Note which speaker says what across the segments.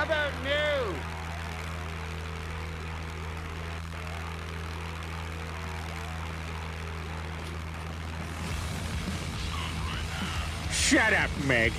Speaker 1: How about new?
Speaker 2: Shut up, Meg.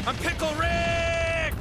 Speaker 3: I'm Pickle Rick!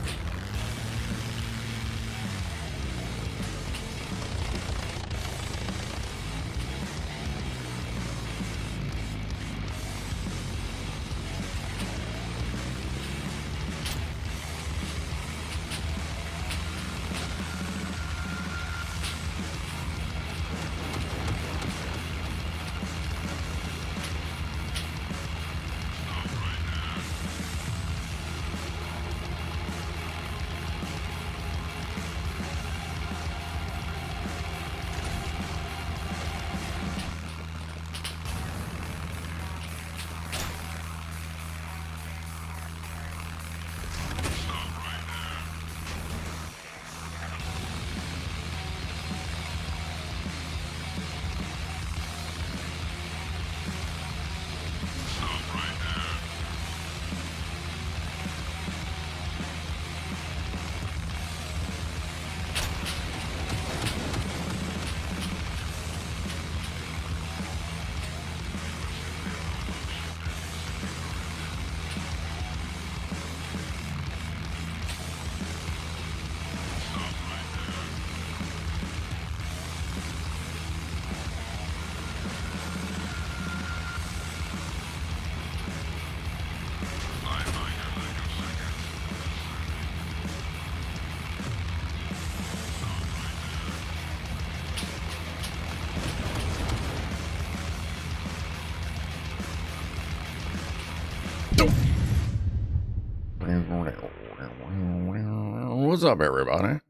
Speaker 2: What's up, everybody?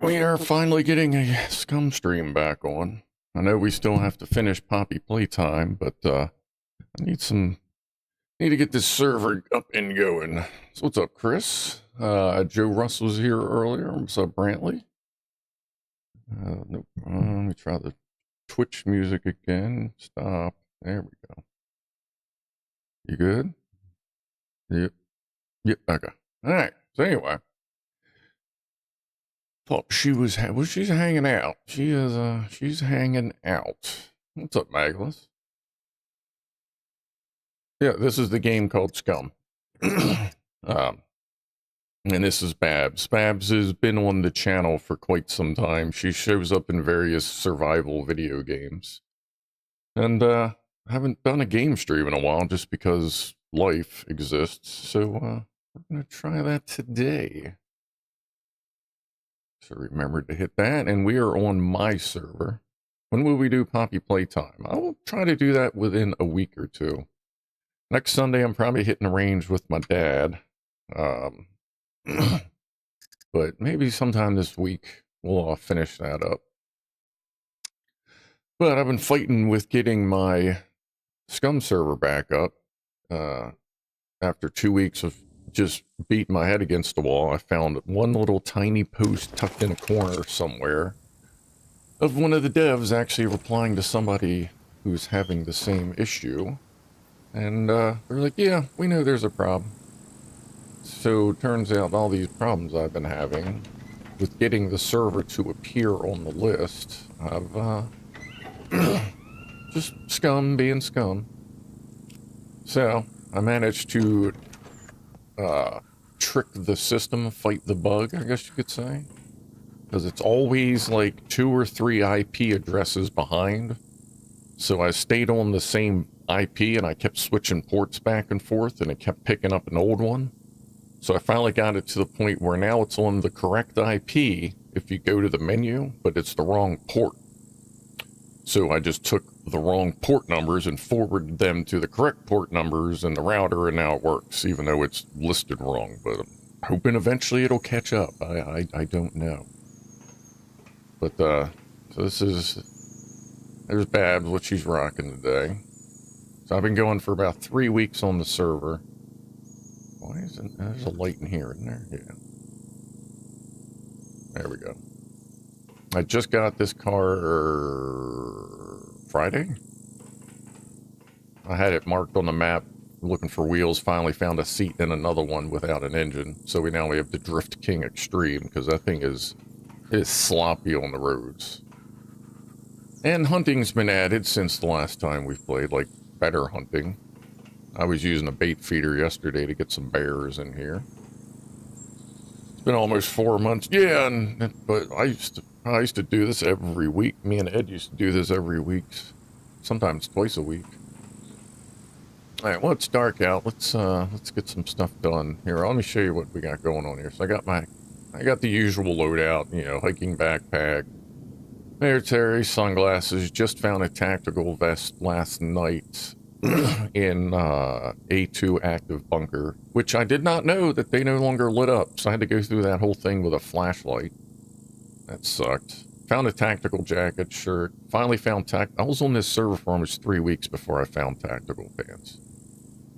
Speaker 2: We are finally getting a SCUM stream back on. I know we still have to finish Poppy Playtime, but I need to get this server up and going. So what's up, Chris? Joe Russ was here earlier. What's up, Brantley? Nope. Let me try the Twitch music again. Stop. There we go. You good? Yep. Yep. Okay. All right. So anyway, thought she's hanging out. She's hanging out. What's up, Magless? Yeah, this is the game called SCUM. And this is Babs. Babs has been on the channel for quite some time. She shows up in various survival video games. And I haven't done a game stream in a while just because life exists. So we're going to try that today. So remember to hit that. And we are on my server. When will we do Poppy Playtime? I will try to do that within a week or two. Next Sunday, I'm probably hitting the range with my dad. But maybe sometime this week, we'll finish that up. But I've been fighting with getting my SCUM server back up. After 2 weeks of just beating my head against the wall, I found one little tiny post tucked in a corner somewhere of one of the devs actually replying to somebody who's having the same issue. And they're like, yeah, we know there's a problem. So it turns out all these problems I've been having with getting the server to appear on the list, I've just SCUM being SCUM. So I managed to trick the system, fight the bug, I guess you could say. Because it's always like 2 or 3 IP addresses behind. So I stayed on the same IP and I kept switching ports back and forth and it kept picking up an old one. So I finally got it to the point where now it's on the correct IP if you go to the menu, but it's the wrong port. So I just took the wrong port numbers and forwarded them to the correct port numbers in the router, and now it works, even though it's listed wrong. But I'm hoping eventually it'll catch up. I don't know. But, so this is, there's Babs, what she's rocking today. So I've been going for about 3 weeks on the server. Why isn't, there's a light in here, isn't there? Yeah. There we go. I just got this car Friday. I had it marked on the map, looking for wheels. Finally found a seat in another one without an engine. So we have the Drift King Extreme, because that thing is sloppy on the roads. And hunting's been added since the last time we've played, like better hunting. I was using a bait feeder yesterday to get some bears in here. It's been almost 4 months. Yeah, but I used to do this every week. Me and Ed used to do this every week, sometimes twice a week. All right, well, it's dark out. Let's get some stuff done here. Let me show you what we got going on here. So I got the usual loadout, you know, hiking backpack, military, sunglasses. Just found a tactical vest last night in A2 active bunker, which I did not know that they no longer lit up. So I had to go through that whole thing with a flashlight. That sucked. Found a tactical jacket, shirt. Finally found I was on this server for almost 3 weeks before I found tactical pants.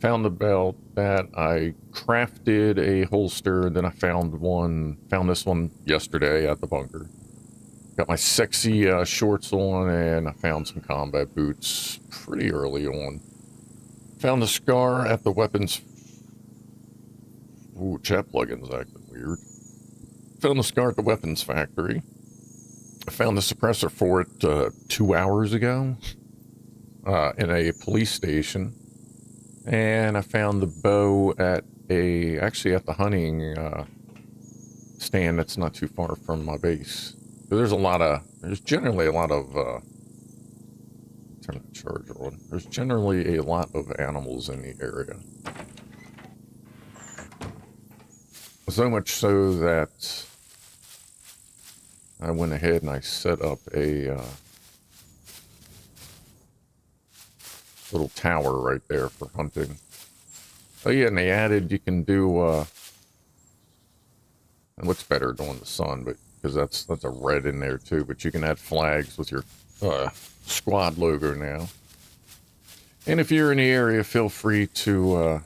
Speaker 2: Found the belt. That I crafted a holster. Then I found this one yesterday at the bunker. Got my sexy shorts on, and I found some combat boots pretty early on. Found the scar at the weapons. Ooh, chat plugin's acting weird. Found the scar at the weapons factory. I found the suppressor for it 2 hours ago in a police station. And I found the bow at actually at the hunting stand that's not too far from my base. So there's generally a lot of, turn the charger on. There's generally a lot of animals in the area. So much so that I went ahead and I set up a little tower right there for hunting. Oh yeah, and they added, you can do, it looks better during the sun, but because that's a red in there too, but you can add flags with your squad logo now. And if you're in the area, feel free to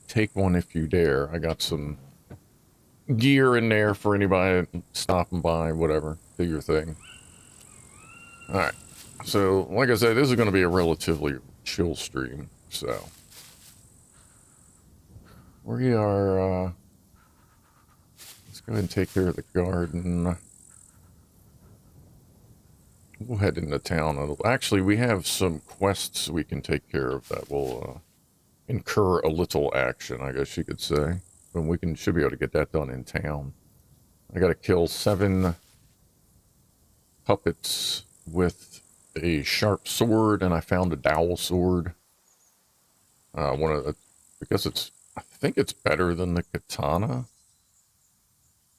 Speaker 2: take one if you dare. I got some gear in there for anybody stopping by, whatever, do your thing. Alright, so like I said, this is going to be a relatively chill stream, so we are, let's go ahead and take care of the garden. We'll head into town. Actually, we have some quests we can take care of that will incur a little action, I guess you could say. And should be able to get that done in town. I got to kill 7 puppets with a sharp sword, and I found a dowel sword. I think it's better than the katana.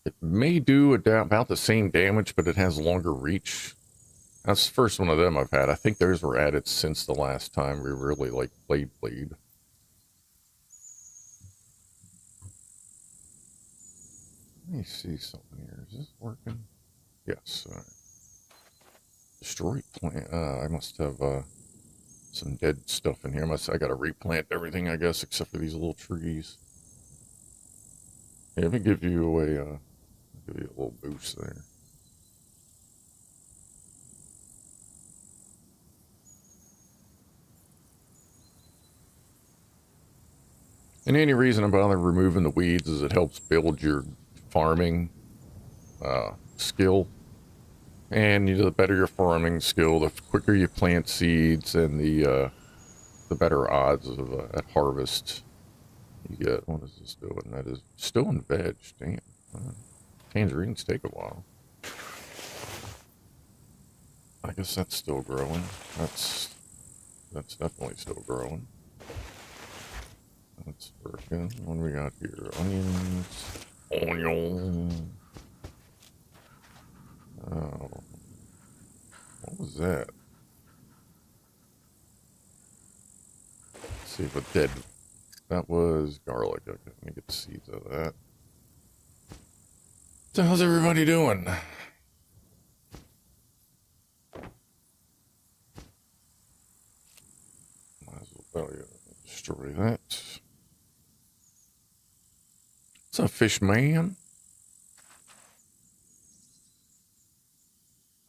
Speaker 2: It may do about the same damage, but it has longer reach. That's the first one of them I've had. I think theirs were added since the last time we really played. Let me see something here. Is this working? Yes. All right. Destroy plant. I must have some dead stuff in here. I got to replant everything, I guess, except for these little trees. Yeah, let me give you a little boost there. And any reason about removing the weeds is it helps build your farming skill. And the better your farming skill, the quicker you plant seeds, and the better odds of at harvest you get. What is this doing? That is still in veg. Damn. Tangerines take a while. I guess that's still growing. That's definitely still growing. That's working. What do we got here? Onions. Onion. Oh. What was that? see what dead. That was garlic. Okay, let me get the seeds of that. So how's everybody doing? Might as well destroy that. What's up, fish man?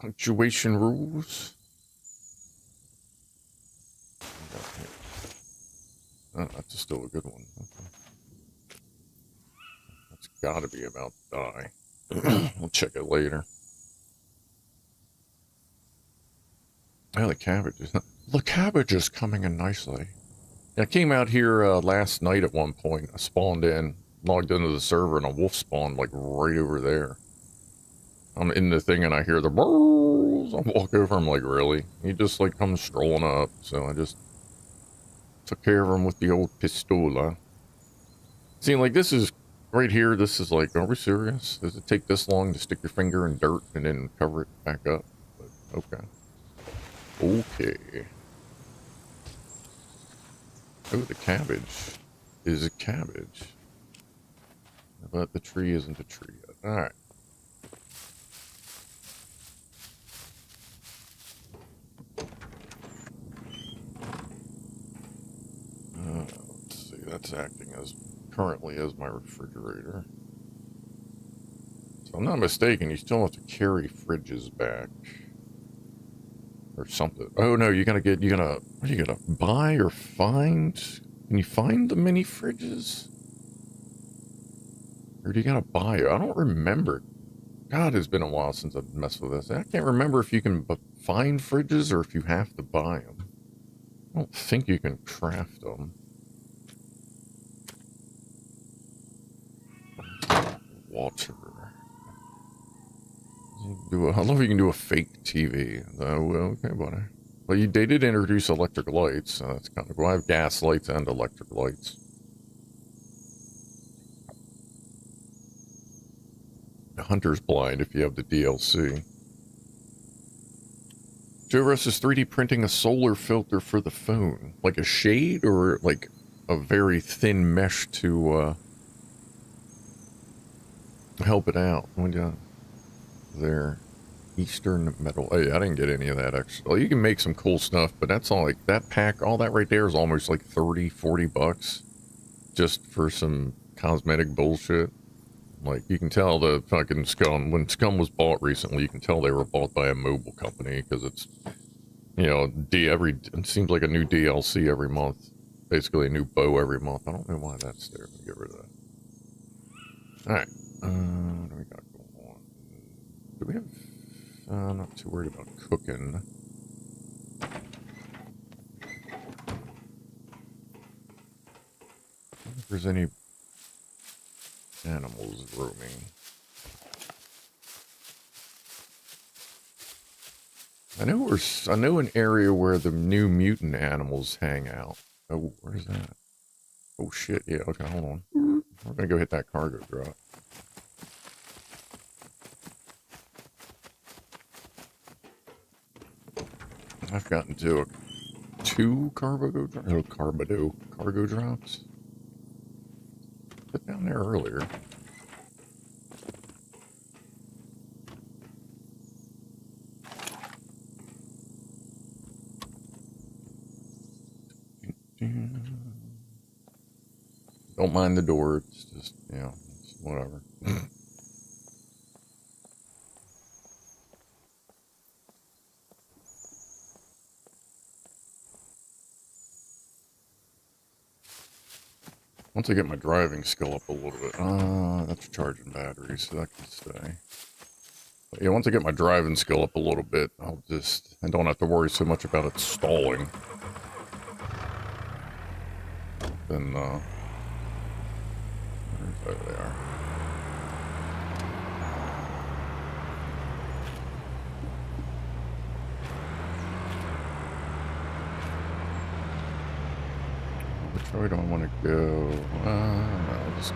Speaker 2: Punctuation rules. Oh, that's still a good one. Okay. That's gotta be about to die. We'll check it later. Oh, the cabbage is coming in nicely. I came out here last night at one point. I spawned in, logged into the server, and a wolf spawned like right over there. I'm in the thing and I hear the burrs. I walk over, I'm like, really? He just like comes strolling up, so I just took care of him with the old pistola. See, like this is right here, this is like, are we serious? Does it take this long to stick your finger in dirt and then cover it back up? But, okay. Okay. Oh, the cabbage is a cabbage. But the tree isn't a tree yet. Alright. Let's see, that's acting as currently as my refrigerator. So I'm not mistaken, you still have to carry fridges back. Or something. Oh no, what are you gonna buy or find? Can you find the mini fridges? Or do you gotta buy it? I don't remember. God, it's been a while since I've messed with this. I can't remember if you can find fridges or if you have to buy them. I don't think you can craft them. Water. I don't know if you can do a fake TV. Oh, okay, buddy. Well, they did introduce electric lights, so that's kind of cool. I have gas lights and electric lights. Hunter's blind if you have the DLC. Joe Russ is 3D printing a solar filter for the phone. Like a shade or like a very thin mesh to help it out. There. Eastern Metal. Hey, I didn't get any of that extra. Well, you can make some cool stuff, but that's all like that pack, all that right there is almost like 30, 40 bucks just for some cosmetic bullshit. Like, you can tell the fucking SCUM, when SCUM was bought recently, you can tell they were bought by a mobile company because it's, you know, it seems like a new DLC every month. Basically a new bow every month. I don't know why that's there. Let me get rid of that. Alright. What do we got going on? Do we have... I'm not too worried about cooking. I don't know if there's any animals roaming. I know an area where the new mutant animals hang out. Oh, where's that? Oh shit, yeah, okay, hold on. We're gonna go hit that cargo drop. I've gotten to two cargo drops. Put down there earlier. Don't mind the door. It's just, you know, it's whatever. Once I get my driving skill up a little bit, that's charging batteries, so that can stay. But yeah, once I get my driving skill up a little bit, I don't have to worry so much about it stalling. Then, oh, there they are. Which way do I want to go? No, just,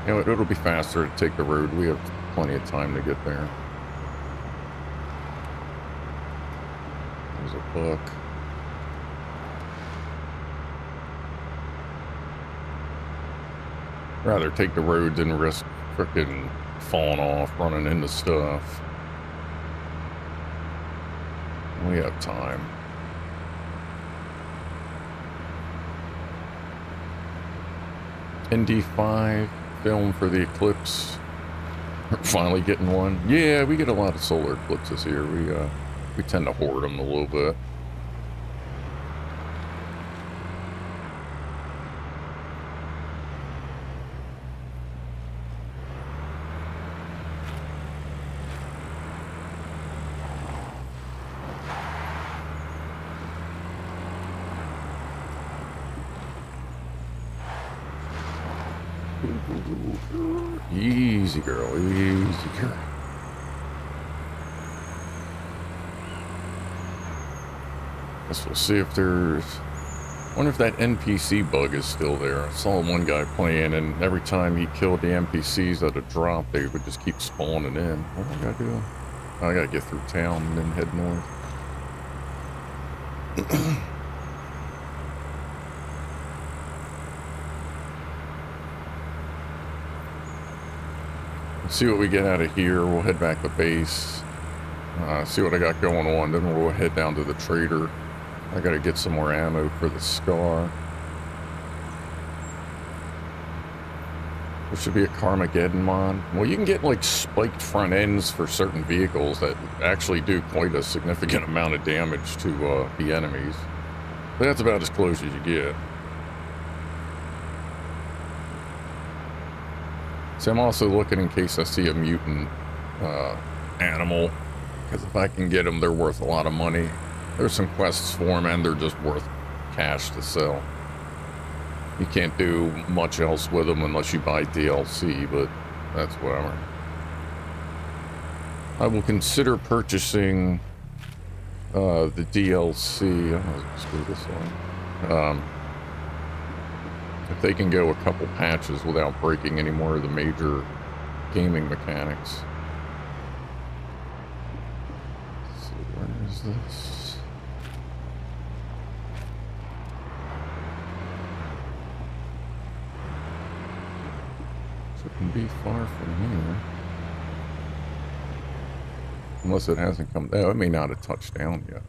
Speaker 2: you know, it'll be faster to take the road. We have plenty of time to get there. There's a book. Rather take the road than risk frickin' falling off, running into stuff. We have time. ND5 film for the eclipse. We're finally getting one. Yeah, we get a lot of solar eclipses here. We tend to hoard them a little bit. Easy girl, easy girl. Guess we'll see if there's... wonder if that NPC bug is still there. I saw one guy playing, and every time he killed the NPCs at a drop, they would just keep spawning in. What do I gotta do? Oh, I gotta get through town and then head north. See what we get out of here. We'll head back to base. See what I got going on. Then we'll head down to the trader. I gotta get some more ammo for the Scar. There should be a Carmageddon mod. Well, you can get like spiked front ends for certain vehicles that actually do quite a significant amount of damage to the enemies. But that's about as close as you get. So I'm also looking in case I see a mutant animal, because if I can get them, they're worth a lot of money. There's some quests for them, and they're just worth cash to sell. You can't do much else with them unless you buy DLC, but that's whatever. I will consider purchasing the DLC. I'll screw this one. If they can go a couple patches without breaking any more of the major gaming mechanics. Let's see, where is this? Shouldn't be far from here. Unless it hasn't come down. It may not have touched down yet.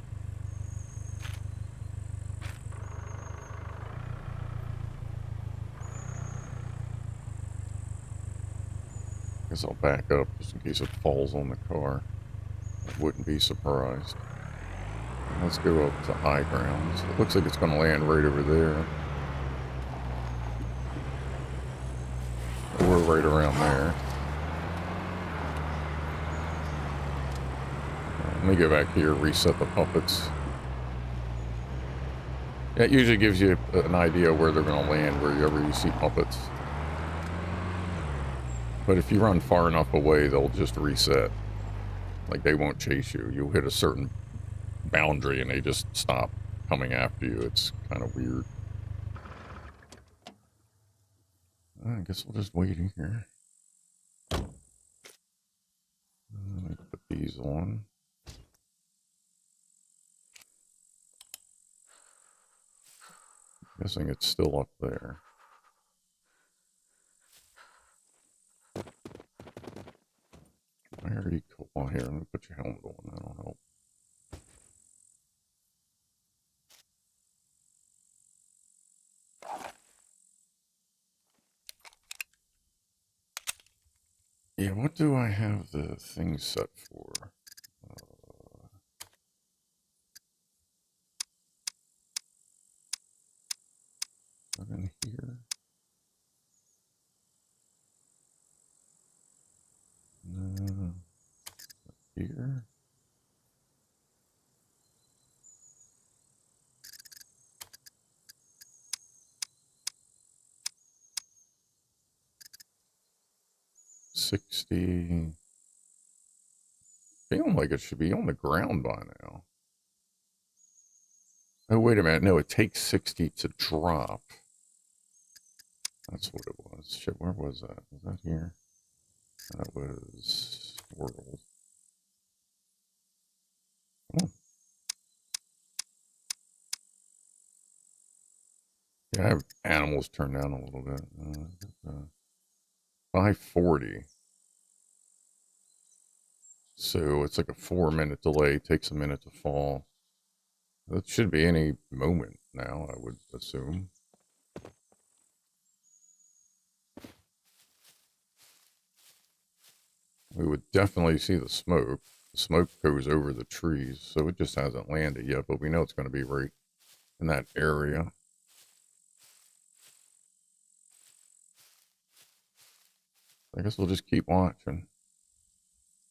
Speaker 2: Guess I'll back up just in case it falls on the car. I wouldn't be surprised. Let's go up to high grounds. It looks like it's going to land right over there. Or right around there. Let me go back here, reset the puppets. Yeah, it usually gives you an idea where they're going to land wherever you see puppets. But if you run far enough away, they'll just reset. Like, they won't chase you. You'll hit a certain boundary and they just stop coming after you. It's kind of weird. I guess we'll just wait in here. Let me put these on. Guessing it's still up there. Very cool. Oh, here, let me put your helmet on. That'll help. Yeah, what do I have the thing set for? Is that in here? No. Here? $60. Feeling like it should be on the ground by now. Oh, wait a minute. No, it takes 60 to drop. That's what it was. Shit, where was that? Was that here? That was world. Oh. Yeah, I have animals turned down a little bit. 5:40. So it's like a 4-minute delay. Takes a minute to fall. That should be any moment now, I would assume. We would definitely see the smoke. The smoke goes over the trees, so it just hasn't landed yet, but we know it's going to be right in that area. I guess we'll just keep watching.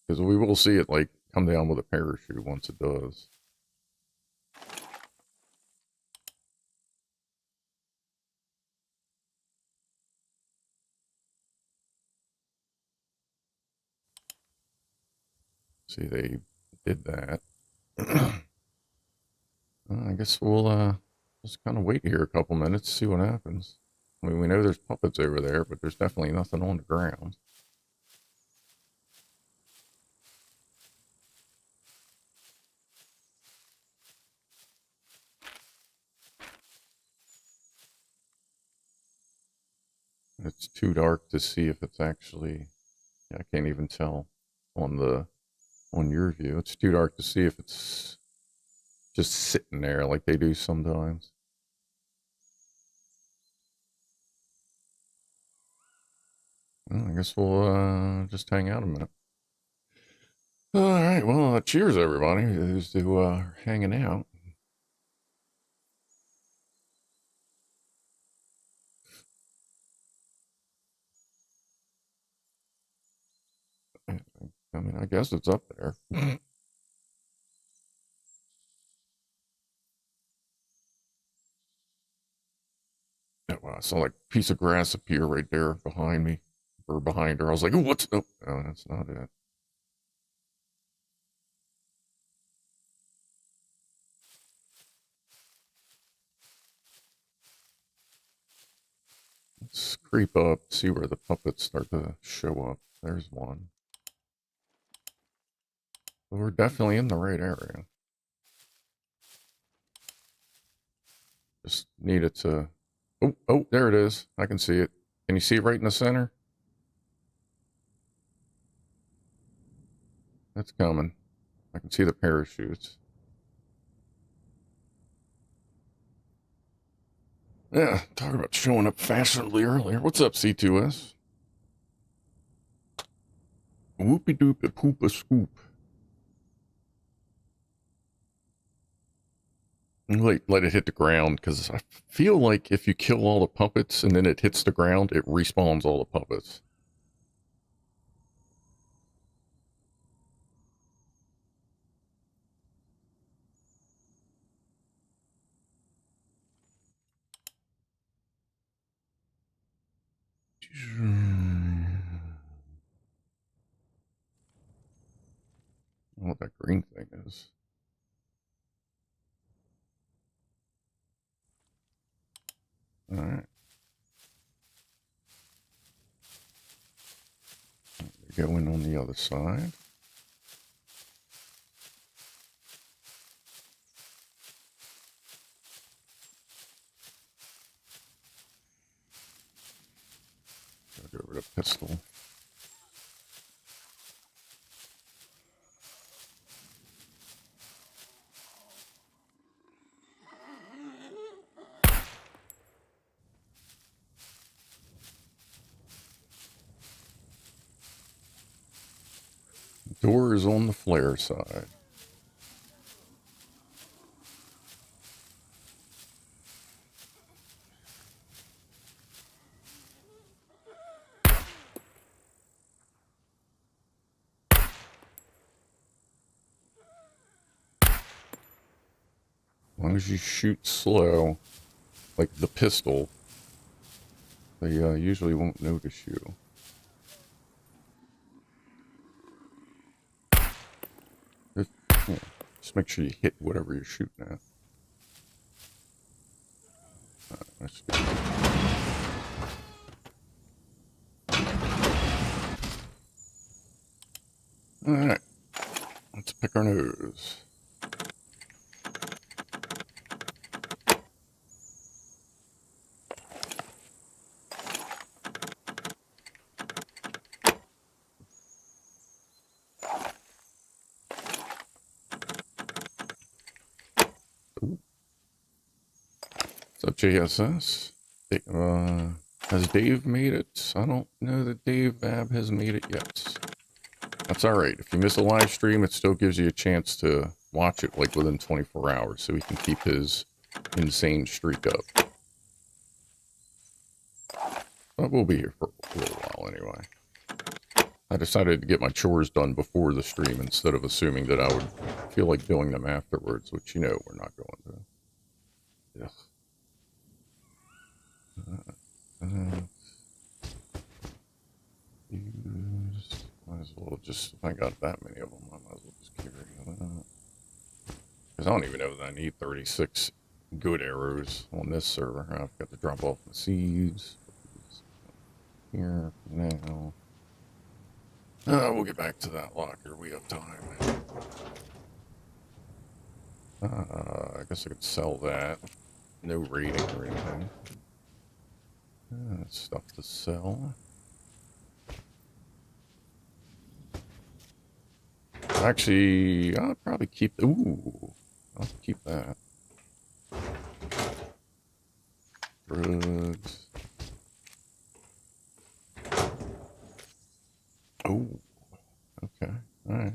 Speaker 2: Because we will see it, like, come down with a parachute once it does. See, they did that. I guess we'll just kind of wait here a couple minutes, see what happens. I mean, we know there's puppets over there, but there's definitely nothing on the ground. It's too dark to see if it's actually, I can't even tell on your view. It's too dark to see if it's just sitting there like they do sometimes. Well, I guess we'll just hang out a minute. All right, well, cheers everybody who's hanging out. I mean, I guess it's up there. Oh, wow, I saw like a piece of grass appear right there behind me, or behind her. I was like, oh, what's up? No, that's not it. Let's creep up, see where the puppets start to show up. There's one. But we're definitely in the right area. Just need it to... Oh, there it is. I can see it. Can you see it right in the center? That's coming. I can see the parachutes. Yeah, talking about showing up fashionably earlier. What's up, C2S? Whoopie doopie poopa scoop. Let it hit the ground, because I feel like if you kill all the puppets and then it hits the ground, it respawns all the puppets. What that green thing is. All right. Go in on the other side. Go over to pistol. Door is on the flare side. As long as you shoot slow, like the pistol, they usually won't notice you. Yeah, just make sure you hit whatever you're shooting at. That's good. Alright, let's pick our nose. Ooh. What's up, JSS? Has Dave made it? I don't know that Dave Bab has made it yet. That's alright. If you miss a live stream, it still gives you a chance to watch it like within 24 hours so he can keep his insane streak up. But we'll be here for a little while anyway. I decided to get my chores done before the stream instead of assuming that I would feel like doing them afterwards, which you know we're not going to. Yes. Might as well just, if I got that many of them, I might as well just carry them. Because I don't even know that I need 36 good arrows on this server. I've got to drop off the seeds. Here for now. We'll get back to that locker. We have time. I guess I could sell that. No rating or anything. Stuff to sell. Actually, I'll probably keep. Ooh, I'll keep that. Drugs. Oh, okay. All right.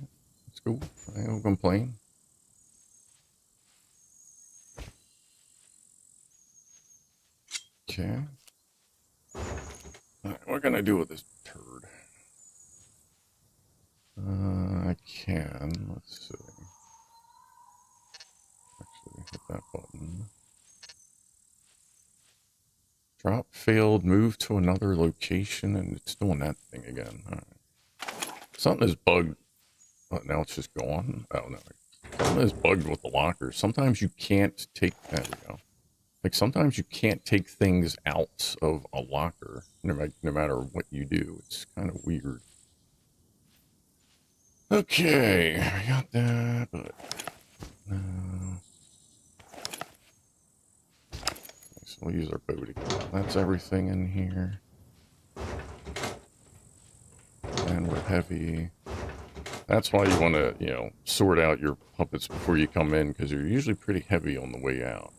Speaker 2: That's cool. I don't complain. Okay. All right, what can I do with this turd? I can. Let's see. Actually, hit that button. Drop failed. Move to another location, and it's doing that thing again. All right. Something is bugged. Oh, now it's just gone. Oh no. Something is bugged with the lockers. Sometimes you can't take. There we go. Like sometimes you can't take things out of a locker, no matter what you do. It's kind of weird. Okay, I got that, but so we'll use our boat again. That's everything in here. And we're heavy. That's why you want to, you know, sort out your puppets before you come in, because you're usually pretty heavy on the way out.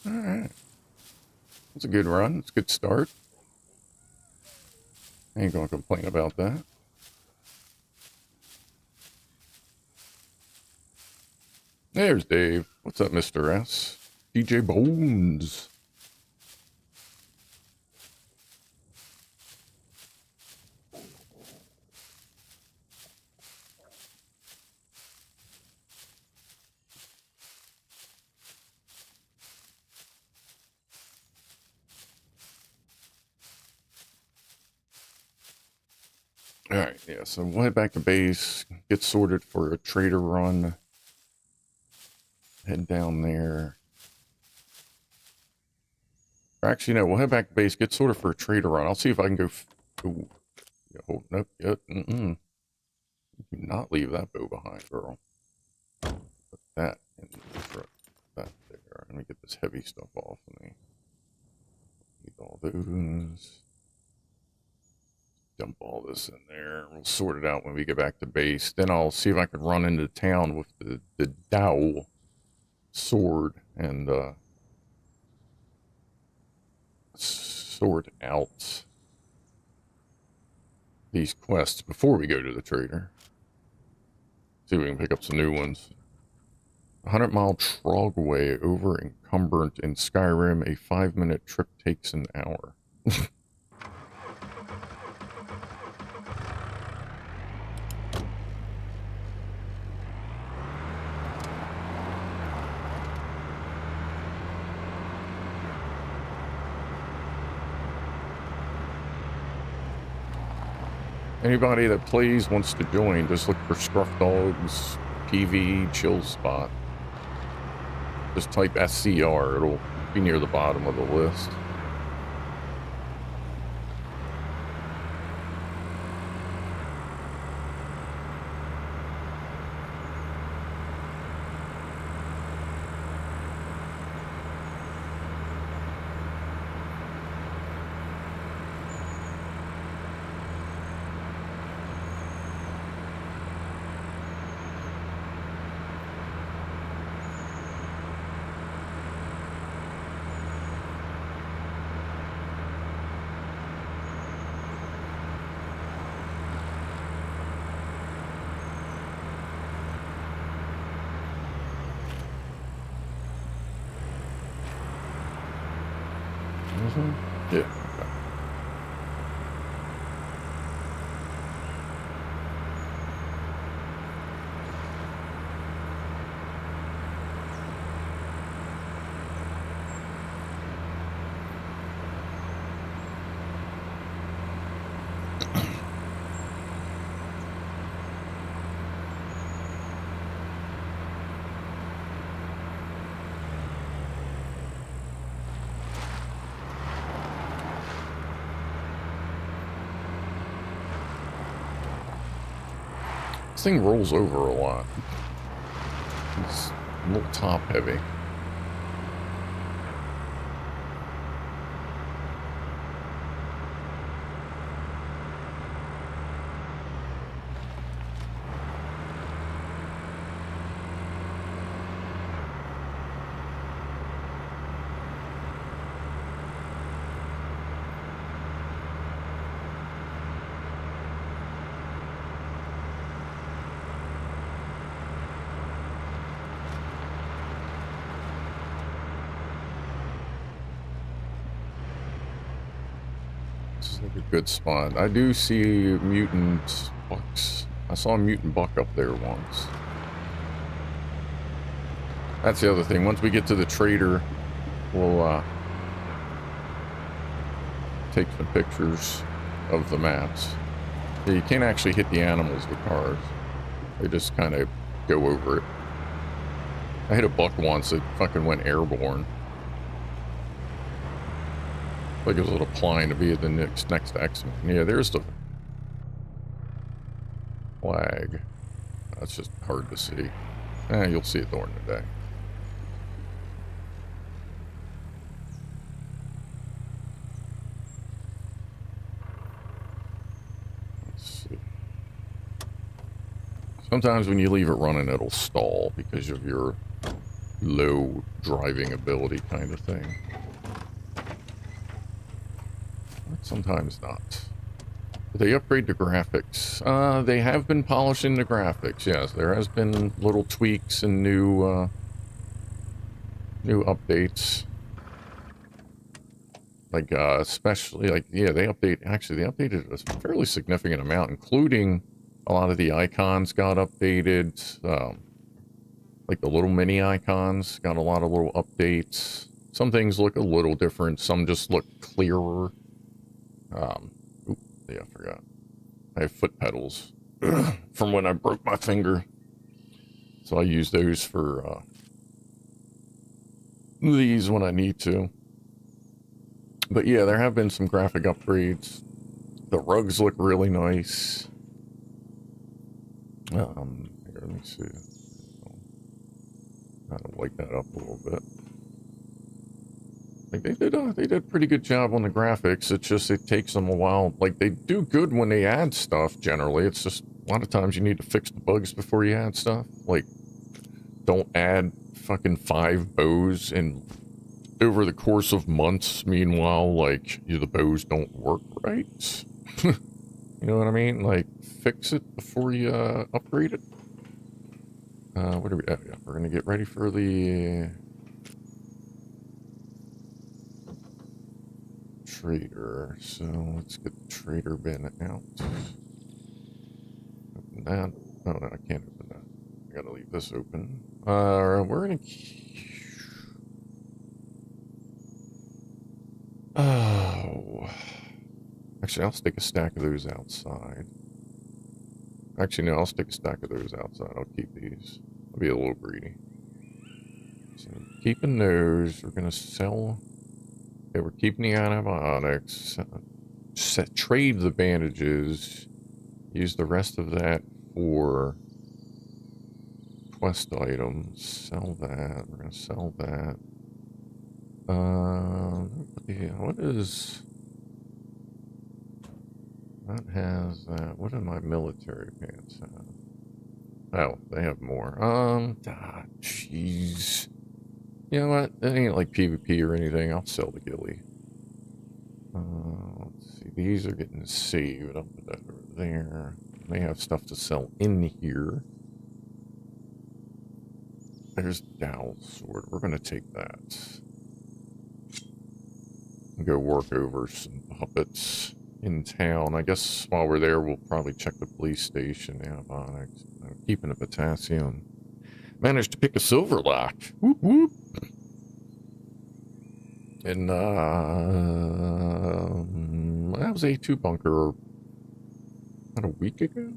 Speaker 2: Alright. It's a good run. It's a good start. I ain't gonna complain about that. There's Dave. What's up, Mr. S? DJ Bones. Alright, yeah, so we'll head back to base, get sorted for a trader run. Head down there. Or actually, no, we'll head back to base, get sorted for a trader run. I'll see if I can go. Ooh. Oh, nope, yep, Do not leave that bow behind, girl. Put that in the truck. That there. Let me get this heavy stuff off of me. Need all those. Dump all this in there. We'll sort it out when we get back to base. Then I'll see if I can run into town with the dowel sword and sort out these quests before we go to the trader. See if we can pick up some new ones. 100-mile trogway over encumbered in Skyrim. A 5-minute trip takes an hour. Anybody that plays wants to join, just look for Scrufdog's PVE chill spot. Just type SCR, it'll be near the bottom of the list. Yeah. This thing rolls over a lot. It's a little top heavy. This is like a good spot. I do see mutant bucks. I saw a mutant buck up there once. That's the other thing. Once we get to the trader, we'll take some pictures of the maps. Yeah, you can't actually hit the animals with cars. They just kind of go over it. I hit a buck once. It fucking went airborne. Like it was applying to be at the next X-Men. Yeah, there's the flag. That's just hard to see. You'll see it during the day. Let's see. Sometimes when you leave it running, it'll stall because of your low driving ability kind of thing. Sometimes not. They upgrade the graphics. They have been polishing the graphics. Yes, there has been little tweaks and new updates. Like especially like yeah, they updated a fairly significant amount, including a lot of the icons got updated. Like the little mini icons got a lot of little updates. Some things look a little different. Some just look clearer. Yeah, I forgot. I have foot pedals from when I broke my finger. So I use those for these when I need to. But yeah, there have been some graphic upgrades. The rugs look really nice. Here, let me see. Kind of light that up a little bit. Like they did a pretty good job on the graphics. It's just it takes them a while. Like they do good when they add stuff generally. It's just a lot of times you need to fix the bugs before you add stuff. Like don't add fucking 5 bows and over the course of months. Meanwhile, like the bows don't work right. You know what I mean? Like fix it before you upgrade it. What are we at? Yeah, we're gonna get ready for the trader. So let's get the trader bin out. Open that. Oh no, I can't open that. I gotta leave this open. We're gonna. Oh, actually, I'll stick a stack of those outside. Actually, no, I'll stick a stack of those outside. I'll keep these. I'll be a little greedy. So keeping those, we're gonna sell. Okay, we're keeping the antibiotics. Trade the bandages. Use the rest of that for quest items. Sell that. We're gonna sell that. What is that? Has that? What do my military pants have? Oh, they have more. Jeez. You know what? It ain't like PvP or anything. I'll sell the ghillie. Let's see. These are getting saved. I'll put that over there. They have stuff to sell in here. There's Dow's sword. We're going to take that. go work over some puppets in town. I guess while we're there, we'll probably check the police station. Antibiotics. Keeping the potassium. Managed to pick a silver lock. Whoop whoop. And that was A2 bunker about a week ago.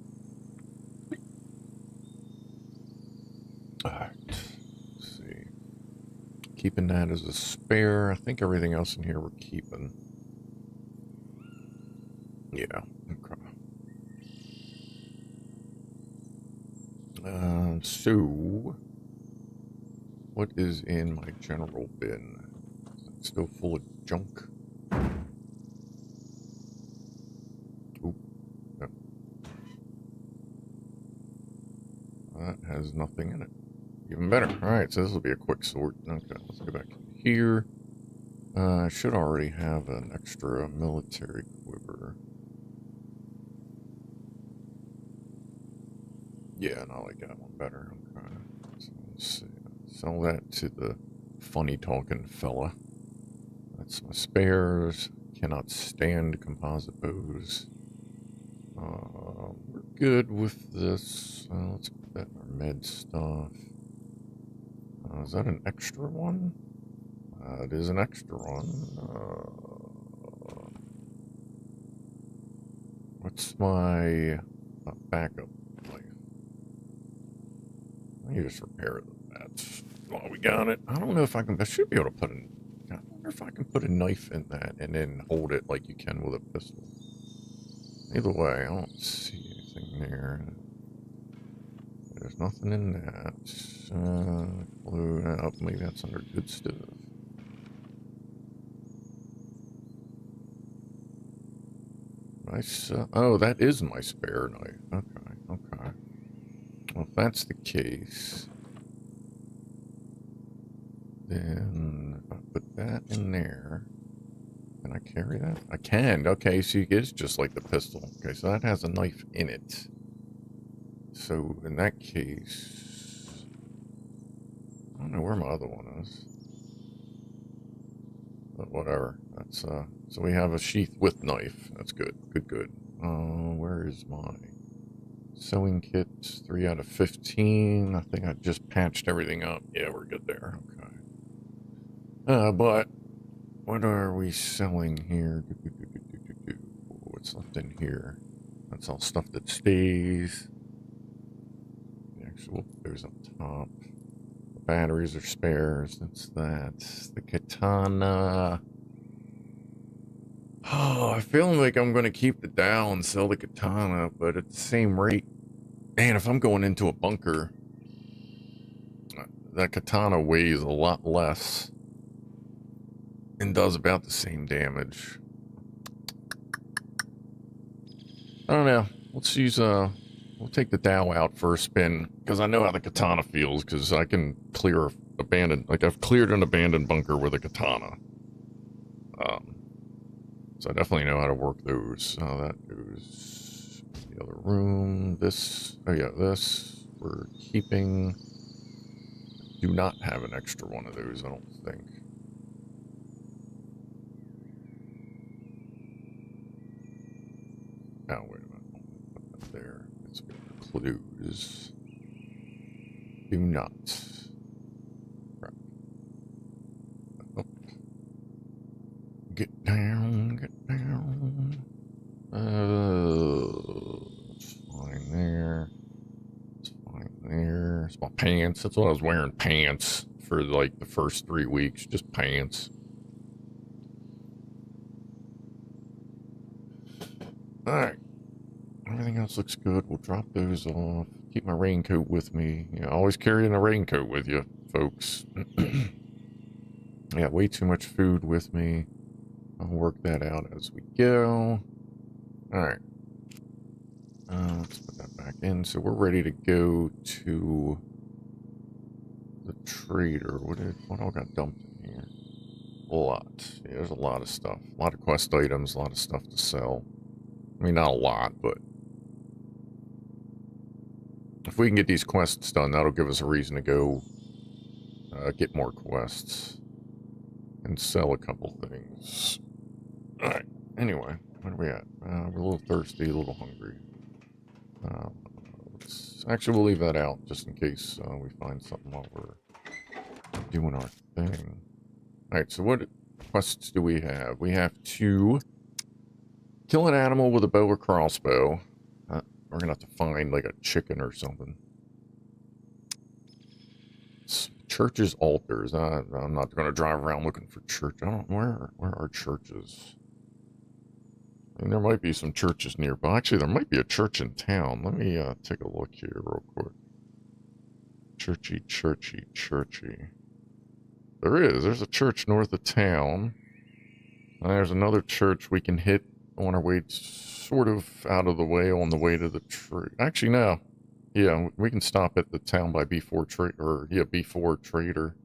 Speaker 2: Alright. Let's see. Keeping that as a spare. I think everything else in here we're keeping. Yeah. Okay. So what is in my general bin? Is it still full of junk? Oop. No. That has nothing in it. Even better. Alright, so this will be a quick sort. Okay, let's go back here. I should already have an extra military quiver. Yeah, no, I like that one better. Okay. So let's see. Sell that to the funny talking fella. That's my spares. Cannot stand composite bows. We're good with this. Let's put that in our med stuff. Is that an extra one? It is an extra one. What's my backup life? I just repair that while we got it. I don't know if I can. I should be able to put in. I wonder if I can put a knife in that and then hold it like you can with a pistol. Either way, I don't see anything there. There's nothing in that. Blue. Oh, maybe that's under good stuff. Nice. Oh, that is my spare knife. Okay. Okay. Well, if that's the case, then if I put that in there, can I carry that? I can. Okay, so it is just like the pistol. Okay, so that has a knife in it. So in that case, I don't know where my other one is. But whatever. That's so we have a sheath with knife. That's good. Good, good. Where is my sewing kit? 3 out of 15. I think I just patched everything up. Yeah, we're good there. Okay. But what are we selling here? What's left in here? That's all stuff that stays. The actual goes up top. The batteries are spares. That's that. The katana. Oh, I feel like I'm going to keep the Dow and sell the katana, but at the same rate, man, if I'm going into a bunker, that katana weighs a lot less and does about the same damage. I don't know. Let's use, we'll take the Dow out for a spin, because I know how the katana feels, because I can clear abandoned, like I've cleared an abandoned bunker with a katana. So I definitely know how to work those. That goes in the other room. This, oh yeah, this we're keeping. Do not have an extra one of those, I don't think. Oh, wait a minute. Put that there. It's going to clues. Do not. Right. Oh. Get down, get down. It's fine there. It's fine there. It's my pants. That's what I was wearing, pants, for like the first 3 weeks. Just pants. Alright. Everything else looks good. We'll drop those off. Keep my raincoat with me. You know, always carrying a raincoat with you, folks. I got way too much food with me. I'll work that out as we go. Alright. Let's put that back in. So we're ready to go to the trader. What all got dumped in here? A lot. Yeah, there's a lot of stuff. A lot of quest items, a lot of stuff to sell. I mean, not a lot, but if we can get these quests done, that'll give us a reason to go get more quests and sell a couple things. Anyway, where are we at? We're a little thirsty, a little hungry. Actually, we'll leave that out just in case we find something while we're doing our thing. Alright, so what quests do we have? We have to kill an animal with a bow or crossbow. We're gonna have to find like a chicken or something. Churches, altars. I'm not gonna drive around looking for church. I don't. Where are churches? I mean, there might be some churches nearby. Actually, there might be a church in town. Let me take a look here real quick. Churchy, churchy, churchy. There is. There's a church north of town. And there's another church we can hit on our way, sort of out of the way, on the way to the tree. Actually, no. Yeah, we can stop at the town by B4 trade, or yeah, B4 trader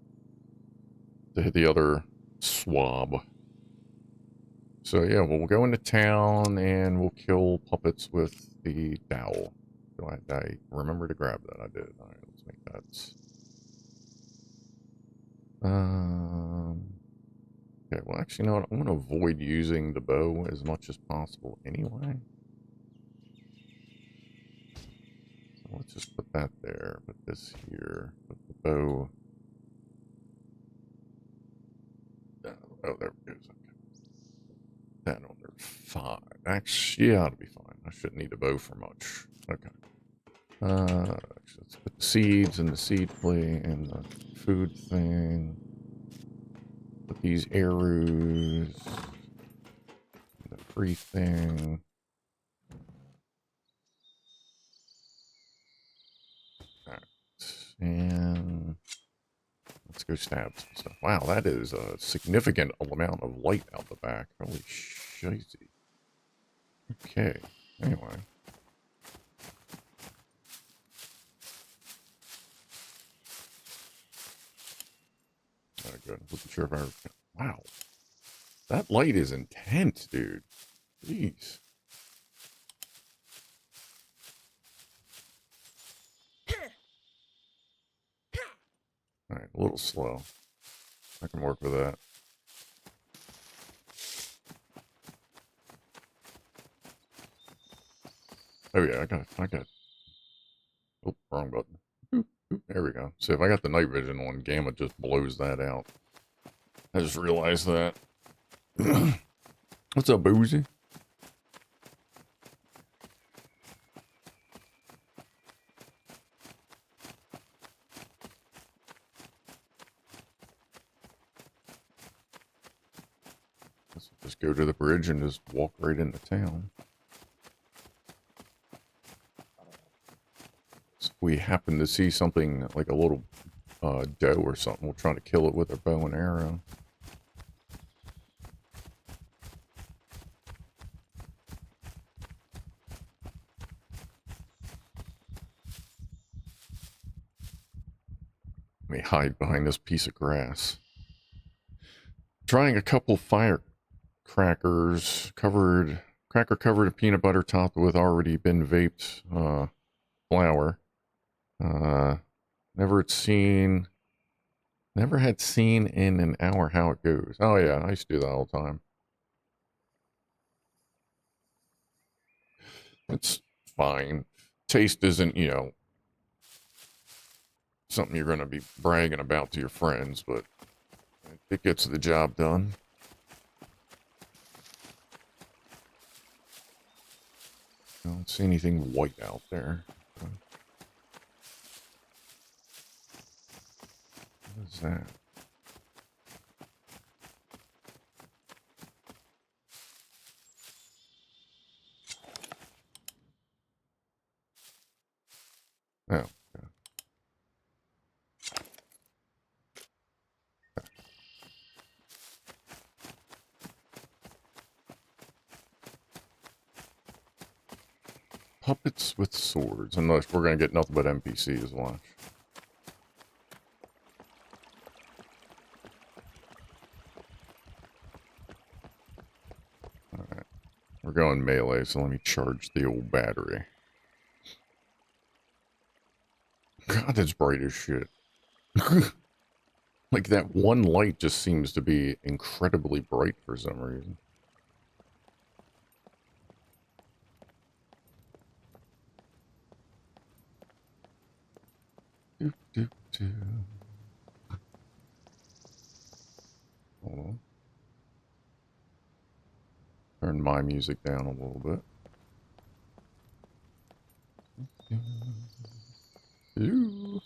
Speaker 2: to hit the other swab. So yeah, we'll go into town and we'll kill puppets with the dowel. So I remember to grab that. I did. All right, let's make that. Okay, well, actually, you know what? I'm going to avoid using the bow as much as possible anyway. So let's just put that there. Put this here. Put the bow. Oh, there it goes. Okay. That on there. 5. Actually, yeah, it'll be fine. I shouldn't need a bow for much. Okay. Let's put the seeds and the seed plate and the food thing. Put these arrows. The free thing. Alright. And let's go stab some stuff. Wow, that is a significant amount of light out the back. Holy shitey. Okay. Anyway. Good. Wasn't sure if I ever... Wow. That light is intense, dude. Jeez. Alright, a little slow. I can work with that. Oh yeah, I got... Oh, wrong button. There we go. See, if I got the night vision on, Gamma just blows that out. I just realized that. What's up, Boozy? Let's just go to the bridge and just walk right into town. So if we happen to see something like a little doe or something, we'll try to kill it with our bow and arrow. Let me hide behind this piece of grass. Trying a couple firecrackers covered in peanut butter topped with already been vaped flour. Never had seen in an hour how it goes. Oh yeah, I used to do that all the time. It's fine. Taste isn't, you know, something you're going to be bragging about to your friends, but it gets the job done. I don't see anything white out there. What is that? Oh, okay. Puppets with swords. Unless we're going to get nothing but NPCs, watch. Alright. We're going melee, so let me charge the old battery. God, it's bright as shit. Like, that one light just seems to be incredibly bright for some reason. Do, do, do. Hold on. Turn my music down a little bit. Ooh.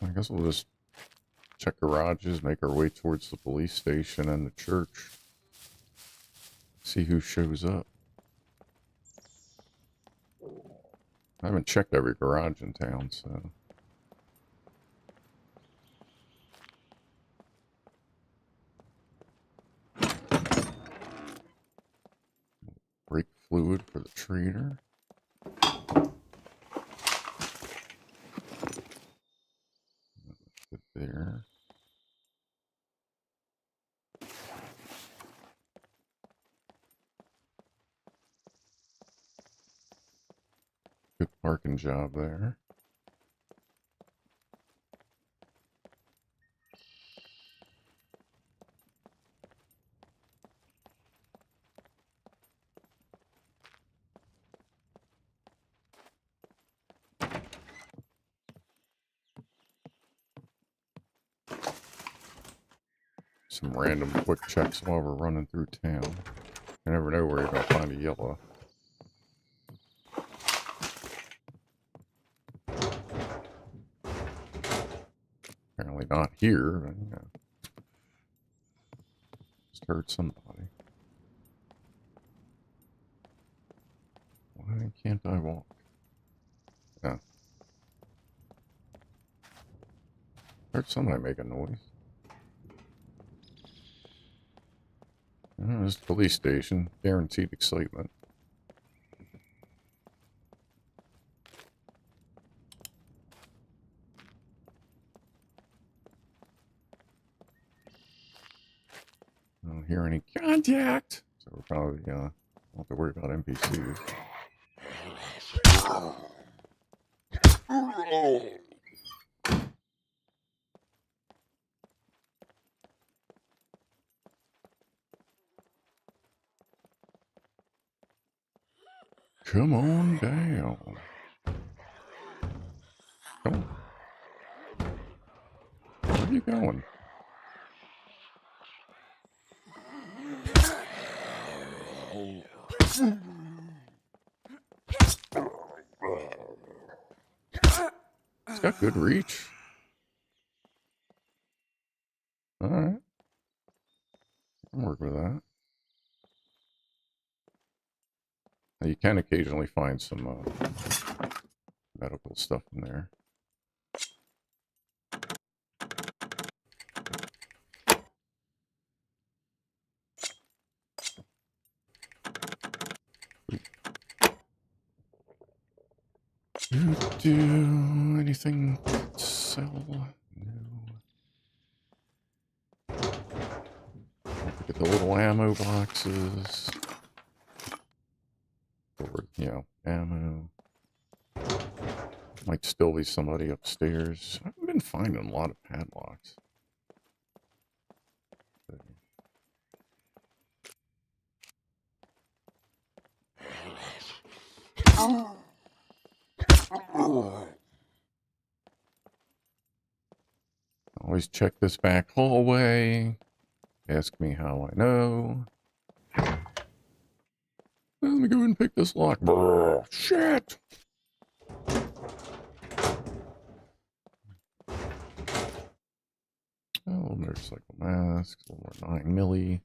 Speaker 2: I guess we'll just check garages, make our way towards the police station and the church. See who shows up. I haven't checked every garage in town, so. Brake fluid for the trader. Put there. Good parking job there. Some random quick checks while we're running through town. You never know where you're going to find a yellow. Apparently not here, but yeah. Just heard somebody. Why can't I walk? Yeah. Heard somebody make a noise. Oh, this police station. Guaranteed excitement. I don't hear any contact. So we're probably don't have to worry about NPCs. Come on down. Come on. Where are you going? It's got good reach. Alright. I'll work with that. Now, you can occasionally find some medical stuff in there. Do anything to sell? No. Look at the little ammo boxes. Or, you know, ammo. Might still be somebody upstairs. I haven't been finding a lot of padlocks. Always check this back hallway. Ask me how I know. Let me go and pick this lock. Brr, shit! Oh, motorcycle masks, a little more 9 milli.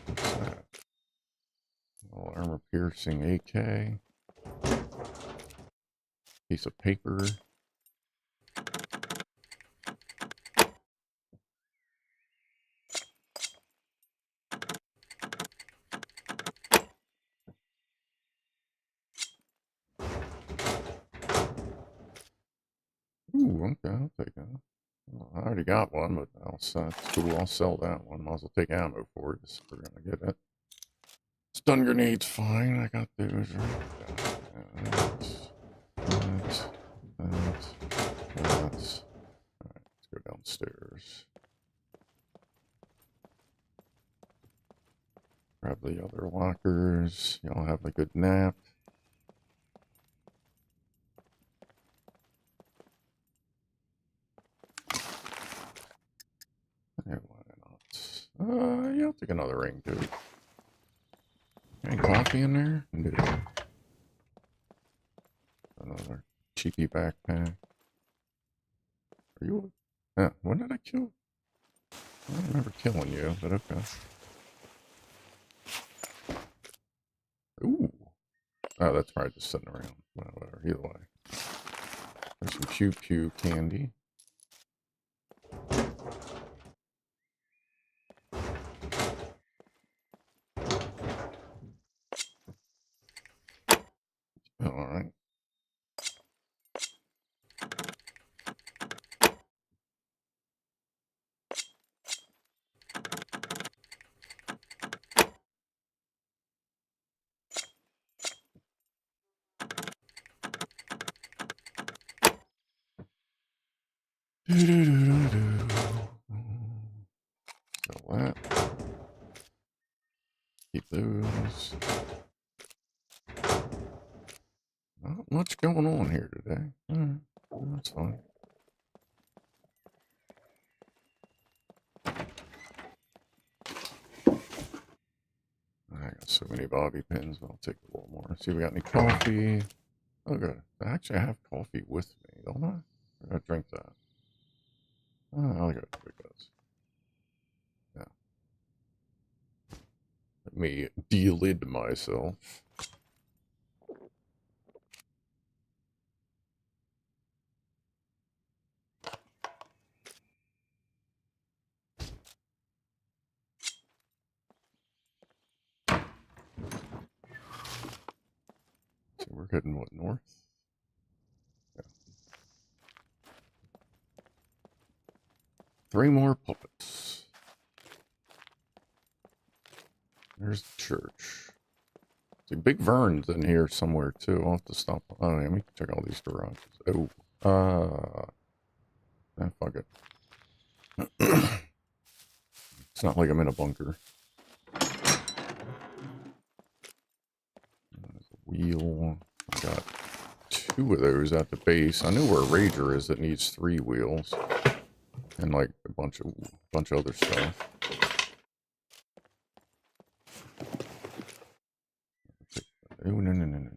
Speaker 2: What's that? Oh, armor piercing AK. Piece of paper. Ooh, okay, I'll take that. Well, I already got one, but it's cool. I'll sell that one. Might as well take ammo for it. We're gonna get it. It's Stun grenades, fine. I got those right. That's. Alright, let's go downstairs. Grab the other lockers. Y'all have a good nap. Yeah, why not? Yeah, I'll take another ring, dude. Any coffee in there? No. Another cheeky backpack. Are you? Yeah, when did I kill? I don't remember killing you, but okay. Ooh. Oh, that's probably just sitting around. Well, whatever, either way. There's some QQ candy. Alright. So that. Keep those. Not much going on here today. Alright, that's fine. I got so many bobby pins, but I'll take a little more. See if we got any coffee. Oh, good. I actually have coffee with me, don't I? I gotta drink that. Oh, I'll go because. Yeah. Let me de-lid myself. So we're heading what, north? Yeah. 3 more puppets. There's the church. See, Big Vern's in here somewhere too. I'll have to stop. Oh, yeah, we can check all these garages. Oh, fuck it. It's not like I'm in a bunker. There's a wheel. I got 2 of those at the base. I know where a Rager is that needs 3 wheels. And like a bunch of other stuff. Oh, no.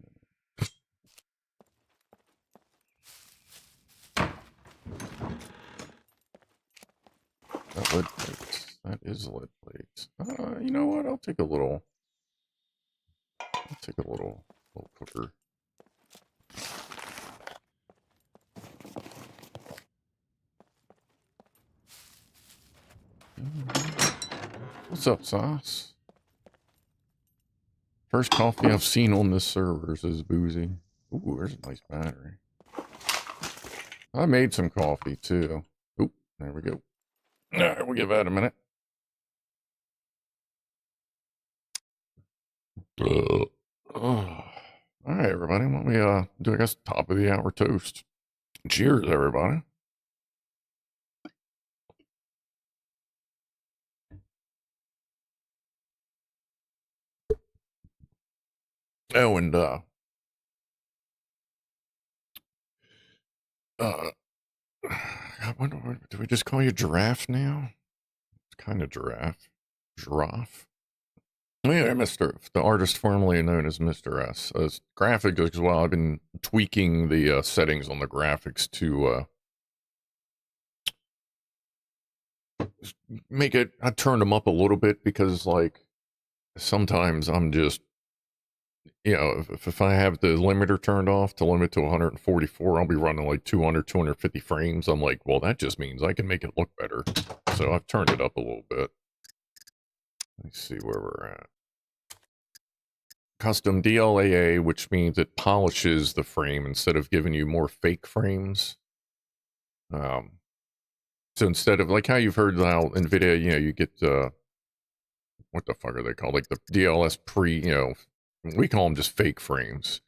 Speaker 2: That lead plates. That is lead plates. You know what? I'll take a little cooker. What's up, Sauce? First coffee I've seen on this server is boozy. Ooh, there's a nice battery. I made some coffee too. Oop, there we go. Alright, we'll give that a minute. Alright, everybody. Why don't we do, I guess, top of the hour toast. Cheers, everybody. Oh, and what do we just call you Giraffe now? It's kind of Giraffe. Giraffe. Oh, yeah, Mr. The artist formerly known as Mr. S. As graphics as well, I've been tweaking the settings on the graphics to make it. I turned them up a little bit because, like, sometimes I'm just, you know, if I have the limiter turned off to limit to 144, I'll be running like 200, 250 frames. I'm like, well, that just means I can make it look better. So I've turned it up a little bit. Let's see where we're at. Custom DLAA, which means it polishes the frame instead of giving you more fake frames. So instead of, like how you've heard how NVIDIA, you know, you get what the fuck are they called? Like the DLS pre, we call them just fake frames.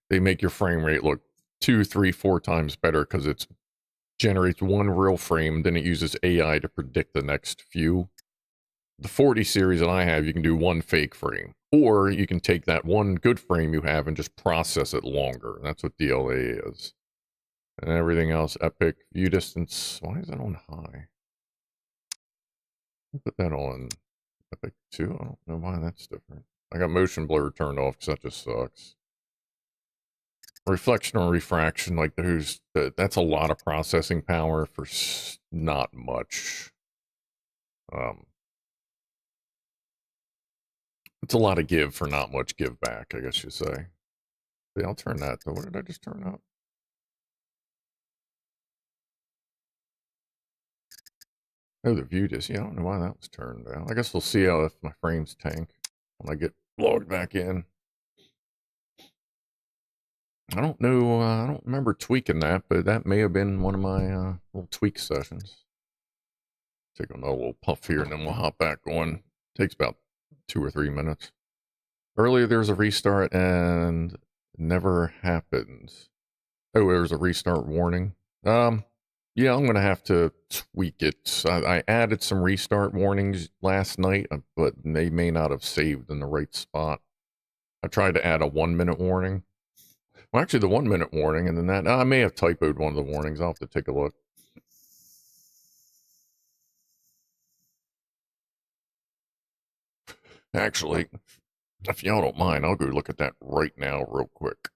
Speaker 2: They make your frame rate look 2, 3, 4 times better because it generates one real frame, then it uses AI to predict the next few. The 40 series that I have, you can do one fake frame, or you can take that one good frame you have and just process it longer. That's what DLA is. And everything else, epic, view distance. Why is that on high? I'll put that on epic too. I don't know why that's different. I got motion blur turned off because that just sucks. Reflection or refraction, like that's a lot of processing power for not much. It's a lot of give for not much give back, I guess you say. Yeah, I'll turn that though. What did I just turn up? Oh, the view just, yeah, I don't know why that was turned down. I guess we'll see how if my frames tank when I get logged back in. I don't know, I don't remember tweaking that, but that may have been one of my little tweak sessions. Take another little puff here and then we'll hop back on. Takes about 2 or 3 minutes. Earlier there was a restart and it never happened. Oh, there was a restart warning. Yeah, I'm gonna have to tweak it. I added some restart warnings last night, but they may not have saved in the right spot. I tried to add a 1-minute warning. Well, actually, the 1-minute warning, and then that I may have typoed one of the warnings. I'll have to take a look. Actually, if y'all don't mind, I'll go look at that right now, real quick.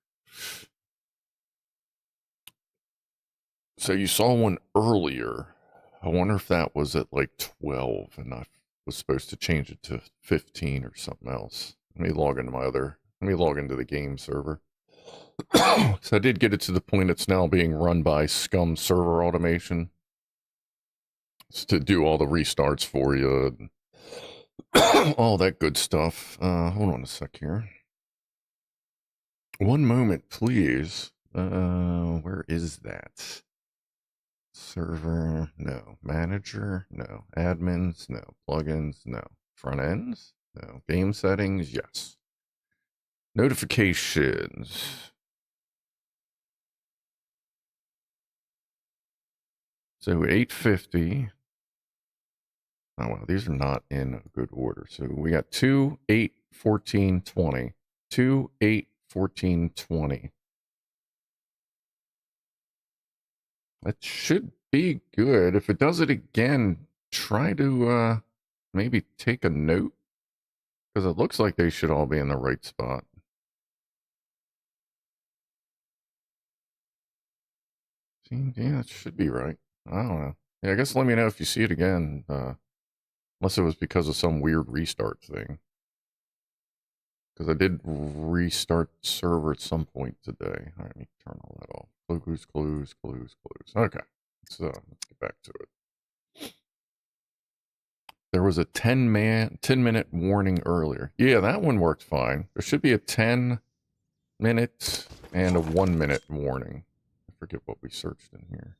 Speaker 2: So you saw one earlier. I wonder if that was at like 12 and I was supposed to change it to 15 or something else. Let me log into the game server. So I did get it to the point it's now being run by SCUM server automation. It's to do all the restarts for you. All that good stuff. Hold on a sec here. One moment, please. Where is that? Server, no. Manager, no. Admins, no. Plugins, no. Front ends, no. Game settings, yes. Notifications. So 850. Oh, wow, these are not in good order. So we got 2, 8, 14, 20. 2, 8, 14, 20. That should be good. If it does it again, try to maybe take a note. Because it looks like they should all be in the right spot. See, yeah, it should be right. I don't know. Yeah, I guess let me know if you see it again. Unless it was because of some weird restart thing. Because I did restart the server at some point today. All right, let me turn all that off. Clues. Okay, let's get back to it. There was a 10-minute warning earlier. Yeah, that one worked fine. There should be a 10-minute and a 1-minute warning. I forget what we searched in here.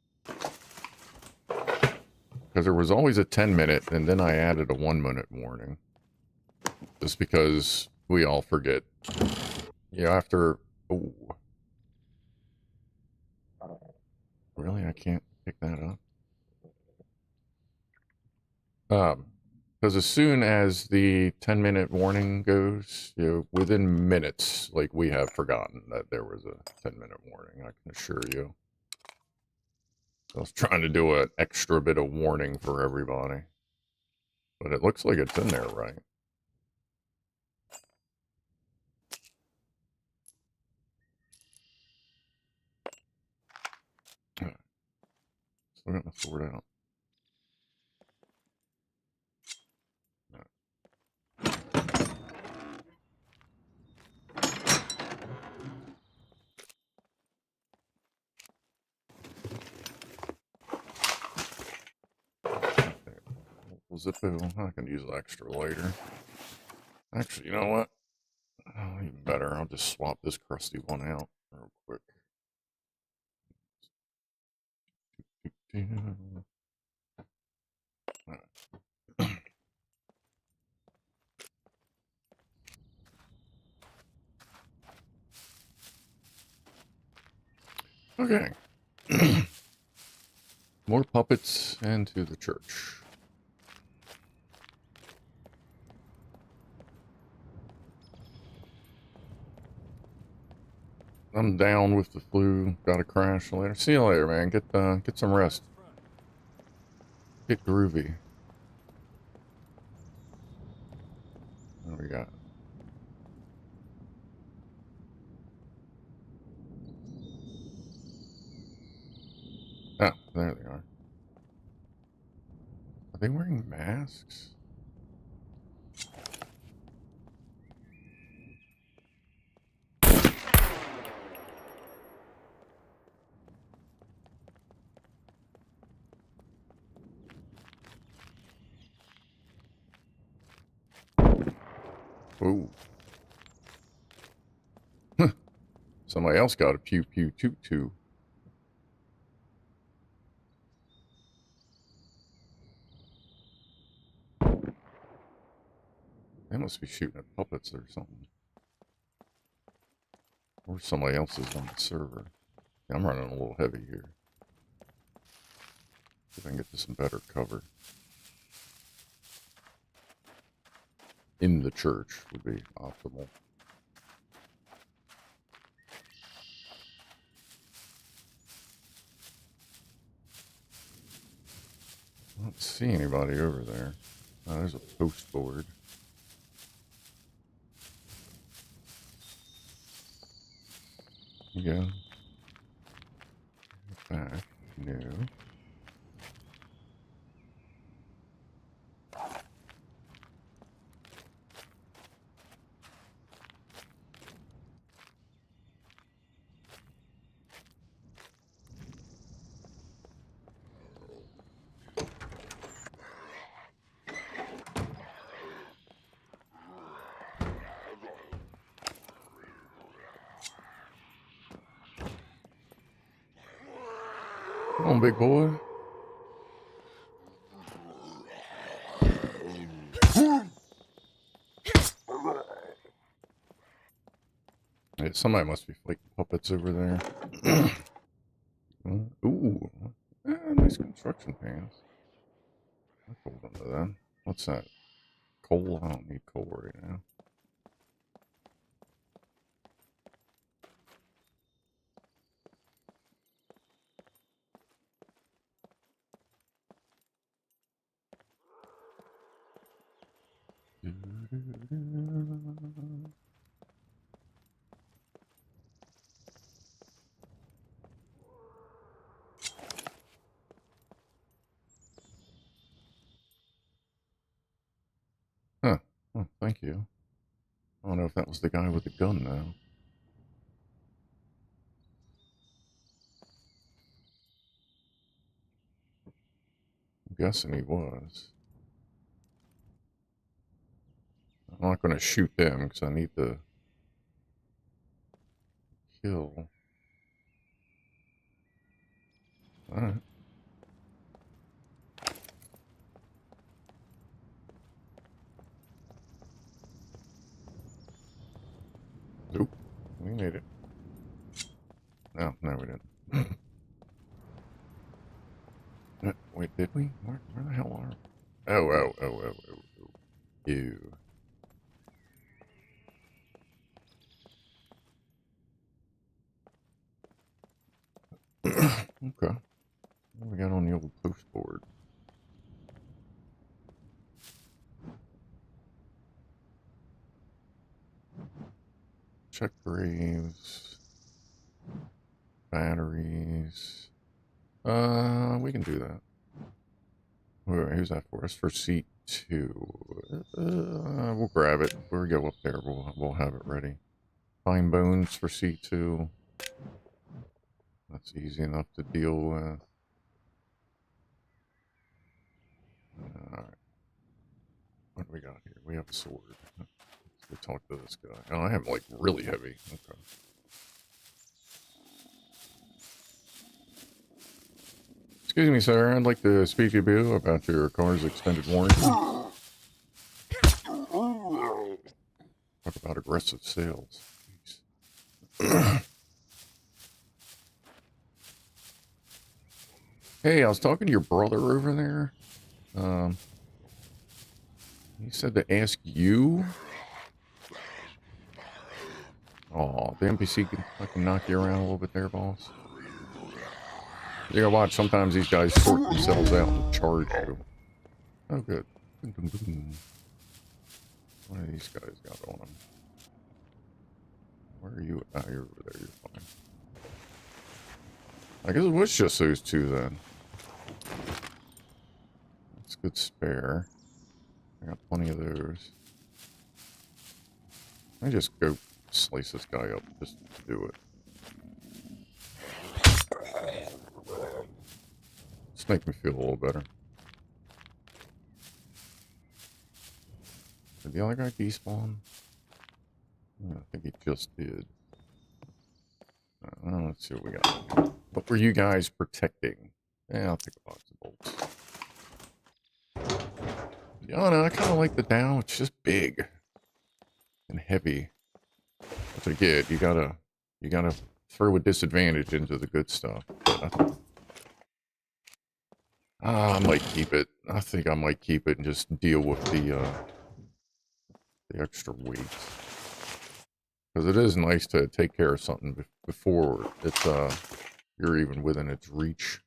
Speaker 2: Because there was always a 10-minute, and then I added a 1-minute warning. Just because we all forget. Yeah, after... Oh. Really? I can't pick that up? Because as soon as the 10-minute warning goes, within minutes, like, we have forgotten that there was a 10-minute warning, I can assure you. I was trying to do an extra bit of warning for everybody. But it looks like it's in there, right? Still got my sword out. Zippo. I can use the extra later. Actually, you know what? Oh, even better. I'll just swap this crusty one out real quick. Okay. More puppets into the church. I'm down with the flu. Got to crash later. See you later, man. Get some rest. Get groovy. What do we got? Oh, there they are. Are they wearing masks? Ooh. Somebody else got a pew pew toot toot. They must be shooting at puppets or something. Or somebody else is on the server. Yeah, I'm running a little heavy here. See if I can get to some better cover. In the church would be optimal. I don't see anybody over there. Oh, there's a post board. Yeah. Back. No. Come on, big boy. Yeah, somebody must be flaking puppets over there. Ooh. Nice construction pants. I hold on to that. What's that? Coal? I don't need coal right now. Huh. Oh, thank you. I don't know if that was the guy with the gun now. I'm guessing he was. I'm not going to shoot them because I need the kill. Alright. Nope. We made it. No, we didn't. Wait, did we? Where the hell are we? Oh. Ew. Okay. What we got on the old post board? Check graves. Batteries. We can do that. Wait, who's that for? It's for seat 2. We'll grab it. When we go up there, we'll have it ready. Fine bones for seat 2. That's easy enough to deal with. Alright. What do we got here? We have a sword. Let's go talk to this guy. Oh, I am like really heavy. Okay. Excuse me, sir. I'd like to speak to you about your car's extended warranty. Talk about aggressive sales. Hey, I was talking to your brother over there. He said to ask you. Oh, the NPC can fucking knock you around a little bit there, boss. You gotta watch. Sometimes these guys sort themselves out and charge you. Oh, good. Boom, boom, boom. What do these guys got on them? Where are you? Oh, you're over there. You're fine. I guess it was just those two then. That's a good spare. I got plenty of those. I just go slice this guy up just to do it. Just make me feel a little better. Did the other guy despawn? Yeah, I think he just did. Let's see what we got. What were you guys protecting? Yeah, I'll take a box of bolts. Yeah, no, I kind of like the Dow. It's just big and heavy. That's what you get. You gotta throw a disadvantage into the good stuff. I might keep it. I think I might keep it and just deal with the extra weight. Because it is nice to take care of something before it's you're even within its reach.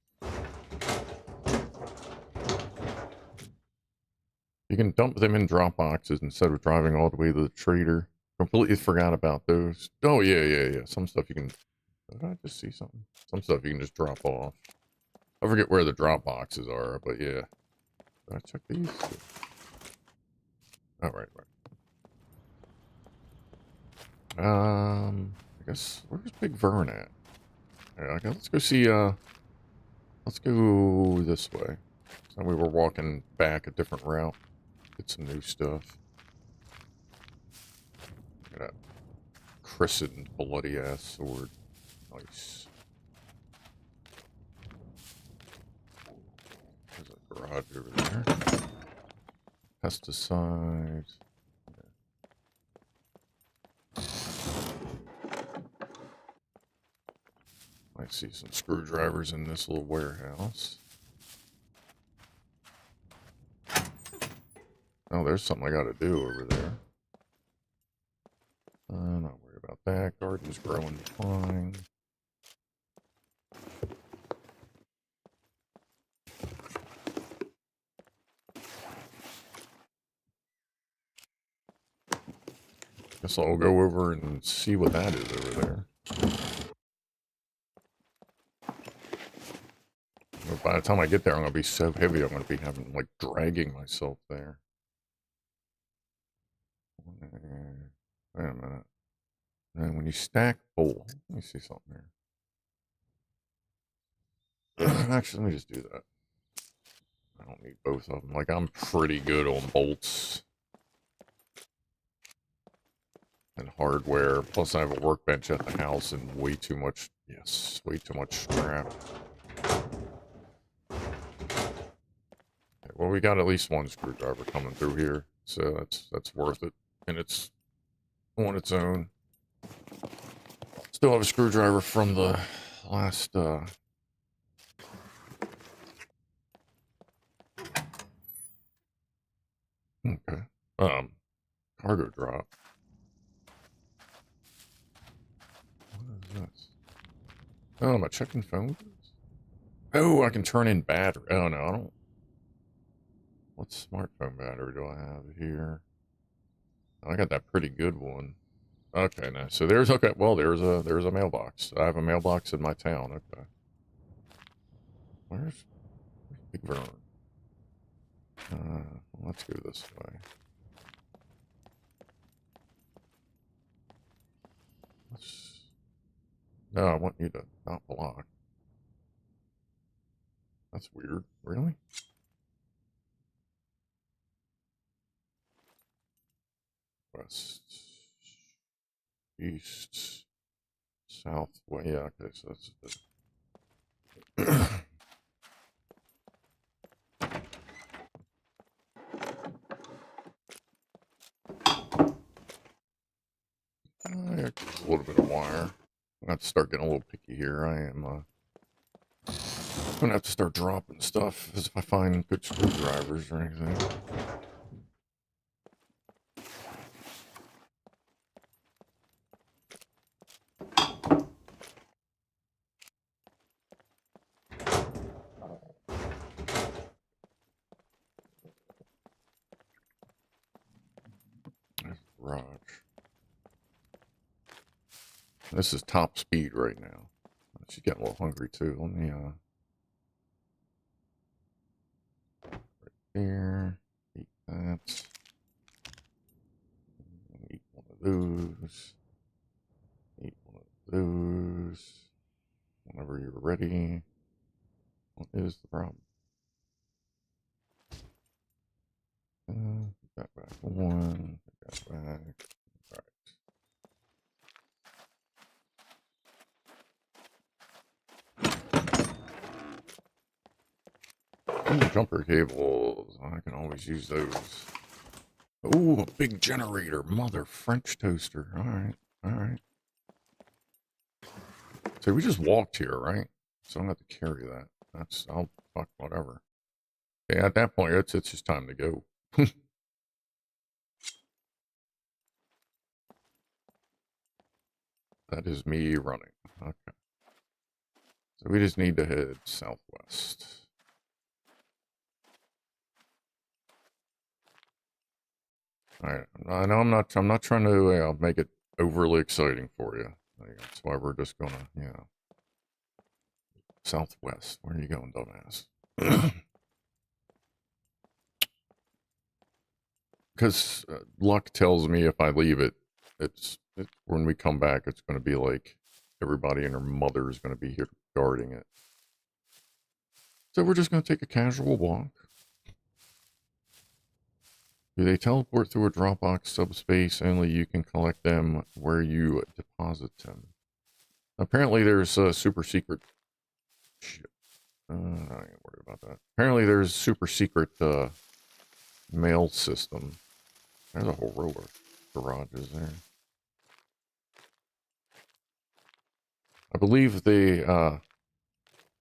Speaker 2: You can dump them in drop boxes instead of driving all the way to the trader. Completely forgot about those. Oh yeah. Some stuff you can. Did I just see something? Some stuff you can just drop off. I forget where the drop boxes are, but yeah. Did I check these? Oh, right. I guess, where's Big Vern at? Yeah, okay, let's go see, let's go this way. So we were walking back a different route. Get some new stuff. Got a christened bloody-ass sword. Nice. There's a garage over there. Pesticides. I see some screwdrivers in this little warehouse. Oh, there's something I gotta do over there. Not worry about that. Garden's growing fine. Guess I'll go over and see what that is over there. But by the time I get there, I'm gonna be so heavy. I'm gonna be having like dragging myself there. Wait a minute. And when you stack full, let me see something here. Actually, let me just do that. I don't need both of them. Like, I'm pretty good on bolts and hardware. Plus, I have a workbench at the house and way too much, yes, way too much scrap. Okay, well, we got at least one screwdriver coming through here, so that's worth it. And it's on its own. Still have a screwdriver from the last, okay. Cargo drop. What is this? Oh, am I checking phones? Oh, I can turn in battery. Oh, no, I don't. What smartphone battery do I have here? Oh, I got that pretty good one. Okay, now, so there's, okay, well, there's a mailbox. I have a mailbox in my town, okay. Where's Big Vern? Let's go this way. No, I want you to not block. That's weird. Really? West, east, south. Well, yeah. Okay, so that's the. Yeah, a little bit of wire. I have to start getting a little picky here. I am gonna have to start dropping stuff as if I find good screwdrivers or anything. There's the garage. This is top speed right now. She's getting a little hungry too. Let me right there. Eat that. Eat one of those. Eat one of those. Whenever you're ready. What is the problem? Put that back one. Put that back. Alright. Ooh, jumper cables. I can always use those. Ooh, a big generator. Mother French toaster. Alright. Alright. So we just walked here, right? So I don't have to carry that. I'll fuck whatever. Yeah, at that point, it's just time to go. That is me running. Okay. So we just need to head southwest. Alright. I know I'm not trying to make it overly exciting for you. That's why we're just gonna, southwest. Where are you going, dumbass? Because luck tells me if I leave it, when we come back, it's going to be like everybody and their mother is going to be here guarding it. So we're just going to take a casual walk. Do they teleport through a Dropbox subspace? Only you can collect them where you deposit them. Apparently there's a super secret... Shit. I ain't worried about that. Apparently there's super secret mail system. There's a whole row of garages there. I believe the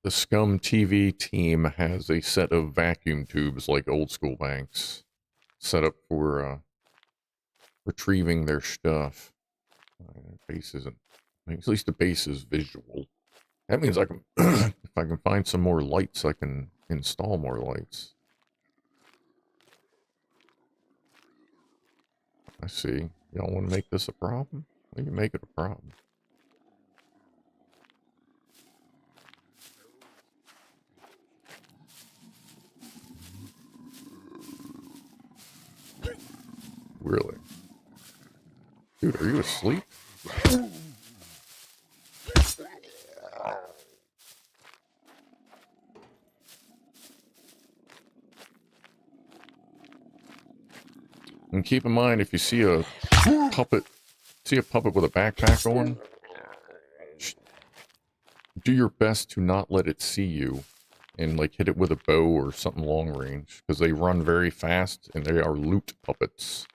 Speaker 2: SCUM TV team has a set of vacuum tubes like old school banks set up for retrieving their stuff. Base isn't, at least the base is visual. That means I can, if I can find some more lights, I can install more lights. I see. Y'all want to make this a problem? We can make it a problem. Really? Dude, are you asleep? And keep in mind, if you see a puppet with a backpack on, do your best to not let it see you and like hit it with a bow or something long range, because they run very fast and they are loot puppets.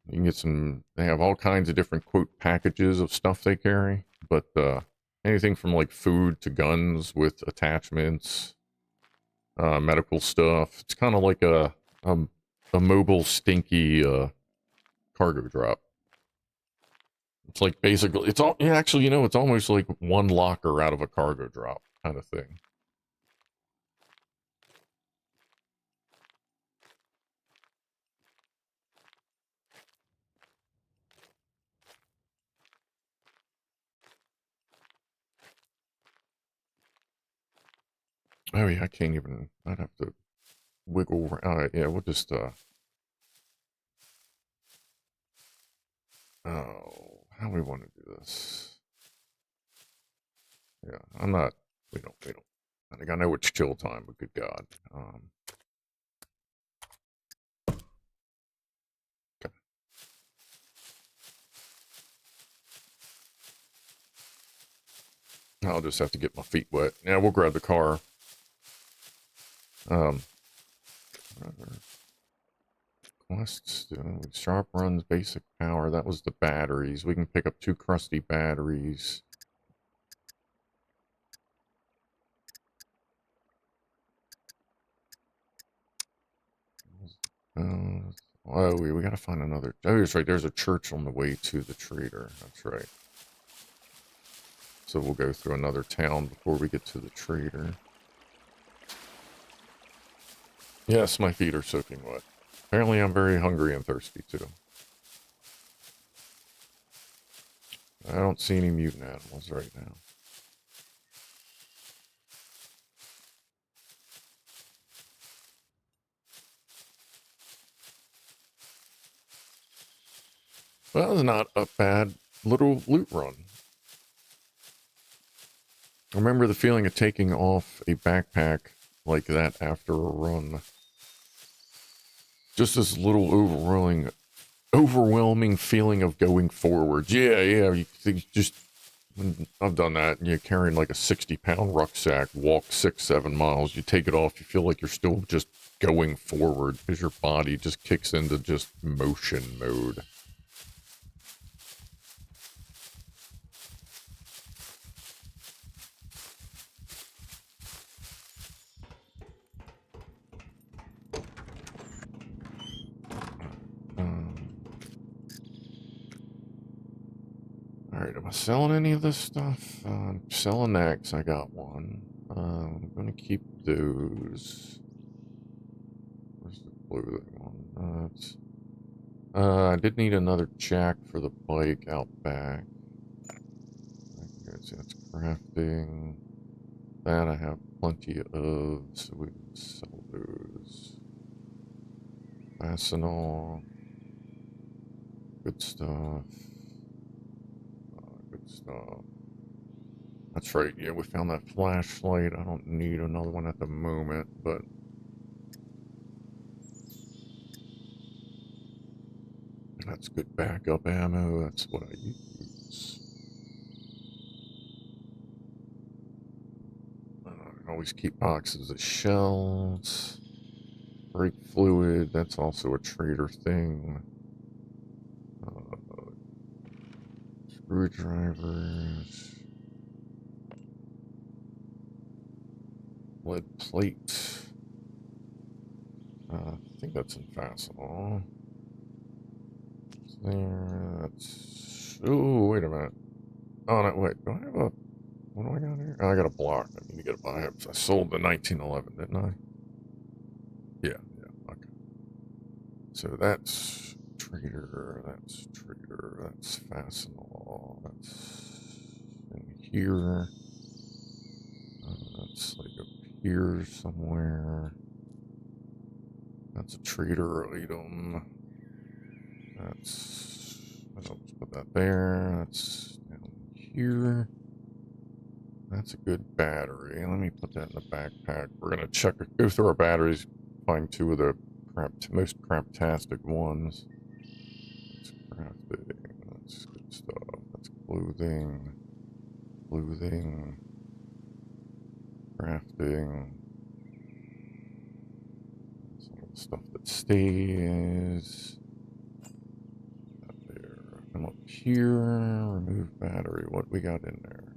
Speaker 2: You can get some, they have all kinds of different quote packages of stuff they carry, but anything from like food to guns with attachments, medical stuff. It's kind of like a mobile stinky cargo drop. It's like basically, it's all, yeah, actually, you know, it's almost like one locker out of a cargo drop kind of thing. Oh yeah, I can't even, I'd have to wiggle around. Yeah, we'll just, oh, how we want to do this? Yeah, I'm not, we don't, I think I know it's chill time, but good God. Okay. I'll just have to get my feet wet. Yeah, we'll grab the car. Quests, sharp runs, basic power. That was the batteries. We can pick up 2 crusty batteries. Oh, we gotta find another. Oh, that's right. There's a church on the way to the trader. That's right. So we'll go through another town before we get to the trader. Yes, my feet are soaking wet. Apparently I'm very hungry and thirsty too. I don't see any mutant animals right now. Well, it's not a bad little loot run. I remember the feeling of taking off a backpack like that after a run. Just this little overwhelming feeling of going forward. Yeah, you just, I've done that. And you're carrying like a 60-pound rucksack, walk 6-7 miles. You take it off, you feel like you're still just going forward because your body just kicks into just motion mode. Alright, am I selling any of this stuff? I'm selling that 'cause I got one. I'm gonna keep those. Where's the clothing one? I did need another jack for the bike out back. Okay, so that's crafting. That I have plenty of, so we can sell those. Fastenal. Good stuff. Good stuff. That's right, yeah, we found that flashlight. I don't need another one at the moment, but... that's good backup ammo. That's what I use. I always keep boxes of shells. Brake fluid, that's also a trader thing. Screwdrivers. Lead plate. I think that's in Fastenal. There, that's... oh, wait a minute. Oh, no, wait. Do I have a... what do I got here? Oh, I got a block. I need to get a buy. I sold the 1911, didn't I? Yeah, okay. So that's trader, that's Fastenal, that's in here. That's like up here somewhere. That's a trader item. That's, I'll just put that there. That's down here. That's a good battery. Let me put that in the backpack. We're gonna go through our batteries, find two of the most craptastic ones. That's crafting. That's good stuff. That's clothing. Crafting. Some of the stuff that stays. There. Come up here. Remove battery. What we got in there?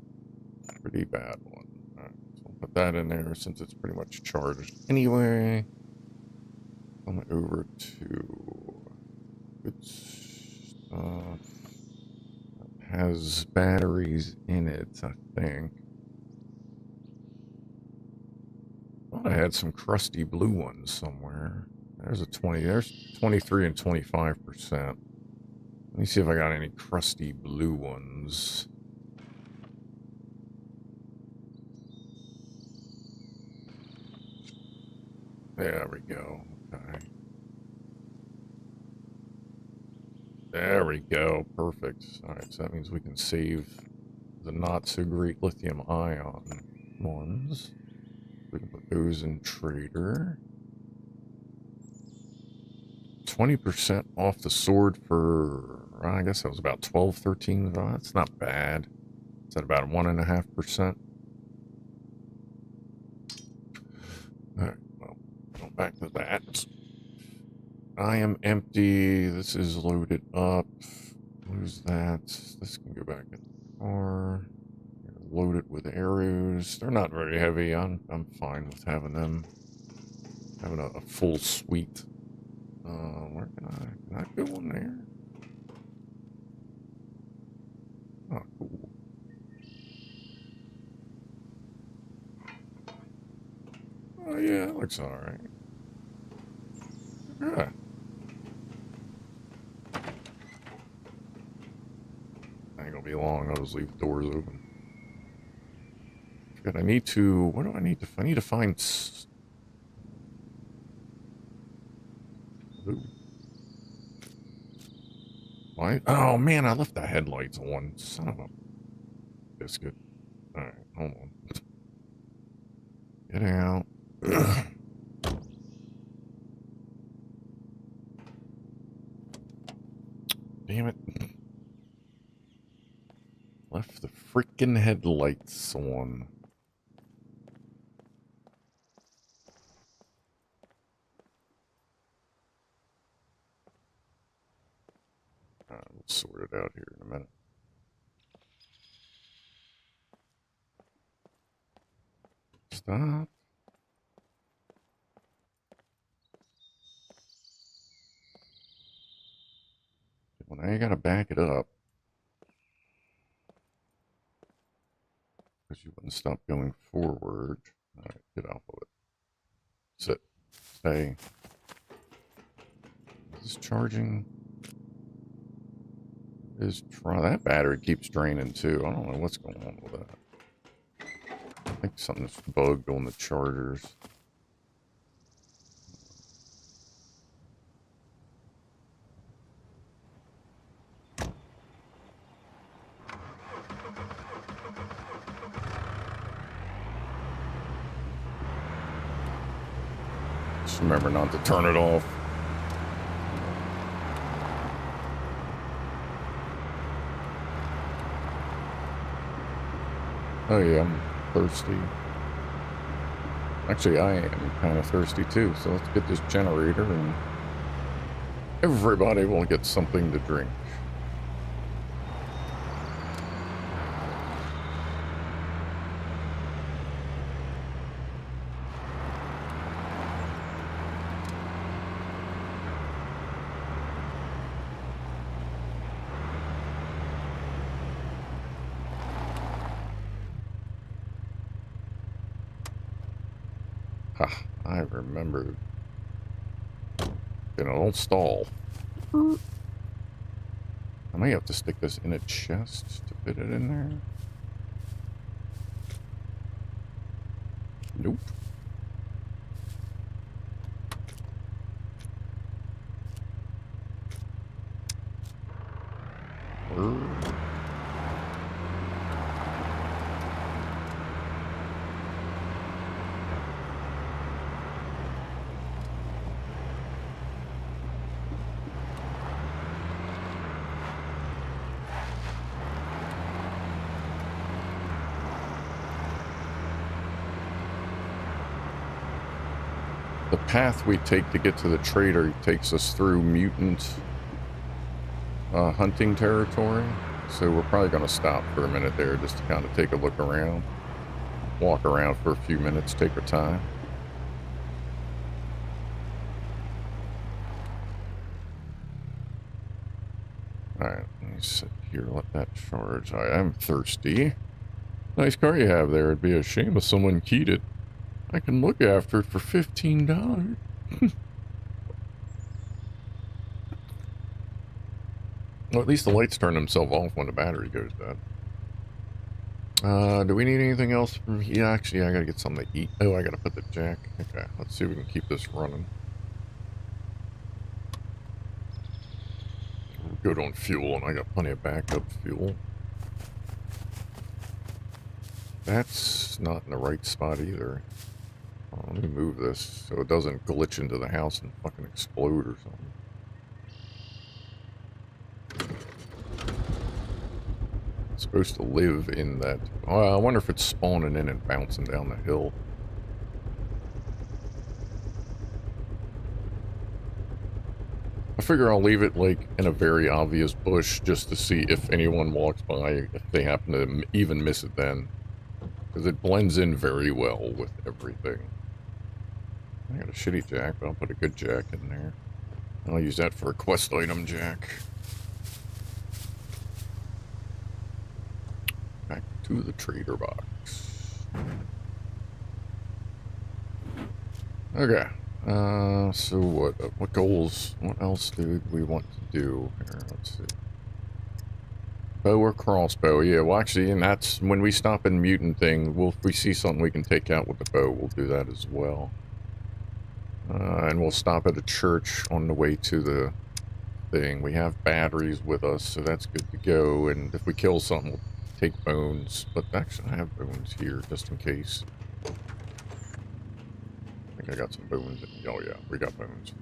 Speaker 2: Pretty bad one. Alright, so I'll put that in there since it's pretty much charged anyway. Come over to good stuff. That has batteries in it, I think. Thought I had some crusty blue ones somewhere. There's 23 and 25%. Let me see if I got any crusty blue ones. There we go. Okay. There we go. Perfect. Alright, so that means we can save the not so great lithium ion ones. We can put those in trader. 20% off the sword for, I guess that was about 12, 13. Oh, that's not bad. Is that about 1.5%? Alright, well, going back to that. I am empty. This is loaded up. Lose that. This can go back in the car. Load it with arrows. They're not very heavy. I'm fine with having them. Having a full suite. Where can I go in there? Oh, cool. Oh, yeah, that looks alright. Yeah. Ain't gonna be long. I'll just leave the doors open. Forgot I need to. What do I need to? I need to find. Ooh. Why? Oh man, I left the headlights on. Son of a biscuit. All right, hold on. Get out. Damn it. Left the freaking headlights on. We'll sort it out here in a minute. Stop. Well, now you gotta back it up. Because you wouldn't stop going forward. Alright, get off of it. Sit. Stay. Is this charging? That battery keeps draining too. I don't know what's going on with that. I think something's bugged on the chargers. Just remember not to turn it off. Oh yeah, I'm thirsty. Actually, I am kind of thirsty too, so let's get this generator and everybody will get something to drink. I remembered. You know, don't stall. I may have to stick this in a chest to fit it in there. Nope. The path we take to get to the trader takes us through mutant hunting territory, so we're probably going to stop for a minute there just to kind of take a look around, walk around for a few minutes, take our time. Alright, let me sit here, let that charge. I'm thirsty. Nice car you have there. It'd be a shame if someone keyed it. I can look after it for $15. Well, at least the lights turn themselves off when the battery goes dead. Do we need anything else from here? Actually, I gotta get something to eat. Oh, I gotta put the jack. Okay, let's see if we can keep this running. We're good on fuel, and I got plenty of backup fuel. That's not in the right spot either. Oh, let me move this so it doesn't glitch into the house and fucking explode or something. It's supposed to live in that. I wonder if it's spawning in and bouncing down the hill. I figure I'll leave it like in a very obvious bush just to see if anyone walks by, if they happen to even miss it then. Because it blends in very well with everything. I got a shitty jack, but I'll put a good jack in there. I'll use that for a quest item, Jack. Back to the trader box. Okay. So what goals, what else do we want to do here? Let's see. Bow or crossbow? Yeah, well actually, and that's when we stop in mutant thing, if we see something we can take out with the bow, we'll do that as well. And we'll stop at a church on the way to the thing. We have batteries with us, so that's good to go. And if we kill something, we'll take bones. But actually, I have bones here, just in case. I think I got some bones. Oh yeah, we got bones.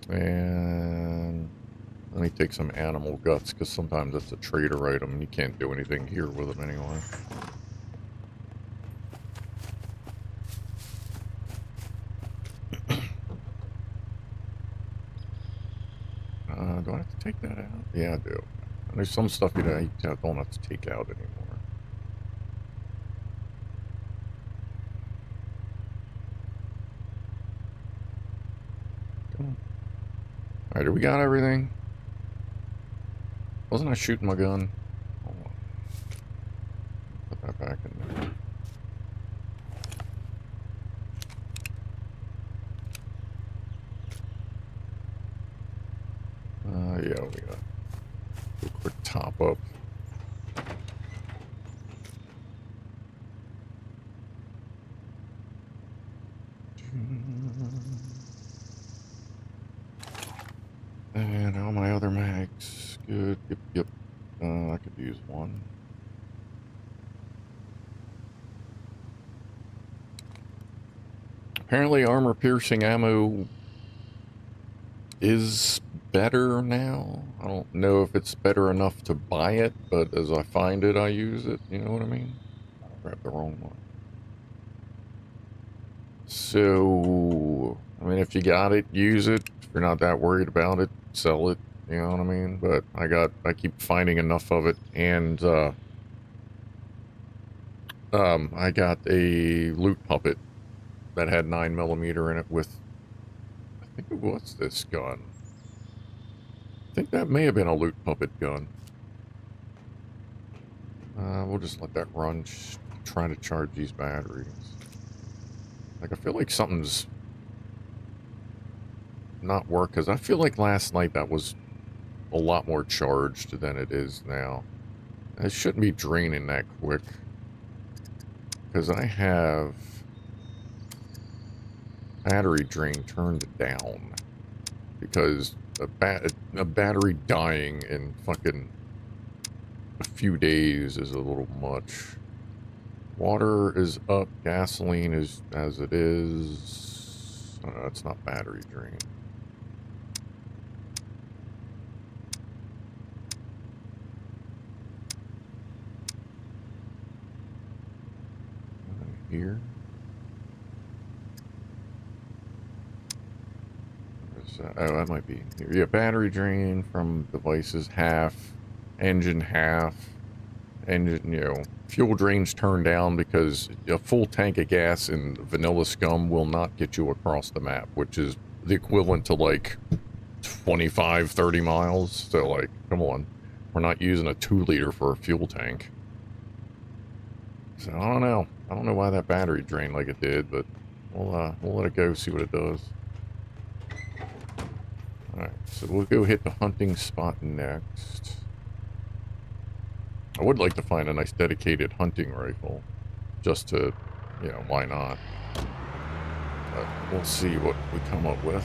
Speaker 2: And let me take some animal guts, because sometimes that's a trader item, and you can't do anything here with them anyway. Do I have to take that out? Yeah, I do. There's some stuff you don't have to take out anymore. Alright, do we got everything? Wasn't I shooting my gun? Hold on. Put that back in there. Yeah, we got a quick top up. And all my other mags. Good. Yep. I could use one. Apparently armor-piercing ammo is better now. I don't know if it's better enough to buy it, but as I find it, I use it. You know what I mean? I grabbed the wrong one. So, I mean, if you got it, use it. If you're not that worried about it, sell it. You know what I mean? But I keep finding enough of it, and I got a loot puppet that had 9mm in it with, I think it was this gun. I think that may have been a loot puppet gun. We'll just let that run, trying to charge these batteries. Like, I feel like something's not work, because I feel like last night that was a lot more charged than it is now. It shouldn't be draining that quick, because I have battery drain turned down, because a battery dying in fucking a few days is a little much. Water is up, gasoline is as it is. It's not battery drain. Here. Oh, that might be here. Yeah, battery drain from devices half, engine half, engine, you know, fuel drains turned down, because a full tank of gas in vanilla SCUM will not get you across the map, which is the equivalent to like 25, 30 miles. So like, come on, we're not using a 2-liter for a fuel tank. So I don't know why that battery drained like it did, but we'll let it go, see what it does. Alright, so we'll go hit the hunting spot next. I would like to find a nice dedicated hunting rifle, just to, you know, why not? But we'll see what we come up with.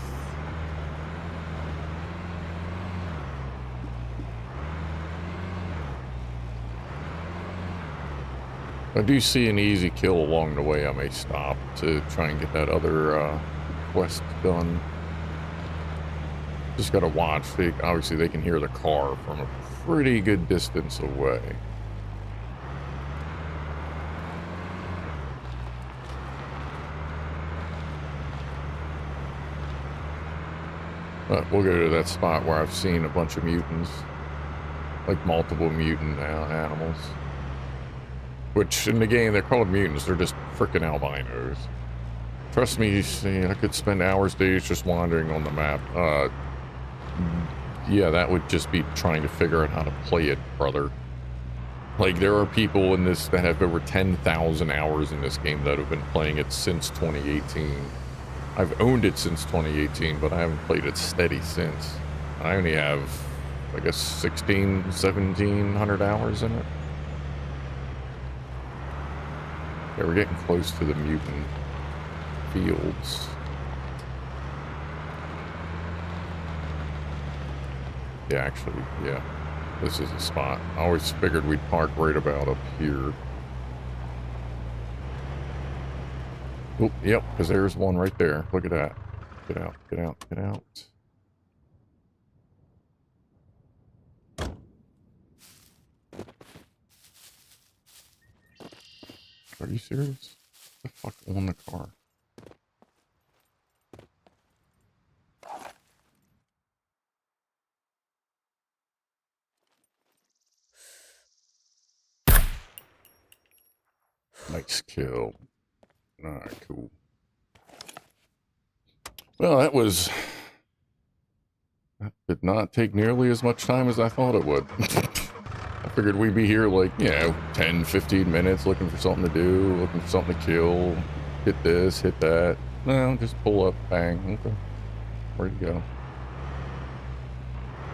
Speaker 2: If I do see an easy kill along the way, I may stop to try and get that other quest done. Just gotta watch. Obviously, they can hear the car from a pretty good distance away. But we'll go to that spot where I've seen a bunch of mutants. Like multiple mutant animals. Which, in the game, they're called mutants. They're just freaking albinos. Trust me, see, I could spend hours, days just wandering on the map. Yeah, that would just be trying to figure out how to play it, brother. Like, there are people in this that have over 10,000 hours in this game that have been playing it since 2018. I've owned it since 2018, but I haven't played it steady since. I only have, I guess, 1,700 hours in it. Yeah, we're getting close to the mutant fields. Yeah, actually, yeah. This is a spot. I always figured we'd park right about up here. Oh, yep, because there's one right there. Look at that. Get out, get out, get out. Are you serious? What the fuck on the car? Nice kill. Alright, cool. Well, that did not take nearly as much time as I thought it would. I figured we'd be here like, 10, 15 minutes looking for something to do, looking for something to kill, hit this, hit that. No, just pull up, bang, okay. Where'd you go?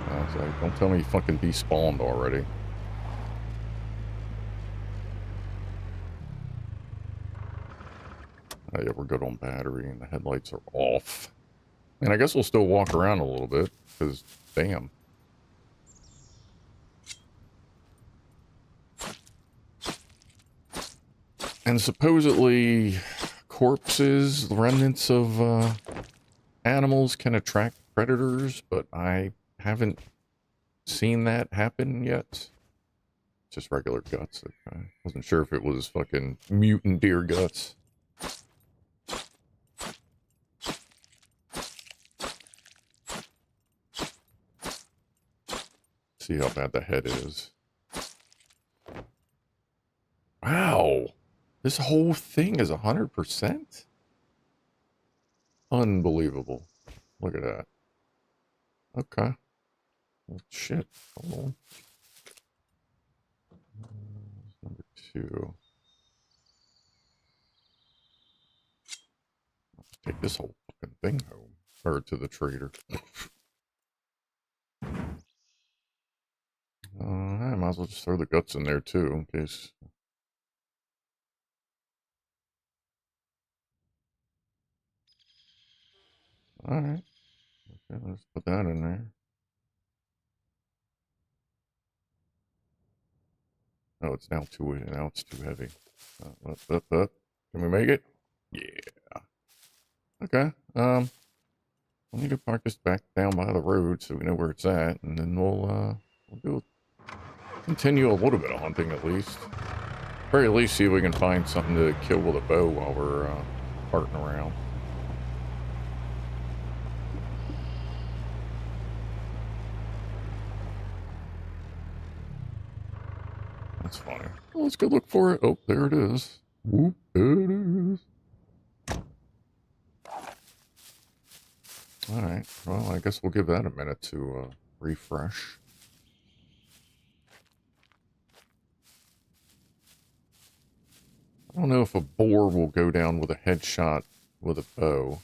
Speaker 2: I was like, don't tell me you fucking despawned already. Oh yeah, we're good on battery and the headlights are off. And I guess we'll still walk around a little bit, because, damn. And supposedly, corpses, remnants of animals can attract predators, but I haven't seen that happen yet. Just regular guts. Okay. Wasn't sure if it was fucking mutant deer guts. See how bad the head is. Wow. This whole thing is 100%? Unbelievable. Look at that. Okay. Well, shit. Hold on. Number 2. Let's take this whole fucking thing home. Or to the trader. I might as well just throw the guts in there too, in case. Alright. Okay, let's put that in there. Oh, it's now too heavy. Up. Can we make it? Yeah. Okay. We need to park this back down by the road so we know where it's at, and then we'll continue a little bit of hunting at least. Very least see if we can find something to kill with a bow while we're farting around. That's funny. Well, let's go look for it. Oh, there it is. Whoop, there it is. Alright, well, I guess we'll give that a minute to refresh. I don't know if a boar will go down with a headshot with a bow.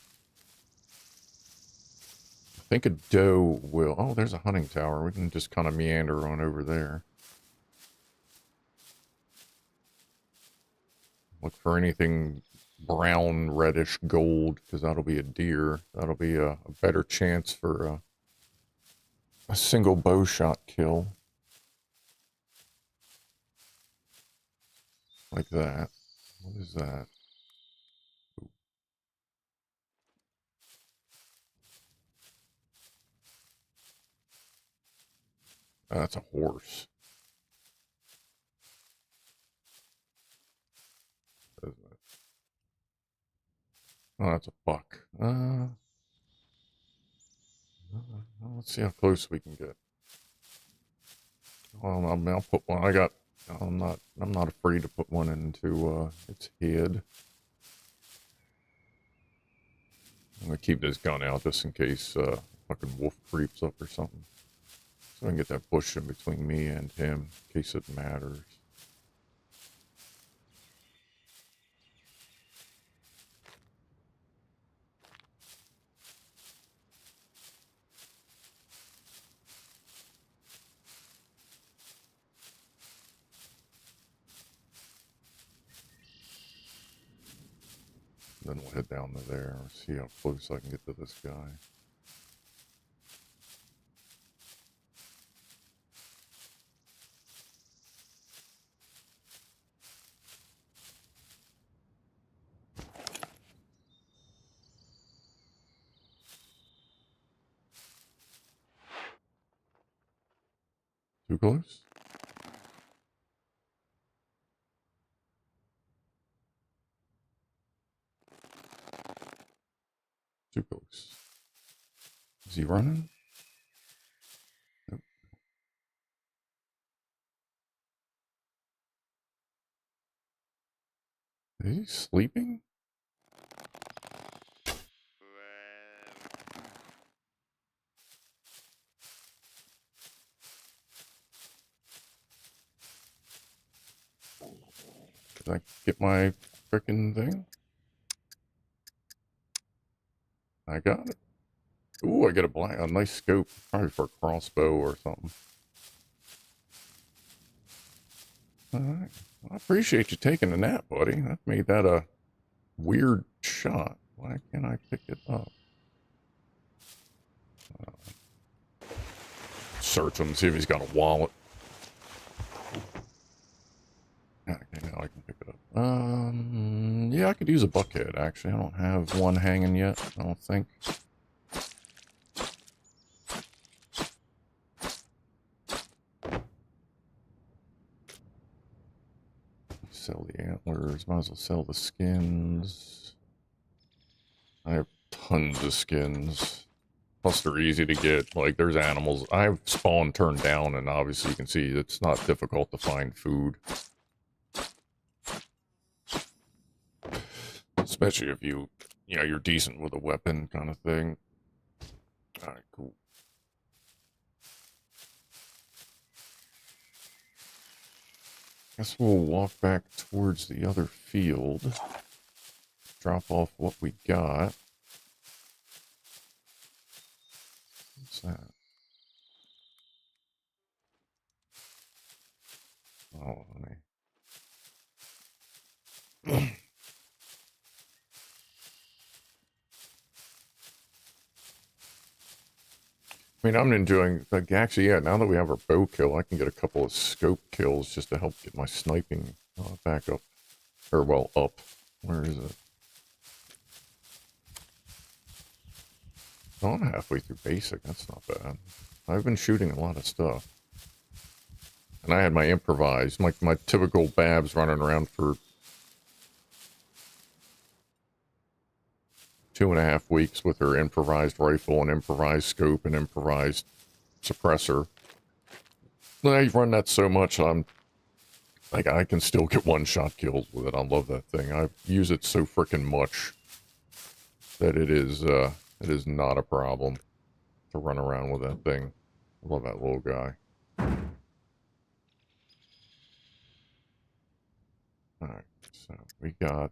Speaker 2: I think a doe will. Oh, there's a hunting tower. We can just kind of meander on over there. Look for anything brown, reddish, gold, because that'll be a deer. That'll be a better chance for a single bow shot kill. Like that. What is that? Ooh. Oh, that's a horse. Isn't it? Oh, that's a buck. Let's see how close we can get. Well, I'll put one. I got I'm not afraid to put one into its head. I'm gonna keep this gun out just in case fucking wolf creeps up or something. So I can get that bush in between me and him in case it matters. Then we'll head down to there and see how close I can get to this guy. Too close? Too close. Is he running? Nope. Is he sleeping? Did I get my frickin' thing? I got it. Ooh, I got a nice scope, probably for a crossbow or something. Alright. Well, I appreciate you taking a nap, buddy. That made that a weird shot. Why can't I pick it up? Search him, see if he's got a wallet. Okay, now I can pick it up. Yeah, I could use a buckhead, actually. I don't have one hanging yet, I don't think. Sell the antlers, might as well sell the skins. I have tons of skins. Plus they're easy to get. Like, there's animals. I have spawn turned down, and obviously you can see it's not difficult to find food. Especially if you're decent with a weapon kind of thing. Alright, cool. Guess we'll walk back towards the other field. Drop off what we got. What's that? Oh, honey. I mean, I'm enjoying, like, actually, yeah, now that we have our bow kill, I can get a couple of scope kills just to help get my sniping back up. Or, well, up. Where is it? Oh, I'm halfway through basic. That's not bad. I've been shooting a lot of stuff. And I had my improvised, my typical Babs running around for 2.5 weeks with her improvised rifle and improvised scope and improvised suppressor. I run that so much, I'm like, I can still get one-shot kills with it. I love that thing. I use it so freaking much that it is not a problem to run around with that thing. I love that little guy. Alright, so we got...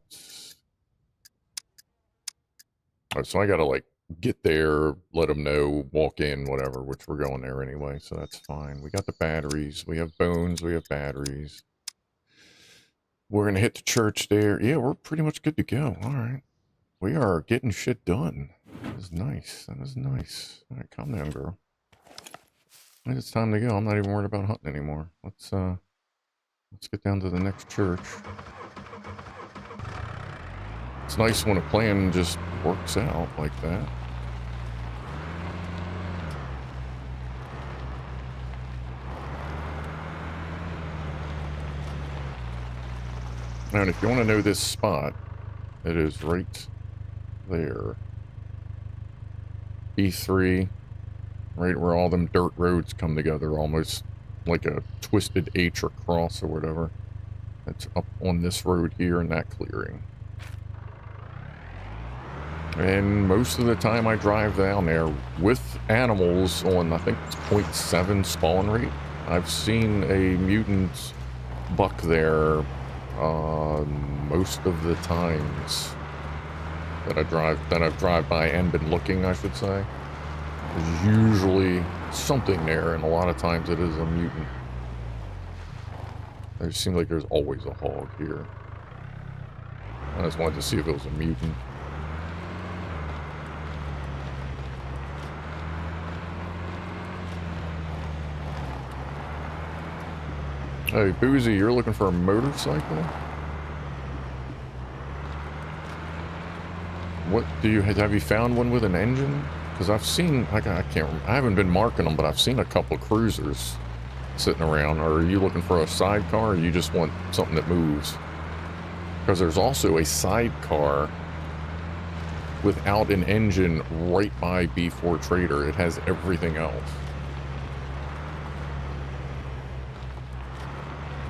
Speaker 2: Oh, so I gotta, like, get there, let them know, walk in, whatever, which we're going there anyway, so that's fine. We got the batteries, we have bones, we have batteries. We're gonna hit the church there. Yeah, we're pretty much good to go. Alright. We are getting shit done. That is nice. That is nice. Alright, calm down, girl. I think it's time to go. I'm not even worried about hunting anymore. Let's get down to the next church. It's nice when a plan just works out like that. And if you want to know this spot, it is right there. E3, right where all them dirt roads come together almost like a twisted H or cross or whatever. It's up on this road here in that clearing. And most of the time I drive down there with animals on, I think it's 0.7 spawn rate. I've seen a mutant buck there most of the times that I've drive by and been looking, I should say. There's usually something there, and a lot of times it is a mutant. It seems like there's always a hog here. I just wanted to see if it was a mutant. Hey, Boozy, you're looking for a motorcycle? What do you have you found one with an engine? Because I've seen, I can't remember, I haven't been marking them, but I've seen a couple of cruisers sitting around. Or are you looking for a sidecar, or you just want something that moves? Because there's also a sidecar without an engine right by B4 Trader. It has everything else.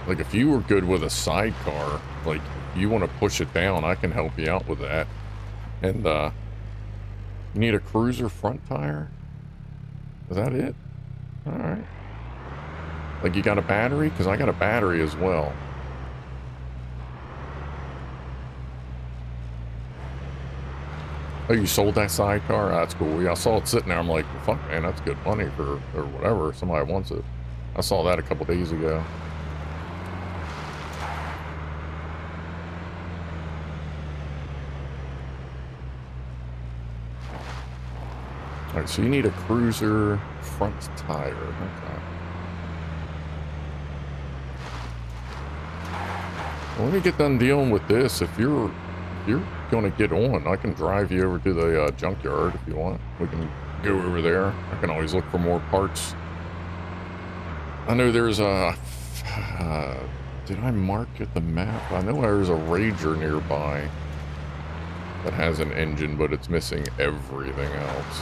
Speaker 2: Like, if you were good with a sidecar, like, you want to push it down, I can help you out with that. And, you need a cruiser front tire? Is that it? Alright. Like, you got a battery? Because I got a battery as well. Oh, you sold that sidecar? Oh, that's cool. Yeah, I saw it sitting there. I'm like, well, fuck, man, that's good money for, or whatever. Somebody wants it. I saw that a couple days ago. Alright, so you need a cruiser front tire. Okay. Well, let me get done dealing with this. If you're going to get on, I can drive you over to the junkyard if you want. We can go over there. I can always look for more parts. I know there's a... did I mark at the map? I know there's a Rager nearby that has an engine, but it's missing everything else.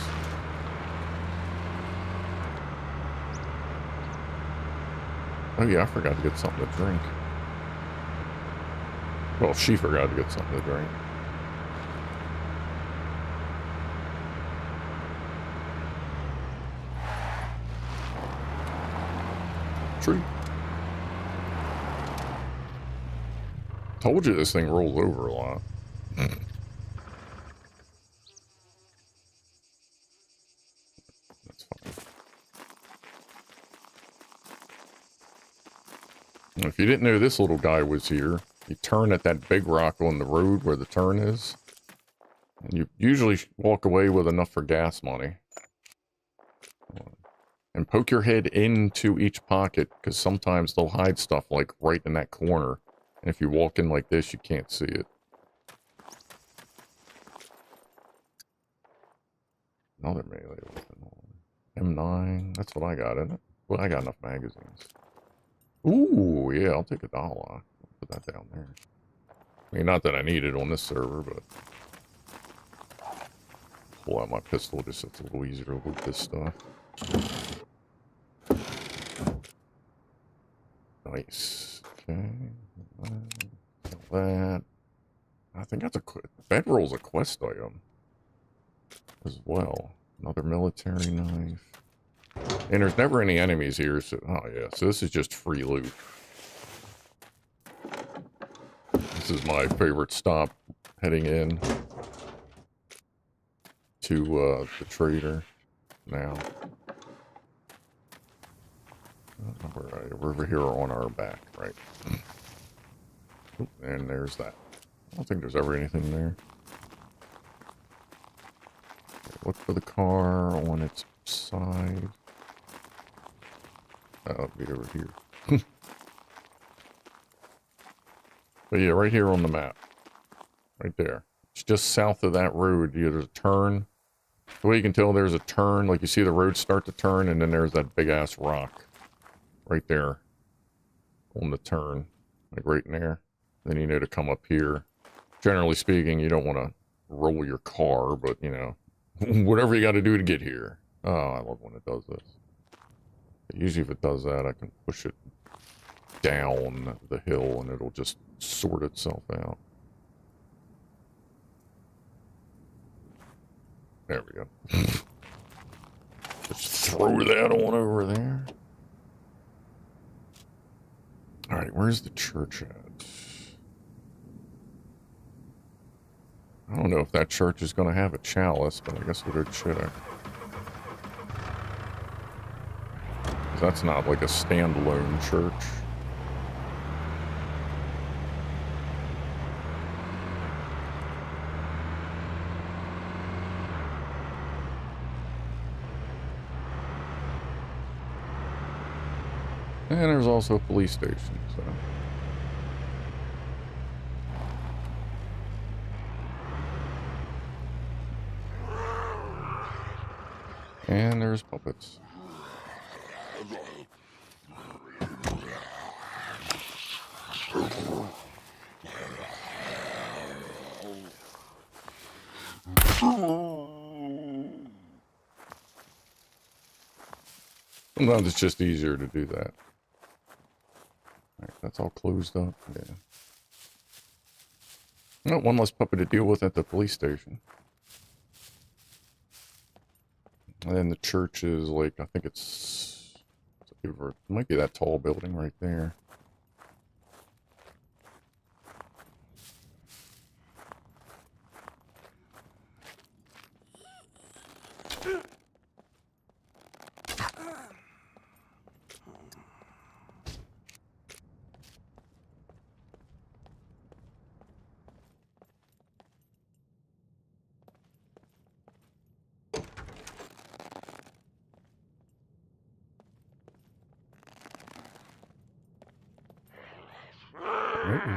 Speaker 2: Oh yeah, I forgot to get something to drink. Well, she forgot to get something to drink. Tree. Told you this thing rolls over a lot. That's fine. If you didn't know this little guy was here, you turn at that big rock on the road where the turn is, and you usually walk away with enough for gas money. And poke your head into each pocket, because sometimes they'll hide stuff like right in that corner. And if you walk in like this, you can't see it. Another melee weapon. M9, that's what I got in it. Well, I got enough magazines. Ooh, yeah, I'll take $1. Put that down there. I mean, not that I need it on this server, but pull out my pistol just so it's a little easier to loot this stuff. Nice. Okay. That. I think that's a bedroll's a quest item as well. Another military knife. And there's never any enemies here, so oh yeah, so this is just free loot. This is my favorite stop heading in to the trader now. We're over here on our back, right? And there's that. I don't think there's ever anything there. Look for the car on its side. It'll be over here. But yeah, right here on the map. Right there. It's just south of that road. There's a turn. The way you can tell there's a turn, like you see the road start to turn, and then there's that big-ass rock. Right there. On the turn. Like right in there. Then you know to come up here. Generally speaking, you don't want to roll your car, but, you know, whatever you got to do to get here. Oh, I love when it does this. Usually if it does that, I can push it down the hill and it'll just sort itself out. There we go. Just throw that on over there. Alright, where's the church at? I don't know if that church is going to have a chalice, but I guess we'll go check. That's not like a standalone church. And there's also a police station, so. And there's puppets. Sometimes it's just easier to do that. Alright, that's all closed up. Yeah. Oh, one less puppet to deal with at the police station. And then the church is like, I think it's over, it might be that tall building right there.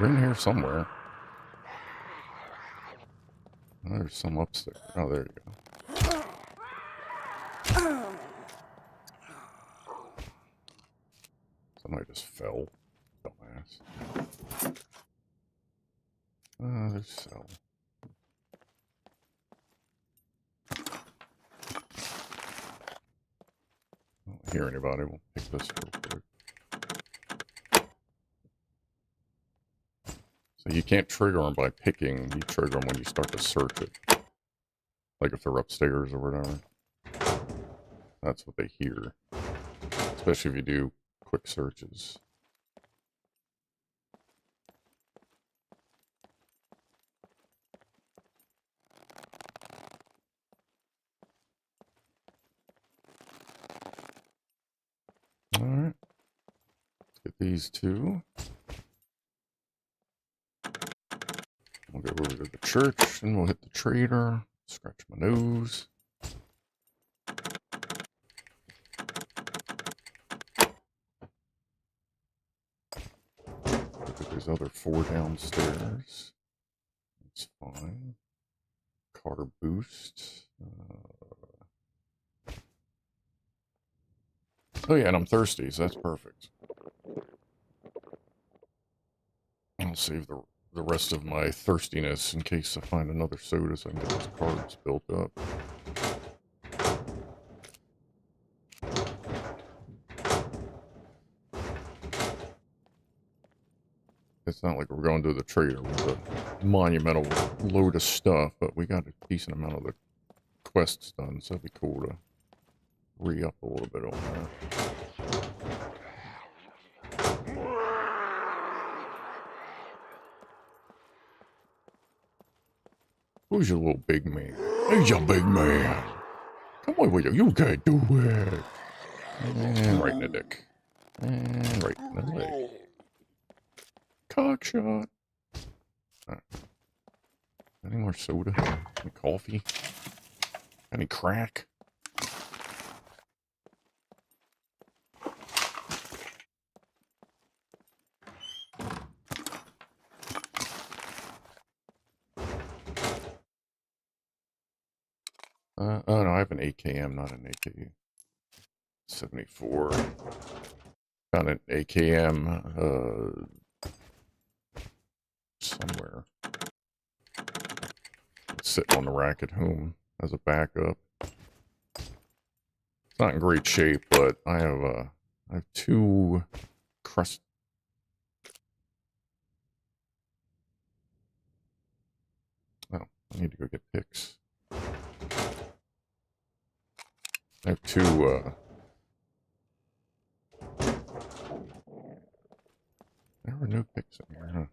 Speaker 2: We're in here somewhere. Oh, there's some upstairs. Oh, there you go. Somebody just fell. Dumbass. There's cell. I don't hear anybody. We'll pick this real quick. So you can't trigger them by picking, you trigger them when you start to search it. Like if they're upstairs or whatever. That's what they hear. Especially if you do quick searches. Alright. Let's get these two. We'll go over to the church and we'll hit the trader. Scratch my nose. Look at these other 4 downstairs. That's fine. Car boost. Oh yeah, and I'm thirsty, so that's perfect. I'll save the rest of my thirstiness in case I find another soda so I can get those carbs built up. It's not like we're going to the trader with a monumental load of stuff, but we got a decent amount of the quests done, so it'd be cool to re-up a little bit on that. Who's your little big man? He's your big man. Come on with you. You can't do it. And right in the dick. And right in the leg. Cock shot. Right. Any more soda? Any coffee? Any crack? Oh no, I have an AKM, not an AK-74. Found an AKM, somewhere. It's sitting on the rack at home as a backup. It's not in great shape, but I have I have 2 crust. Oh, I need to go get picks. I have 2, there were no picks in here, huh?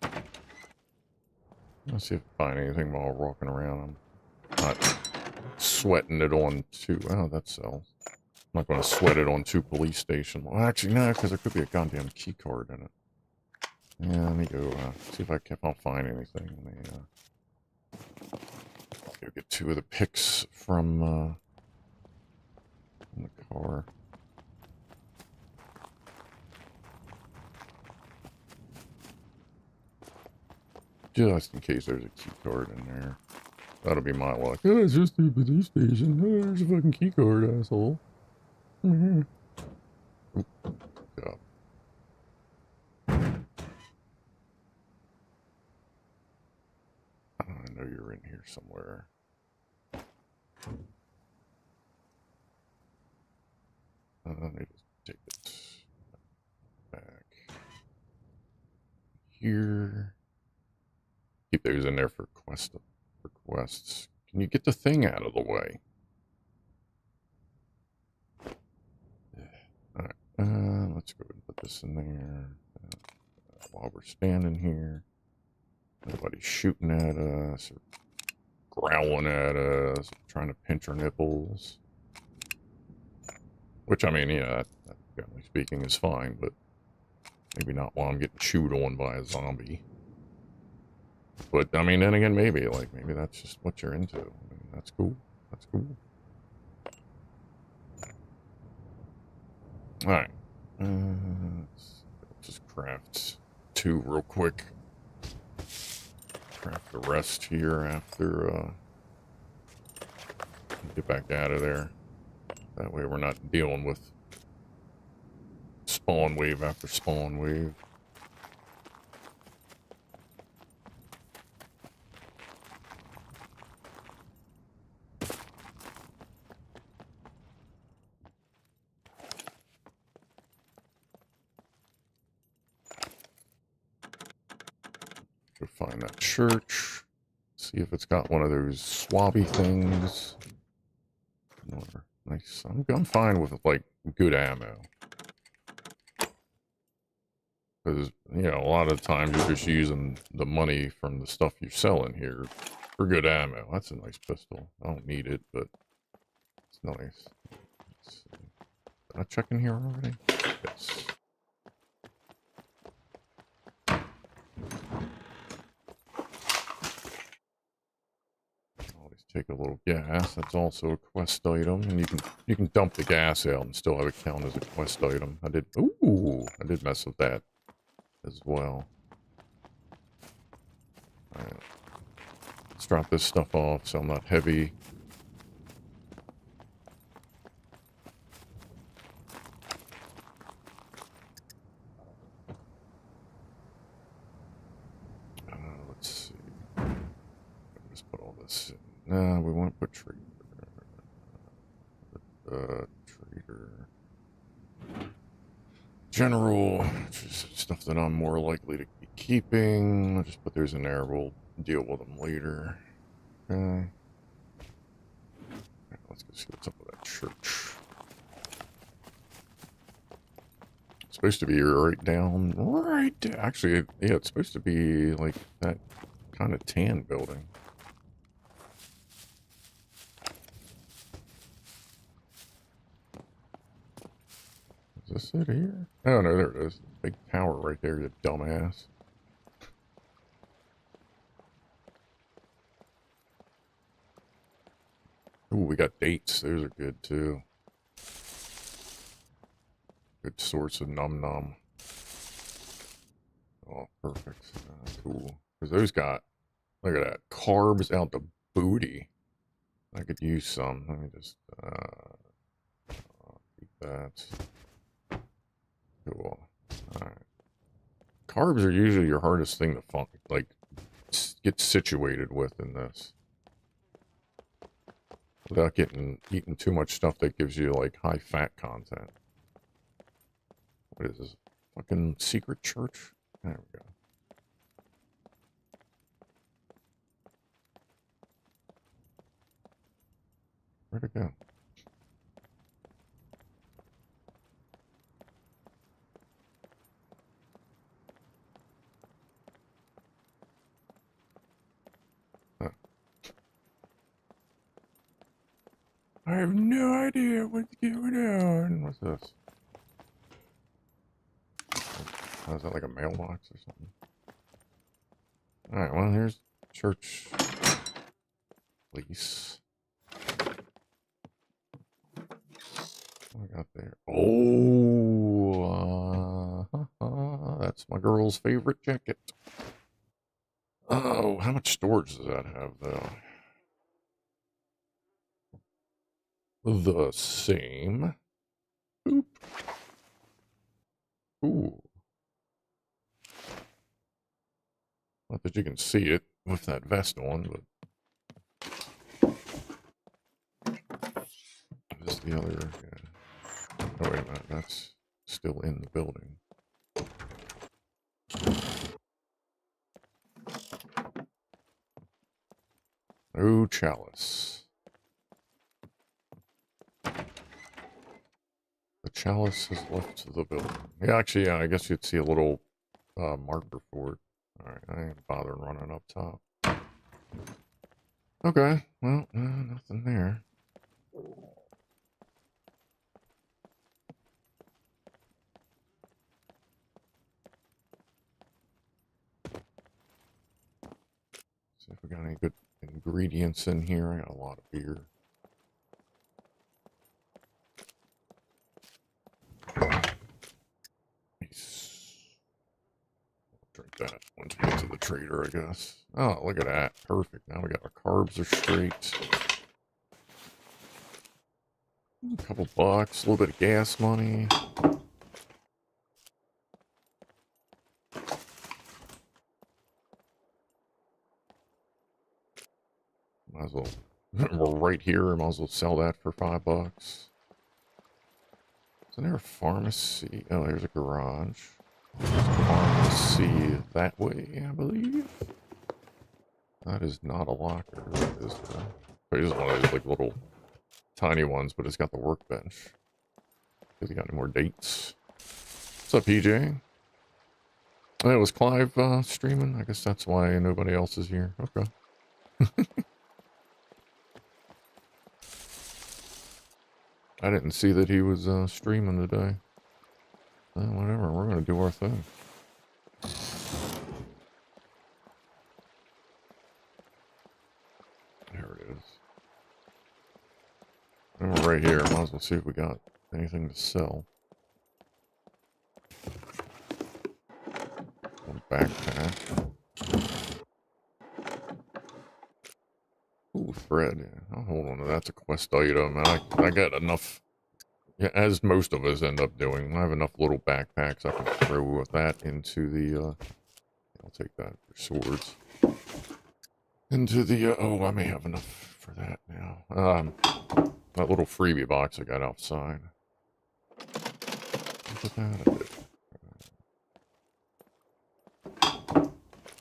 Speaker 2: Okay. Let's see if I find anything while walking around. I'm not sweating it on 2. Oh, that sells. I'm not going to sweat it on 2 police stations. Well, actually, no, because there could be a goddamn key card in it. Yeah, let me go see if I can't find anything. Let me go get 2 of the picks from the car. Just in case there's a key card in there. That'll be my luck. Oh, it's just a police station. Oh, there's a fucking key card, asshole. Mm-hmm. Oop, God. I know you're in here somewhere. Let me just take it back here. Keep those in there for requests. Can you get the thing out of the way? All right. Let's go ahead and put this in there. While we're standing here, nobody's shooting at us or growling at us, trying to pinch our nipples. Which, I mean, yeah, that, generally speaking, is fine, but maybe not while I'm getting chewed on by a zombie. But, I mean, then again, maybe that's just what you're into. I mean, that's cool. That's cool. Alright. Let's just craft 2 real quick. Craft the rest here after, get back out of there. That way we're not dealing with spawn wave after spawn wave. Go find that church. See if it's got one of those swabby things. Nice. I'm fine with, like, good ammo. Because, you know, a lot of times you're just using the money from the stuff you're selling here for good ammo. That's a nice pistol. I don't need it, but it's nice. Did I check in here already? Yes. Always take a little gas. That's also a quest item, and you can dump the gas out and still have it count as a quest item. I did mess with that as well. Alright. Let's drop this stuff off so I'm not heavy. Let's see. Just put all this in. Nah, we won't put trader. Trader. General, just stuff that I'm more likely to be keeping. I'll just put those in there. We'll deal with them later. Okay. Let's go see what's up with that church. It's supposed to be right down. Actually, yeah, it's supposed to be like that kind of tan building. Is this it here? Oh, no, there it is. Big tower right there, you dumbass. Ooh, we got dates. Those are good, too. Good source of num-num. Oh, perfect. Cool. Because those got, look at that, carbs out the booty. I could use some. Let me just, keep that. Cool. Alright. Carbs are usually your hardest thing to get situated with in this. Without eating too much stuff that gives you, like, high fat content. What is this? Fucking secret church? There we go. Where'd it go? Huh. I have no idea what's going on. What's this? Oh, is that like a mailbox or something? Alright, well, here's church lease. What I got there? Oh, that's my girl's favorite jacket. Oh, how much storage does that have, though? The same. Boop. Ooh. Not that you can see it with that vest on, but this is the other. Yeah. Oh, wait a minute. That's still in the building. No chalice. The chalice is left to the building. Yeah, actually, yeah, I guess you'd see a little marker for it. Alright, I ain't bothering running up top. Okay, well, nothing there. See if we got any good ingredients in here. I got a lot of beer. Nice. I'll drink that once we get to the trader, I guess. Oh, look at that. Perfect. Now we got our carbs are straight. A couple bucks, a little bit of gas money. Might as well. We're right here. Might as well sell that for $5. Isn't there a pharmacy? Oh, there's a garage. There's a pharmacy that way, I believe. That is not a locker. What is that? It is one of those like little tiny ones, but it's got the workbench. Has he got any more dates? What's up, PJ? Oh, it was Clive streaming. I guess that's why nobody else is here. Okay. I didn't see that he was streaming today. Whatever, we're gonna do our thing. There it is. And we're right here. Might as well see if we got anything to sell. One backpack. Ooh, thread. Yeah, I'll hold on to that. That's a quest item. I got enough. Yeah, as most of us end up doing. I have enough little backpacks I can throw that into the. I'll take that for swords. Into the. Oh, I may have enough for that now. That little freebie box I got outside. Put that in it.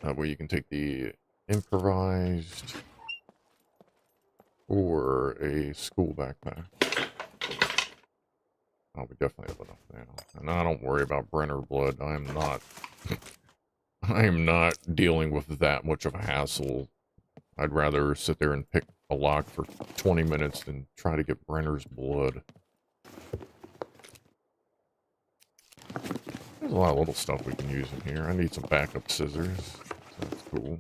Speaker 2: That way you can take the improvised or a school backpack. Oh, we definitely have enough now. And I don't worry about Brenner blood. I am not. I am not dealing with that much of a hassle. I'd rather sit there and pick a lock for 20 minutes than try to get Brenner's blood. There's a lot of little stuff we can use in here. I need some backup scissors. So that's cool.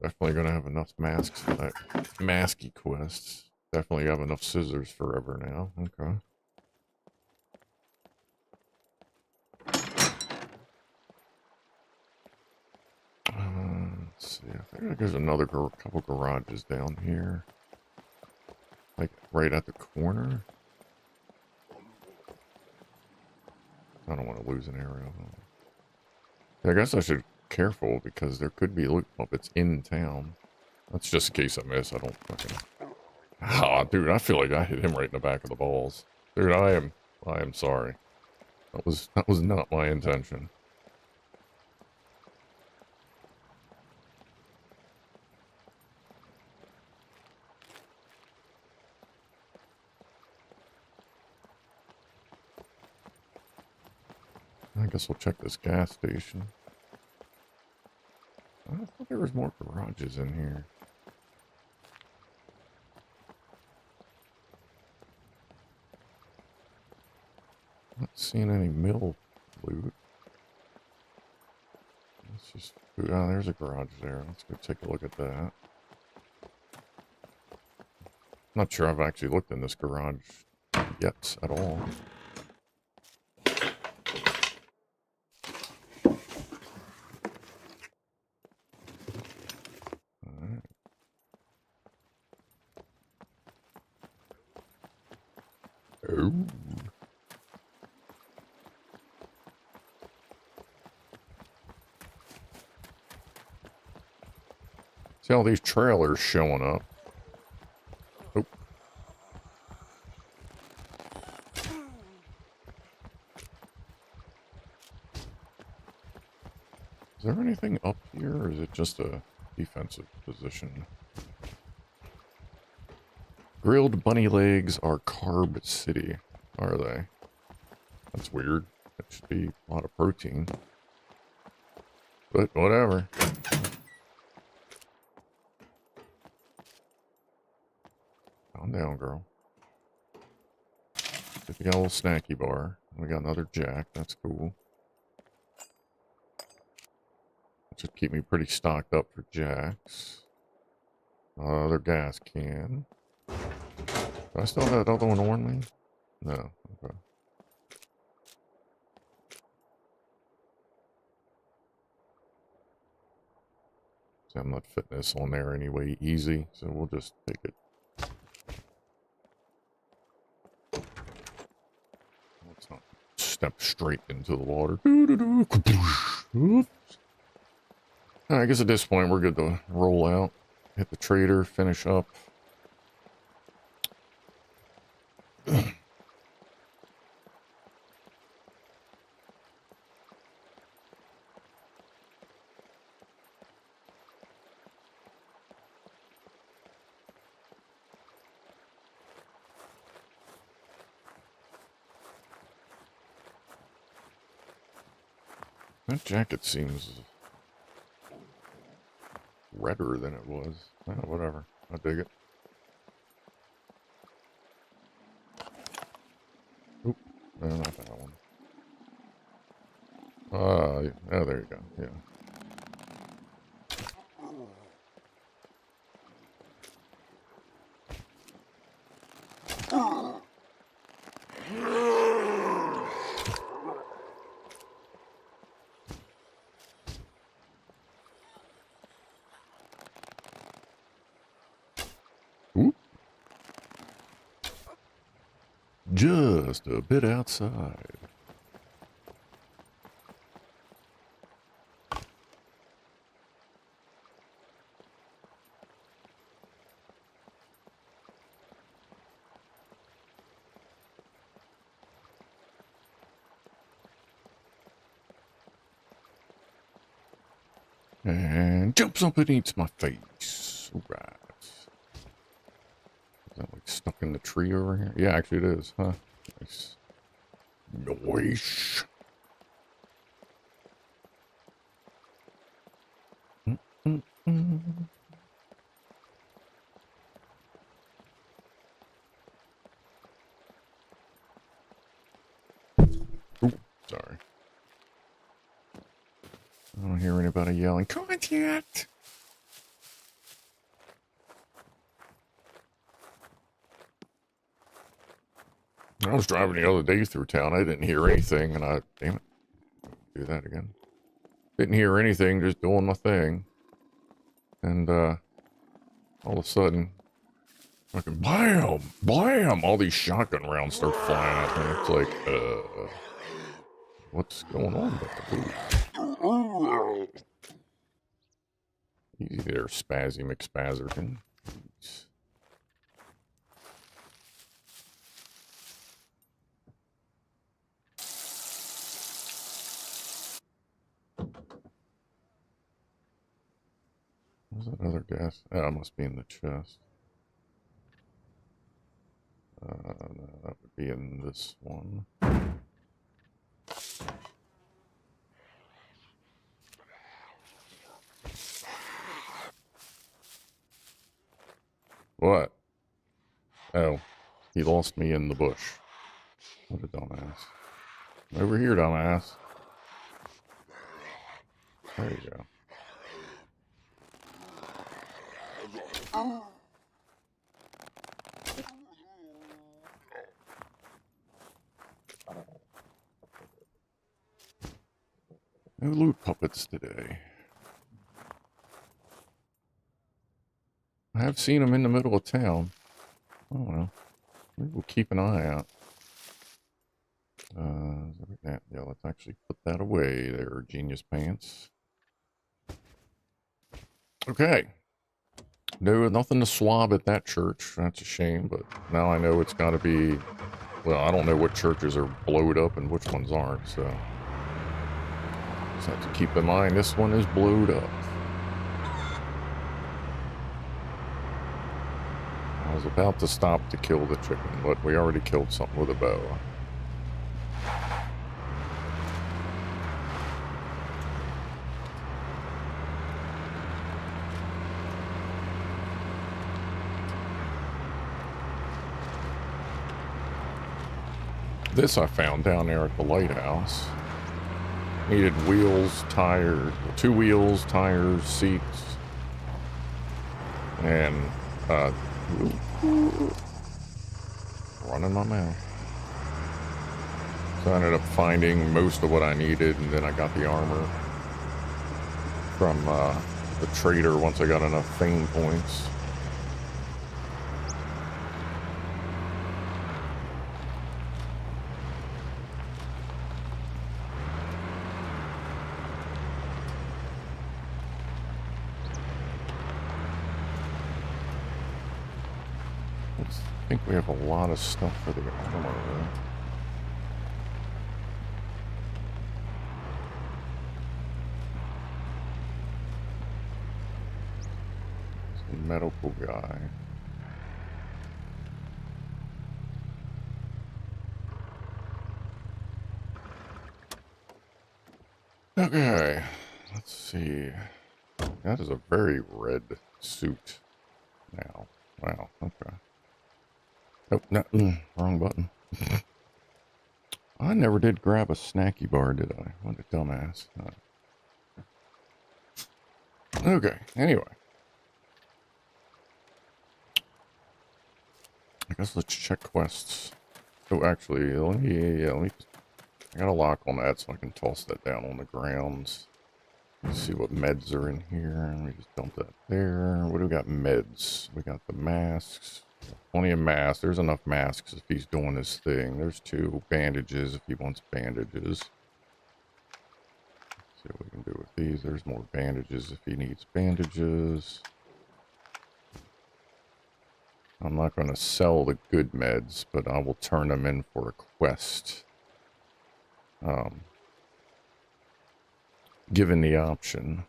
Speaker 2: Definitely gonna have enough masks for that masky quest. Definitely have enough scissors forever now. Okay. Let's see. I think there's another couple garages down here. Like right at the corner. I don't want to lose an arrow. I guess I should be careful because there could be loot puppets in town. That's just in case I miss. I don't fucking... Ah, dude, I feel like I hit him right in the back of the balls. Dude, I am sorry. That was not my intention. I guess we'll check this gas station. I thought there was more garages in here. Not seeing any mill loot. Let's just... Oh, there's a garage there. Let's go take a look at that. Not sure I've actually looked in this garage yet at all. Alright. Oh. See all these trailers showing up. Oh. Is there anything up here, or is it just a defensive position? Grilled bunny legs are Carb City, are they? That's weird. That should be a lot of protein. But whatever. Calm down, girl. If you got a little snacky bar. We got another jack. That's cool. That should keep me pretty stocked up for jacks. Another gas can. Do I still have that other one on me? No. Okay. So I'm not fitting this on there anyway. Easy. So we'll just take it. Let's not step straight into the water. I guess at this point we're good to roll out. Hit the trader, finish up. That jacket seems redder than it was. Oh, whatever. I dig it. Oop. No, not that one. Oh, there you go. Yeah. Just a bit outside. And jumps up and eats my face. All right. Is that like stuck in the tree over here? Yeah, actually it is, huh? Nice. Noise. Ooh, sorry. I don't hear anybody yelling, contact! I was driving the other day through town. I didn't hear anything, and damn it. Do that again. Didn't hear anything, just doing my thing. And, all of a sudden, fucking blam! Blam! All these shotgun rounds start flying at me. It's like, what's going on there, dude? Easy there, Spazzy McSpazzerton. Jeez. Where's that other gas? Oh, it must be in the chest. No, that would be in this one. What? Oh, he lost me in the bush. What a dumbass. Over here, dumbass. There you go. No loot puppets today. I have seen them in the middle of town. Oh well. Maybe we'll keep an eye out. Yeah, let's actually put that away there, Genius Pants. Okay. No, nothing to swab at that church. That's a shame, but now I know it's got to be... Well, I don't know what churches are blowed up and which ones aren't, so... Just have to keep in mind, this one is blowed up. I was about to stop to kill the chicken, but we already killed something with a bow. This I found down there at the lighthouse. Needed wheels, tires, 2 wheels, tires, seats, and running my mouth. So I ended up finding most of what I needed, and then I got the armor from the trader once I got enough fame points. I think we have a lot of stuff for the armor. There's a medical guy. Okay, let's see. That is a very red suit now. Wow, okay. Oh, no, wrong button. I never did grab a snacky bar, did I? What a dumbass. Okay, anyway. I guess let's check quests. Oh, actually, let me... I got a lock on that so I can toss that down on the ground. Let's see what meds are in here. We just dump that there. What do we got? Meds. We got the masks. Plenty of masks. There's enough masks if he's doing his thing. There's 2 bandages if he wants bandages. Let's see what we can do with these. There's more bandages if he needs bandages. I'm not going to sell the good meds, but I will turn them in for a quest. Given the option.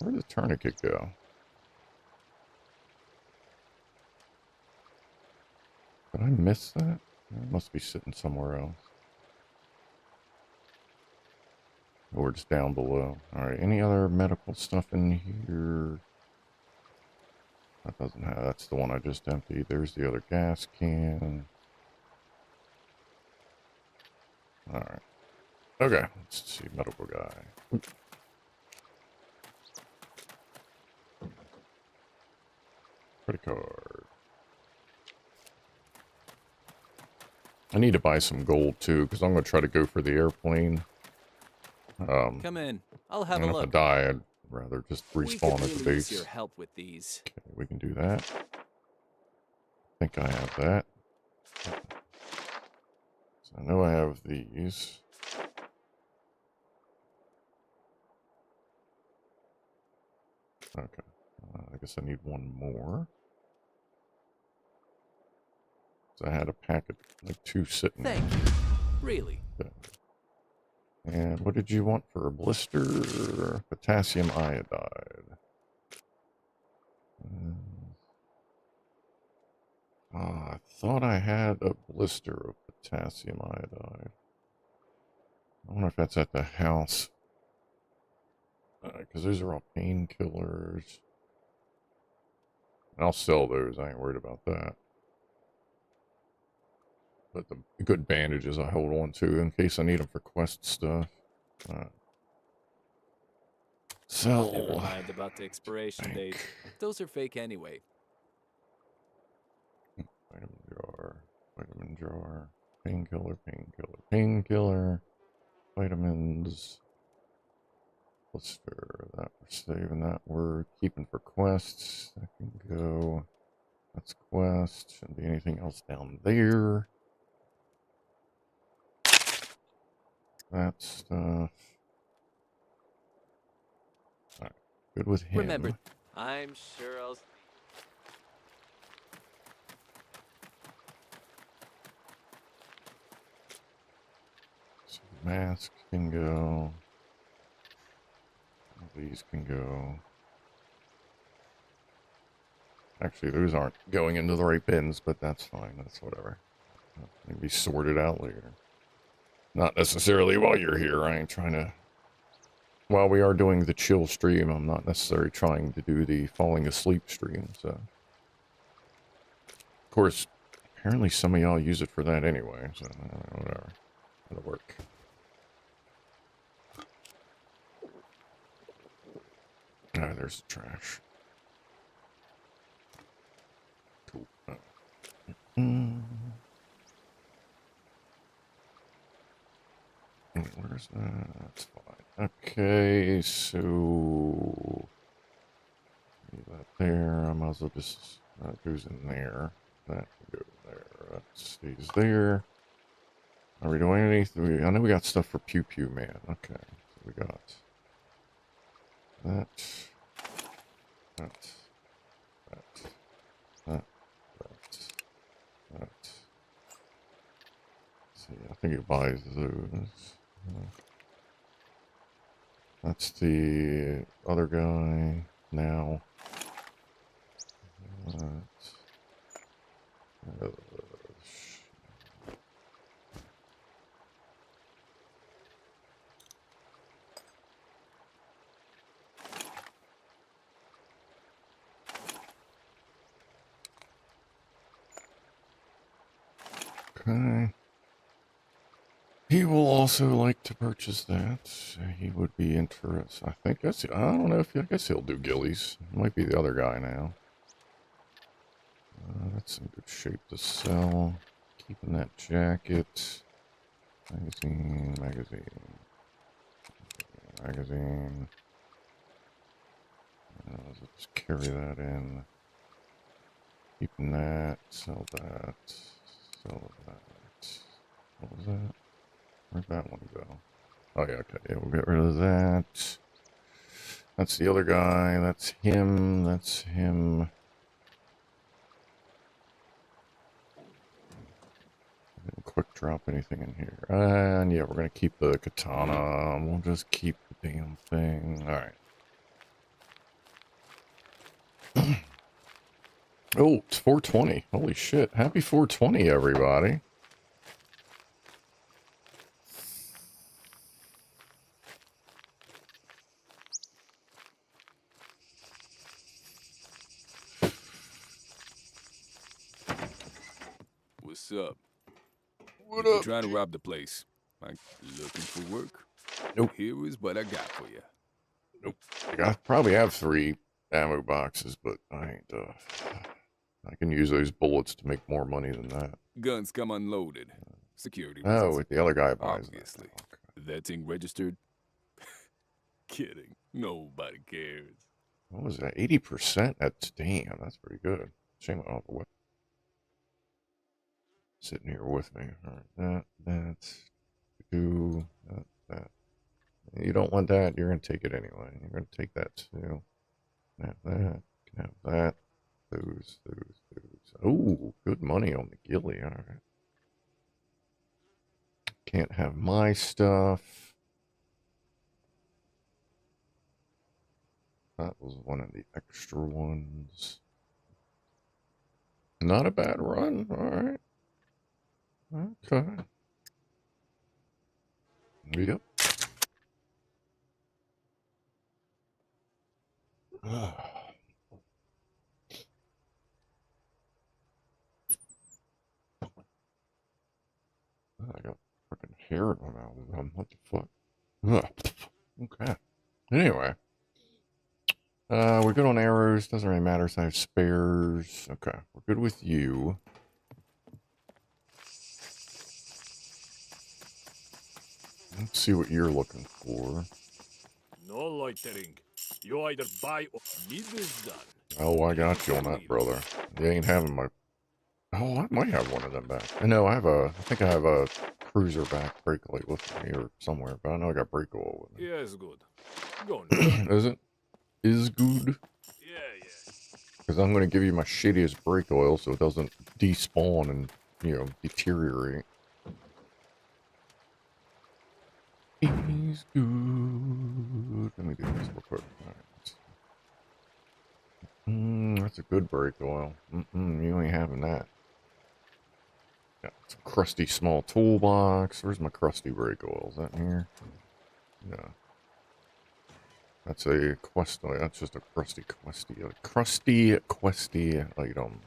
Speaker 2: Where'd the tourniquet go? Did I miss that? It must be sitting somewhere else. Or it's down below. Alright, any other medical stuff in here? That doesn't have... That's the one I just emptied. There's the other gas can. Alright. Okay, let's see. Medical guy. Oop. Credit card. I need to buy some gold too, because I'm going to try to go for the airplane.
Speaker 3: Come in. I'll have a look.
Speaker 2: If I die, I'd rather just respawn at the base.
Speaker 3: Your help with these.
Speaker 2: Okay, we can do that. I think I have that. So I know I have these. Okay. I guess I need one more. So I had a packet, like 2 sitting there.
Speaker 3: Thank you. Really?
Speaker 2: Okay. And what did you want for a blister? Potassium iodide. I thought I had a blister of potassium iodide. I wonder if that's at the house. Because those are all painkillers. I'll sell those. I ain't worried about that. But the good bandages I hold on to in case I need them for quest stuff. Sell.
Speaker 3: Never mind about the expiration date. Those are fake anyway.
Speaker 2: Vitamin jar, painkiller, painkiller, vitamins. Blister, that we're saving, that we're keeping for quests. That can go. That's quest. Shouldn't be anything else down there. That stuff. Alright, good with him.
Speaker 3: Remember, I'm sure I'll...
Speaker 2: So mask can go. These can go. Actually, those aren't going into the right bins, but that's fine. That's whatever. They'll be sorted out later. Not necessarily while you're here. I ain't trying to... While we are doing the chill stream, I'm not necessarily trying to do the falling asleep stream, so... Of course, apparently some of y'all use it for that anyway, so whatever. It'll work. Ah, there's the trash. Cool. Where's that? That's fine. Okay, so... Leave that there. I might as well just... That goes in there. That can go there. That stays there. Are we doing anything? I know we got stuff for Pew Pew Man. Okay. So we got... That. See, I think it buys those. That's the other guy now. Okay. He will also like to purchase that. He would be interested. I don't know if I guess he'll do ghillies. Might be the other guy now. That's in good shape to sell. Keeping that jacket. Magazine. Let's just carry that in. Keeping that. Sell that. Sell that. What was that? Where'd that one go? Oh yeah, okay. Yeah, we'll get rid of that. That's the other guy. That's him. That's him. Didn't quick drop anything in here. And yeah, we're gonna keep the katana. We'll just keep the damn thing. Alright. Oh, it's 420. Holy shit. Happy 420, everybody.
Speaker 1: What's up?
Speaker 2: What
Speaker 1: You
Speaker 2: up?
Speaker 1: trying to rob the place? Like, looking for work?
Speaker 2: Nope.
Speaker 1: Here is what I got for you.
Speaker 2: Nope. I probably have 3 ammo boxes, but I ain't, I can use those bullets to make more money than that.
Speaker 1: Guns come unloaded. Security
Speaker 2: Oh,
Speaker 1: reasons.
Speaker 2: with the other guy buys
Speaker 1: Obviously.
Speaker 2: that. Okay.
Speaker 1: That thing registered? Kidding. Nobody cares.
Speaker 2: What was that? 80%? That's damn. That's pretty good. Shame I don't have a weapon sitting here with me. All right, that's that. You don't want that. You're gonna take it anyway. You're gonna take that too. Have that. Have that. Those. Oh, good money on the ghillie. All right. Can't have my stuff. That was one of the extra ones. Not a bad run. All right. Okay. Yep. I got fucking hair in my mouth. What the fuck? Ugh. Okay. Anyway. We're good on arrows. Doesn't really matter if I have spares. Okay. We're good with you. Let's see what you're looking for.
Speaker 1: No loitering. You either buy or need this done.
Speaker 2: Oh, I got you on that, brother. You ain't having my... Oh, I might have one of them back. I know, I think I have a cruiser back brake light with me or somewhere, but I know I got brake oil with me.
Speaker 1: Yes, good. Go now.
Speaker 2: Is it? Is good?
Speaker 1: Yeah.
Speaker 2: Because I'm going to give you my shittiest brake oil so it doesn't despawn and, you know, deteriorate. Is good. Let me do this real quick. Alright. That's a good brake oil. You ain't having that. Got some crusty small toolbox. Where's my crusty brake oil? Is that in here? No. That's a quest. That's just a crusty questy item.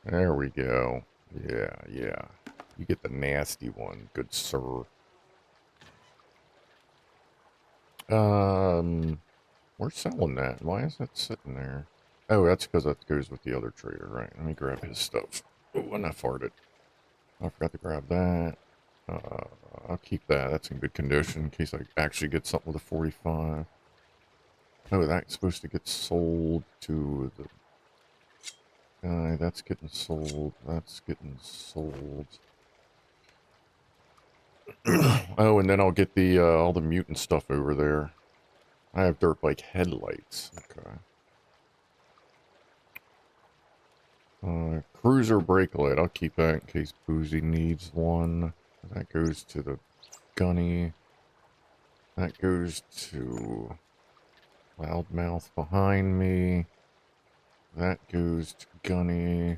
Speaker 2: There we go. Yeah. You get the nasty one, good sir. We're selling that. Why is that sitting there? Oh, that's because that goes with the other trader, right? Let me grab his stuff. Oh, and I farted. I forgot to grab that. I'll keep that. That's in good condition in case I actually get something with a 45. Oh, that's supposed to get sold to the guy. That's getting sold. That's getting sold. Oh, and then I'll get the all the mutant stuff over there. I have dirt bike headlights. Okay. Cruiser brake light. I'll keep that in case Boozy needs one. That goes to the gunny. That goes to Loudmouth behind me. That goes to gunny.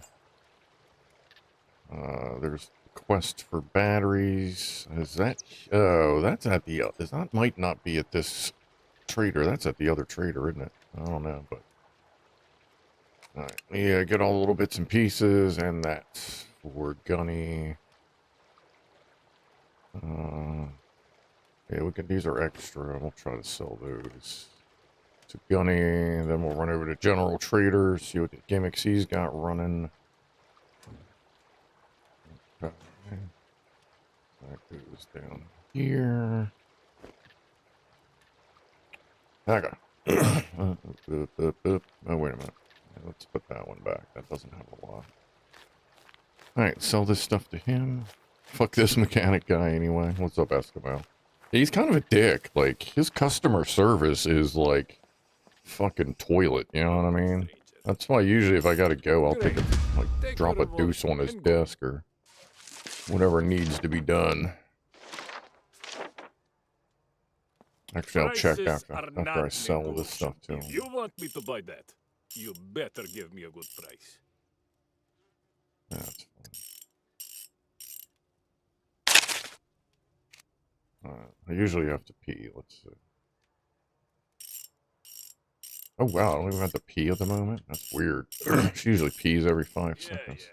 Speaker 2: There's quest for batteries. Is that... Oh, that's at the... That might not be at this trader. That's at the other trader, isn't it? I don't know, but... Alright, yeah, get all the little bits and pieces, and that's for gunny. Yeah, these are extra. We'll try to sell those to gunny. Then we'll run over to General Trader, see what the gimmicks he's got running. Okay. That goes down here. Okay. Oh, wait a minute. Let's put that one back. That doesn't have a lot. Alright, sell this stuff to him. Fuck this mechanic guy anyway. What's up, Eskimo? He's kind of a dick. Like, his customer service is like fucking toilet, you know what I mean? That's why usually if I gotta go, I'll take a, like, drop a deuce on his desk or whatever needs to be done. Actually, I'll check after I sell this stuff to him.
Speaker 1: If you want me to buy that, you better give me a good price.
Speaker 2: That's fine. I usually have to pee. Let's see. Oh wow, I don't even have to pee at the moment. That's weird. She usually pees every 5 seconds.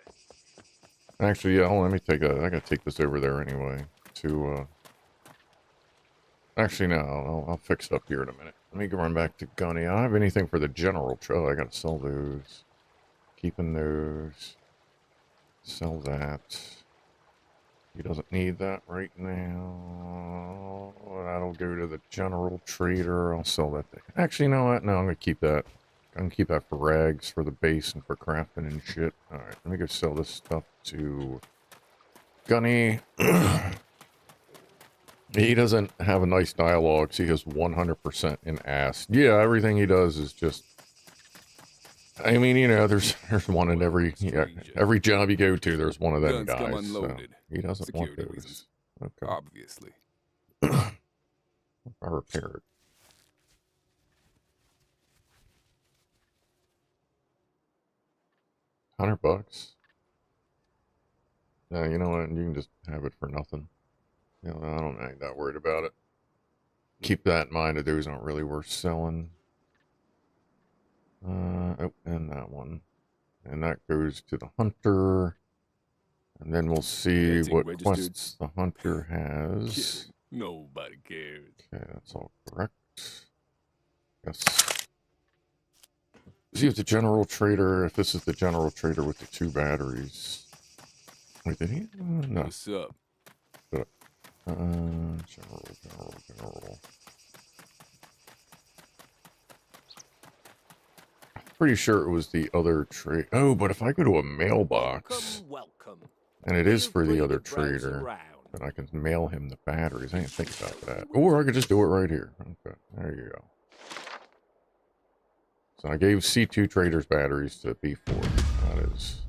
Speaker 2: Actually, yeah, let me take a... I gotta take this over there anyway. To, Actually, no, I'll fix it up here in a minute. Let me go run back to Gunny. I don't have anything for the general trail. I gotta sell those. Keeping those. Sell that. He doesn't need that right now. That'll go to the general trader. I'll sell that thing. Actually, you know what? No, I'm gonna keep that. I'm gonna keep that for rags, for the base, and for crafting and shit. Alright, let me go sell this stuff to Gunny. He doesn't have a nice dialogue. So he goes 100% in ass. Yeah, everything he does is just. I mean, you know, there's one in every job you go to. There's one of them
Speaker 3: Guns come
Speaker 2: guys. So
Speaker 3: unloaded.
Speaker 2: he doesn't want
Speaker 3: Security
Speaker 2: those.
Speaker 3: reasons.
Speaker 2: Okay.
Speaker 3: Obviously.
Speaker 2: I repair it. $100. Yeah, you know what? You can just have it for nothing. You know, I ain't that worried about it. Keep that in mind that those aren't really worth selling. Oh, and that one. And that goes to the hunter. And then we'll see
Speaker 3: That's
Speaker 2: what
Speaker 3: registered.
Speaker 2: quests the hunter has.
Speaker 3: Nobody cares.
Speaker 2: Okay, that's all correct. Yes. See if the general trader, if this is the general trader with the 2 batteries. Wait, did he? No.
Speaker 3: What's up?
Speaker 2: General. Pretty sure it was the other trade. Oh, but if I go to a mailbox,
Speaker 3: Welcome.
Speaker 2: and it is for the
Speaker 3: Feel
Speaker 2: other
Speaker 3: free to browse
Speaker 2: trader,
Speaker 3: around.
Speaker 2: then I can mail him the batteries. I didn't think about that. Or I could just do it right here. Okay, there you go. So I gave C2 traders batteries to B4. That is,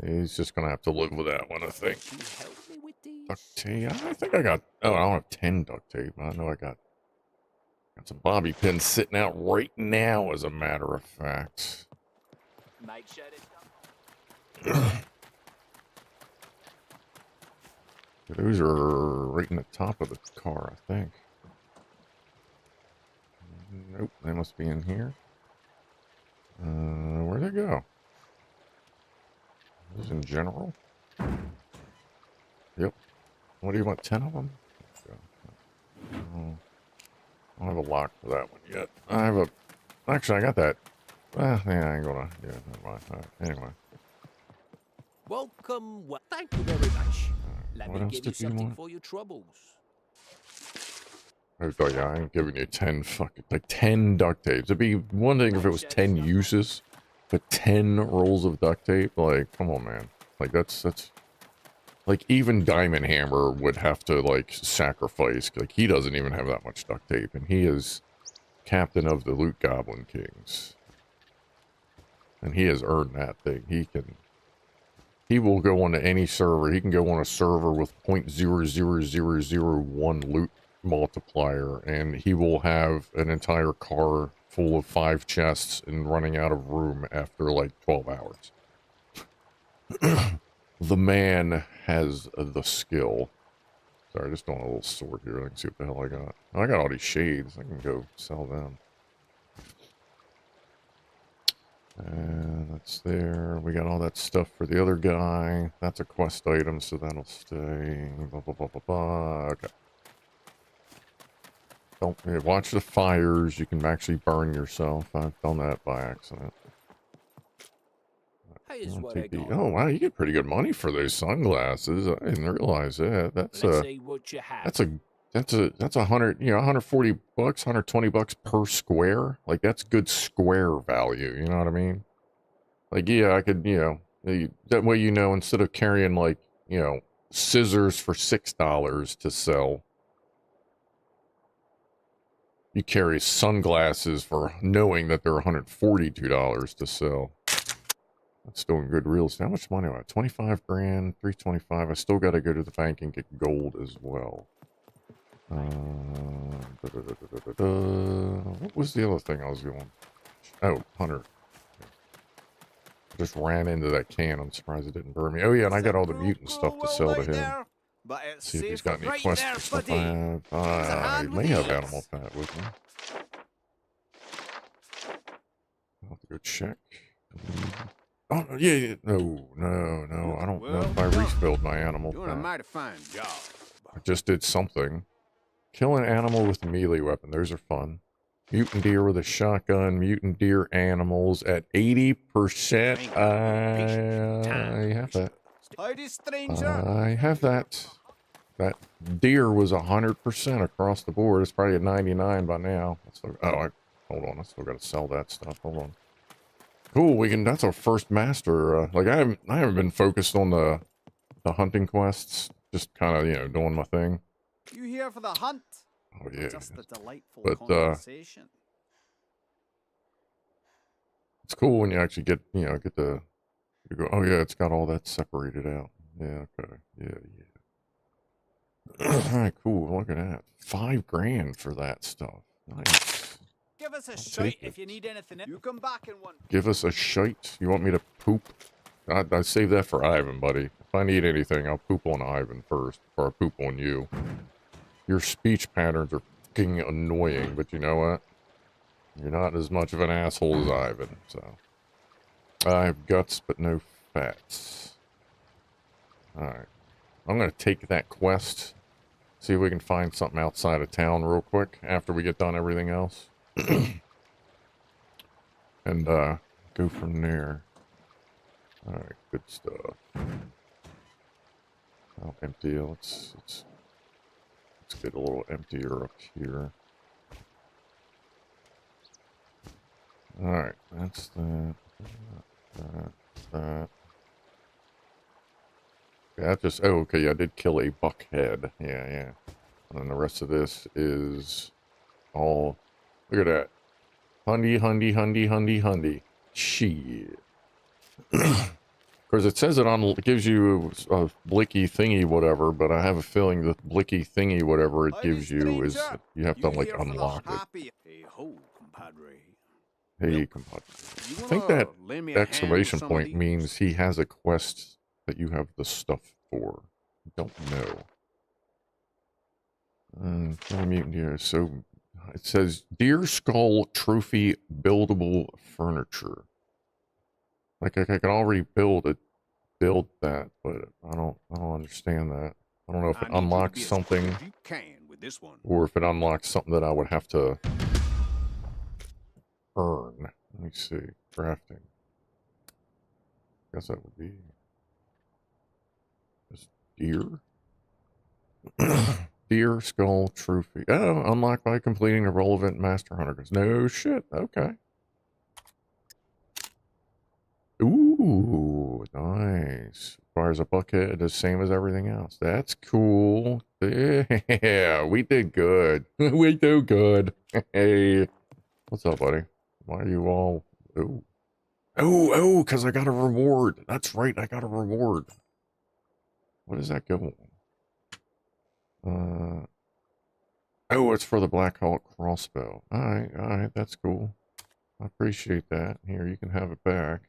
Speaker 2: he's just gonna have to live with that one, I think.
Speaker 3: Can you help me with these?
Speaker 2: Duct tape. I think I got. Oh, I don't have 10 duct tape. I know I got some bobby pins sitting out right now, as a matter of fact.
Speaker 3: Make sure it's done.
Speaker 2: Those are right in the top of the car, I think. Nope, they must be in here. Where'd they go? Those in general? Yep. What do you want, 10 of them? Oh, I don't have a lock for that one yet. I have a... Actually, I got that. Yeah, I ain't gonna... Yeah, never mind. All right, anyway.
Speaker 3: Welcome. Thank you very much. Let
Speaker 2: What
Speaker 3: me
Speaker 2: else
Speaker 3: give you
Speaker 2: did you
Speaker 3: something
Speaker 2: want?
Speaker 3: for your troubles.
Speaker 2: Oh, yeah, I ain't giving you 10 fucking... Like, 10 duct tapes. It'd be one thing if it was 10 uses, but 10 rolls of duct tape? Like, come on, man. Like, that's... Like, even Diamond Hammer would have to, like, sacrifice. Like, he doesn't even have that much duct tape, and he is captain of the Loot Goblin Kings. And he has earned that thing. He will go onto any server. He can go on a server with 0.00001 loot multiplier, and he will have an entire car full of 5 chests and running out of room after, like, 12 hours. The man has the skill. Sorry, just doing a little sort here. I can see what the hell I got. Oh, I got all these shades. I can go sell them. And that's there. We got all that stuff for the other guy. That's a quest item, so that'll stay. Blah, blah, blah, blah, blah. Okay. Don't watch the fires. You can actually burn yourself. I've done that by accident.
Speaker 3: Here's what I got.
Speaker 2: Oh wow, you get pretty good money for those sunglasses. I didn't realize that. That's
Speaker 3: Let's see what you have.
Speaker 2: that's 100, you know, $140, $120 per square. Like, that's good square value. You know what I mean? Like, yeah, I could, you know, that way, you know, instead of carrying, like, you know, scissors for $6 to sell, you carry sunglasses for knowing that they're $142 to sell. That's doing good real estate. How much money am I? 25 grand, 325. I still got to go to the bank and get gold as well. What was the other thing I was doing? Oh, Hunter. Just ran into that can. I'm surprised it didn't burn me. Oh yeah, and I got all the mutant stuff to sell to him. See if he's got any quests or stuff I have. I may have animal fat with me. I'll have to go check. Oh, yeah. No. I don't know if I refilled my animal
Speaker 4: Doing a
Speaker 2: fat.
Speaker 4: mighty fine job.
Speaker 2: I just did something. Kill an animal with a melee weapon. Those are fun. Mutant deer with a shotgun. Mutant deer animals at 80%. I have that.
Speaker 4: Howdy, stranger.
Speaker 2: I have that. That deer was 100% across the board. It's probably at 99 by now. Hold on. I still got to sell that stuff. Hold on. Cool. That's our first master. Like, I haven't been focused on the hunting quests. Just kind of, you know, doing my thing.
Speaker 4: You here for the hunt?
Speaker 2: Oh yeah.
Speaker 4: Just a delightful
Speaker 2: But,
Speaker 4: conversation.
Speaker 2: it's cool when you actually get, you know, you go, oh yeah, it's got all that separated out. Yeah, okay. Yeah, yeah. Alright, cool. Look at that. $5,000 for that stuff. Nice.
Speaker 4: Give us a
Speaker 2: I'll
Speaker 4: shout
Speaker 2: take
Speaker 4: if
Speaker 2: it.
Speaker 4: you need anything. You come back in one.
Speaker 2: Give us a shite. You want me to poop? I'd save that for Ivan, buddy. If I need anything, I'll poop on Ivan first before I poop on you. Your speech patterns are fucking annoying, but you know what? You're not as much of an asshole as Ivan, so. I have guts, but no fats. Alright. I'm gonna take that quest. See if we can find something outside of town real quick after we get done everything else. And, go from there. Alright, good stuff. Oh, empty. Let's get a little emptier up here. Alright, that's that. That. Yeah, that just... Oh, okay, I did kill a buckhead. Yeah, yeah. And then the rest of this is all... Look at that. Hundy. Shit. Because it says it gives you a blicky thingy whatever, but I have a feeling the blicky thingy whatever it gives you is you have to like unlock it.
Speaker 4: Hey ho, compadre.
Speaker 2: Hey, compadre. I think that exclamation point means he has a quest that you have the stuff for. I don't know. Mutant here. So it says Deer Skull Trophy Buildable Furniture. Like I can already build that, but I don't understand that. I don't know if it unlocks something or if it unlocks something that I would have to earn. Let me see. Crafting. Guess that would be just deer. Deer Skull Trophy. Oh, unlocked by completing the relevant Master Hunter. No shit. Okay. Ooh, nice. Requires a bucket the same as everything else. That's cool. Yeah, we did good. We do good. Hey. What's up, buddy? Why are you all... Ooh. Oh, because I got a reward. That's right, I got a reward. What does that go on? Oh, it's for the Black Hawk crossbow. Alright, that's cool. I appreciate that. Here, you can have it back.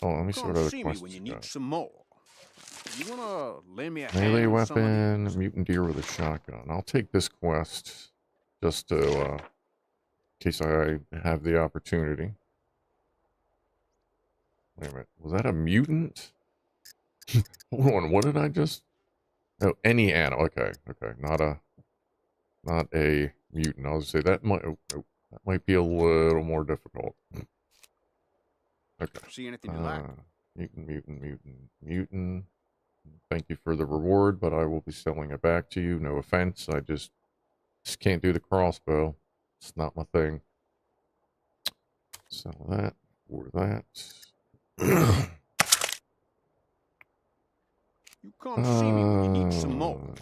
Speaker 2: Oh, let me see what other questions
Speaker 4: when you
Speaker 2: you
Speaker 4: need
Speaker 2: got.
Speaker 4: some more. You wanna lend me a
Speaker 2: Melee
Speaker 4: hand with some of
Speaker 2: weapon,
Speaker 4: these?
Speaker 2: mutant deer with a shotgun. I'll take this quest just to, in case I have the opportunity. Wait a minute, was that a mutant? Hold on, what did I just... Oh, any animal. Okay, not a mutant. I'll just say that might... that might be a little more difficult. Okay.
Speaker 4: See anything you like?
Speaker 2: Mutant. Thank you for the reward, but I will be selling it back to you. No offense. I just can't do the crossbow. It's not my thing. Sell that for that.
Speaker 4: You can't see me when you need some more.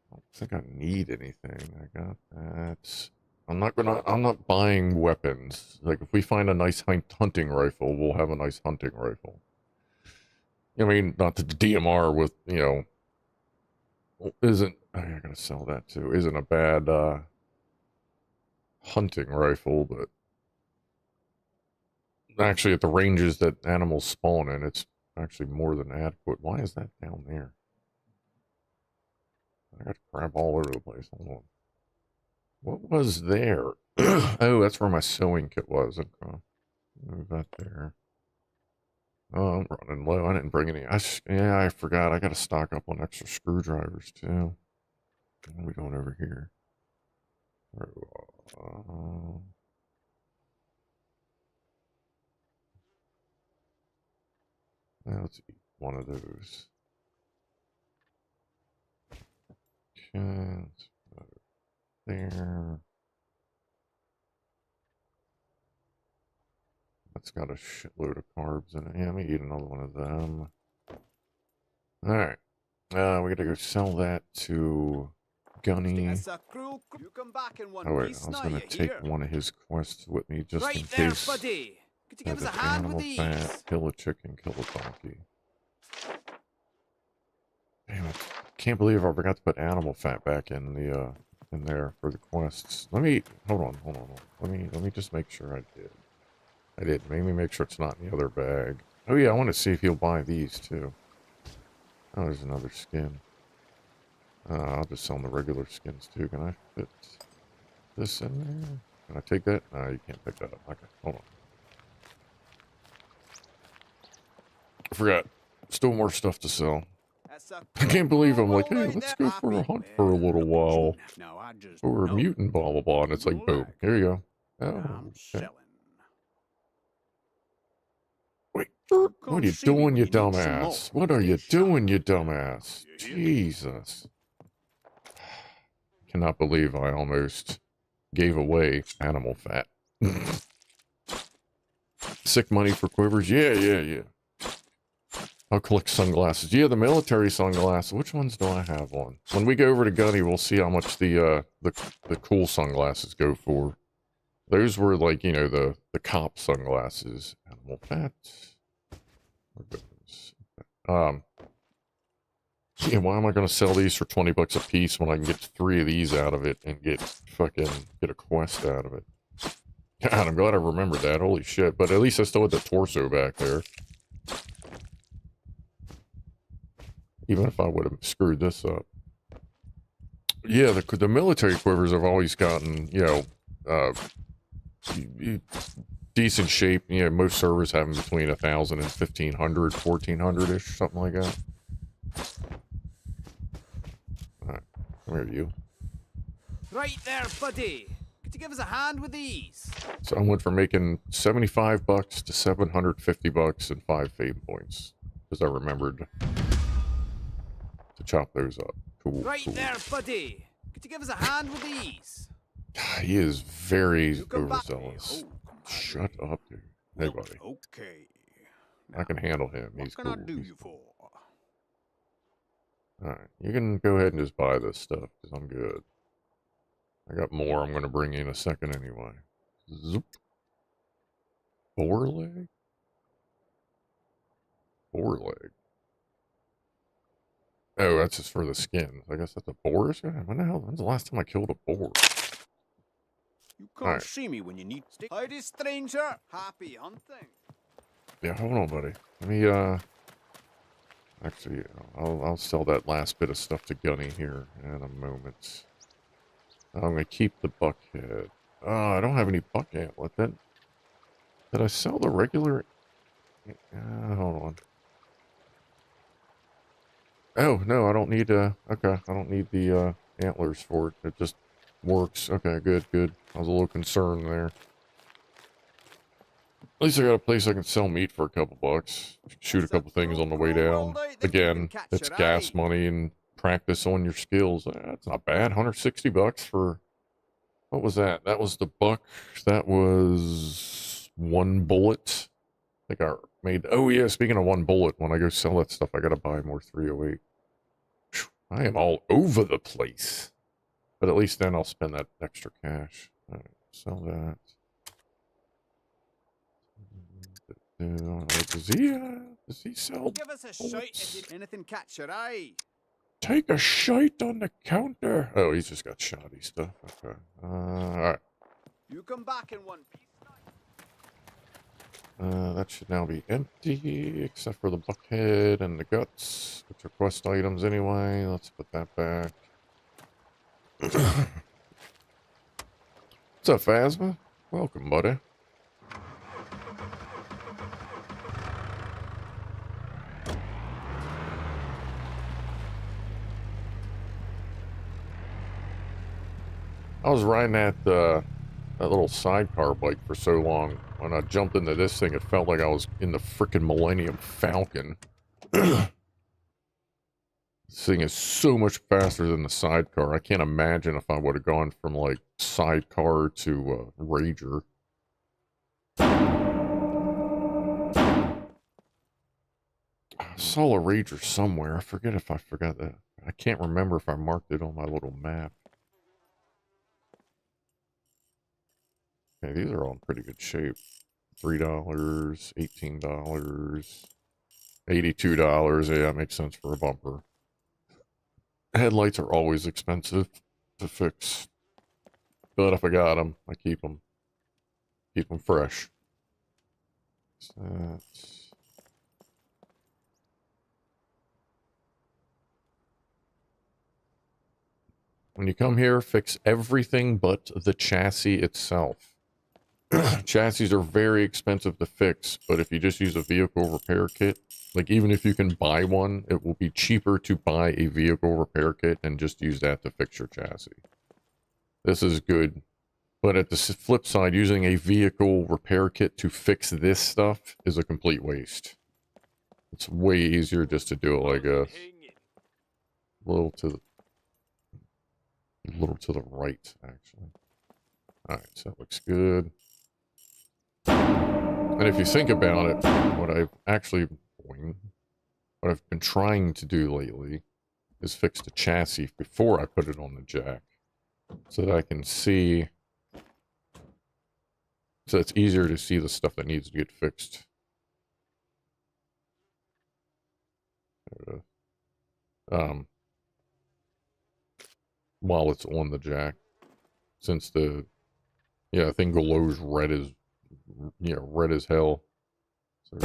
Speaker 2: I don't think I need anything. I got that. I'm not buying weapons. Like, if we find a nice hunting rifle, we'll have a nice hunting rifle. I mean, not the DMR with, you know, isn't, I gotta sell that too, isn't a bad, hunting rifle, but actually at the ranges that animals spawn in, it's actually more than adequate. Why is that down there? I got crap all over the place. Hold on. What was there? Oh, that's where my sewing kit was. Okay. Move that there. Oh, I'm running low. I didn't bring any. Yeah, I forgot. I got to stock up on extra screwdrivers, too. What are we doing over here? Let's eat one of those. Okay, let's put it there. That's got a shitload of carbs in it. Yeah, let me eat another one of them. Alright. We gotta go sell that to gunny.
Speaker 4: It's a cruel. You come back in one
Speaker 2: Oh wait,
Speaker 4: piece
Speaker 2: I was
Speaker 4: now,
Speaker 2: gonna
Speaker 4: you
Speaker 2: take
Speaker 4: hear?
Speaker 2: one of his quests with me just in
Speaker 4: Right there,
Speaker 2: case.
Speaker 4: buddy. Could you give us a
Speaker 2: Have
Speaker 4: hand with
Speaker 2: animal
Speaker 4: these?
Speaker 2: fat, kill a chicken, kill a donkey. Damn it! Can't believe I forgot to put animal fat back in the in there for the quests. Let me hold on. Let me just make sure I did. I did. Maybe make sure it's not in the other bag. Oh yeah, I want to see if he'll buy these too. Oh, there's another skin. I'll just sell him the regular skins too. Can I fit this in there? Can I take that? No, you can't pick that up. Okay, hold on. I forgot. Still more stuff to sell. I can't believe I'm like, hey, let's go for a hunt for a little while.
Speaker 4: No, I just
Speaker 2: Or a
Speaker 4: know
Speaker 2: mutant, blah, blah, blah. And it's like, boom, here you go. Oh,
Speaker 4: I'm
Speaker 2: okay.
Speaker 4: selling.
Speaker 2: Wait,
Speaker 4: Come
Speaker 2: what are you
Speaker 4: see me
Speaker 2: doing,
Speaker 4: when
Speaker 2: you
Speaker 4: need some
Speaker 2: dumbass?
Speaker 4: more.
Speaker 2: What are you
Speaker 4: Stay
Speaker 2: doing,
Speaker 4: sharp.
Speaker 2: you dumbass?
Speaker 4: You hear?
Speaker 2: Jesus. Cannot believe I almost gave away animal fat. Sick money for quivers? Yeah. I'll collect sunglasses. Yeah, the military sunglasses. Which ones do I have on? When we go over to Gunny, we'll see how much the cool sunglasses go for. Those were like, you know, the cop sunglasses. Animal fat. Yeah, why am I going to sell these for 20 bucks a piece when I can get 3 of these out of it and get a quest out of it? God, I'm glad I remembered that. Holy shit. But at least I still had the torso back there. Even if I would have screwed this up. Yeah, the military quivers have always gotten, you know, decent shape. You know, most servers have them between 1,000 and 1,500, 1,400-ish, something like that. Alright, come here, you.
Speaker 4: Right there, buddy. Could you give us a hand with these?
Speaker 2: So I went from making 75 bucks to 750 bucks and 5 fame points. Because I remembered to chop those up. Cool.
Speaker 4: Right there, buddy. Could you give us a hand with these?
Speaker 2: He is very
Speaker 4: You come back.
Speaker 2: overzealous.
Speaker 4: Oh, compadre.
Speaker 2: Shut up, dude. Hey, buddy.
Speaker 4: Okay.
Speaker 2: I can handle him.
Speaker 4: What
Speaker 2: He's
Speaker 4: can
Speaker 2: cool.
Speaker 4: I do you for?
Speaker 2: Alright, you can go ahead and just buy this stuff, because I'm good. I got more I'm going to bring you in a second anyway. Zoop. Boar leg? Boar leg. Oh, that's just for the skins. I guess that's a boar skin? When the hell? When's the last time I killed a boar?
Speaker 4: You come
Speaker 2: Alright.
Speaker 4: see me when you need. Howdy, stranger. Happy hunting.
Speaker 2: Yeah, hold on, buddy. Let me, actually, I'll sell that last bit of stuff to Gunny here in a moment. I'm going to keep the buckhead. I don't have any buck antlet. Did I sell the regular? Hold on. Oh, no, I don't need, okay, I don't need the, antlers for it. It just works. Okay, good. I was a little concerned there. At least I got a place I can sell meat for a couple bucks. Shoot a couple things on the way down. Again, it's gas money and practice on your skills. That's not bad. 160 bucks for, what was that? That was the buck. That was 1 bullet. I think I made, oh yeah, speaking of 1 bullet, when I go sell that stuff, I gotta buy more 308. Whew, I am all over the place. But at least then I'll spend that extra cash. Alright, sell that. Does he sell?
Speaker 4: Give us a shout if you anything catch your eye.
Speaker 2: Take a shite on the counter. Oh, he's just got shoddy stuff. Okay. Alright.
Speaker 4: You come back in one piece.
Speaker 2: That should now be empty, except for the buckhead and the guts, which are quest items anyway. Let's put that back. What's up, Phasma? Welcome, buddy. I was riding that little sidecar bike for so long. When I jumped into this thing, it felt like I was in the frickin' Millennium Falcon. This thing is so much faster than the sidecar. I can't imagine if I would have gone from, like, sidecar to Rager. I saw a Rager somewhere. I forget if I forgot that. I can't remember if I marked it on my little map. Okay, these are all in pretty good shape. $3, $18, $82. Yeah, that makes sense for a bumper. Headlights are always expensive to fix. But if I got them, I keep them. Keep them fresh. So that's... When you come here, fix everything but the chassis itself. Chassis are very expensive to fix, but if you just use a vehicle repair kit, like even if you can buy one, it will be cheaper to buy a vehicle repair kit and just use that to fix your chassis. This is good. But at the flip side, using a vehicle repair kit to fix this stuff is a complete waste. It's way easier just to do it like a little to the right, actually. Alright, so that looks good. And if you think about it, what I've been trying to do lately is fix the chassis before I put it on the jack. So that I can see... So it's easier to see the stuff that needs to get fixed. While it's on the jack. Since the... Yeah, I think glow's red as... Yeah, red as hell. So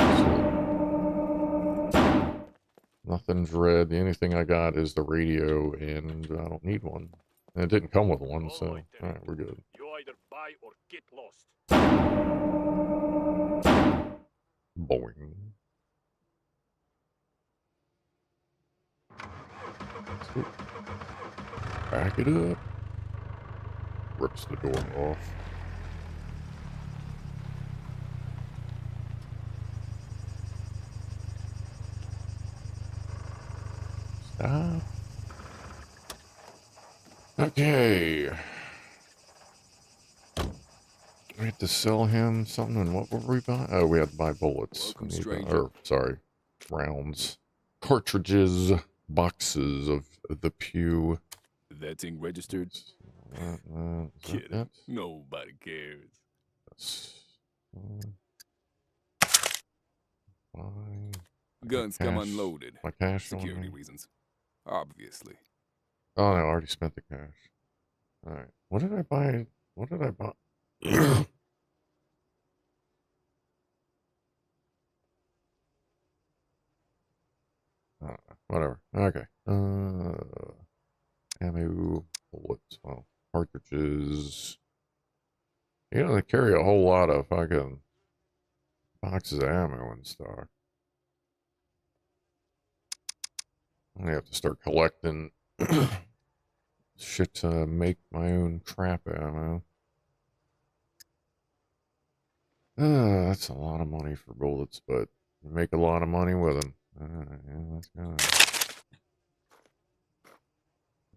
Speaker 2: nothing's red. The only thing I got is the radio, and I don't need one. And it didn't come with one, so... Alright, we're good.
Speaker 1: You either buy or get lost.
Speaker 2: Boing. Back it up. Rips the door off. Stop. Okay. We had to sell him something, and what were we buying? Oh, we had to buy bullets. Sorry, rounds. Cartridges, boxes of the Pew.
Speaker 1: That thing registered? Kid, nobody cares. Guns come unloaded.
Speaker 2: My cash.
Speaker 1: Security reasons. Obviously.
Speaker 2: Oh no, I already spent the cash. Alright. What did I buy? What did I buy? Whatever. Okay. Ammo, bullets, well, cartridges. You know, they carry a whole lot of fucking boxes of ammo in stock. I have to start collecting shit to make my own crap ammo. That's a lot of money for bullets, but you make a lot of money with them. Yeah, let's go.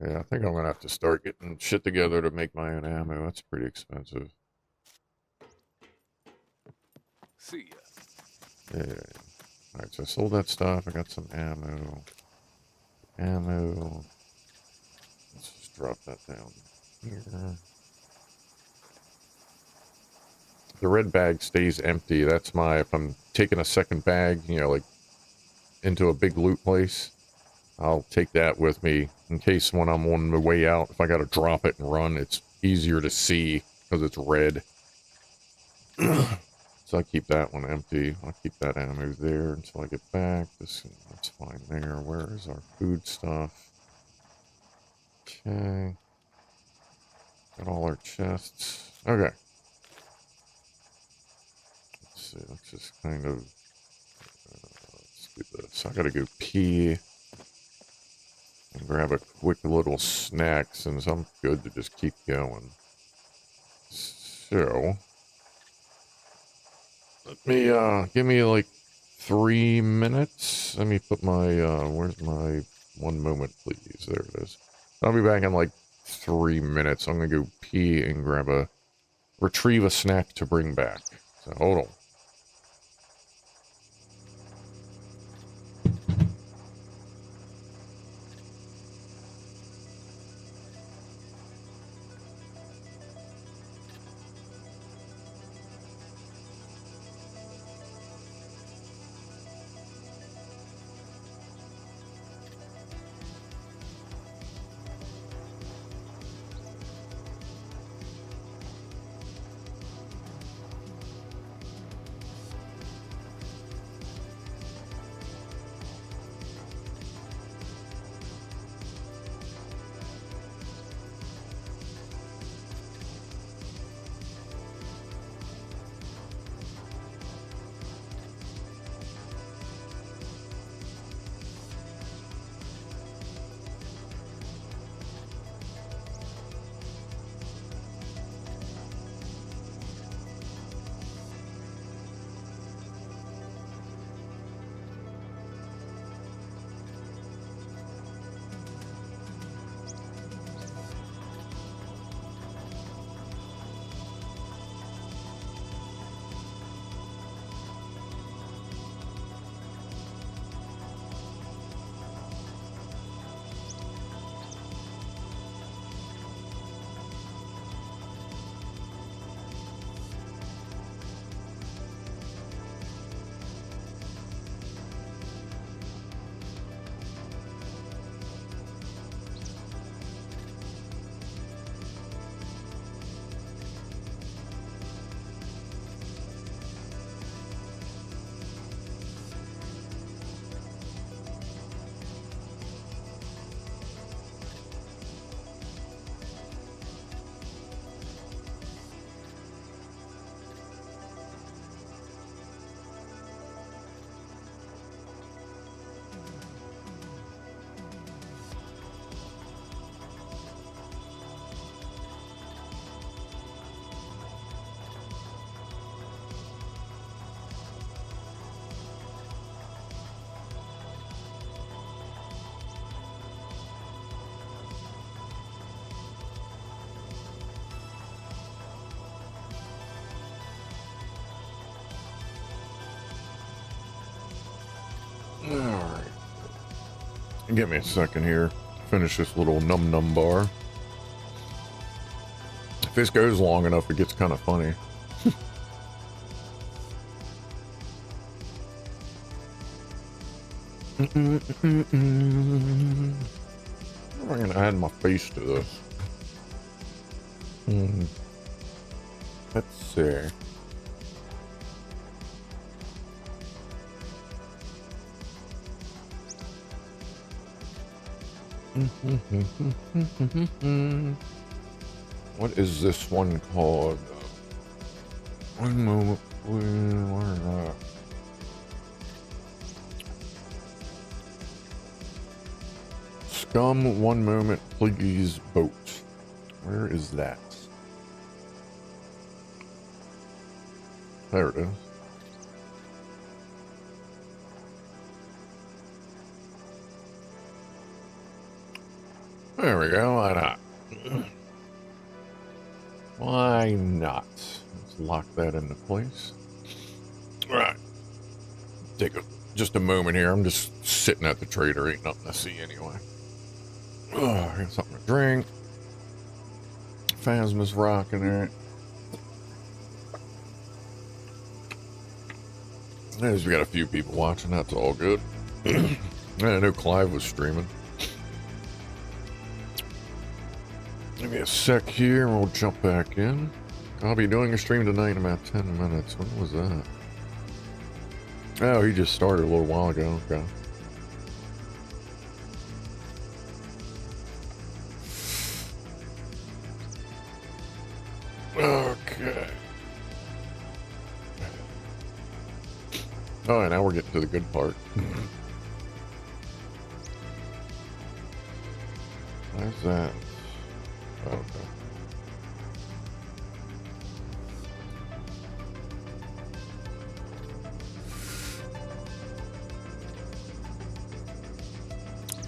Speaker 2: Yeah, I think I'm gonna have to start getting shit together to make my own ammo. That's pretty expensive.
Speaker 1: See ya.
Speaker 2: Yeah. Alright, so I sold that stuff. I got some ammo. Let's just drop that down here. The red bag stays empty. That's my, if I'm taking a second bag, you know, like into a big loot place, I'll take that with me in case when I'm on the way out, if I got to drop it and run, it's easier to see because it's red. So I keep that one empty. I'll keep that ammo there until I get back. That's fine there. Where is our food stuff? Okay. Got all our chests. Okay. Let's see. Let's just kind of... let's do this. I gotta go pee. And grab a quick little snack since I'm good to just keep going. So... let me, give me like 3 minutes. Let me put my, where's my 1 moment, please? There it is. I'll be back in like 3 minutes. I'm gonna go pee and retrieve a snack to bring back. So, hold on. Give me a second here. Finish this little num num bar. If this goes long enough, it gets kind of funny. I'm gonna add my face to this. Let's see. What is this one called? One moment, where is that? SCUM, one moment, please, boat. Where is that? There it is. There we go, why not? Why not? Let's lock that into place. Alright. Take just a moment here. I'm just sitting at the trader, ain't nothing to see anyway. Oh, got something to drink. Phasma's rocking it. We got a few people watching, that's all good. I know Clive was streaming. Give me a sec here and we'll jump back in. I'll be doing a stream tonight in about 10 minutes. When was that? Oh, he just started a little while ago. Okay. Okay. Oh, now we're getting to the good part. Where's that? Okay.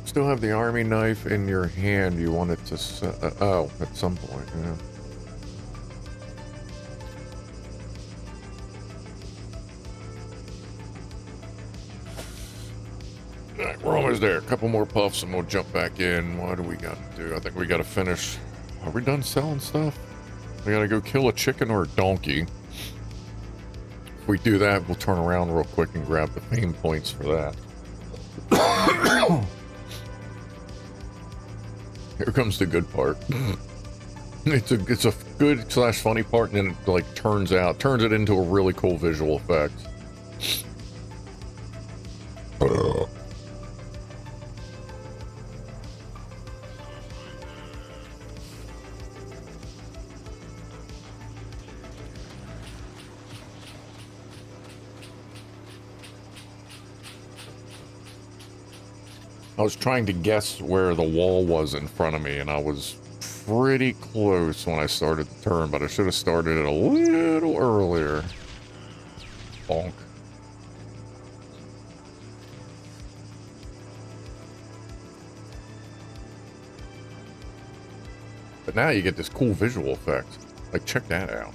Speaker 2: Still have the army knife in your hand. You want it to oh, at some point, yeah. Alright, we're almost there. A couple more puffs and we'll jump back in. What do we got to do? I think we got to finish. Are we done selling stuff? We got to go kill a chicken or a donkey. If we do that, we'll turn around real quick and grab the fame points for that. Here comes the good part. It's a good / funny part, and then it like turns it into a really cool visual effect. I was trying to guess where the wall was in front of me, and I was pretty close when I started the turn, but I should have started it a little earlier. Bonk. But now you get this cool visual effect. Like, check that out.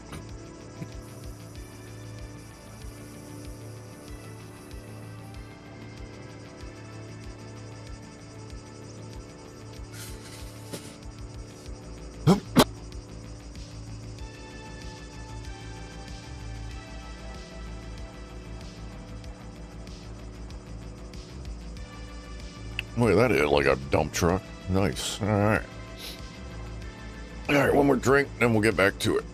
Speaker 2: Look at that, is like a dump truck. Nice. All right. All right, one more drink, then we'll get back to it.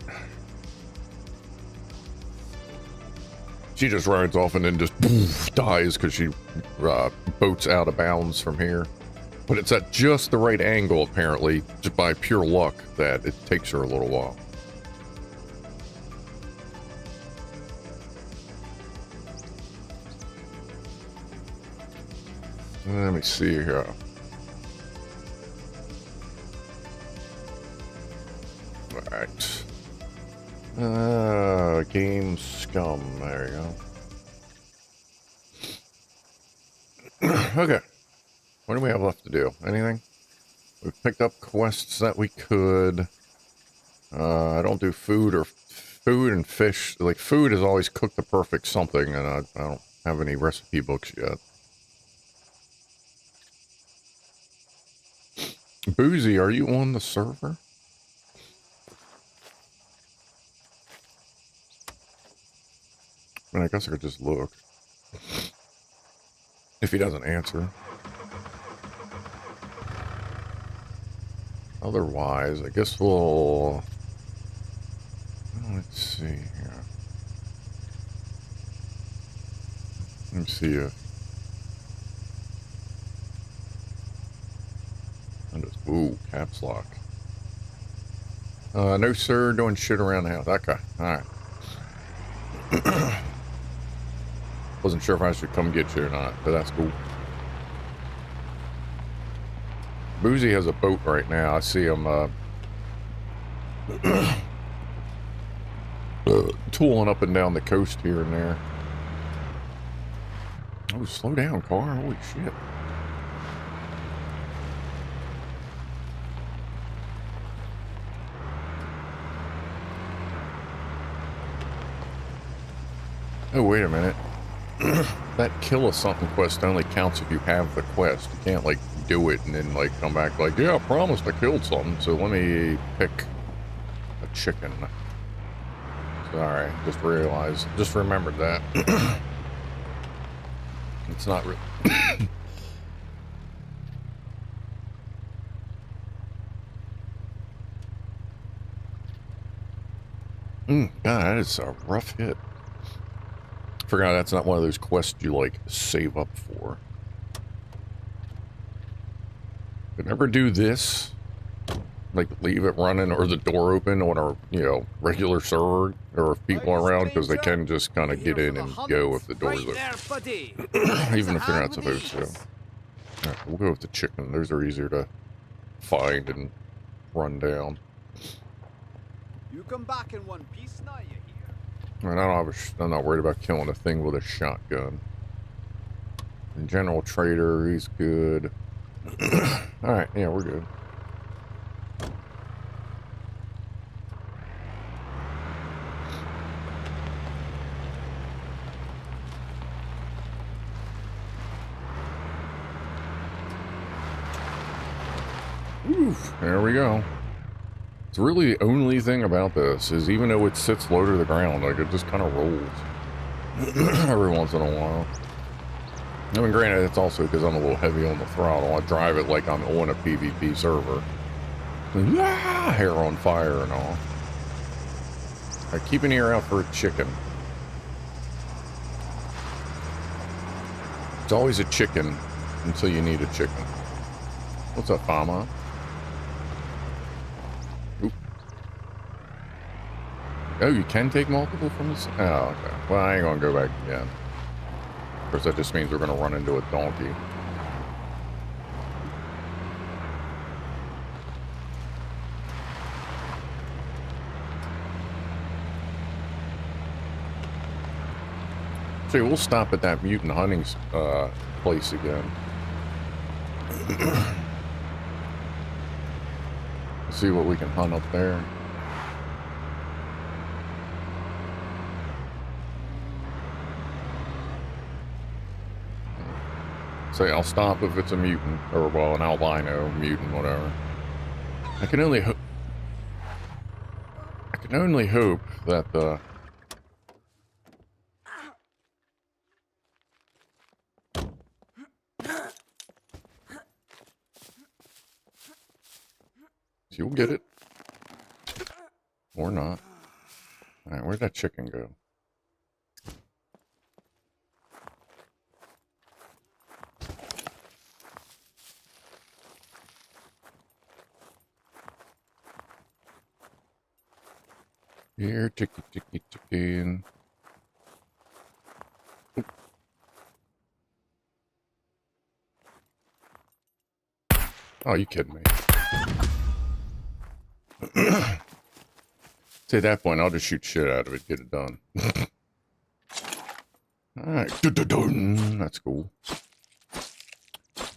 Speaker 2: She just rides off and then just poof, dies because she boats out of bounds from here. But it's at just the right angle, apparently, just by pure luck, that it takes her a little while. Let me see here. Alright. Game SCUM. There you go. Okay. What do we have left to do? Anything? We've picked up quests that we could. I don't do food and fish. Like, food is always cook the perfect something, and I don't have any recipe books yet. Boozy, are you on the server? I mean, I guess I could just look. If he doesn't answer. Otherwise, I guess we'll... Let's see here. Let me see if... Ooh, caps lock. No sir, doing shit around the house. Okay, alright. Wasn't sure if I should come get you or not, but that's cool. Boozy has a boat right now. I see him, tooling up and down the coast here and there. Oh, slow down, car. Holy shit. Oh, wait a minute. That kill a something quest only counts if you have the quest. You can't, like, do it and then, like, come back like, yeah, I promised I killed something, so let me pick a chicken. Sorry, just realized, just remembered that. It's not real. God, that is a rough hit. Forgot that's not one of those quests you, like, save up for. But never do this. Like, leave it running or the door open on a, you know, regular server or if people are around, because they can just kind of get in and go if the door's open. Even if they're not supposed to. Alright, we'll go with the chicken. Those are easier to find and run down.
Speaker 4: You come back in one piece now, you hear?
Speaker 2: And I'm not worried about killing a thing with a shotgun. And General Trader, he's good. Alright, yeah, we're good. Oof, there we go. It's really the only thing about this is even though it sits low to the ground, like it just kind of rolls every once in a while. I mean, granted, it's also because I'm a little heavy on the throttle. I drive it like I'm on a PvP server. Ah, hair on fire and all. Right, keep an ear out for a chicken. It's always a chicken until you need a chicken. What's up, Fama? Oop. Oh, you can take multiple from this? Oh, okay. Well, I ain't gonna go back again. Of course, that just means we're gonna run into a donkey. So we'll stop at that mutant hunting place again. See what we can hunt up there. Say I'll stop if it's a mutant, or well, an albino mutant, whatever. I can only hope that the you'll get it. Or not. Alright, where'd that chicken go? Here, ticky, ticky, ticky. Oh, you kidding me? See, at that point, I'll just shoot shit out of it, get it done. Alright, that's cool.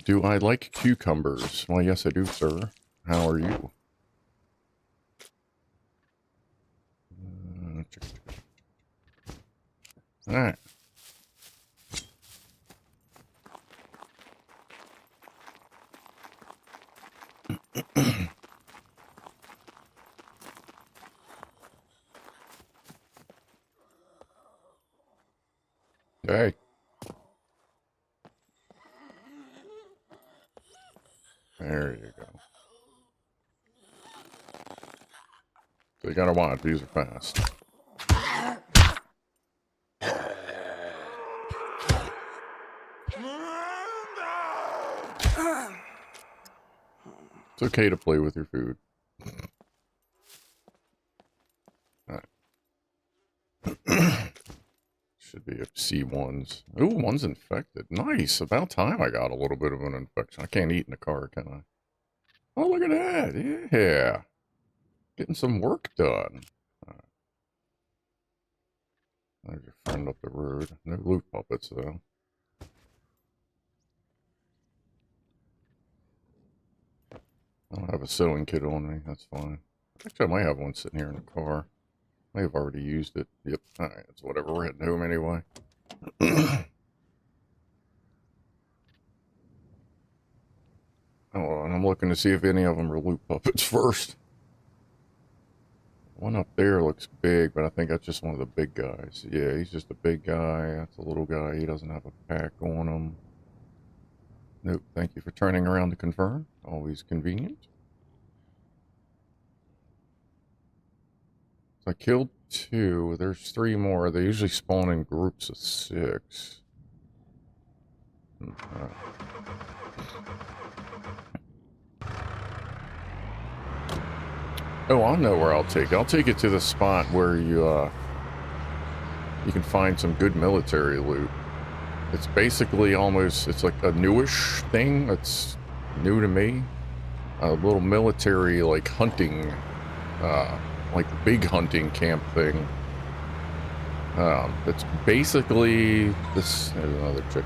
Speaker 2: Do I like cucumbers? Well, yes, I do, sir. How are you? Alright. Hey. There you go. So you gotta watch, these are fast. It's okay to play with your food. Alright. Should be C1s. Ooh, one's infected. Nice. About time I got a little bit of an infection. I can't eat in the car, can I? Oh, look at that. Yeah. Getting some work done. Right. There's your friend up the road. No loot puppets, though. I don't have a sewing kit on me. That's fine. Actually, I might have one sitting here in the car. I have already used it. Yep. Alright, it's whatever. We're heading home anyway. Oh, and I'm looking to see if any of them are loot puppets first. One up there looks big, but I think that's just one of the big guys. Yeah, he's just a big guy. That's a little guy. He doesn't have a pack on him. Nope. Thank you for turning around to confirm. Always convenient. So I killed 2. There's 3 more. They usually spawn in groups of 6. Oh, I know where I'll take it. I'll take it to the spot where you can find some good military loot. It's basically almost, it's like a newish thing that's new to me. A little military, like, hunting, like, big hunting camp thing. It's basically this, there's another chicken.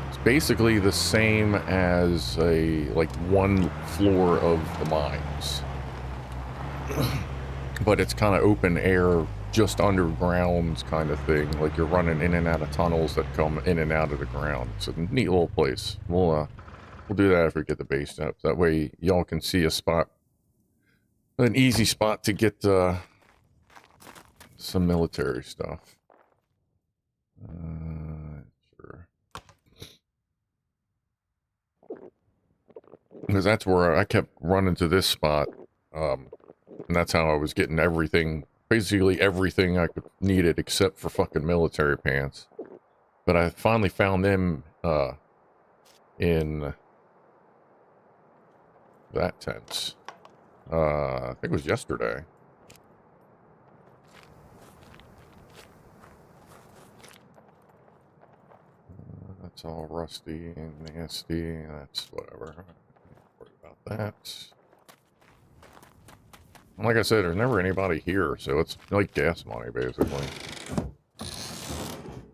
Speaker 2: It's basically the same as a, like, one floor of the mines. But it's kind of open air, just underground kind of thing. Like you're running in and out of tunnels that come in and out of the ground. It's a neat little place. We'll do that if we get the base up. That way y'all can see a spot, an easy spot to get some military stuff. Sure. Because that's where I kept running to this spot. And that's how I was getting everything, basically everything I could needed except for fucking military pants. But I finally found them in that tent. I think it was yesterday. That's all rusty and nasty. That's whatever. Don't worry about that. Like I said, there's never anybody here, so it's like gas money, basically.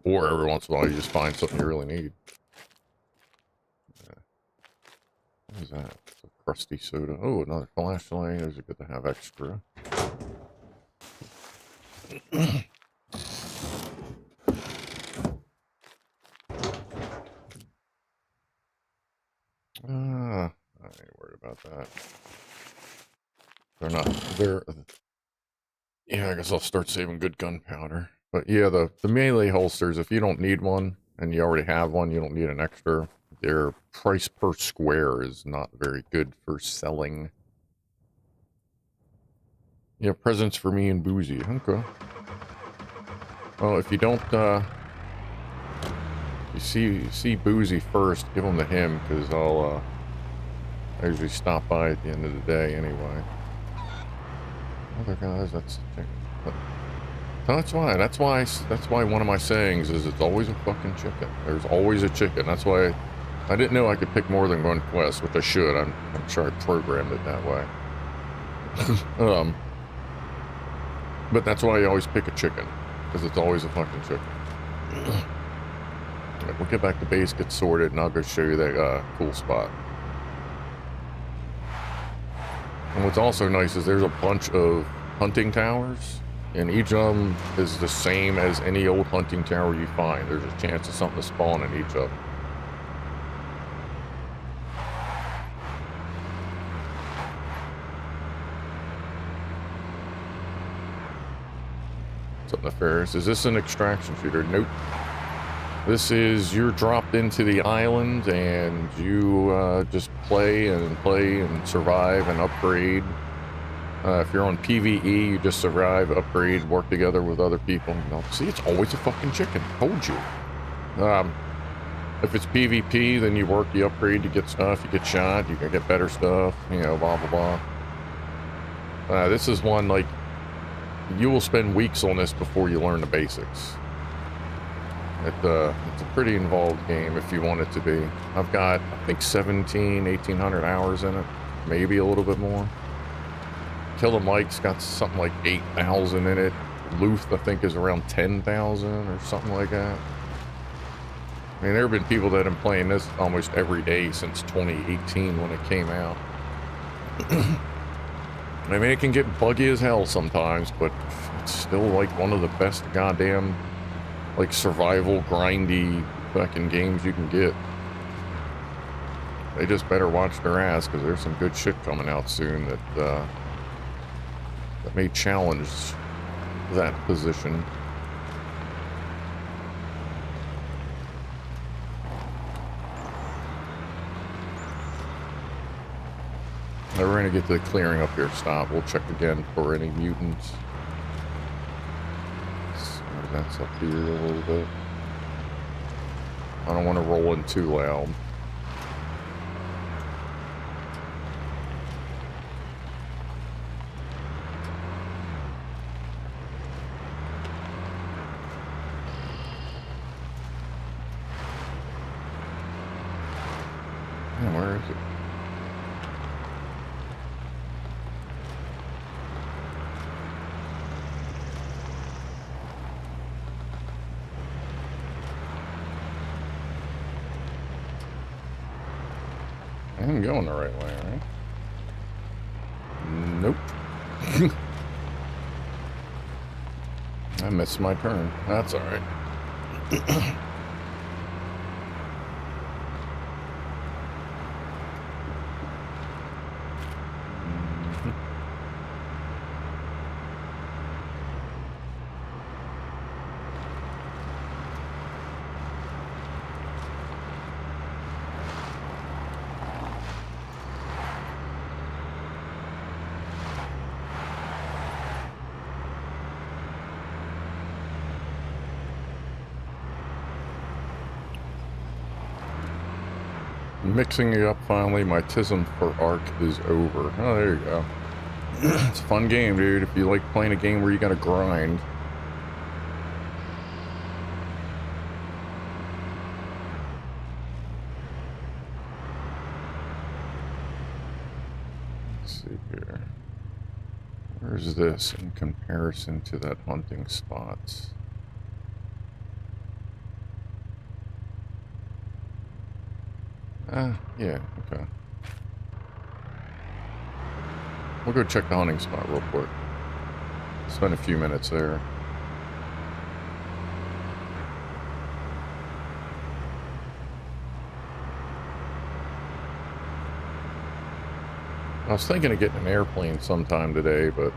Speaker 2: Or every once in a while, you just find something you really need. Yeah. What is that? It's a crusty soda. Oh, another flashlight. Those are good to have extra. I ain't worried about that. Yeah, I guess I'll start saving good gunpowder. But yeah, the melee holsters, if you don't need one, and you already have one, you don't need an extra. Their price per square is not very good for selling. Yeah, presents for me and Boozy. Okay. Well, if you don't, you see Boozy first, give them to him, because I usually stop by at the end of the day anyway. Other guys, that's fine. That's why one of my sayings is it's always a fucking chicken. There's always a chicken. That's why I didn't know I could pick more than one quest, which I should. I'm sure I programmed it that way. But that's why I always pick a chicken, because it's always a fucking chicken. Right, we'll get back to base, get sorted, and I'll go show you that cool spot. And what's also nice is there's a bunch of hunting towers, and each of them is the same as any old hunting tower you find. There's a chance of something to spawn in each of them. Something nefarious. Is this an extraction shooter? Nope. This is, you're dropped into the island and you just play and survive and upgrade. If you're on PVE, you just survive, upgrade, work together with other people. You know, see, it's always a fucking chicken. Told you. If it's PvP, then you work, you upgrade, you get stuff, you get shot, you can get better stuff, you know, blah, blah, blah. This is one, like, you will spend weeks on this before you learn the basics. It's a pretty involved game if you want it to be. I've got, I think, 1,800 hours in it, maybe a little bit more. Killer Mike's got something like 8,000 in it. Luth, I think, is around 10,000 or something like that. I mean, there have been people that have been playing this almost every day since 2018 when it came out. I mean, it can get buggy as hell sometimes, but it's still like one of the best goddamn, like, survival, grindy fucking games you can get. They just better watch their ass, because there's some good shit coming out soon that may challenge that position. Now we're gonna get to the clearing up here. Stop. We'll check again for any mutants. So that's up here a little bit. I don't want to roll in too loud. Where is it? I'm going the right way, right? Nope. I missed my turn. That's all right. Mixing it up finally. My tism for Arc is over. Oh, there you go. It's a fun game, dude. If you like playing a game where you gotta grind. Let's see here. Where's this in comparison to that hunting spots? Yeah, okay. We'll go check the hunting spot real quick. Spend a few minutes there. I was thinking of getting an airplane sometime today, but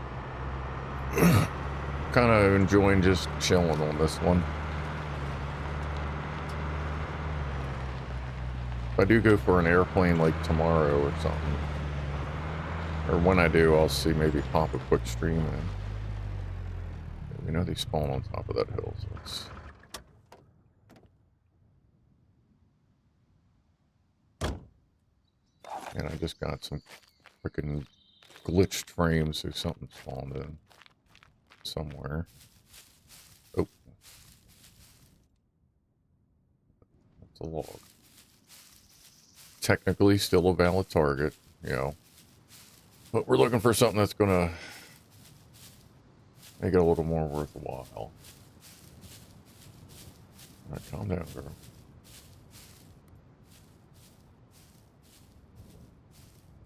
Speaker 2: kind of enjoying just chilling on this one. If I do go for an airplane like tomorrow or something, or when I do, I'll see maybe pop a quick stream in. We know they spawn on top of that hill, so it's... And I just got some freaking glitched frames, so something spawned in somewhere. Oh. That's a log. Technically still a valid target, you know. But we're looking for something that's gonna make it a little more worthwhile. Alright, calm down, girl.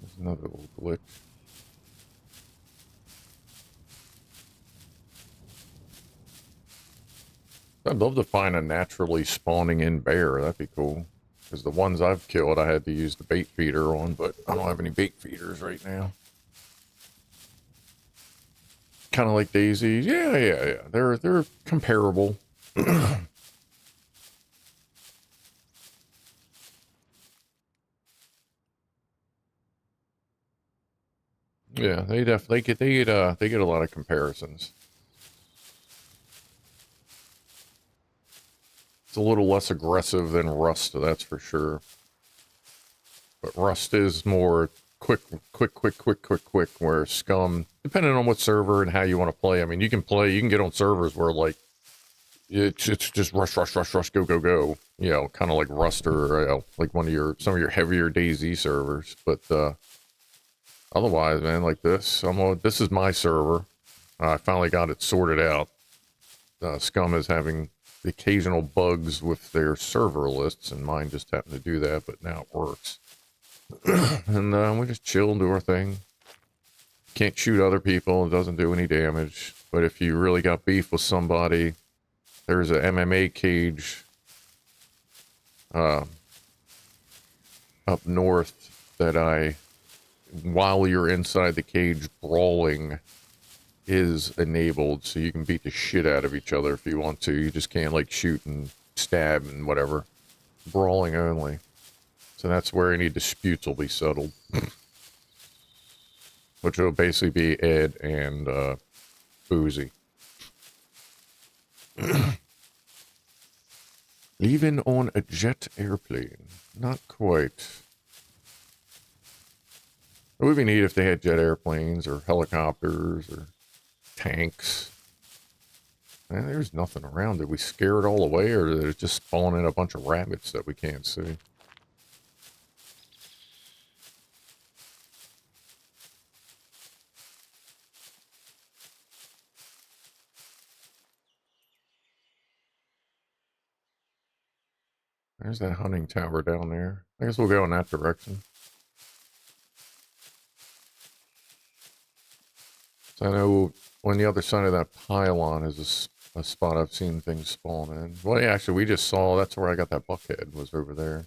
Speaker 2: There's another little glitch. I'd love to find a naturally spawning in bear. That'd be cool. Because the ones I've killed, I had to use the bait feeder on, but I don't have any bait feeders right now. kind of like Daisy. Yeah. They're comparable. Yeah, they definitely they get a lot of comparisons. It's a little less aggressive than Rust, that's for sure. But Rust is more quick, where Scum, depending on what server and how you want to play. I mean, you can get on servers where, like, it's just rush, go. You know, kind of like Rust or, you know, like some of your heavier DayZ servers. But otherwise, man, like this is my server. I finally got it sorted out. Scum is having the occasional bugs with their server lists, and mine just happened to do that, but now it works. And we just chill and do our thing. Can't shoot other people, it doesn't do any damage. But if you really got beef with somebody, there's a MMA cage up north that while you're inside the cage, brawling is enabled, so you can beat the shit out of each other if you want to. You just can't, like, shoot and stab and whatever. Brawling only. So that's where any disputes will be settled. Which will basically be Ed and Boozy. Leaving on a jet airplane. Not quite. It would be neat if they had jet airplanes or helicopters or tanks. Man, there's nothing around. Did we scare it all away, or did it just spawn in a bunch of rabbits that we can't see? There's that hunting tower down there. I guess we'll go in that direction. So I know on the other side of that pylon is a spot I've seen things spawn in. Well, yeah, actually, we just saw, that's where I got that buckhead, was over there.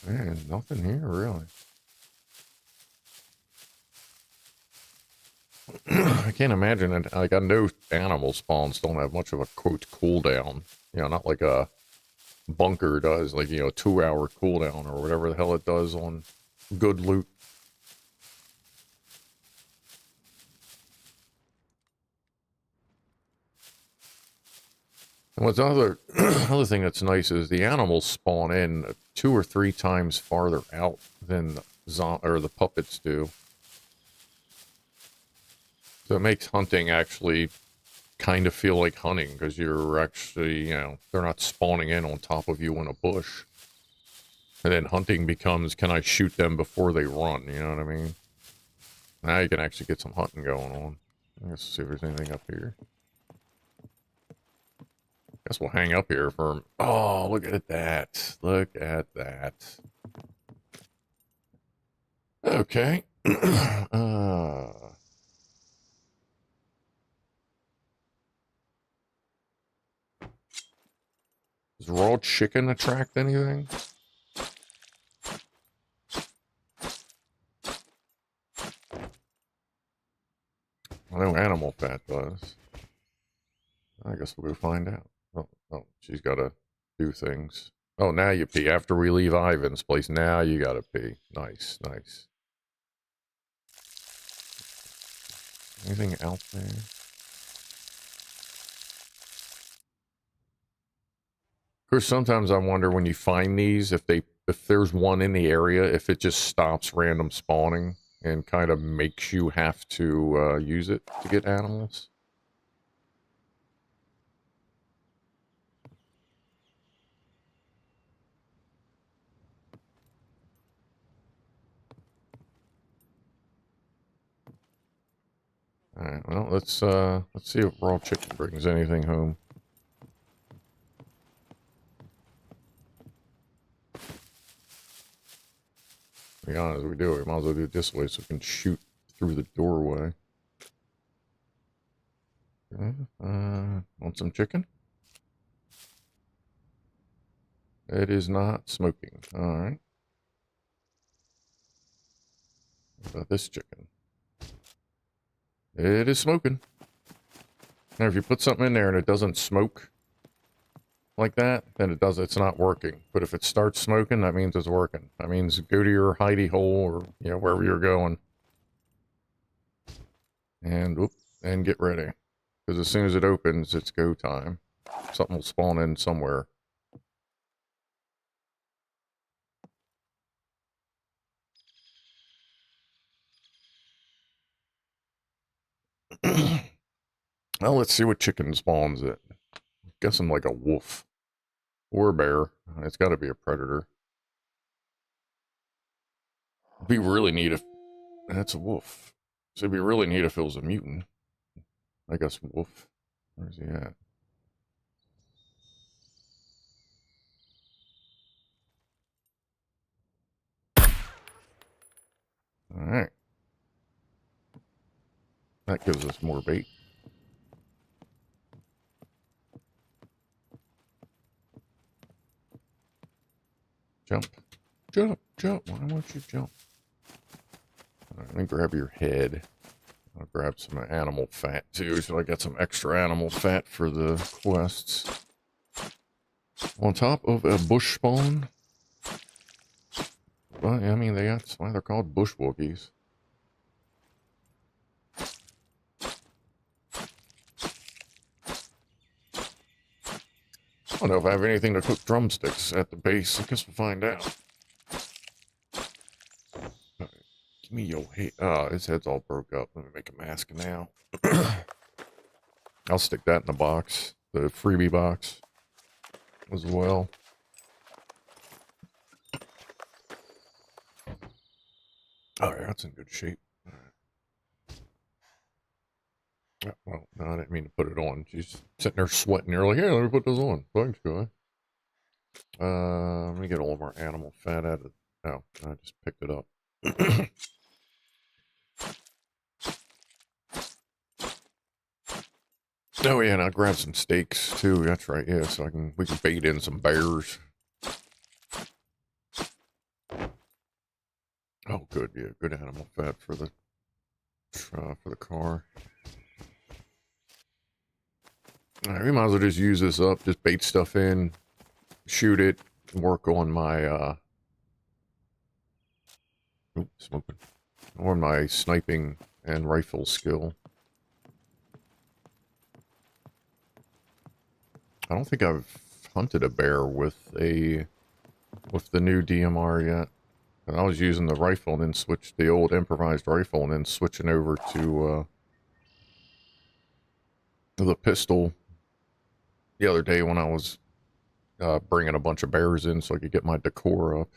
Speaker 2: Man, nothing here, really. I can't imagine it. Like, I know animal spawns don't have much of a, quote, cooldown. You know, not like a bunker does, like, you know, 2-hour cooldown or whatever the hell it does on good loot. And what's other thing that's nice is the animals spawn in 2 or 3 times farther out than the puppets do. So it makes hunting actually kind of feel like hunting, because you're actually, you know, they're not spawning in on top of you in a bush. And then hunting becomes, can I shoot them before they run? You know what I mean? Now you can actually get some hunting going on. Let's see if there's anything up here. Guess we'll hang up here for... Oh, look at that. Look at that. Okay. Does raw chicken attract anything? I know animal fat does. I guess we'll go find out. Oh, she's got to do things. Oh, now you pee. After we leave Ivan's place, now you got to pee. Nice, nice. Anything out there? Of course, sometimes I wonder when you find these, if there's one in the area, if it just stops random spawning and kind of makes you have to use it to get animals. All right, well, let's see if raw chicken brings anything home. To be honest, we do. We might as well do it this way so we can shoot through the doorway. Okay, want some chicken? It is not smoking. All right. What about this chicken? It is smoking. Now, if you put something in there and it doesn't smoke like that, then it's not working. But if it starts smoking, that means it's working. That means go to your hidey hole or, you know, wherever you're going. And, and get ready. Because as soon as it opens, it's go time. Something will spawn in somewhere. Well, let's see what chicken spawns it. Guessing like a wolf. Or a bear. It's got to be a predator. It'd be really neat if... That's a wolf. So it'd be really neat if it was a mutant. I guess wolf. Where's he at? Alright. That gives us more bait. Jump. Jump, jump. Why won't you jump? Let me grab your head. I'll grab some animal fat too, so I got some extra animal fat for the quests. On top of a bush spawn. Well, I mean, that's why they're called bush Wookiees. I don't know if I have anything to cook drumsticks at the base. I guess we'll find out. Give me your head. His head's all broke up. Let me make a mask now. I'll stick that in the box. The freebie box. As well. Alright, that's in good shape. Oh, well, no, I didn't mean to put it on. She's sitting there sweating. You're like, yeah, let me put this on. Thanks, guy. Let me get all of our animal fat out of... Oh, I just picked it up. Oh, yeah, and I'll grab some steaks, too. That's right, yeah, so we can bait in some bears. Oh, good, yeah, good animal fat for the car. Alright, we might as well just use this up, just bait stuff in, shoot it, work on my, smoking. On my sniping and rifle skill. I don't think I've hunted a bear with the new DMR yet. And I was using the rifle and then switched the old improvised rifle and then switching over to the pistol the other day when I was bringing a bunch of bears in so I could get my decor up.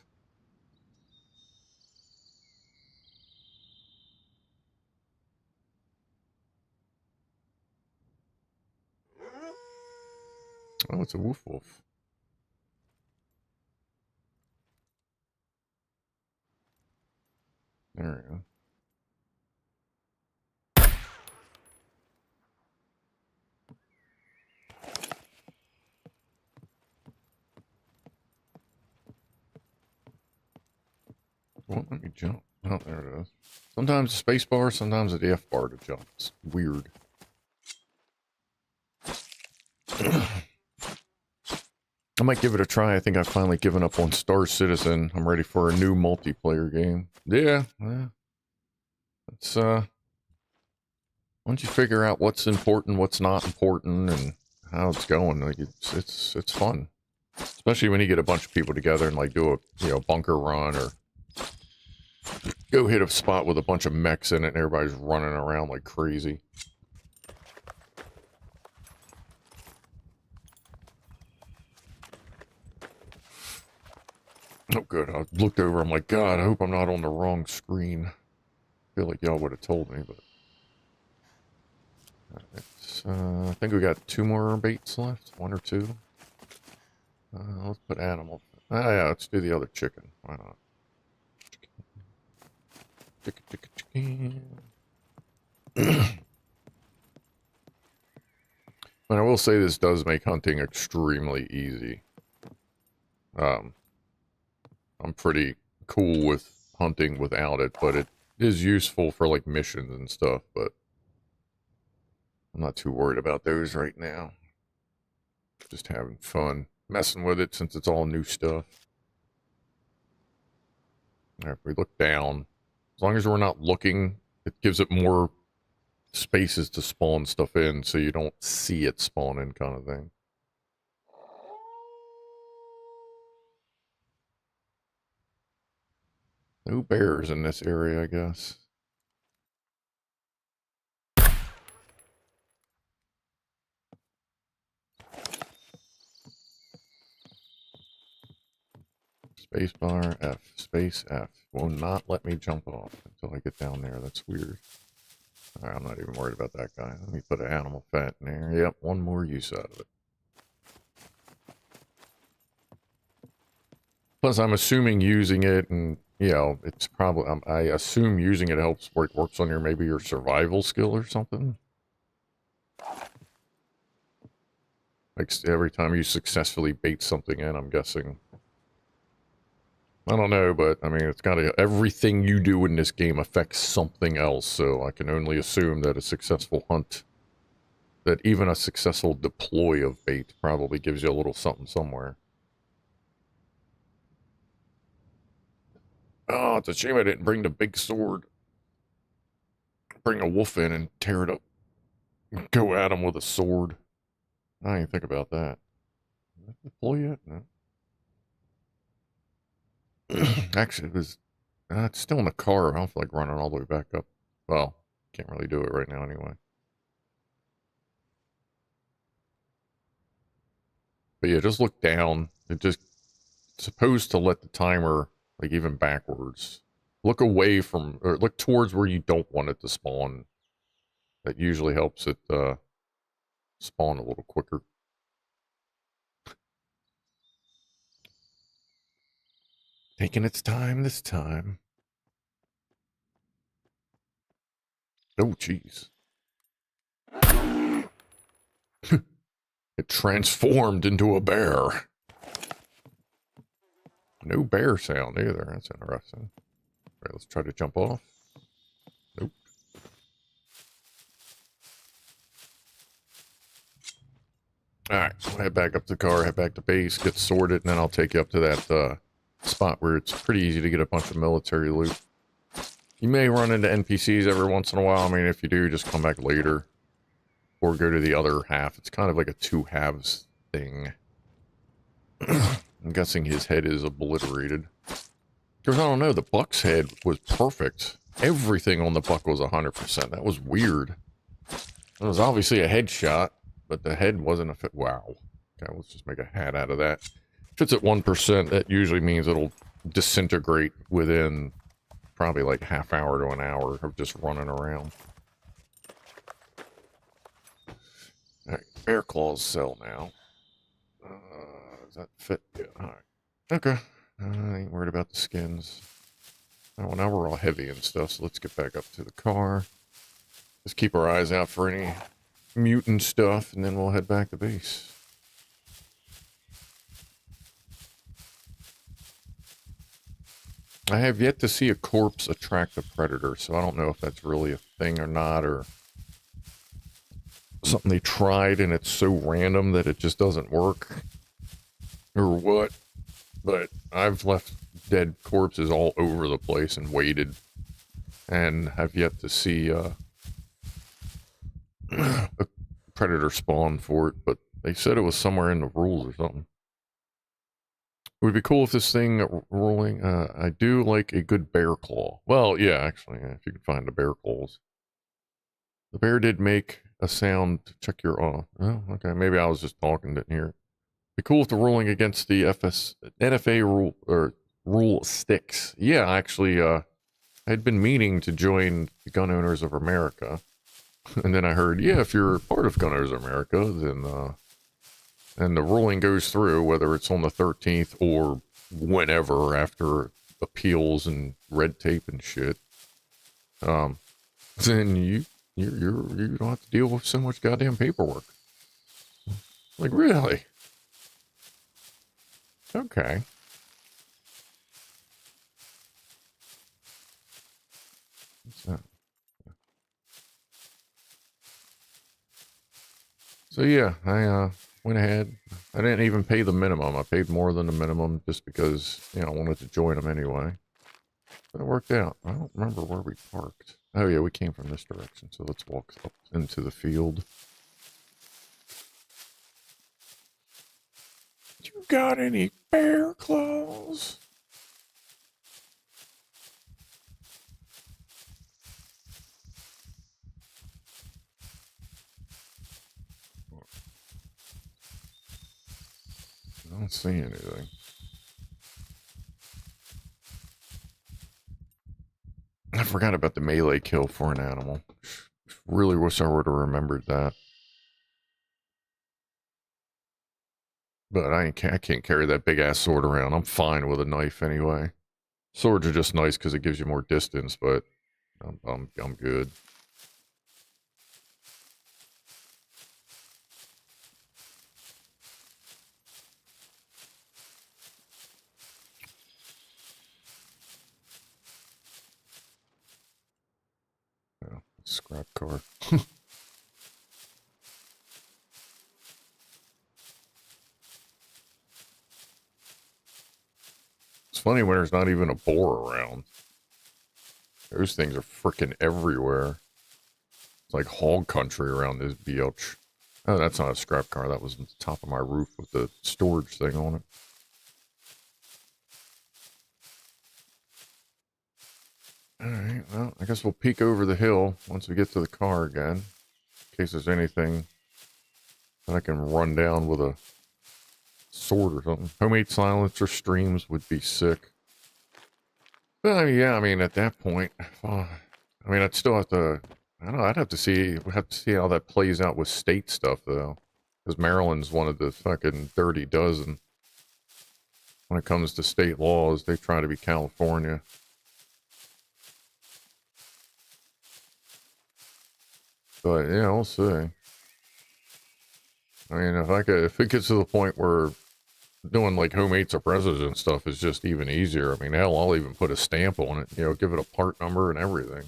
Speaker 2: Oh, it's a woof wolf. There we go. Won't let me jump. Oh, there it is. Sometimes the space bar, sometimes the F bar to jump. It's weird. I might give it a try. I think I've finally given up on Star Citizen. I'm ready for a new multiplayer game. Yeah. It's, once you figure out what's important, what's not important, and how it's going, like it's fun. Especially when you get a bunch of people together and like do a bunker run or go hit a spot with a bunch of mechs in it and everybody's running around like crazy. Oh, good. I looked over. I'm like, God, I hope I'm not on the wrong screen. I feel like y'all would have told me, but... I think we got 2 more baits left. 1 or 2. Let's put animal. Yeah, let's do the other chicken. Why not? Chicken. But I will say this does make hunting extremely easy. I'm pretty cool with hunting without it, but is useful for like missions and stuff, but I'm not too worried about those right now. Just having fun messing with it since it's all new stuff. If we look down, as long as we're not looking, it gives it more spaces to spawn stuff in so you don't see it spawn in kind of thing. No bears in this area, I guess. Spacebar F, space F. Will not let me jump off until I get down there. That's weird. Alright, I'm not even worried about that guy. Let me put an animal fat in there. Yep, one more use out of it. Plus, I'm assuming using it, and, you know, it's probably, I assume using it helps, works on your, maybe your survival skill or something. Like, every time you successfully bait something in, I'm guessing. I don't know, but, I mean, it's gotta, everything you do in this game affects something else, so I can only assume that a successful hunt, that even a successful deploy of bait probably gives you a little something somewhere. Oh, it's a shame I didn't bring the big sword. Bring a wolf in and tear it up. Go at him with a sword. I didn't even think about that. Did I deploy yet? No. Actually, it was... it's still in the car. I don't feel like running all the way back up. Well, can't really do it right now anyway. But yeah, just look down. It just... It's supposed to let the timer... like even backwards. Look away from, or look towards where you don't want it to spawn. That usually helps it spawn a little quicker. Taking its time this time. Oh, jeez. It transformed into a bear. No bear sound either. That's interesting. All right, let's try to jump off. Nope. Alright, we'll head back up to the car, head back to base, get sorted, and then I'll take you up to that spot where it's pretty easy to get a bunch of military loot. You may run into NPCs every once in a while. I mean, if you do, just come back later. Or go to the other half. It's kind of like a two halves thing. I'm guessing his head is obliterated. Because I don't know, the buck's head was perfect. Everything on the buck was 100%. That was weird. It was obviously a headshot, but the head wasn't a fit. Wow. Okay, let's just make a hat out of that. If it's at 1%, that usually means it'll disintegrate within probably like half hour to an hour of just running around. Alright, bear claws sell now. Does that fit? Yeah, alright. Okay. I ain't worried about the skins. Oh, well, now we're all heavy and stuff, so let's get back up to the car. Just keep our eyes out for any mutant stuff, and then we'll head back to base. I have yet to see a corpse attract a predator, so I don't know if that's really a thing or not, or something they tried and it's so random that it just doesn't work, or what. But I've left dead corpses all over the place and waited, and have yet to see a predator spawn for it, but they said it was somewhere in the rules or something. It would be cool if this thing rolling, I do like a good bear claw. Well, yeah, actually, yeah, if you can find the bear claws. The bear did make a sound to check your, oh, okay, maybe I was just talking, didn't hear it. Be cool if the ruling against the NFA rule sticks. Yeah, actually, I had been meaning to join the Gun Owners of America. And then I heard, yeah, if you're part of Gun Owners of America, then, and the ruling goes through, whether it's on the 13th or whenever after appeals and red tape and shit, then you don't have to deal with so much goddamn paperwork. Like, really? Okay. 'Cause I don't know, the buck's head was perfect. It was obviously a headshot, but the head wasn't a fit. Wow. Okay, let's just make a hat out of that. If it's at 1%, that usually means it'll disintegrate within probably like half hour to an hour of just running around. So yeah, I went ahead. I didn't even pay the minimum. I paid more than the minimum just because, you know, I wanted to join them anyway. But it worked out. I don't remember where we parked. Oh yeah, we came from this direction. So let's walk up into the field. You got any bear claws? I don't see anything. I forgot about the melee kill for an animal. Really wish I would have remembered that. But I can't carry that big ass sword around. I'm fine with a knife anyway. Swords are just nice because it gives you more distance, but I'm good. Yeah, scrap car. It's funny when there's not even a boar around. Those things are freaking everywhere. It's like hog country around this beach. Oh, that's not a scrap car. That was on the top of my roof with the storage thing on it. Alright, well, I guess we'll peek over the hill once we get to the car again. In case there's anything that I can run down with a sword or something. Homemade silencer streams would be sick. But I mean, yeah, I mean, at that point, I mean, I'd still have to, I don't know, I'd have to see, we'd have to see how that plays out with state stuff, though. Because Maryland's one of the fucking dirty dozen. When it comes to state laws, they try to be California. But, yeah, we'll see. I mean, if it gets to the point where doing like homemade suppressors and stuff is just even easier. I mean, hell, I'll even put a stamp on it, you know, give it a part number and everything.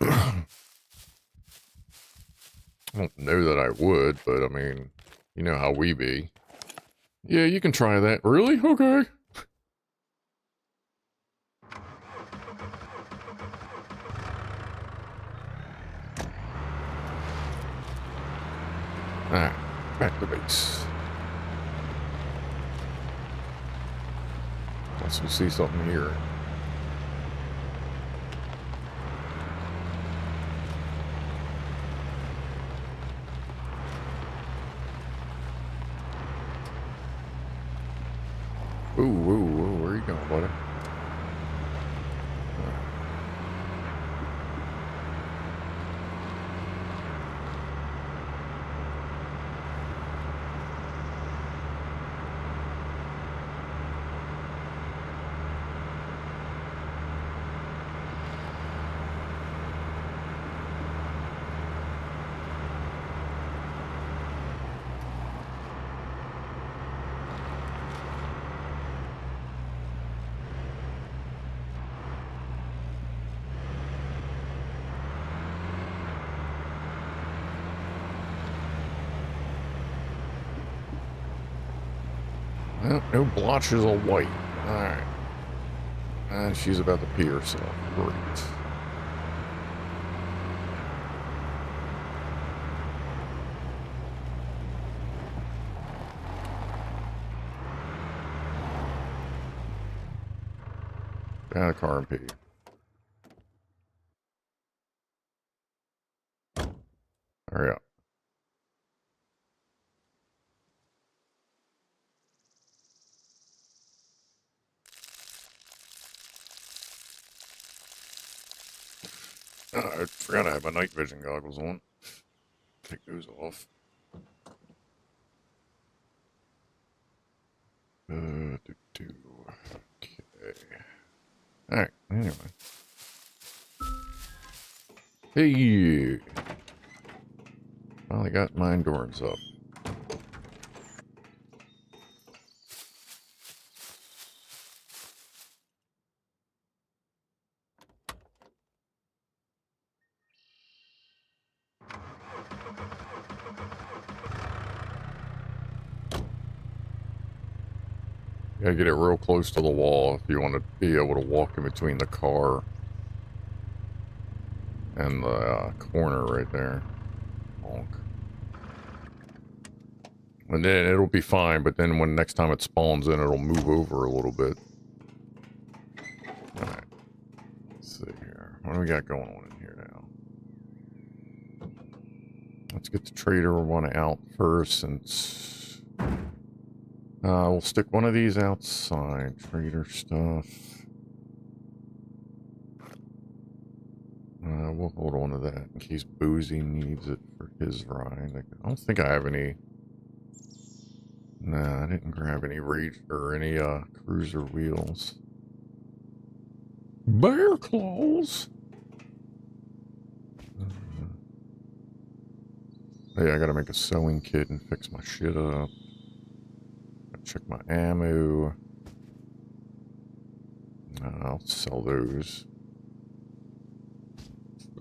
Speaker 2: I don't know that I would, but I mean, you know how we be. Yeah, you can try that. Really? Okay. Alright, back to base. Unless we see something here. Ooh, ooh, ooh, where are you going, buddy? Well, no blotches of white. Alright. And she's about to pee herself. Great. Get out of the car and pee. Hurry up. I forgot I had my night vision goggles on. Take those off. Okay. Alright, anyway. Hey! Finally got my endurance up. You gotta get it real close to the wall if you want to be able to walk in between the car and the corner right there. Honk. And then it'll be fine, but then when next time it spawns in, it'll move over a little bit. Alright. Let's see here. What do we got going on in here now? Let's get the trader one out first, since... we'll stick one of these outside. Trader stuff. We'll hold on to that in case Boozy needs it for his ride. I don't think I have any... Nah, I didn't grab any cruiser wheels. Bear claws! Hey, I gotta make a sewing kit and fix my shit up. Check my ammo. I'll sell those.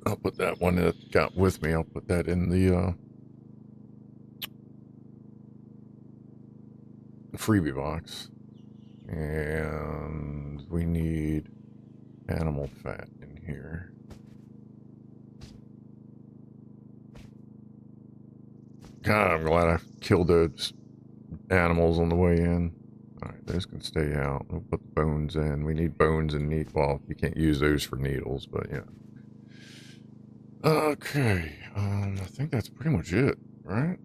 Speaker 2: I'll put that one that I got with me. I'll put that in the freebie box. And we need animal fat in here. God, I'm glad I killed those animals on the way in. Alright, those can stay out. We'll put the bones in. We need bones and needles. Well, you can't use those for needles, but yeah. Okay, I think that's pretty much it, right?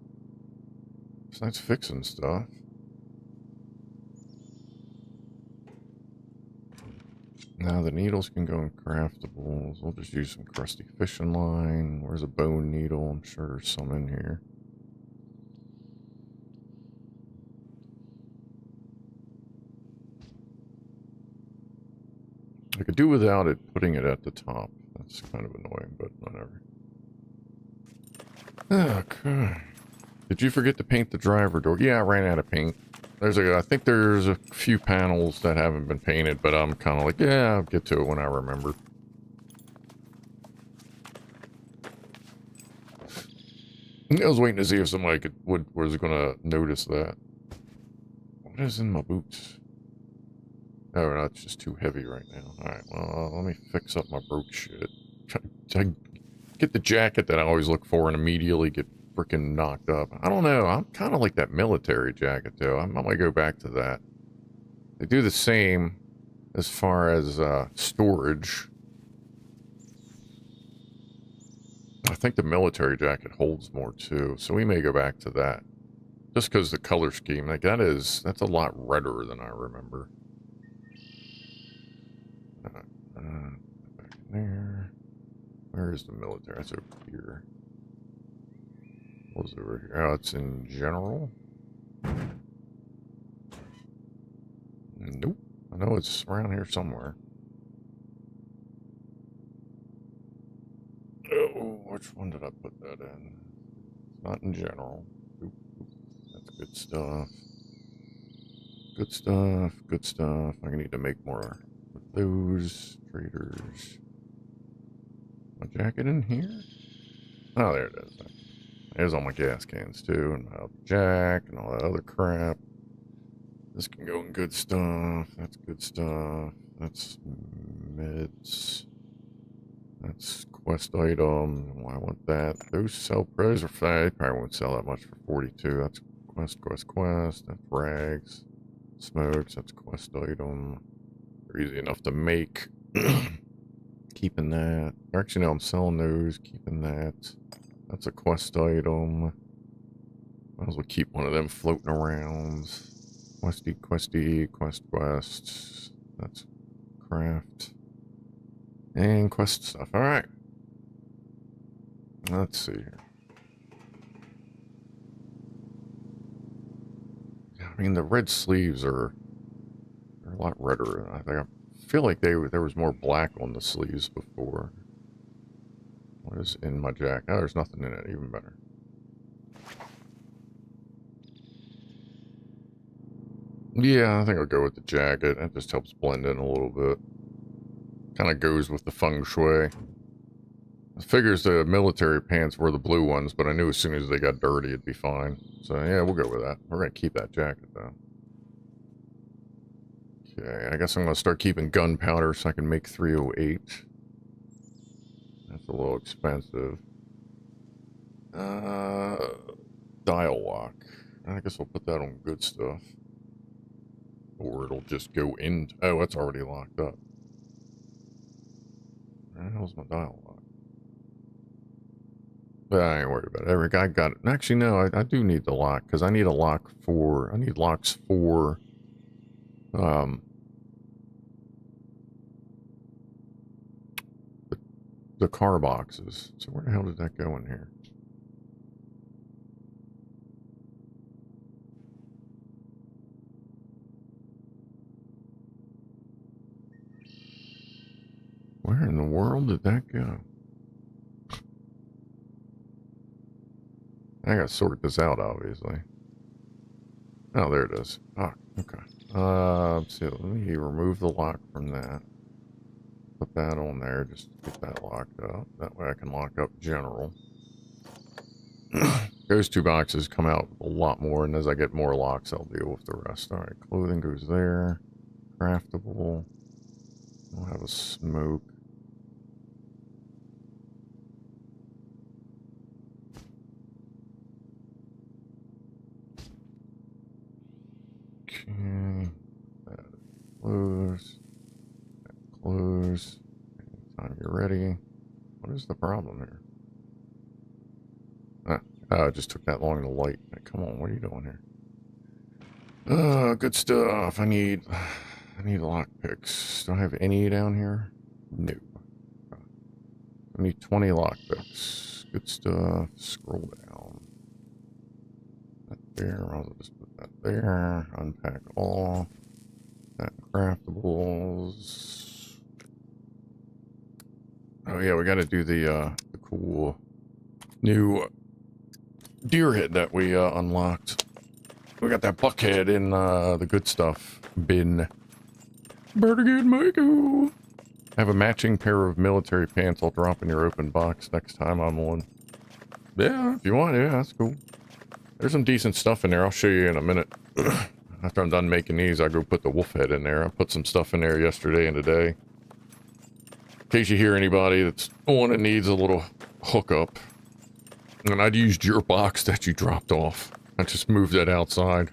Speaker 2: Besides fixing stuff. Now the needles can go in craftables. We'll just use some crusty fishing line. Where's a bone needle? I'm sure there's some in here. I could do without it putting it at the top. That's kind of annoying, but whatever. Okay. Did you forget to paint the driver door? Yeah, I ran out of paint. I think there's a few panels that haven't been painted, but I'm kind of like, yeah, I'll get to it when I remember. I was waiting to see if somebody was gonna notice that. What is in my boots? Oh, no, it's just too heavy right now. Alright, well, let me fix up my broke shit. I get the jacket that I always look for and immediately get freaking knocked up. I don't know. I'm kind of like that military jacket, though. I might go back to that. They do the same as far as storage. I think the military jacket holds more, too. So we may go back to that. Just because the color scheme, like that's a lot redder than I remember. Back in there. Where is the military? That's over here. What was over here? Oh, it's in general. Nope. I know it's around here somewhere. Oh, which one did I put that in? It's not in general. Oop, oop. That's good stuff. Good stuff. Good stuff. I need to make more of those traders. My jacket in here? Oh, there it is. There's all my gas cans too, and my jack, and all that other crap. This can go in good stuff. That's good stuff. That's meds. That's quest item. Well, I want that. Those sell pros are fine. They probably won't sell that much for 42. That's quest. That's rags. Smokes. That's quest item. They're easy enough to make. Keeping that. Actually, no, I'm selling those. Keeping that. That's a quest item. Might as well keep one of them floating around. Questy, quest. That's craft. And quest stuff. Alright. Let's see here. I mean, the red sleeves they're a lot redder. I feel like there was more black on the sleeves before. What is in my jacket? Oh, there's nothing in it. Even better. Yeah, I think I'll go with the jacket. That just helps blend in a little bit. Kind of goes with the feng shui. I figures the military pants were the blue ones, but I knew as soon as they got dirty, it'd be fine. So yeah, we'll go with that. We're going to keep that jacket, though. Okay, I guess I'm gonna start keeping gunpowder so I can make 308. That's a little expensive. Dial lock. I guess I'll put that on good stuff. Or it'll just go in. Oh, it's already locked up. Where the hell's my dial lock? But I ain't worried about it. Every guy got it. Actually, no, I do need the lock because I need a lock for. I need locks for. The car boxes. So where the hell did that go in here? Where in the world did that go? I gotta sort this out, obviously. Oh, there it is. Ah, okay. Let's see, let me remove the lock from that. Put that on there, just to get that locked up. That way I can lock up general. Those two boxes come out a lot more, and as I get more locks, I'll deal with the rest. Alright, clothing goes there. Craftable. We'll have a smoke. Okay. That close. That close. Anytime you're ready. What is the problem here? Oh, it just took that long to light. Come on, what are you doing here? Good stuff. I need lock picks. Do I have any down here? No. I need 20 lock picks. Good stuff. Scroll down. That there. I'll just put that there. Unpack all. That craftables. Oh yeah, we got to do the cool new deer head that we unlocked. We got that buckhead in the good stuff bin. Better get Mako. Have a matching pair of military pants I'll drop in your open box next time I'm on. Yeah, if you want, yeah, that's cool. There's some decent stuff in there. I'll show you in a minute. After I'm done making these, I go put the wolf head in there. I put some stuff in there yesterday and today. In case you hear anybody that's on and needs a little hookup. And I'd used your box that you dropped off. I just moved that outside.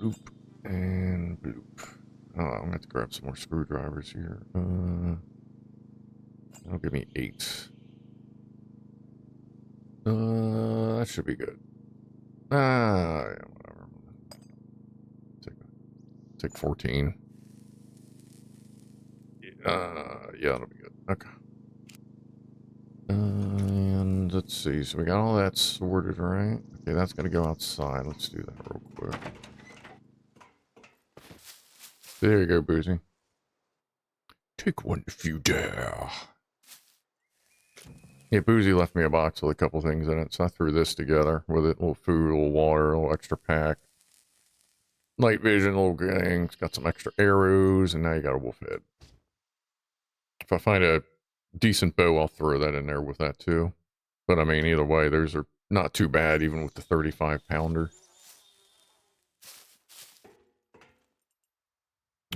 Speaker 2: Bloop and bloop. Oh, I'm gonna have to grab some more screwdrivers here. That'll give me 8. That should be good. Yeah, whatever. Take 14. Yeah, that'll be good. Okay. And let's see. So we got all that sorted, right? Okay, that's gonna go outside. Let's do that real quick. There you go, Boozy. Take one if you dare. Yeah, Boozy left me a box with a couple things in it, so I threw this together with it. A little food, a little water, a little extra pack. Night vision, little things. Got some extra arrows, and now you got a wolf head. If I find a decent bow, I'll throw that in there with that too. But I mean, either way, those are not too bad, even with the 35-pounder.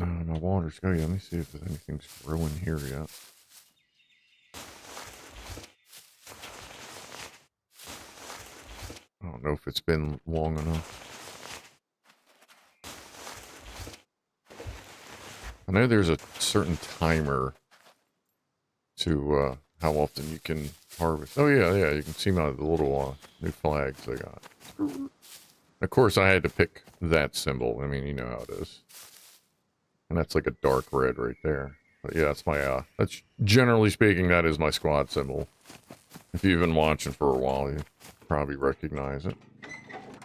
Speaker 2: My water's going. Let me see if there's anything's growing here yet. I don't know if it's been long enough. I know there's a certain timer to how often you can harvest. Oh yeah, you can see my little new flags I got. Of course, I had to pick that symbol. I mean, you know how it is. And that's like a dark red right there. But yeah, that's my, that's generally speaking, that is my squad symbol. If you've been watching for a while, you probably recognize it.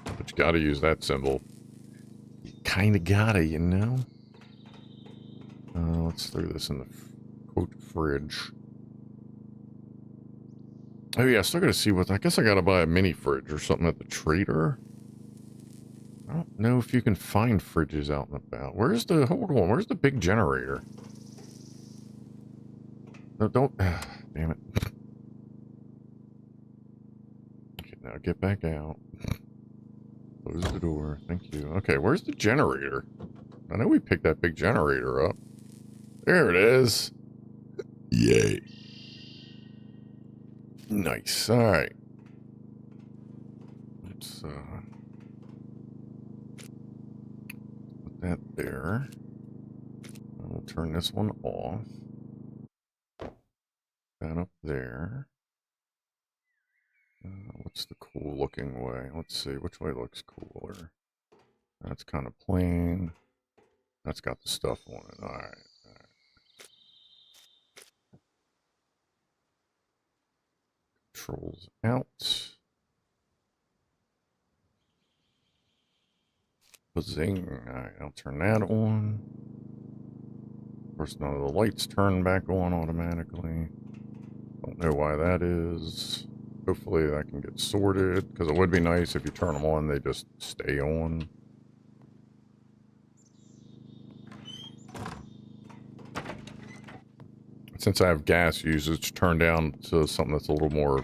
Speaker 2: But you gotta use that symbol. You kinda gotta, you know? Let's throw this in the, quote, fridge. Oh yeah, I still gotta see what, I guess I gotta buy a mini fridge or something at the trader. I don't know if you can find fridges out and about. Where's the, hold on, where's the big generator? No, don't. Damn it. Okay, now get back out. Close the door. Thank you. Okay, where's the generator? I know we picked that big generator up. There it is. Yay. Nice. All right. Let's put that there. We'll turn this one off. That up there. What's the cool looking way? Let's see, which way looks cooler? That's kind of plain. That's got the stuff on it. All right. Controls out. Bazing. All right, I'll turn that on. Of course, none of the lights turn back on automatically. Don't know why that is. Hopefully that can get sorted, because it would be nice if you turn them on, they just stay on. Since I have gas usage turned down to something that's a little more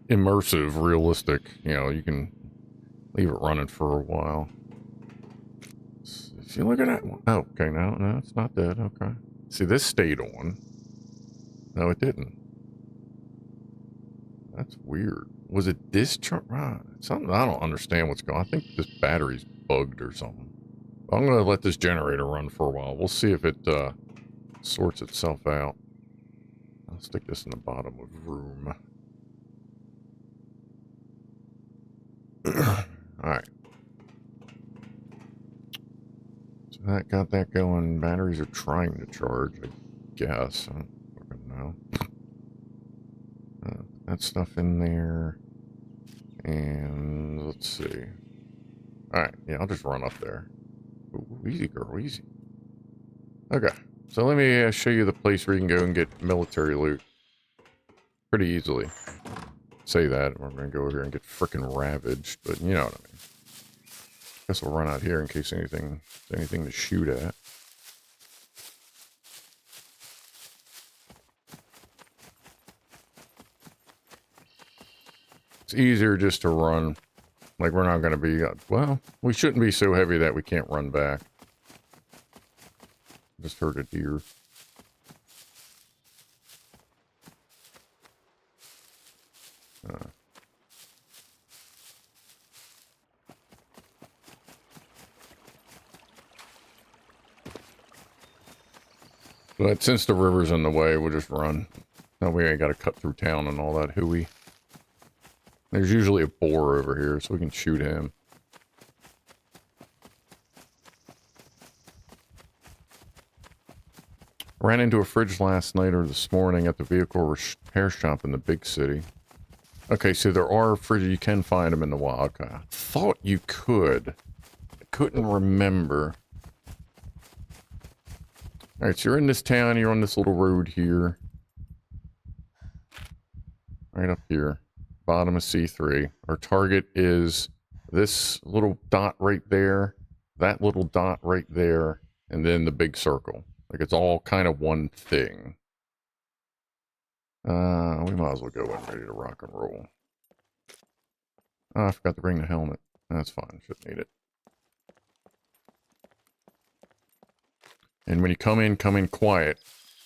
Speaker 2: immersive, realistic, you know, you can leave it running for a while. See, look at that one. Oh, okay, no, it's not dead. Okay. See, this stayed on. No, it didn't. That's weird. Was it discharge? Something I don't understand what's going on. I think this battery's bugged or something. I'm going to let this generator run for a while. We'll see if it sorts itself out. I'll stick this in the bottom of room. Alright. So that got that going. Batteries are trying to charge, I guess. I don't fucking know. That stuff in there. And let's see. Alright, yeah, I'll just run up there. Ooh, easy, girl, easy. Okay, so let me show you the place where you can go and get military loot. Pretty easily. Say that, we're going to go over here and get frickin' ravaged, but you know what I mean. Guess we'll run out here in case anything to shoot at. It's easier just to run. Like, we're not going to be... well, we shouldn't be so heavy that we can't run back. Just heard a deer. But since the river's in the way, we'll just run. No, we ain't got to cut through town and all that hooey. There's usually a boar over here, so we can shoot him. Ran into a fridge last night or this morning at the vehicle repair shop in the big city. Okay, so there are fridges, you can find them in the wild. Okay. I thought you could. I couldn't remember. Alright, so you're in this town, you're on this little road here. Right up here. Bottom of C3. Our target is this little dot right there, that little dot right there, and then the big circle. Like, it's all kind of one thing. We might as well go in ready to rock and roll. Oh, I forgot to bring the helmet. That's fine, shouldn't need it. And when you come in quiet,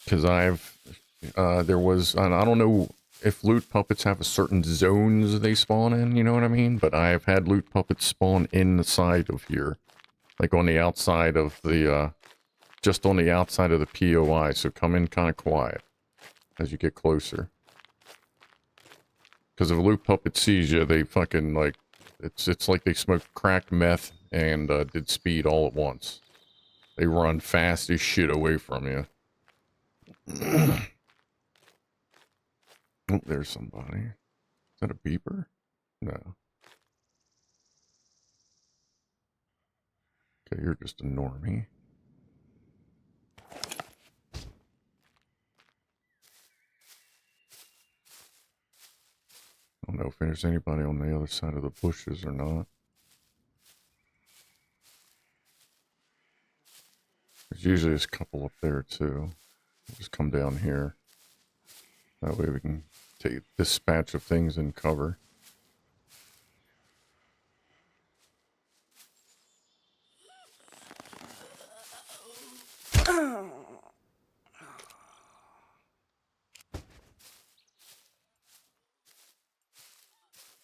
Speaker 2: because there was, and I don't know if loot puppets have a certain zones they spawn in, you know what I mean? But I've had loot puppets spawn in the side of here. Like on the outside of the, just on the outside of the POI, so come in kind of quiet as you get closer. Because if a loot puppet sees you, they fucking, like, it's like they smoked crack meth and did speed all at once. They run fast as shit away from you. Oh, there's somebody. Is that a beeper? No. Okay, you're just a normie. I don't know if there's anybody on the other side of the bushes or not. There's usually a couple up there too. Just come down here. That way we can take dispatch of things in cover.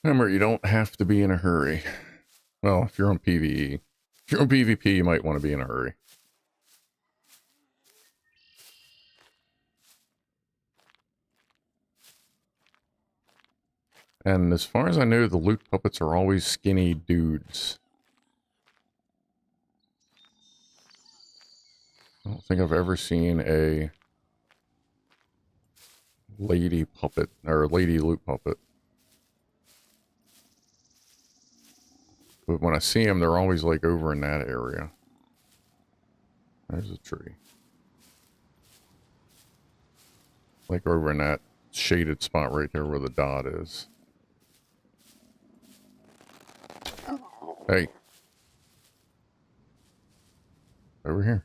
Speaker 2: Remember, you don't have to be in a hurry. Well, if you're on PVE. If you're on PvP, you might want to be in a hurry. And as far as I know, the loot puppets are always skinny dudes. I don't think I've ever seen a lady puppet, or lady loot puppet. But when I see them, they're always like over in that area. There's a tree. Like over in that shaded spot right there where the dot is. Hey. Over here.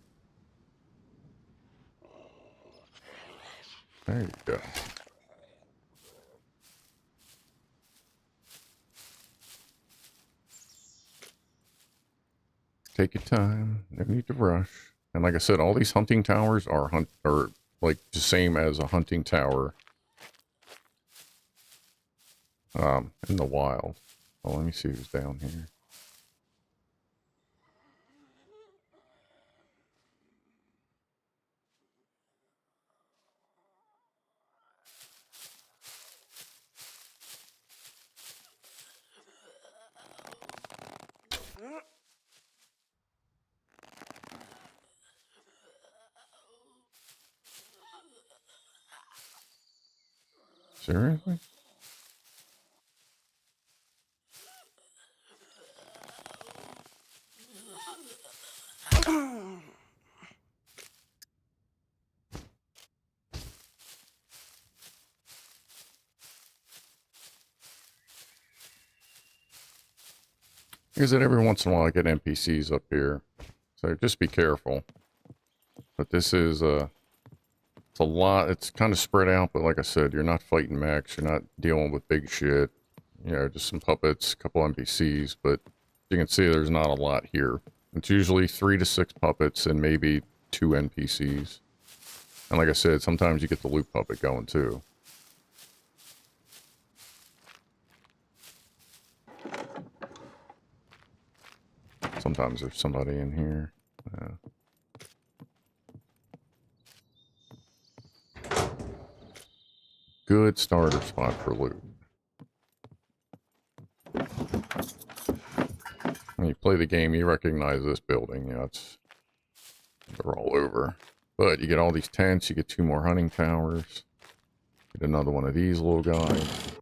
Speaker 2: There you go. Take your time. No need to rush. And like I said, all these hunting towers are like the same as a hunting tower in the wild. Oh, let me see who's down here. Seriously? Because every once in a while I get NPCs up here, so just be careful. But this is it's a lot. It's kind of spread out, but like I said, you're not fighting mechs. You're not dealing with big shit. You know, just some puppets, a couple NPCs. But you can see there's not a lot here. It's usually 3 to 6 puppets and maybe 2 NPCs. And like I said, sometimes you get the loot puppet going too. Sometimes there's somebody in here. Good starter spot for loot. When you play the game, you recognize this building. You know, they're all over. But you get all these tents, you get 2 more hunting towers. Get another one of these little guys.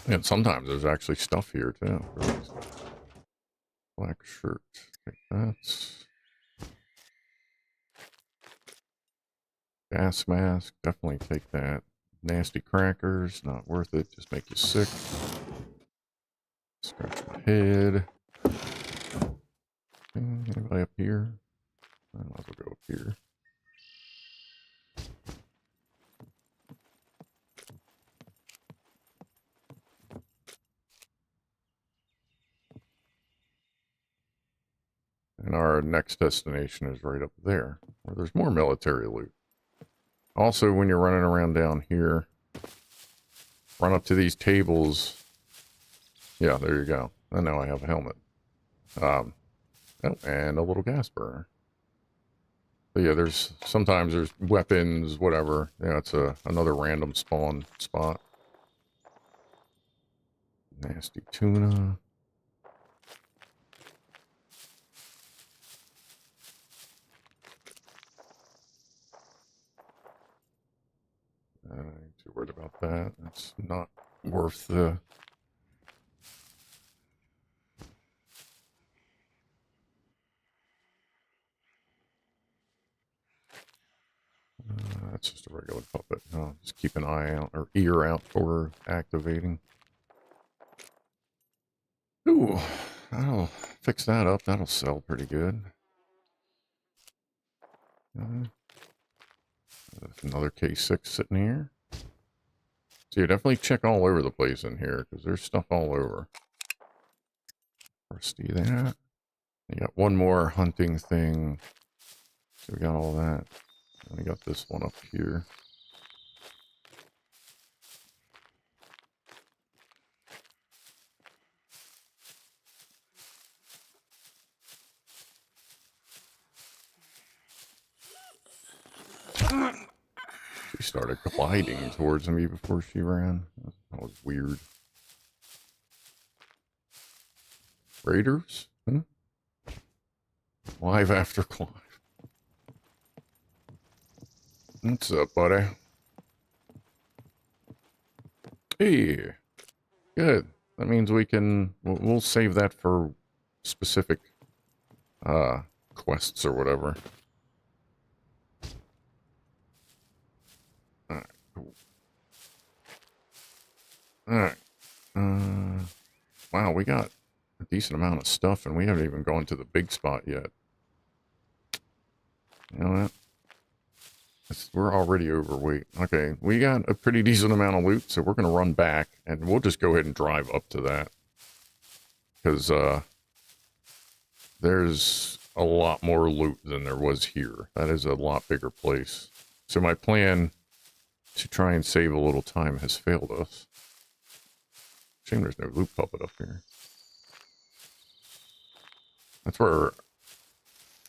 Speaker 2: And sometimes there's actually stuff here too. Black shirt. Okay, that's gas mask. Definitely take that. Nasty crackers. Not worth it. Just make you sick. Scratch my head. Anybody up here? I might as well go up here. And our next destination is right up there, where there's more military loot. Also, when you're running around down here, run up to these tables. Yeah, there you go. And now I have a helmet. Oh, and a little gas burner. But yeah, sometimes there's weapons, whatever. Yeah, it's another random spawn spot. Nasty tuna. I ain't too worried about that. It's not worth the... that's just a regular puppet. No, just keep an eye out, or ear out for activating. Ooh, I'll fix that up. That'll sell pretty good. Another K6 sitting here. So you definitely check all over the place in here because there's stuff all over. First, do that. You got one more hunting thing. So we got all that. And we got this one up here. She started gliding towards me before she ran. That was weird. Raiders? Hmm? Live after Clive. What's up, buddy? Hey. Good. That means we can... We'll save that for specific quests or whatever. Alright, cool. Alright. Wow, we got a decent amount of stuff and we haven't even gone to the big spot yet. You know what? We're already overweight. Okay, we got a pretty decent amount of loot, so we're going to run back, and we'll just go ahead and drive up to that. Because, there's a lot more loot than there was here. That is a lot bigger place. So my plan to try and save a little time has failed us. Shame there's no loot puppet up here. That's where...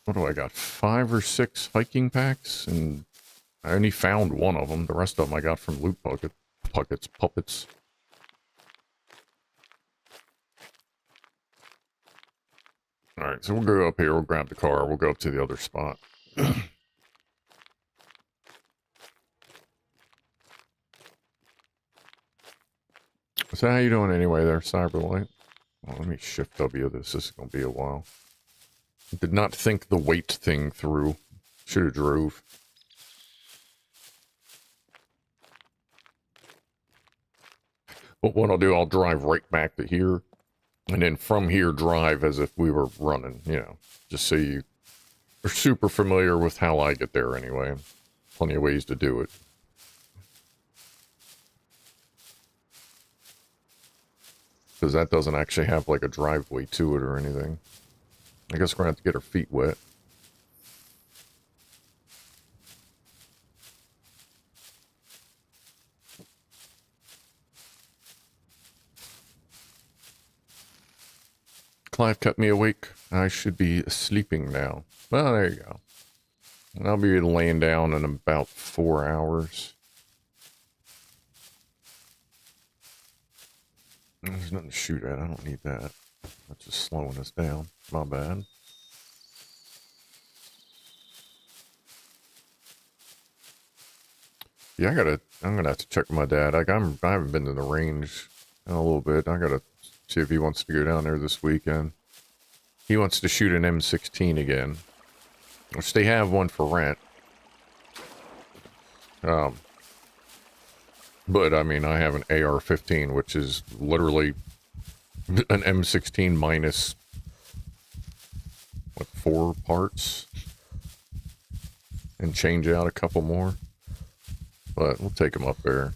Speaker 2: What do I got? 5 or 6 hiking packs, and I only found one of them. The rest of them I got from loot puppets. Alright, so we'll go up here, we'll grab the car, we'll go up to the other spot. So how you doing anyway there, Cyberlight? Well, let me shift W this. This is going to be a while. Did not think the weight thing through. Should have drove. But what I'll do, I'll drive right back to here. And then from here, drive as if we were running, you know. Just so you are super familiar with how I get there anyway. Plenty of ways to do it. Because that doesn't actually have like a driveway to it or anything. I guess we're going to have to get our feet wet. Clive kept me awake. I should be sleeping now. Well, there you go. And I'll be laying down in about 4 hours. There's nothing to shoot at. I don't need that. That's just slowing us down. My bad. Yeah, I'm gonna have to check with my dad. Like I haven't been to the range in a little bit. I gotta see if he wants to go down there this weekend. He wants to shoot an M16 again, which they have one for rent. But I mean, I have an AR-15, which is literally an M16 minus, what, 4 parts? And change out a couple more. But we'll take them up there.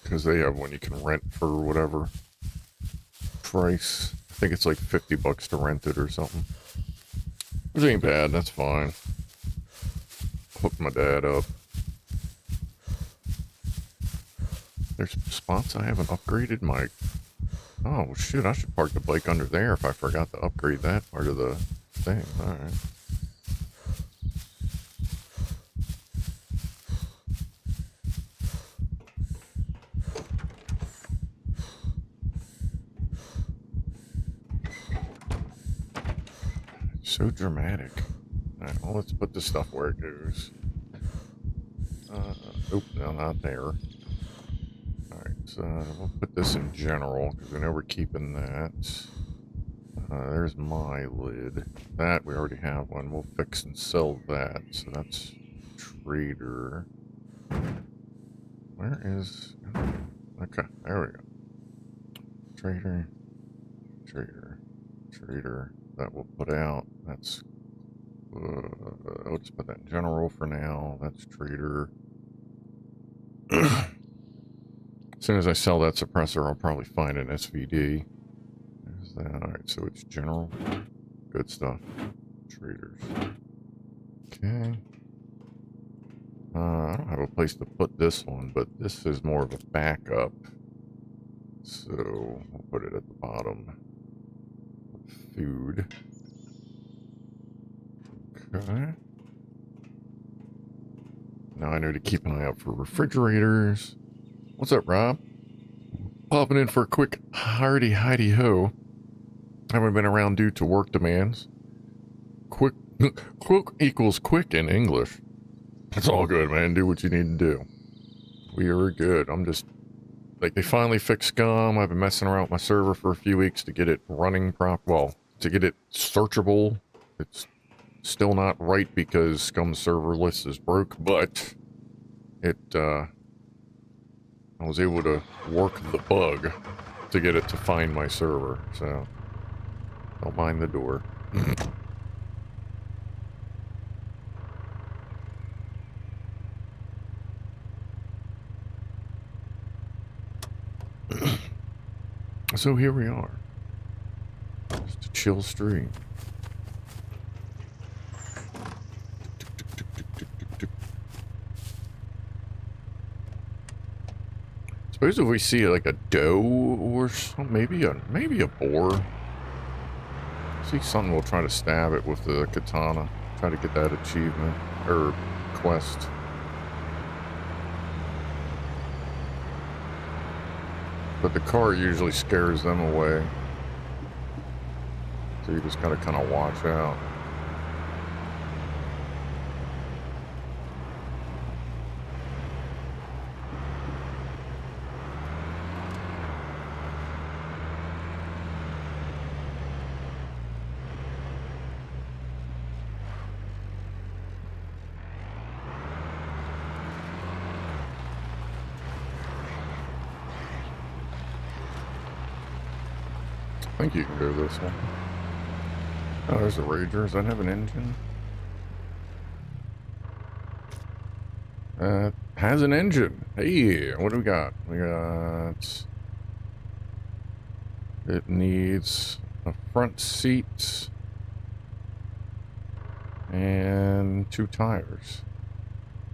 Speaker 2: Because they have one you can rent for whatever price. I think it's like $50 to rent it or something. Which ain't bad, that's fine. Hook my dad up. There's spots I haven't upgraded my... Oh, shoot, I should park the bike under there if I forgot to upgrade that part of the thing. Alright. So dramatic. Alright, well, let's put this stuff where it goes. Nope, no, not there. Alright, so we'll put this in general, because we know we're keeping that. There's my lid. That, we already have one. We'll fix and sell that. So that's trader. Where is... Okay, there we go. Trader. Trader. Trader. That will put out. That's... I'll just put that in general for now. That's trader. As soon as I sell that suppressor, I'll probably find an SVD. There's that. Alright, so it's general. Good stuff. Traders. Okay. I don't have a place to put this one, but this is more of a backup. So, we'll put it at the bottom. Food. Okay. Now I know to keep an eye out for refrigerators. What's up, Rob? Popping in for a quick hearty ho. Haven't been around due to work demands. Quick equals quick in English. It's all good, man. Do what you need to do. We are good. I'm just... Like, they finally fixed SCUM. I've been messing around with my server for a few weeks to get it running well, to get it searchable. It's still not right because SCUM serverless is broke, but it, I was able to work the bug to get it to find my server, so don't mind the door. So here we are. Just a chill stream. Suppose if we see like a doe or something, maybe a boar. See something, we'll try to stab it with the katana. Try to get that achievement or quest. But the car usually scares them away. So you just gotta kind of watch out. I think you can go this one. Oh, there's a Rager. Does that have an engine? Has an engine. Hey, what do we got? We got... It needs a front seat and 2 tires.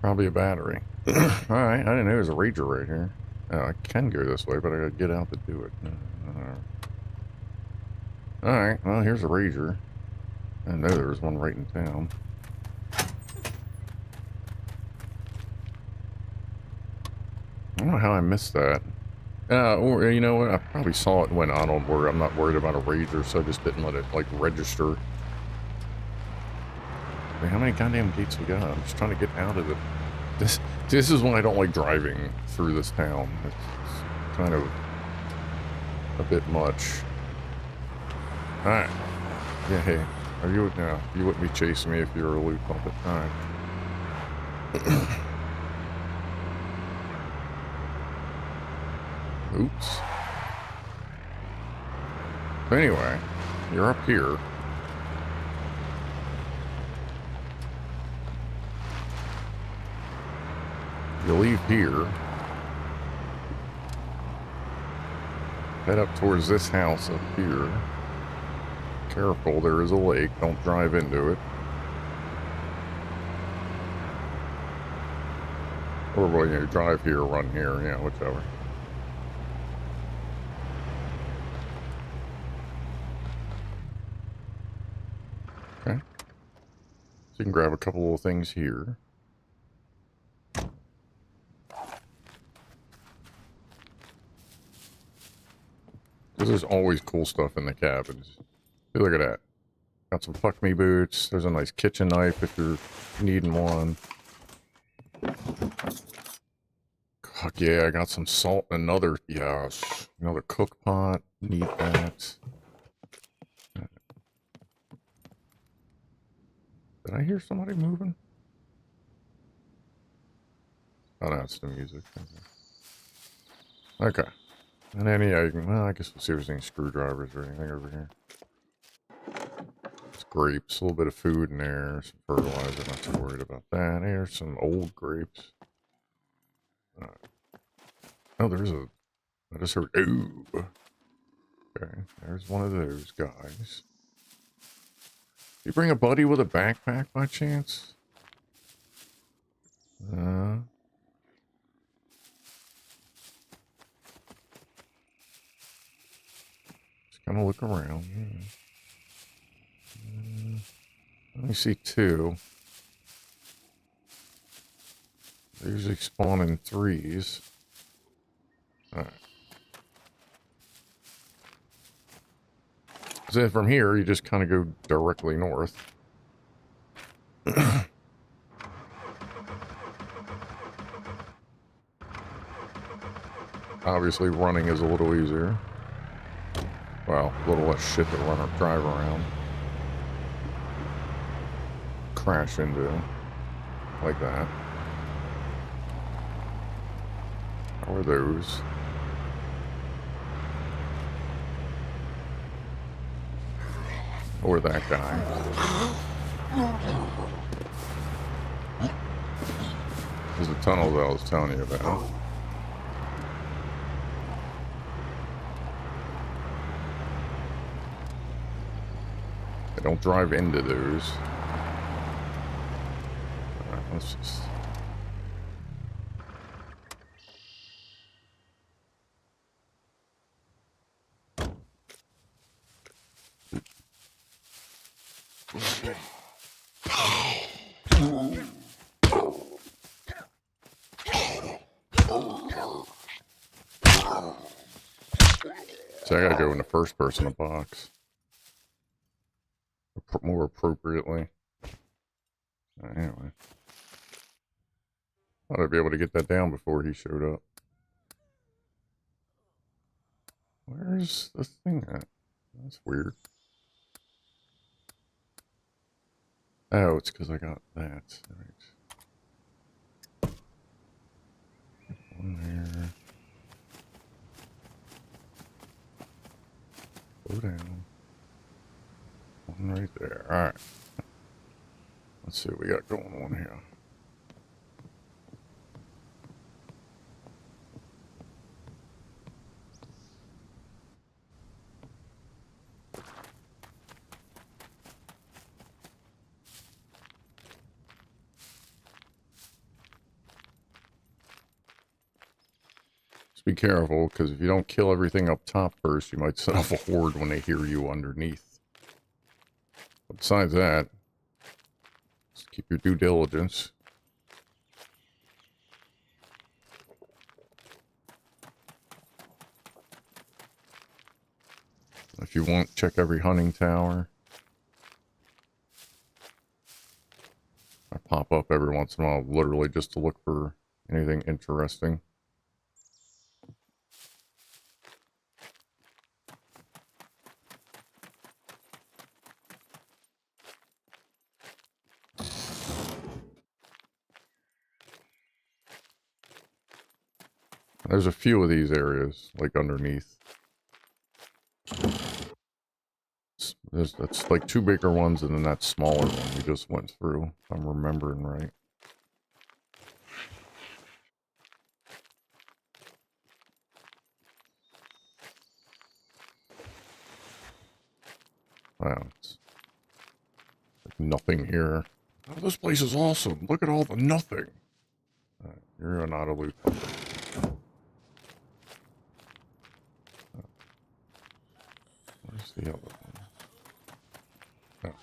Speaker 2: Probably a battery. Alright, I didn't know there was a Rager right here. I can go this way, but I gotta get out to do it. Alright, well, here's a Rager. I know there was one right in town. I don't know how I missed that. Or, you know what, I probably saw it when on where I'm not worried about a Rager, so I just didn't let it, like, register. Wait, how many goddamn gates we got? I'm just trying to get out of it. This is when I don't like driving through this town. It's kind of a bit much. Alright. Yeah, hey. Are you... No, you wouldn't be chasing me if you were a loot puppet. Alright. Oops. But anyway, you're up here. You leave here. Head up towards this house up here. Careful, there is a lake. Don't drive into it. Or, well, you know, drive here, run here, yeah, whichever. Okay. So you can grab a couple little things here. There's always cool stuff in the cabins. Hey, look at that. Got some fuck me boots. There's a nice kitchen knife if you're needing one. Fuck yeah, I got some salt and another, yes, another cook pot. Need that. Did I hear somebody moving? Oh, no, it's the music. Okay. And then, yeah, you can, well, I guess we'll see if there's any screwdrivers or anything over here. It's grapes, a little bit of food in there, some fertilizer, not too worried about that. Here's some old grapes. Oh, there's a, I just heard, ooh. Okay, there's one of those guys. You bring a buddy with a backpack by chance? Just kind of look around. Let me see two. They usually spawn in threes. Alright. So from here, you just kind of go directly north. Obviously, running is a little easier. Well, a little less shit to run or drive around. Crash into. Like that. How are those? Or that guy. There's a tunnel that I was telling you about. Don't drive into those. Alright, let's just... So I gotta go in the first person box. More appropriately. Anyway. Thought I'd be able to get that down before he showed up. Where's this thing at? That's weird. Oh, it's because I got that. Right. One there. Go down. One right there. Alright. Let's see what we got going on here. Just be careful, because if you don't kill everything up top first, you might set off a horde when they hear you underneath. But besides that, just keep your due diligence. If you want, check every hunting tower. I pop up every once in a while, literally just to look for anything interesting. There's a few of these areas, like underneath. That's like two bigger ones and then that smaller one we just went through, if I'm remembering right. Wow, it's like nothing here. Oh, this place is awesome. Look at all the nothing. You're not a loot hunter. Where's the other one? Oh.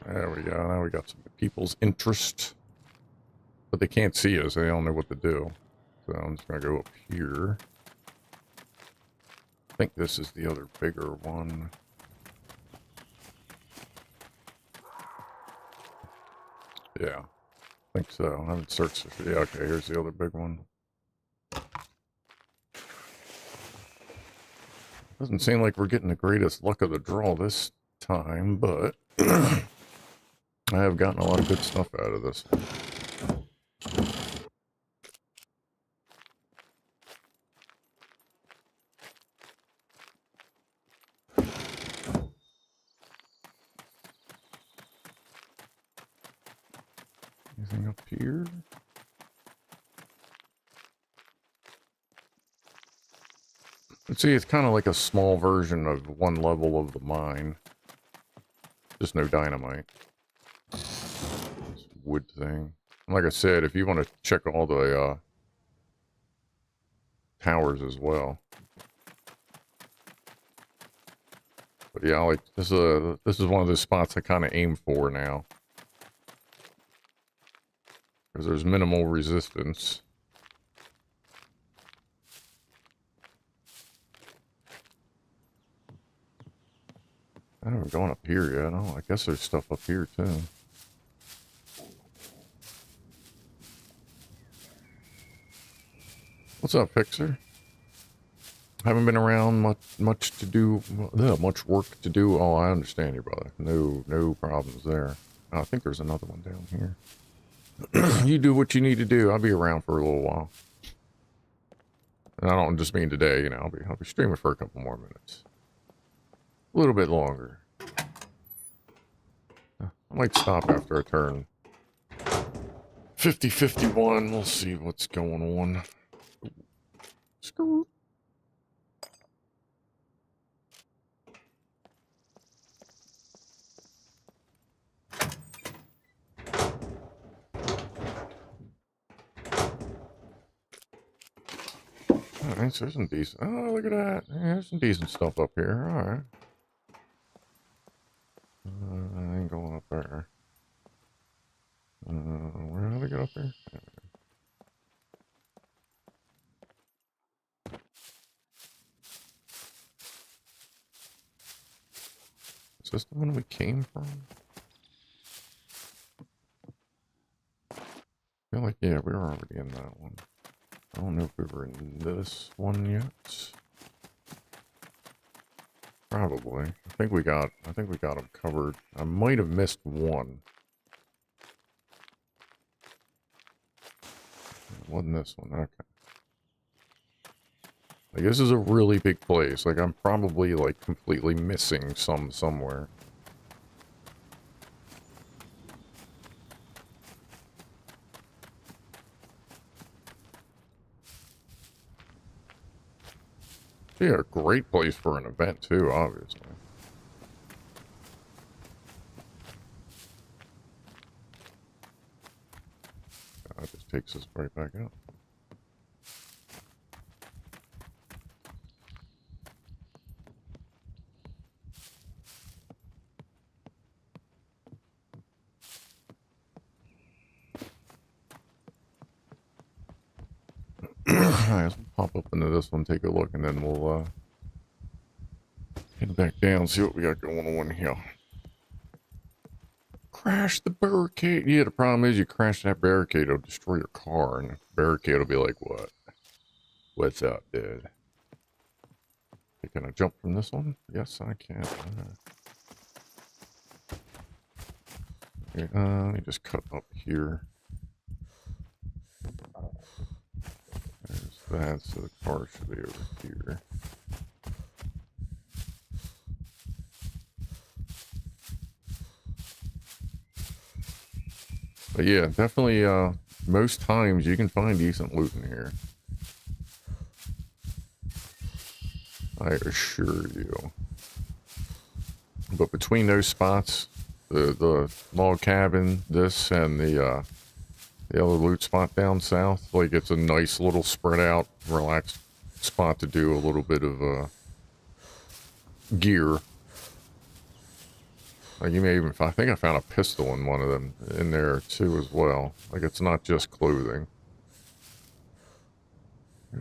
Speaker 2: There we go. Now we got some people's interest. But they can't see us. They don't know what to do. So I'm just going to go up here. I think this is the other bigger one. Yeah. I think so. I haven't searched it. Yeah, okay. Here's the other big one. Doesn't seem like we're getting the greatest luck of the draw this time, but I have gotten a lot of good stuff out of this. Anything up here? Let's see, it's kind of like a small version of one level of the mine. Just no dynamite. This wood thing. Like I said, if you want to check all the towers as well. But yeah, like this is one of those spots I kind of aim for now. Because there's minimal resistance. I haven't gone up here yet. Oh, I guess there's stuff up here too. What's up, Fixer? Haven't been around much to do, much work to do. Oh, I understand you, brother. No problems there. Oh, I think there's another one down here. You do what you need to do. I'll be around for a little while. And I don't just mean today, you know, I'll be streaming for a couple more minutes. A little bit longer. I might stop after I turn 50-51. We'll see what's going on. Screw. Alright, so there's some decent... Oh, look at that. Yeah, there's some decent stuff up here. Alright. I ain't going up there. Where do I get up there? Is this the one we came from? I feel like, yeah, we were already in that one. I don't know if we were in this one yet. Probably. I think we got them covered. I might have missed one. It wasn't this one. Okay. Like, this is a really big place. Like, I'm probably, like, completely missing somewhere. Yeah, a great place for an event, too, obviously. That just takes us right back up. Alright, let's pop up into this one, take a look, and then we'll head back down, see what we got going on here. Crash the barricade. Yeah, the problem is you crash that barricade, it'll destroy your car, and the barricade will be like, what? What's up, dude? Okay, can I jump from this one? Yes, I can. Okay, let me just cut up here. There's that, so the car should be over here. But yeah, definitely, most times you can find decent loot in here. I assure you. But between those spots, the log cabin, this, and the other loot spot down south, like, it's a nice little spread out, relaxed spot to do a little bit of gear. Like, you may even, I think I found a pistol in one of them in there too as well. Like, it's not just clothing.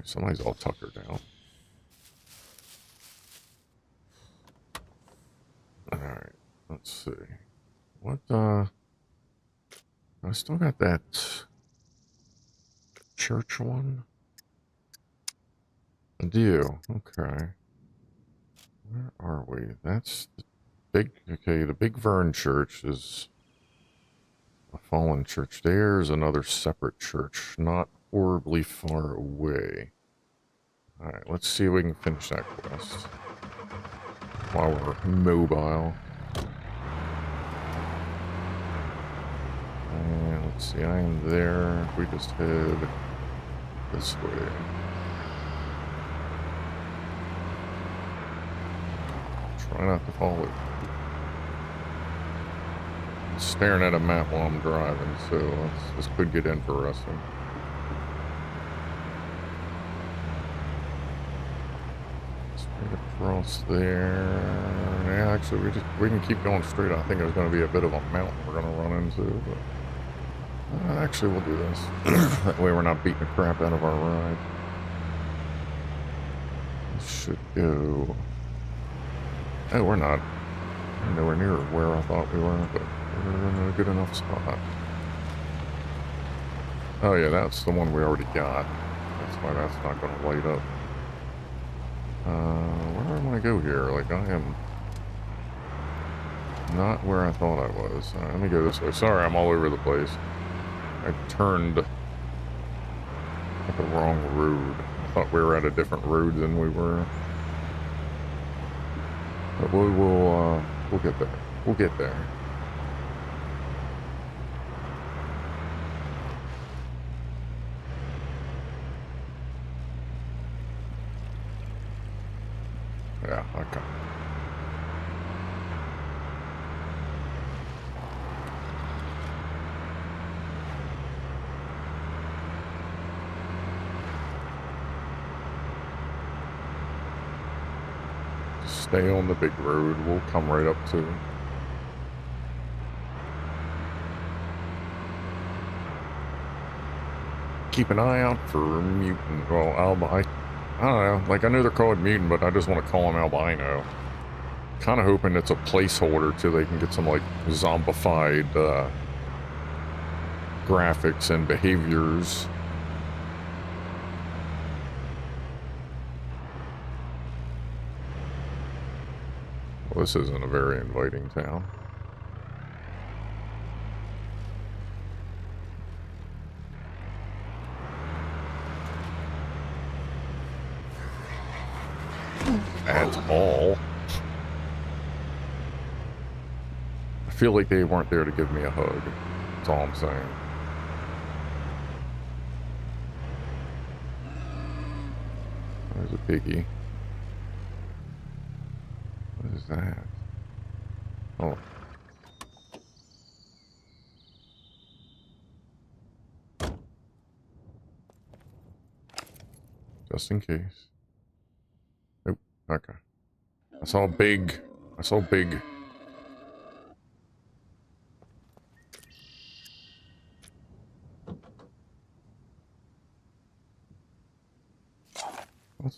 Speaker 2: Somebody's all tuckered out. Alright, let's see. What, I still got that church one. I do. Okay. Where are we? That's the big, okay, the Big Vern Church is a fallen church. There's another separate church, not horribly far away. Alright, let's see if we can finish that quest while we're mobile. And let's see, I am there. We just head this way. Try not to fall it. I'm staring at a map while I'm driving, so this could get interesting. Straight across there. Yeah, actually, we can keep going straight. I think there's going to be a bit of a mountain we're going to run into, but actually, we'll do this. That way, we're not beating the crap out of our ride. This should go. Oh, we're not. We're nowhere near where I thought we were, but we're in a good enough spot. Oh yeah, that's the one we already got. That's why that's not going to light up. Where do I want to go here? Like, I am not where I thought I was. Let me go this way. Sorry, I'm all over the place. I turned at the wrong road. I thought we were at a different road than we were. But we'll get there. We'll get there. Yeah, okay. Stay on the big road. We'll come right up to it. Keep an eye out for mutant. Well, I don't know. Like, I know they're called mutant, but I just want to call them albino. Kind of hoping it's a placeholder till they can get some, like, zombified graphics and behaviors. Well, this isn't a very inviting town. At all. I feel like they weren't there to give me a hug. That's all I'm saying. There's a piggy. What is that? Oh. Just in case. Nope. Okay. I saw big. What's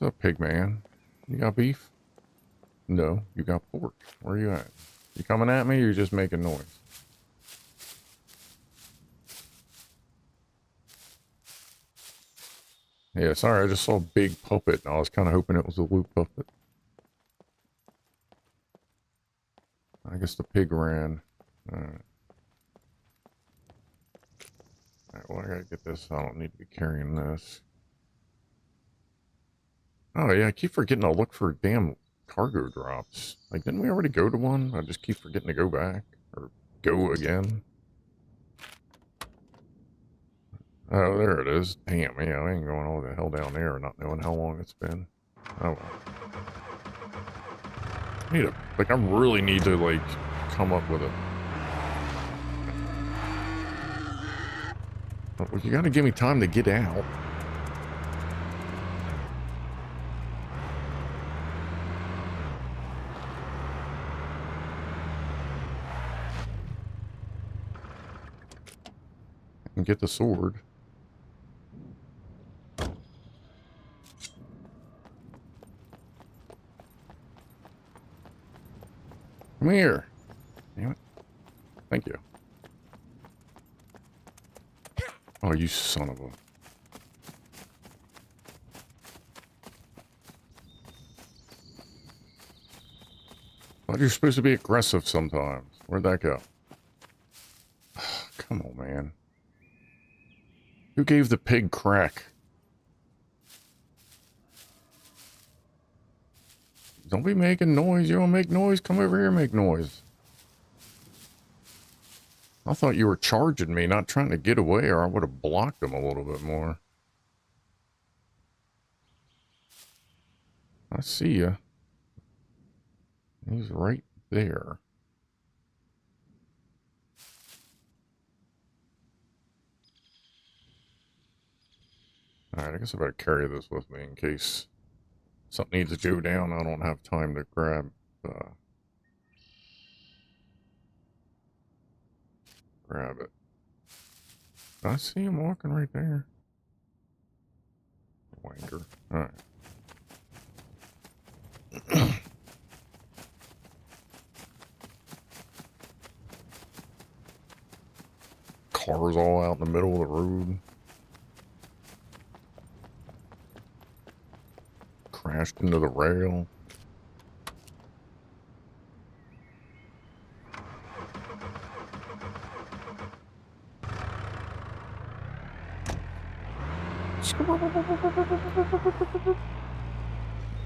Speaker 2: up, pig man? You got beef? No, you got pork. Where are you at? You coming at me or you just making noise? Yeah, sorry, I just saw a big puppet and I was kind of hoping it was a loot puppet. I guess the pig ran. Alright. Alright, well, I gotta get this. I don't need to be carrying this. Oh, yeah, I keep forgetting to look for damn cargo drops. Like, didn't we already go to one? I just keep forgetting to go back. Or go again. Oh, there it is. Damn, yeah, I ain't going all the hell down there not knowing how long it's been. Oh, well. I need to, like, I really need to, like, come up with it. Well, you gotta give me time to get out. And get the sword. Come here. Damn it. Thank you. Oh, you son of a... Thought you're supposed to be aggressive sometimes. Where'd that go? Come on, man. Who gave the pig crack? Don't be making noise. You don't make noise. Come over here and make noise. I thought you were charging me, not trying to get away, or I would have blocked him a little bit more. I see ya. He's right there. Alright, I guess I better carry this with me in case something needs to go down. I don't have time to grab it. I see him walking right there. Wanker. Alright. Cars all out in the middle of the road. Crashed into the rail.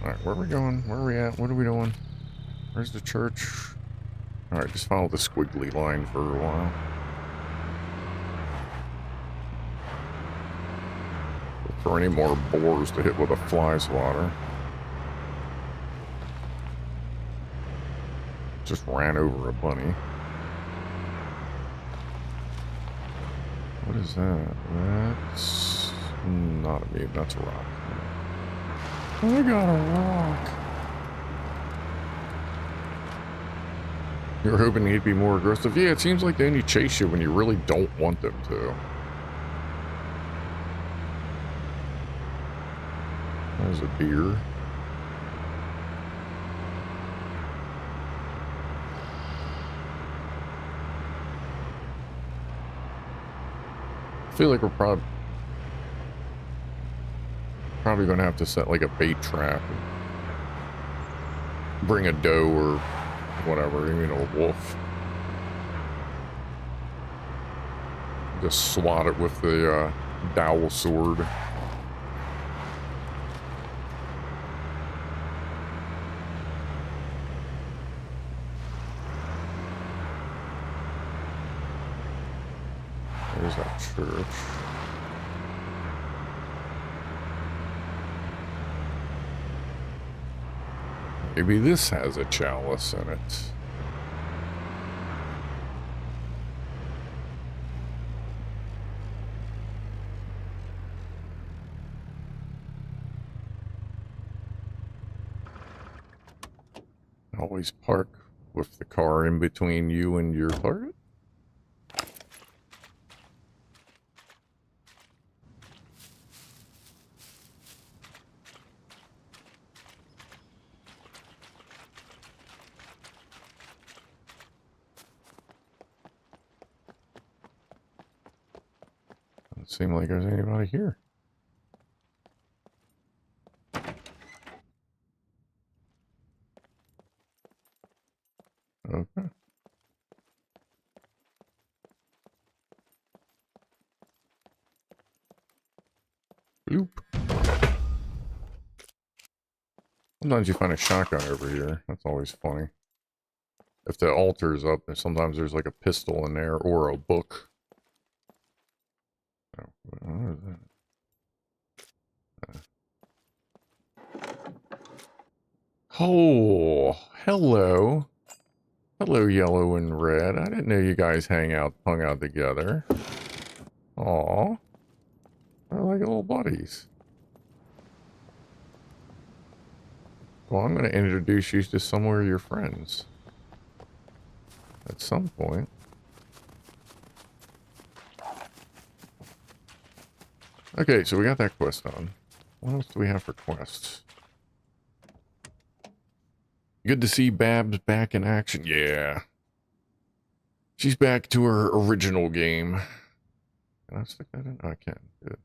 Speaker 2: Alright, where are we going? Where are we at? What are we doing? Where's the church? Alright, just follow the squiggly line for a while. Look for any more boars to hit with a fly swatter. Just ran over a bunny. What is that? That's not a beam, that's a rock. I got a rock. You're hoping he'd be more aggressive? Yeah, it seems like they only chase you when you really don't want them to. There's a deer. I feel like we're probably going to have to set like a bait trap. Bring a doe or whatever, you know, a wolf. Just swat it with the dowel sword. There's that church. Maybe this has a chalice in it. Always park with the car in between you and your target. Doesn't seem like there's anybody here. Okay. Bloop. Sometimes you find a shotgun over here. That's always funny. If the altar's up, sometimes there's like a pistol in there or a book. Oh, what is that? Oh, hello. Hello, yellow and red. I didn't know you guys hung out together. Aw. They're like little buddies. Well, I'm going to introduce you to some of your friends. At some point. Okay, so we got that quest done. What else do we have for quests? Good to see Babs back in action. Yeah. She's back to her original game. Can I stick that in? I can. Good.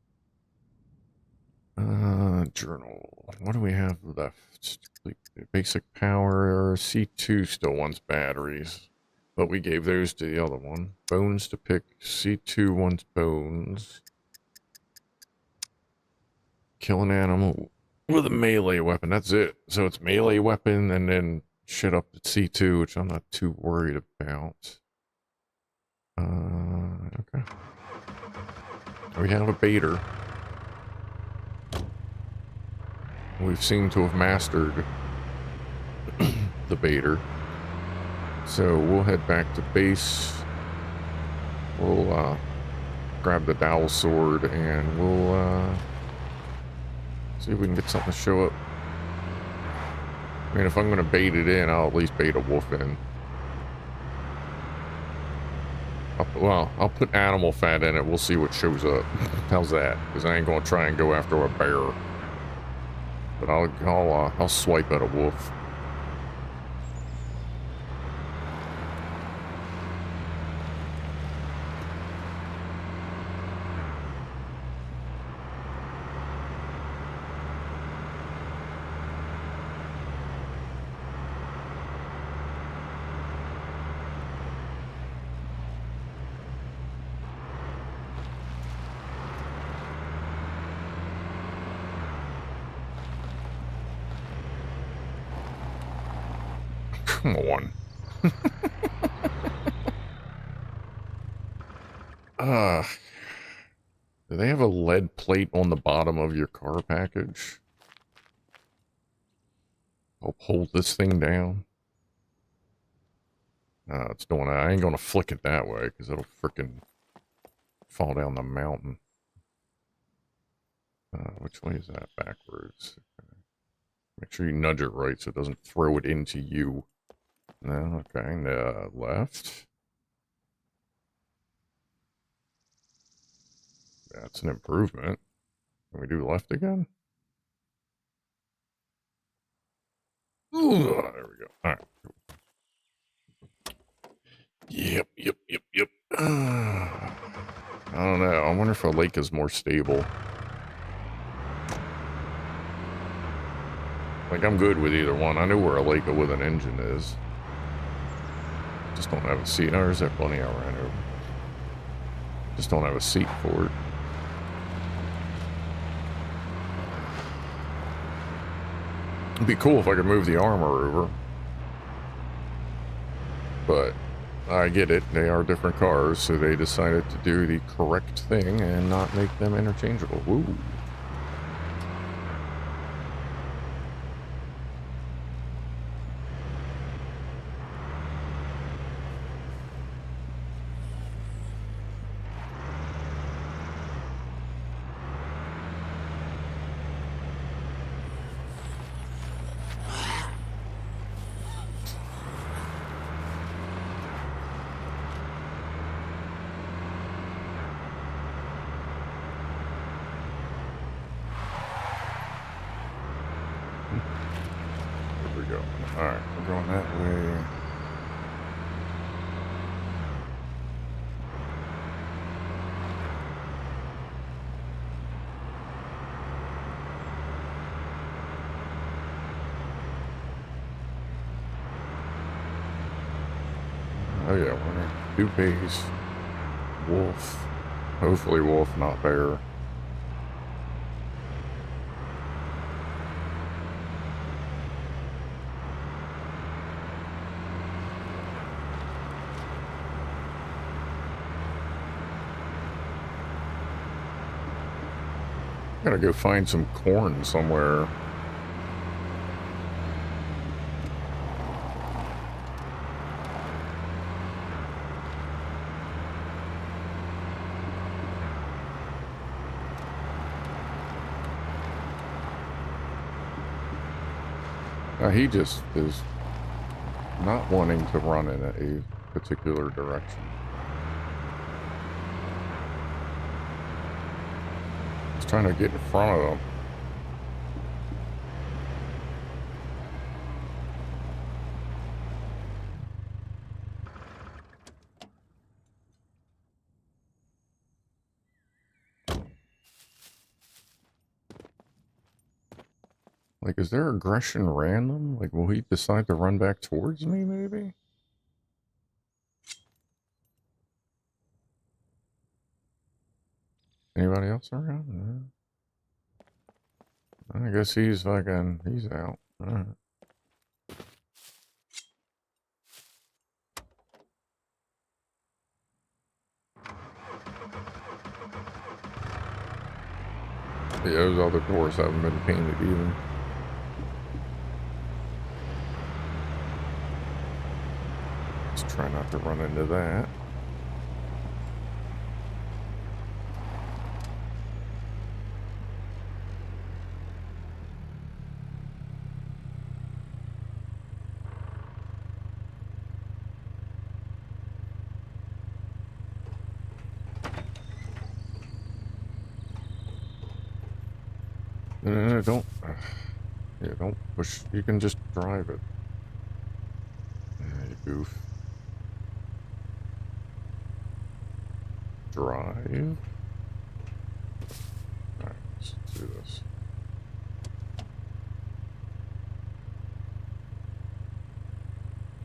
Speaker 2: Journal. What do we have left? Basic power. C2 still wants batteries. But we gave those to the other one. Bones to pick. C2 wants bones. Kill an animal with a melee weapon. That's it. So it's melee weapon and then shit up at C2, which I'm not too worried about. Okay. We have a baiter. We've seemed to have mastered the baiter. So we'll head back to base. We'll grab the dowel sword and we'll see if we can get something to show up. I mean, if I'm going to bait it in, I'll at least bait a wolf in. I'll put animal fat in it. We'll see what shows up. How's that? Because I ain't going to try and go after a bear. But I'll swipe at a wolf. Come on. Do they have a lead plate on the bottom of your car package? Help hold this thing down. It's doing that. I ain't gonna flick it that way because it'll frickin' fall down the mountain. Which way is that? Backwards. Okay. Make sure you nudge it right so it doesn't throw it into you. No, okay. Left. That's an improvement. Can we do left again? Ooh, there we go. All right. Yep. I don't know. I wonder if a lake is more stable. Like, I'm good with either one. I know where a lake with an engine is. Just don't have a seat. Oh, there's that bunny I ran over. Just don't have a seat for it. It'd be cool if I could move the armor over. But I get it. They are different cars, so they decided to do the correct thing and not make them interchangeable. Woo. Alright, we're going that way. Oh yeah, we're gonna do base. Wolf. Hopefully wolf, not bear. Gotta go find some corn somewhere. He just is not wanting to run in a particular direction. He's trying to get in front of them. Like, is their aggression random? Like, will he decide to run back towards me, maybe? Anybody else around? No. I guess he's out. Alright. Yeah, those other doors haven't been painted either. Let's try not to run into that. No, don't. Yeah, don't push. You can just drive it. Yeah, you goof. Drive. Alright, let's do this.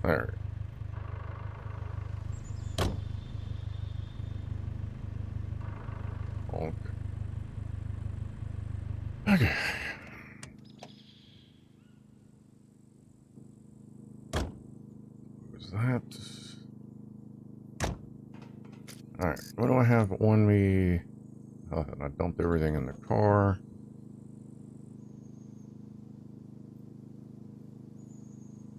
Speaker 2: There. Honk. Okay. What was that? Alright, what do I have on me? Oh, and I dumped everything in the car.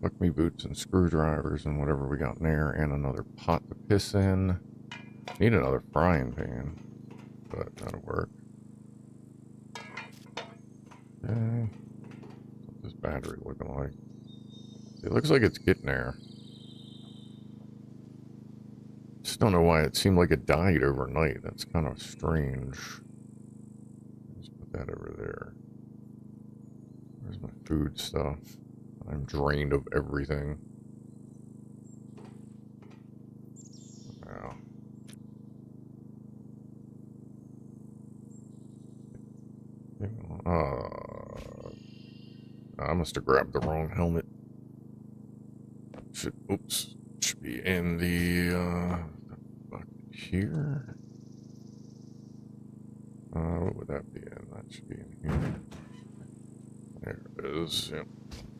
Speaker 2: Fuck me boots and screwdrivers and whatever we got in there, and another pot to piss in. Need another frying pan, but that'll work. Okay. What's this battery looking like? It looks like it's getting there. Just don't know why it seemed like it died overnight. That's kind of strange. Let's put that over there. Where's my food stuff? I'm drained of everything. Wow. I must have grabbed the wrong helmet. Oops. Should be in the bucket here. What would that be in? That should be in here. There it is. Yep.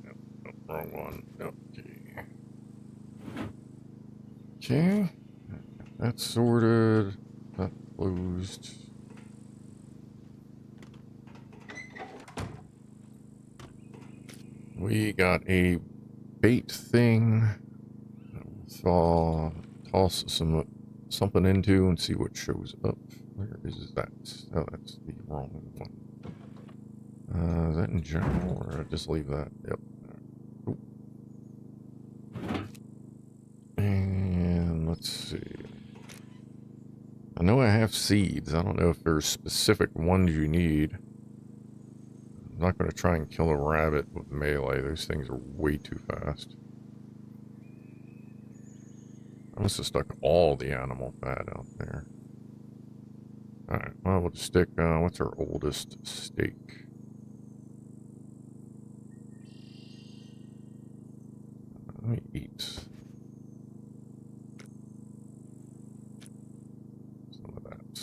Speaker 2: Nope, wrong one. Okay. Okay. That's sorted. That closed. We got a bait thing. We'll toss something into and see what shows up. Where is that? Oh, that's the wrong one. Is that in general, or just leave that? Yep. Ooh. And let's see. I know I have seeds. I don't know if there's specific ones you need. I'm not going to try and kill a rabbit with melee. Those things are way too fast. I must have stuck all the animal fat out there. Alright, well, we'll just stick, what's our oldest steak? Let me eat some of that.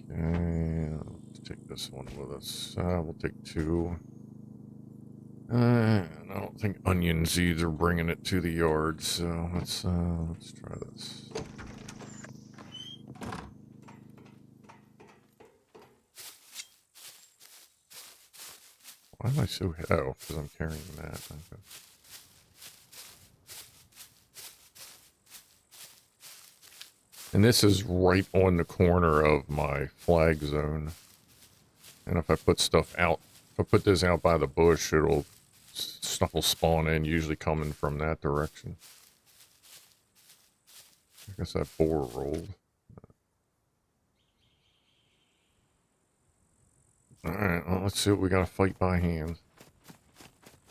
Speaker 2: Okay, let's take this one with us. We'll take 2. And I don't think onion seeds are bringing it to the yard, so let's try this. Why am I so... Oh, because I'm carrying that. Okay. And this is right on the corner of my flag zone. And if I put stuff out, if I put this out by the bush, stuff will spawn in, usually coming from that direction. I guess that boar rolled. Alright, well, let's see what we got to fight by hand.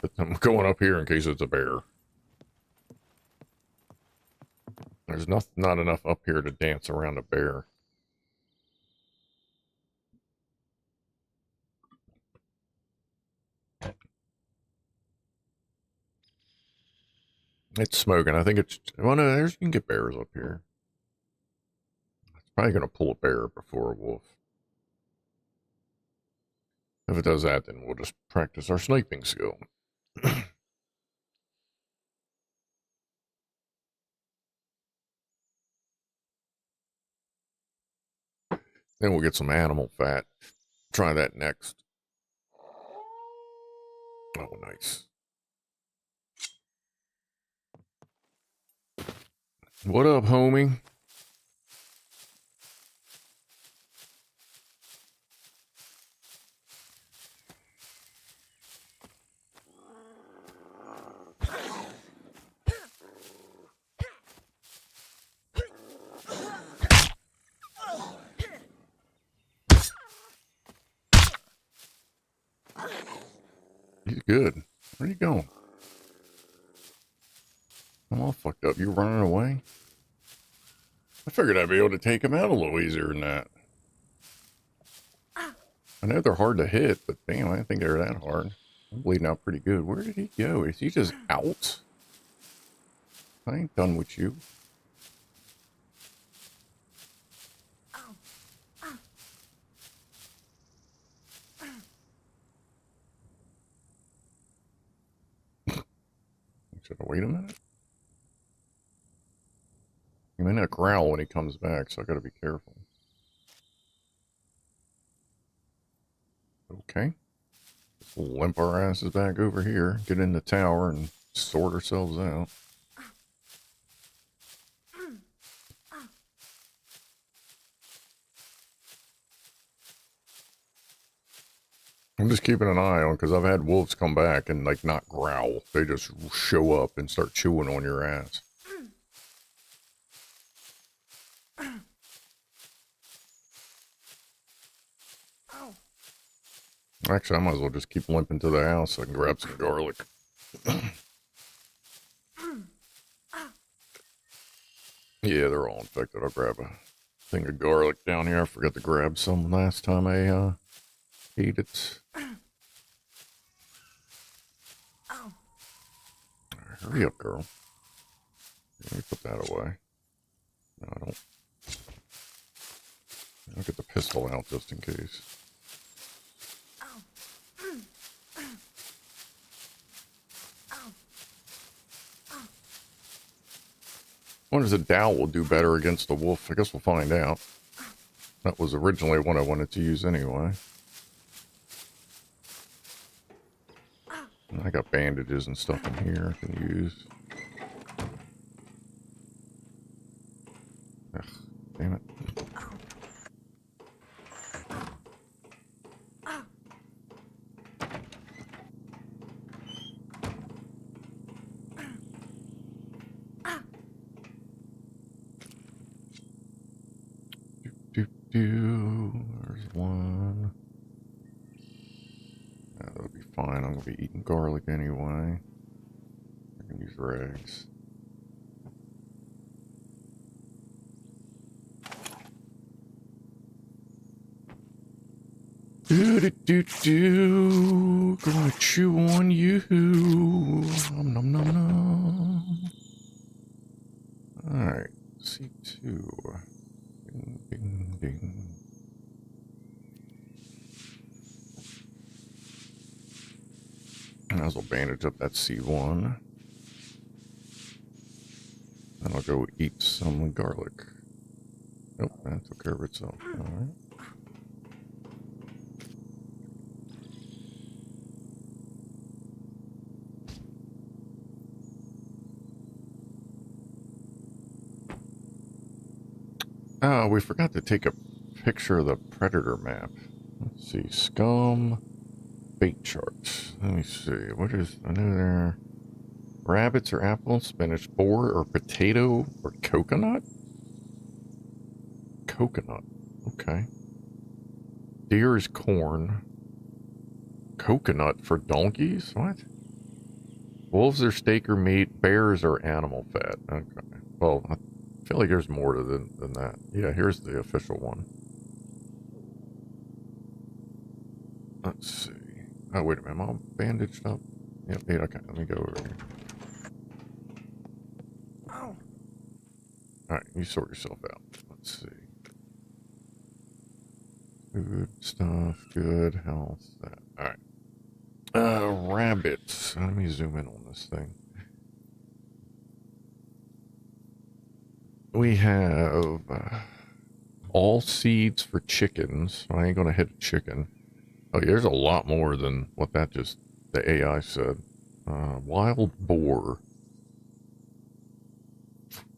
Speaker 2: But I'm going up here in case it's a bear. There's not enough up here to dance around a bear. It's smoking. I think it's... Well, no, you can get bears up here. It's probably going to pull a bear before a wolf. If it does that, then we'll just practice our sniping skill. Then we'll get some animal fat. Try that next. Oh, nice. What up, homie? He's good. Where are you going? I'm all fucked up. You running away? I figured I'd be able to take him out a little easier than that. I know they're hard to hit, but damn, I didn't think they were that hard. I'm bleeding out pretty good. Where did he go? Is he just out? I ain't done with you. Should I wait a minute? He may not growl when he comes back, so I gotta be careful. Okay. We'll limp our asses back over here, get in the tower, and sort ourselves out. I'm just keeping an eye on, because I've had wolves come back and, like, not growl. They just show up and start chewing on your ass. Actually, I might as well just keep limping to the house so I can grab some garlic. Yeah, they're all infected. I'll grab a thing of garlic down here. I forgot to grab some last time I ate it. Right, hurry up, girl. Let me put that away. No, I don't. I'll get the pistol out just in case. I wonder if the Dow will do better against the wolf. I guess we'll find out. That was originally what I wanted to use anyway. I got bandages and stuff in here I can use. Ugh, damn it. There's one. That'll be fine. I'm gonna be eating garlic anyway. I can use rags. Gonna chew on you. Nom nom nom nom. Alright, C2. Ding, ding, ding. Might as well bandage up that C1. Then I'll go eat some garlic. Nope, that took care of itself. Alright. Oh, we forgot to take a picture of the predator map. Let's see, SCUM bait charts. Let me see, what is, I know there, rabbits or apple, spinach, boar or potato or coconut? Coconut, okay. Deer is corn. Coconut for donkeys? What? Wolves are steak or meat, bears are animal fat. Okay, well, I feel like there's more to than that. Yeah, here's the official one. Let's see. Oh, wait a minute. I'm all bandaged up. Yep, yeah, okay. Let me go over here. Alright, you sort yourself out. Let's see. Food stuff, good health. Alright. Rabbits. Let me zoom in on this thing. We have all seeds for chickens. I ain't gonna hit a chicken. Oh, there's a lot more than what that just, the AI said. Wild boar.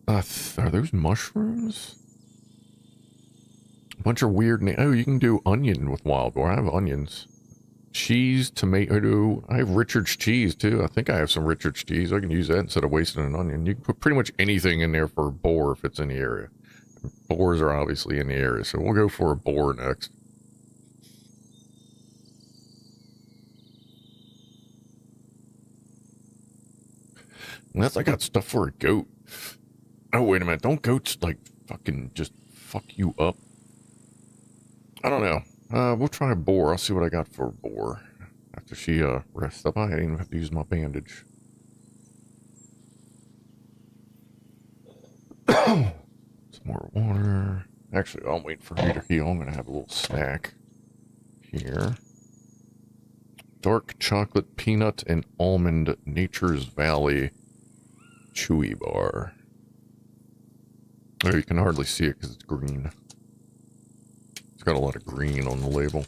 Speaker 2: Are those mushrooms? A bunch of weird oh, you can do onion with wild boar. I have onions. Cheese, tomato. I have Richard's cheese too. I think I have some Richard's cheese. I can use that instead of wasting an onion. You can put pretty much anything in there for a boar if it's in the area. Boars are obviously in the area, so we'll go for a boar next. Unless I got stuff for a goat. Oh, wait a minute. Don't goats, like, fucking just fuck you up? I don't know. We'll try a boar. I'll see what I got for a boar. After she, rests up. I didn't even have to use my bandage. Some more water. Actually, I'll wait for her to heal. I'm gonna have a little snack here. Dark chocolate, peanut, and almond Nature's Valley chewy bar. Oh, you can hardly see it because it's green. It's got a lot of green on the label.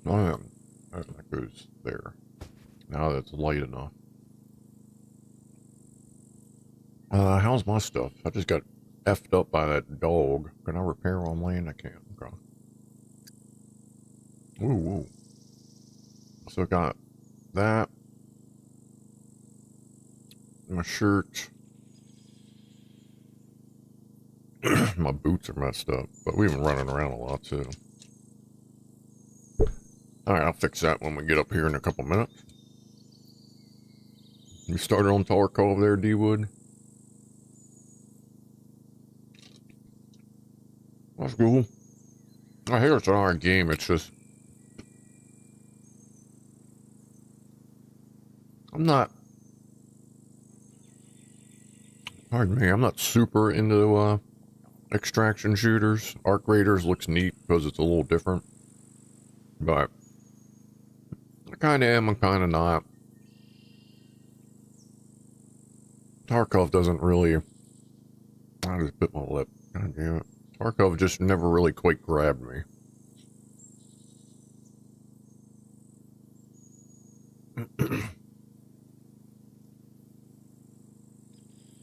Speaker 2: Oh, yeah. That goes there. Now that's light enough. How's my stuff? I just got effed up by that dog. Can I repair on land? I can't. Okay. Ooh, woo. So I got that. My shirt. My boots are messed up, but we've been running around a lot too. Alright, I'll fix that when we get up here in a couple minutes. You started on Tarkov there, D-Wood? That's cool. I hear it's an hard game, it's just... I'm not... Pardon me, I'm not super into, extraction shooters. Arc Raiders looks neat because it's a little different. But... I kinda am, I'm kinda not. Tarkov doesn't really... I just bit my lip. God damn it. Tarkov just never really quite grabbed me.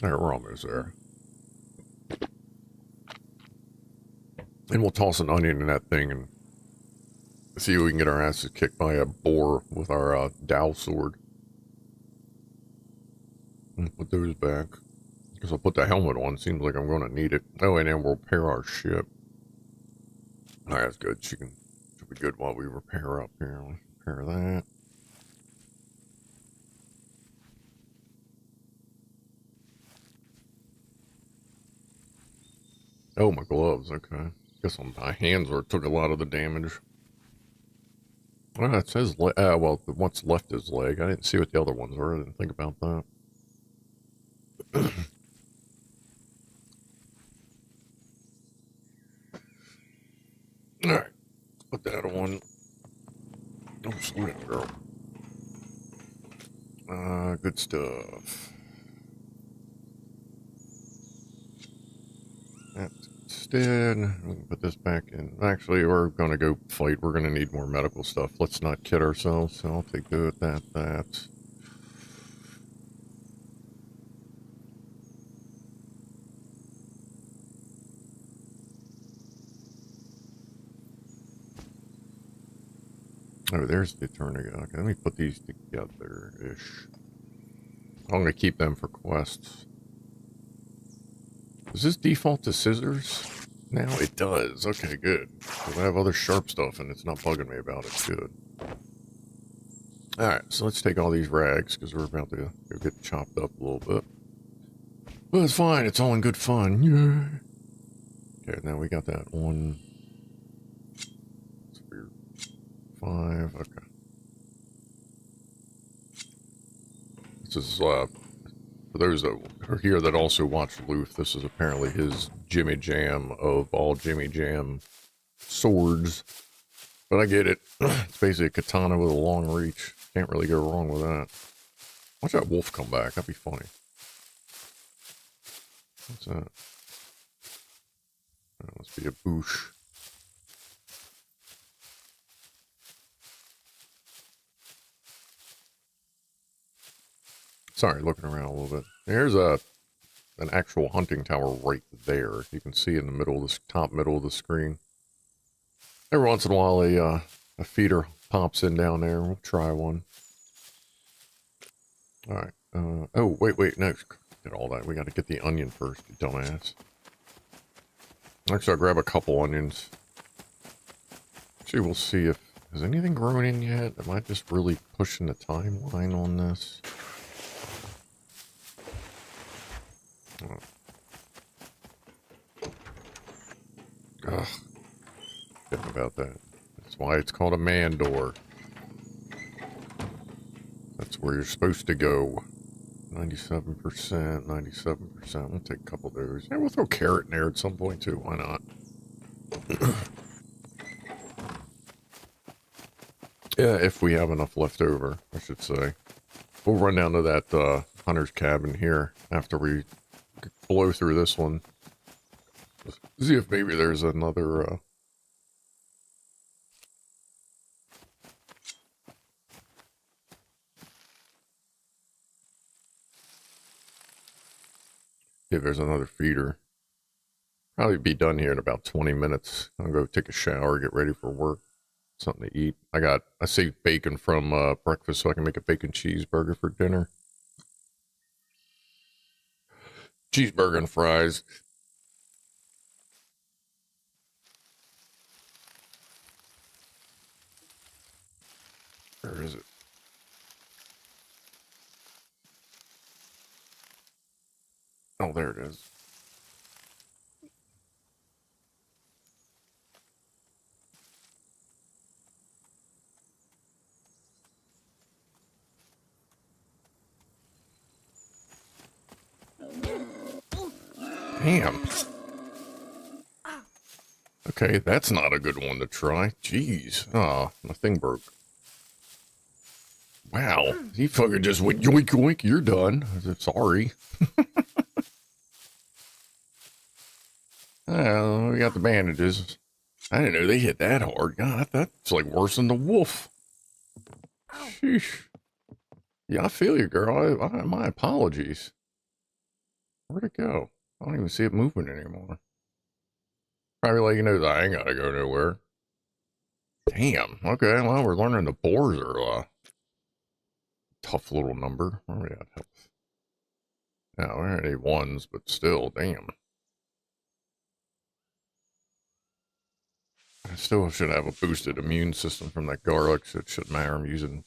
Speaker 2: Alright, we're almost there. And we'll toss an onion in that thing and see if we can get our asses kicked by a boar with our Dow sword. Put those back. Because I'll put the helmet on. Seems like I'm going to need it. Oh, and then we'll repair our ship. Alright, that's good. She'll be good while we repair up here. Let's repair that. Oh, my gloves. Okay. Guess my hands took a lot of the damage. Well, it says, well, what's left is leg. I didn't see what the other ones were. I didn't think about that. Alright, put that on. Oh, slow down, girl. Good stuff. Instead, we can put this back in. Actually, we're gonna go fight. We're gonna need more medical stuff. Let's not kid ourselves, so I'll take that. Oh, there's the tourniquet. Okay, let me put these together-ish. I'm gonna keep them for quests. Does this default to scissors? Now it does. Okay, good. Because I have other sharp stuff and it's not bugging me about it. Good. Alright, so let's take all these rags because we're about to go get chopped up a little bit. But it's fine. It's all in good fun. Yeah. Okay, now we got that one. 5, okay. This is, For those that are here that also watch Loof, this is apparently his Jimmy Jam of all Jimmy Jam swords. But I get it. It's basically a katana with a long reach. Can't really go wrong with that. Watch that wolf come back. That'd be funny. What's that? That must be a boosh. Sorry, looking around a little bit. There's an actual hunting tower right there. You can see in the middle of the top middle of the screen. Every once in a while, a feeder pops in down there. We'll try one. All right. Oh, wait. No, get all that. We got to get the onion first, you dumbass. Actually, I'll grab a couple onions. Actually, we'll see if... Has anything grown in yet? Am I just really pushing the timeline on this? Ugh. Kidding about that. That's why it's called a man door. That's where you're supposed to go. 97%, 97%. We'll take a couple of those. Yeah, we'll throw carrot in there at some point too. Why not? Yeah, if we have enough left over, I should say. We'll run down to that hunter's cabin here after we blow through this one. See if maybe there's another... if there's another feeder. Probably be done here in about 20 minutes. I'll go take a shower, get ready for work. Something to eat. I saved bacon from breakfast so I can make a bacon cheeseburger for dinner. Cheeseburger and fries. Where is it? Oh, there it is. Damn. Okay, that's not a good one to try. Jeez. Ah, my thing broke. Wow. He fucking just went yoink yoink, you're done. I said, sorry. We got the bandages. I didn't know they hit that hard. God, that's like worse than the wolf. Sheesh. Yeah, I feel you, girl. My apologies. Where'd it go? I don't even see it moving anymore. Probably let you know that I ain't gotta go nowhere. Damn. Okay, well, we're learning the boars are a tough little number. Where are we at? Health. Yeah, we already ones, but still, damn. I still should have a boosted immune system from that garlic, so it shouldn't matter. I'm using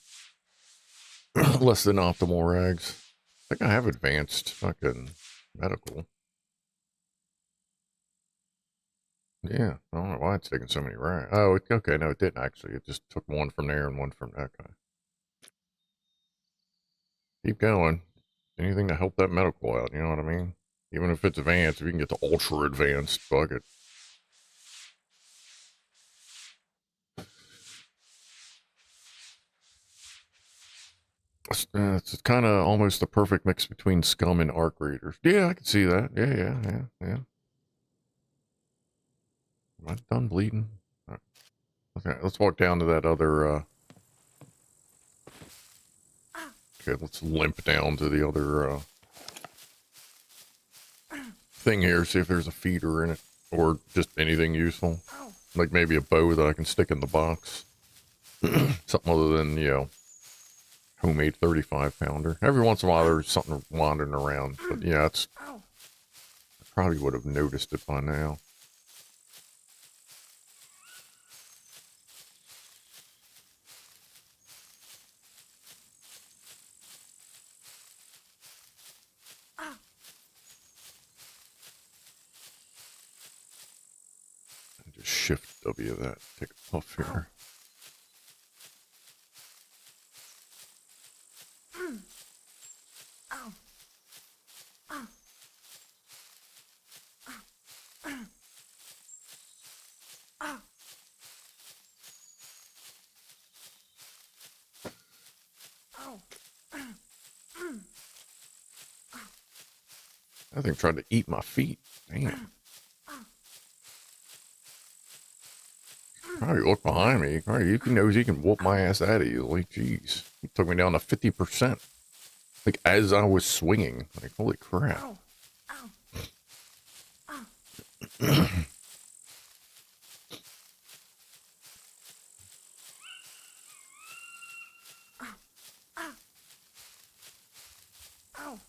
Speaker 2: less than optimal rags. I think I have advanced fucking medical. Yeah, I don't know why it's taking so many rags. Oh, okay, no, it didn't actually. It just took one from there and one from that guy. Keep going. Anything to help that medical out, you know what I mean? Even if it's advanced, if you can get to ultra advanced, fuck it. It's kind of almost the perfect mix between SCUM and ARC readers. Yeah, I can see that. Yeah. Am I done bleeding? Right. Okay, let's walk down to that other, okay, let's limp down to the other, thing here, see if there's a feeder in it, or just anything useful. Like maybe a bow that I can stick in the box. Something other than, you know, homemade 35 pounder. Every once in a while there's something wandering around, but yeah, it's, I probably would have noticed it by now. Just shift W that, take a puff here. That thing tried to eat my feet. Damn. Probably look behind me. Probably you knows he can whoop my ass out of you. Like, jeez. He took me down to 50%. Like, as I was swinging. Like, holy crap.
Speaker 5: Ow. Ow. Ow. Ow. Ow.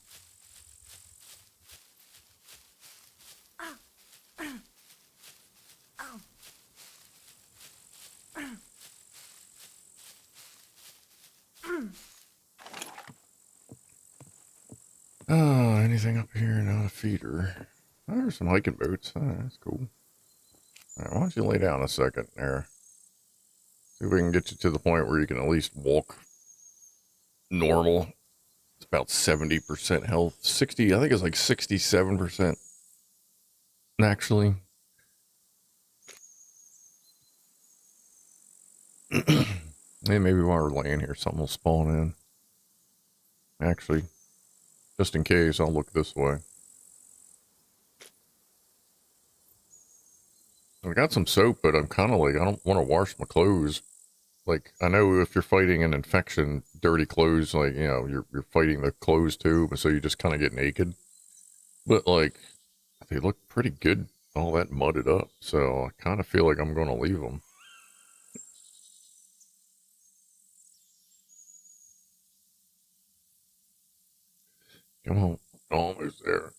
Speaker 2: Oh, anything up here? Not a feeder. Oh, there's some hiking boots. Oh, that's cool. All right, why don't you lay down a second there? See if we can get you to the point where you can at least walk normal. It's about 70% health. 60, I think it's like 67% actually. And maybe while we're laying here, something will spawn in. Actually, just in case, I'll look this way. I got some soap, but I'm kind of like, I don't want to wash my clothes. Like, I know if you're fighting an infection, dirty clothes, like, you know, you're fighting the clothes too, but so you just kind of get naked. But, like, they look pretty good, all that mudded up, so I kind of feel like I'm going to leave them. Come on, almost there.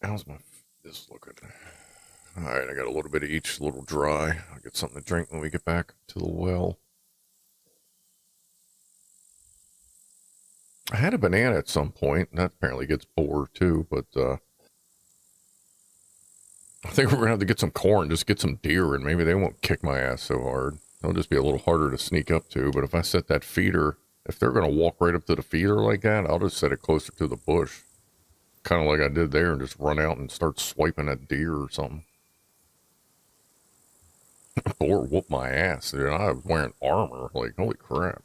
Speaker 2: How's this looking? All right, I got a little bit of each, a little dry. I'll get something to drink when we get back to the well. I had a banana at some point, and that apparently gets bored too, but I think we're gonna have to get some corn, just get some deer, and maybe they won't kick my ass so hard. They'll just be a little harder to sneak up to, but if I set that feeder, if they're gonna walk right up to the feeder like that, I'll just set it closer to the bush. Kind of like I did there, and just run out and start swiping at deer or something. Boar whooped my ass, dude. I was wearing armor, like, holy crap.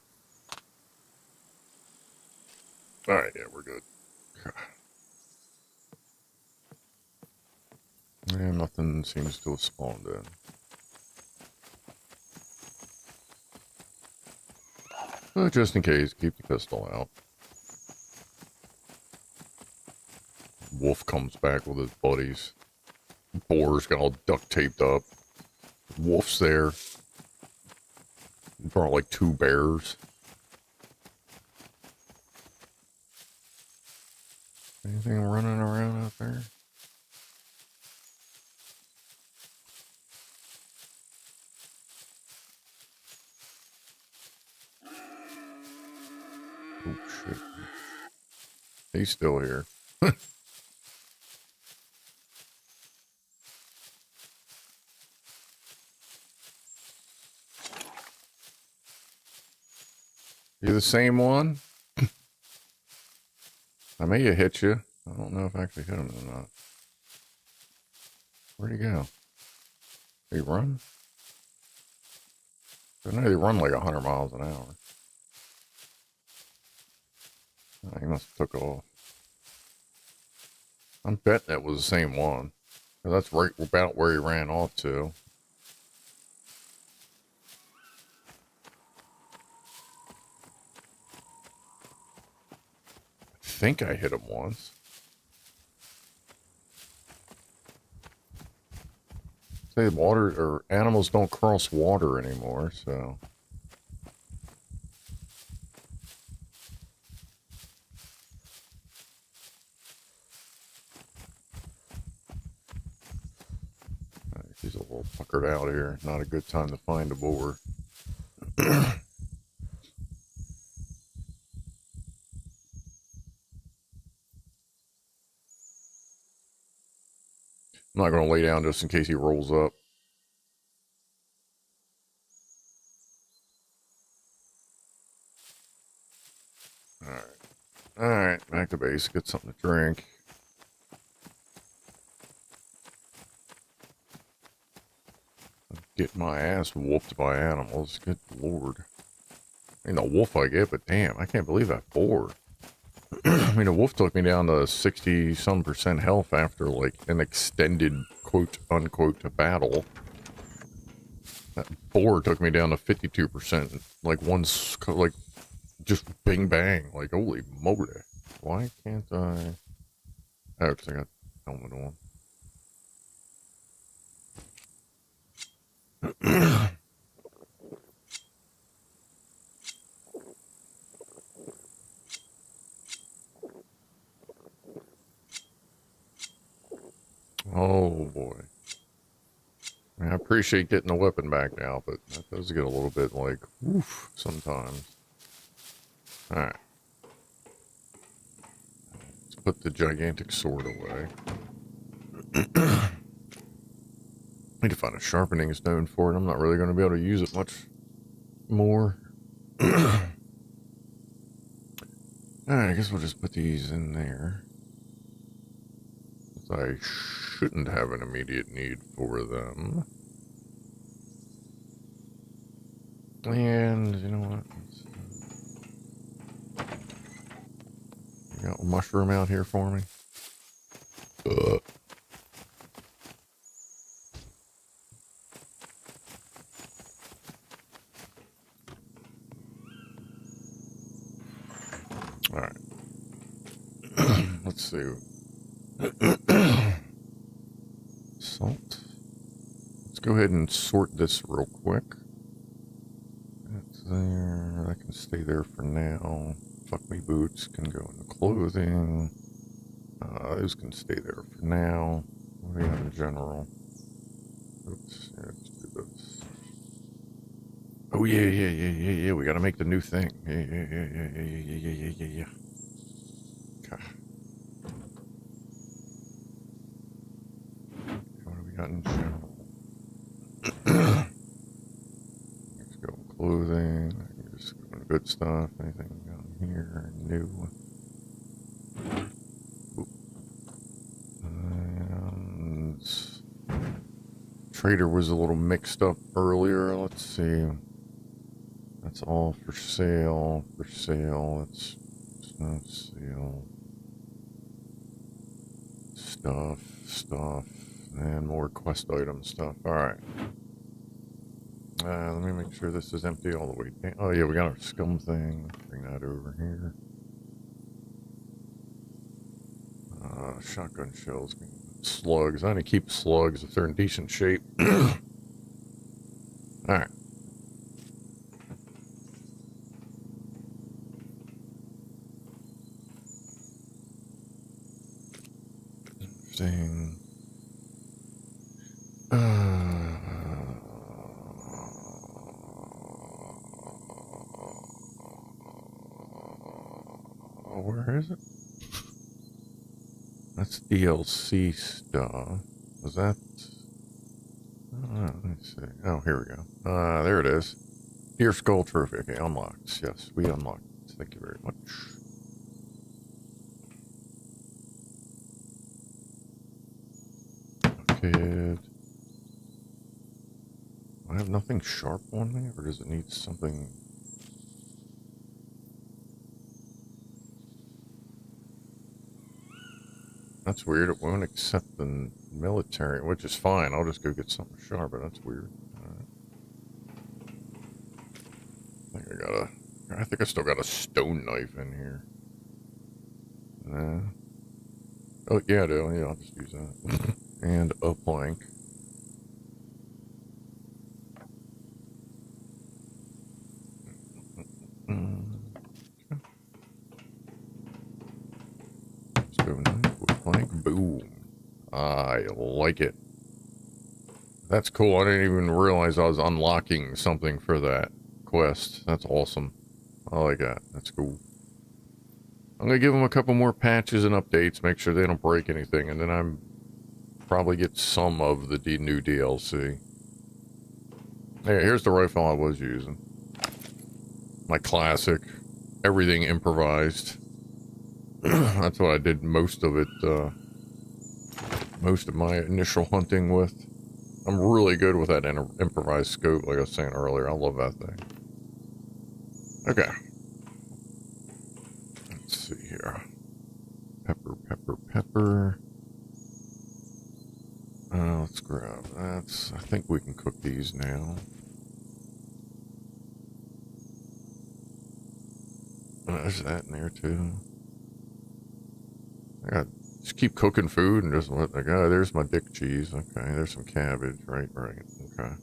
Speaker 2: Alright, yeah, we're good. Yeah, nothing seems to have spawned in. But just in case, keep the pistol out. Wolf comes back with his buddies. Boar's got all duct taped up. Wolf's there. Brought like 2 bears. Anything running around out there? Oh shit. He's still here. You the same one? I may have hit you. I don't know if I actually hit him or not. Where'd he go? Did he run? I know they run like 100 miles an hour. Oh, he must have took off. I'm betting that was the same one. That's right about where he ran off to. I think I hit him once. Say water or animals don't cross water anymore, so. He's a little puckered out here. Not a good time to find a boar. I'm not going to lay down just in case he rolls up. Alright. Alright, back to base. Get something to drink. Get my ass whooped by animals. Good lord. I mean, the wolf I get, but damn, I can't believe that boar. I mean, the wolf took me down to 60-some% health after, like, an extended quote-unquote battle. That boar took me down to 52%, like, once, like, just bing bang, like, holy moly. Why can't I... Oh, because I got helmet on. Oh boy. I mean, I appreciate getting the weapon back now, but that does get a little bit like, oof, sometimes. Alright. Let's put the gigantic sword away. Need to find a sharpening stone for it. I'm not really going to be able to use it much more. Alright, I guess we'll just put these in there. I shouldn't have an immediate need for them. And, you know what? You got a mushroom out here for me? Alright. Let's see. Salt. Let's go ahead and sort this real quick. That's there. That can stay there for now. Fuck me boots can go in the clothing. Those can stay there for now. What do we have in general? Oops. Yeah, let's do this. Oh yeah. We gotta make the new thing. Yeah. Okay. What do we got in general? Let's go clothing. Just go to good stuff. Anything down here new? And trader was a little mixed up earlier. Let's see. That's all for sale. For sale. It's not sale. Stuff. And more quest item stuff. Alright. Let me make sure this is empty all the way down. Oh yeah, we got our SCUM thing. Bring that over here. Shotgun shells. Slugs. I need to keep slugs if they're in decent shape. Alright. Interesting. Where is it? That's DLC stuff. Was that? Let me see. Oh, here we go. There it is. Deer Skull Trophy. Okay, unlocked. Yes, we unlocked. Thank you very much. Kid. I have nothing sharp on me, or does it need something? That's weird. It won't accept the military, which is fine. I'll just go get something sharp, but that's weird. I think I still got a stone knife in here. Oh, yeah, I do. Yeah, I'll just use that. And a plank. Stone knife with plank. Boom. I like it. That's cool. I didn't even realize I was unlocking something for that quest. That's awesome. I like that. That's cool. I'm going to give them a couple more patches and updates, make sure they don't break anything, and then I'm probably get some of the new DLC. Hey, here's the rifle I was using. My classic. Everything improvised. That's what I did most of it, most of my initial hunting with. I'm really good with that improvised scope, like I was saying earlier. I love that thing. Okay. Let's see here. Pepper, pepper, pepper. Let's grab that. I think we can cook these now. There's that in there too. I got just keep cooking food and just let the guy. There's my dick cheese. Okay, there's some cabbage. Right. Okay.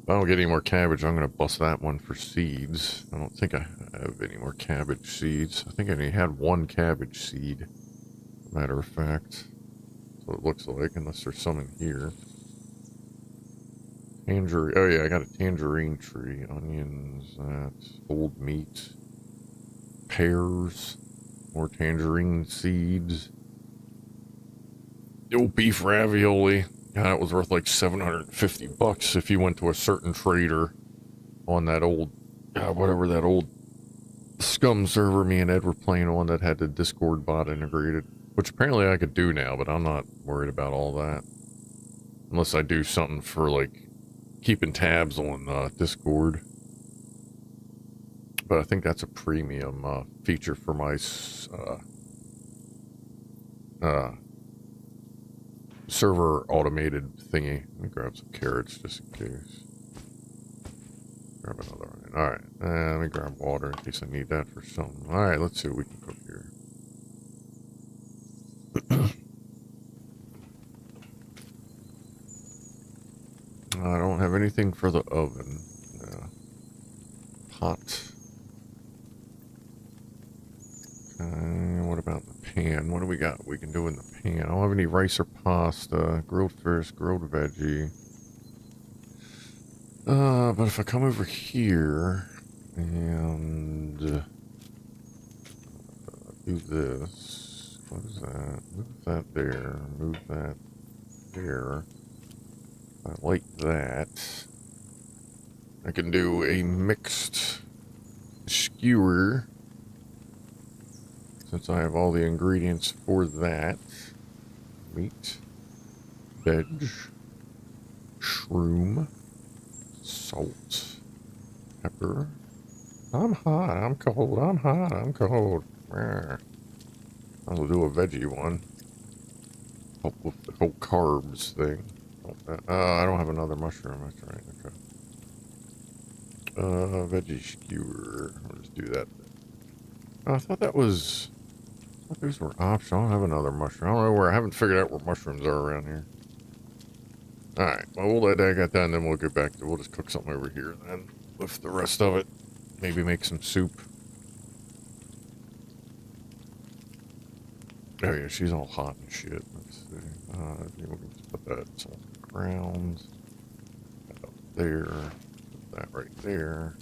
Speaker 2: If I don't get any more cabbage, I'm gonna bust that one for seeds. I don't think I have any more cabbage seeds. I think I only had one cabbage seed. Matter of fact, that's what it looks like, unless there's some in here. Tangerine. Oh yeah, I got a tangerine tree. Onions. That's old meat. Pears. More tangerine seeds. The old beef ravioli. Yeah, that was worth like $750 if you went to a certain trader on that old, whatever that old SCUM server me and Ed were playing on that had the Discord bot integrated. Which apparently I could do now, but I'm not worried about all that. Unless I do something for like keeping tabs on Discord. But I think that's a premium feature for my server automated thingy. Let me grab some carrots just in case. Grab another one. Alright, let me grab water in case I need that for something. Alright, let's see what we can cook here. I don't have anything for the oven. Pot. What about the pan? What do we got we can do in the pan? I don't have any rice or pasta. Grilled fish, grilled veggie. But if I come over here and do this, what is that? Move that there, move that there. I like that. I can do a mixed skewer. Since I have all the ingredients for that. Meat, veg, shroom, salt, pepper. I'm hot, I'm cold, I'm hot, I'm cold. I'll do a veggie one. Help with the whole carbs thing. I don't have another mushroom, that's right, okay. Veggie skewer. I'll just do that. Oh, I thought that was... I thought these were optional. I don't have another mushroom. I don't know where. I haven't figured out where mushrooms are around here. Alright, well, we'll let that get done, then we'll get back to... We'll just cook something over here, then. With the rest of it. Maybe make some soup. Oh, yeah, she's all hot and shit. Let's see. We'll just put that on the ground. That up there. Put that right there.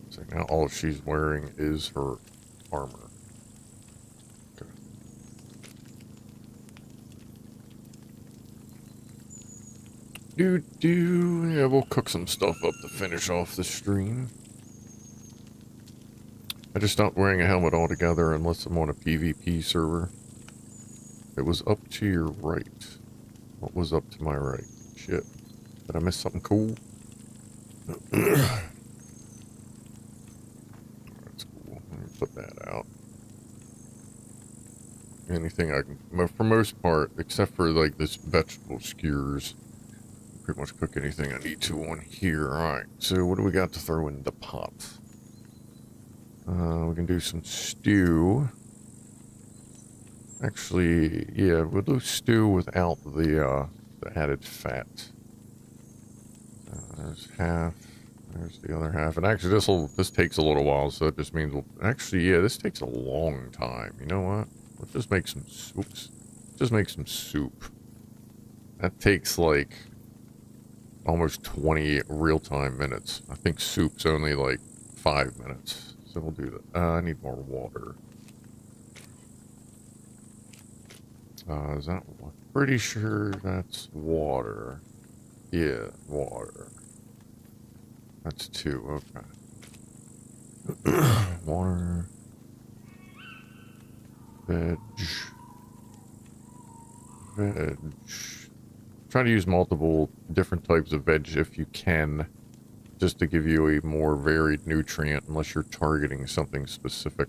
Speaker 2: So now all she's wearing is her armor. Okay. Yeah, we'll cook some stuff up to finish off the stream. I just stopped wearing a helmet altogether unless I'm on a PvP server. It was up to your right. What was up to my right? Shit. Did I miss something cool? Put that out. Anything I can, for most part, except for like this vegetable skewers, pretty much cook anything I need to on here. Alright, so what do we got to throw in the pot? We can do some stew. Actually, yeah, we'll do stew without the added fat. There's half. There's the other half. And actually, this takes a little while, so it just means we'll... Actually, yeah, this takes a long time. You know what? Let's just make some... Oops. Just make some soup. That takes, like, almost 20 real-time minutes. I think soup's only, like, 5 minutes. So we'll do that. I need more water. Is that... I'm pretty sure that's water. Yeah, water. That's 2, okay. Water. Veg. Try to use multiple different types of veg if you can, just to give you a more varied nutrient, unless you're targeting something specific.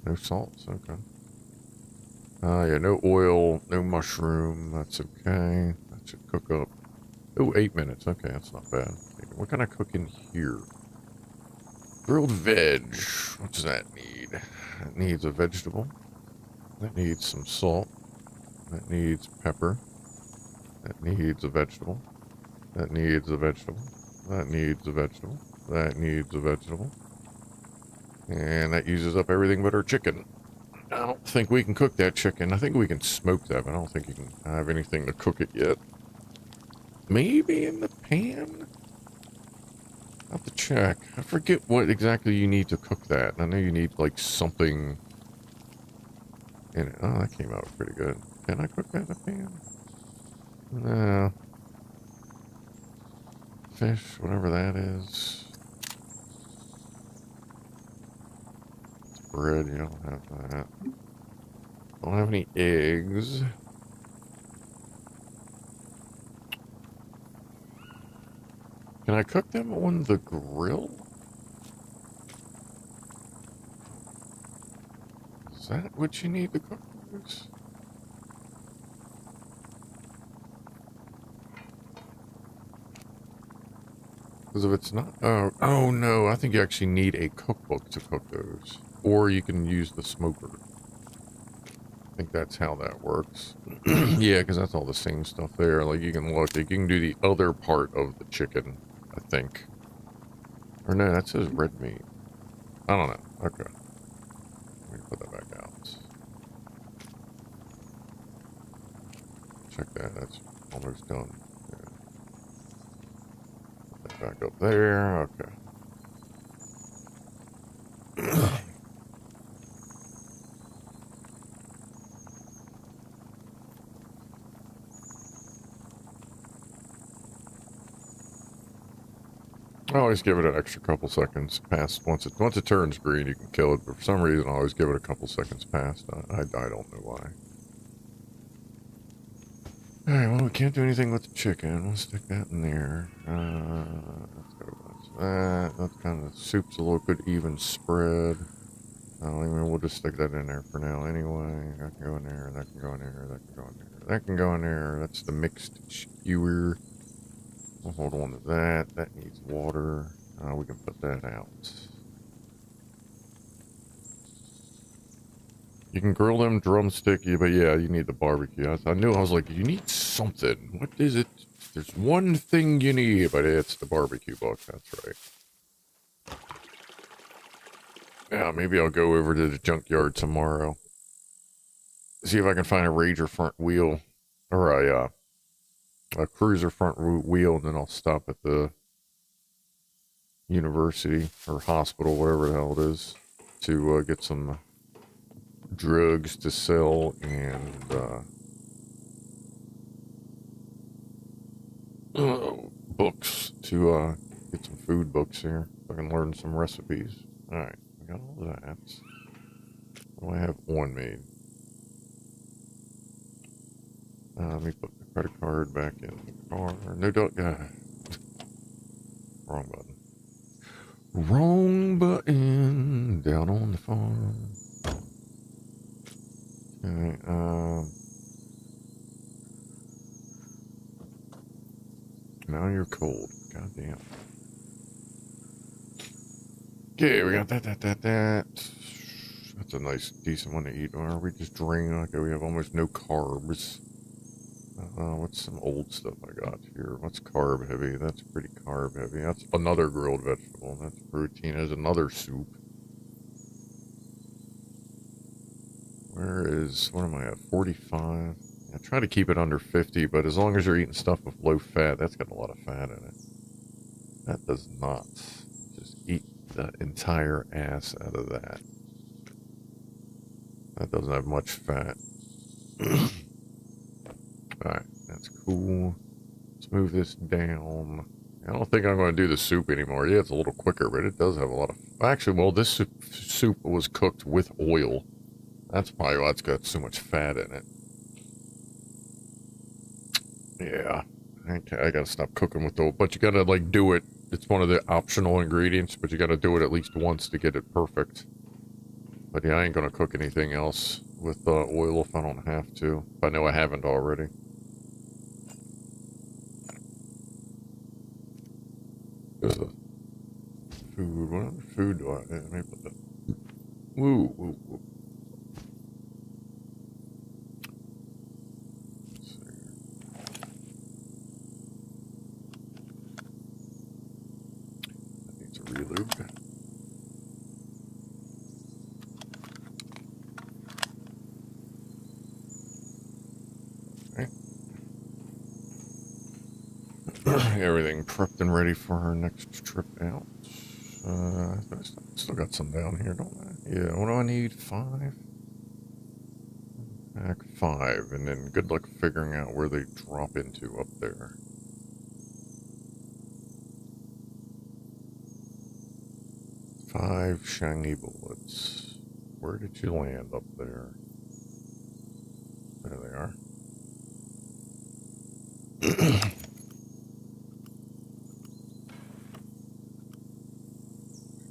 Speaker 2: No salts, okay. Yeah, no oil, no mushroom, that's okay. That should cook up. Oh, 8 minutes, okay, that's not bad. What can I cook in here? Grilled veg, what does that need? It needs a vegetable. That needs some salt. That needs pepper. That needs a vegetable. That needs a vegetable. That needs a vegetable. That needs a vegetable. And that uses up everything but our chicken. I don't think we can cook that chicken. I think we can smoke that, but I don't think you can have anything to cook it yet. Maybe in the pan? I'll have to check. I forget what exactly you need to cook that. I know you need, like, something in it. Oh, that came out pretty good. Can I cook that in a pan? No. Fish, whatever that is. Bread, you don't have that. Don't have any eggs. Can I cook them on the grill? Is that what you need to cook those? Because if it's not... Oh no, I think you actually need a cookbook to cook those. Or you can use the smoker. I think that's how that works. Yeah, because that's all the same stuff there. Like, you can look, you can do the other part of the chicken, I think. Or no, that says red meat. I don't know. Okay. Let me put that back out. Check that. That's almost done. Yeah. Put that back up there. Okay. I always give it an extra couple seconds past. Once it turns green, you can kill it. But for some reason, I always give it a couple seconds past. I don't know why. All right, well, we can't do anything with the chicken. We'll stick that in there. Let's go with that. That's kind of, soup's a little good even spread. I mean, we'll just stick that in there for now anyway. That can go in there. That can go in there. That can go in there. That can go in there. That's the mixed skewer. We'll hold on to that. That needs water. We can put that out. You can grill them drumsticky, but yeah, you need the barbecue. I knew, I was like, you need something. What is it? There's one thing you need, but it's the barbecue book. That's right. Yeah, maybe I'll go over to the junkyard tomorrow. See if I can find a Rager front wheel. Or a cruiser front wheel, and then I'll stop at the university or hospital, whatever the hell it is, to get some drugs to sell and books to get some food books here so I can learn some recipes. Alright, I got all that. What do I have on me? Let me put the credit card back in the car. No, don't. Wrong button. Wrong button. Down on the farm. Okay. Now you're cold. Goddamn. Okay, we got that. That's a nice, decent one to eat. Or we just drain. Okay, we have almost no carbs. What's some old stuff I got here? What's carb heavy? That's pretty carb heavy. That's another grilled vegetable. That's protein. There's another soup. Where is, what am I at? 45? I try to keep it under 50, but as long as you're eating stuff with low fat, that's got a lot of fat in it. That does not. Just eat the entire ass out of that. That doesn't have much fat. Alright, that's cool. Let's move this down. I don't think I'm going to do the soup anymore. Yeah, it's a little quicker, but it does have a lot of... Actually, well, this soup was cooked with oil. That's probably why it's got so much fat in it. Yeah, I gotta stop cooking with the. But you gotta like do it. It's one of the optional ingredients, but you gotta do it at least once to get it perfect. But yeah, I ain't gonna cook anything else with oil if I don't have to. If I know I haven't already. Food. What other food do I? Let me put that. Woo, woo, woo. Let's see. That needs a relube. Everything prepped and ready for our next trip out. I still got some down here, don't I? Yeah, what do I need? 5? Pack 5, and then good luck figuring out where they drop into up there. Five shiny bullets. Where did you land up there? There they are.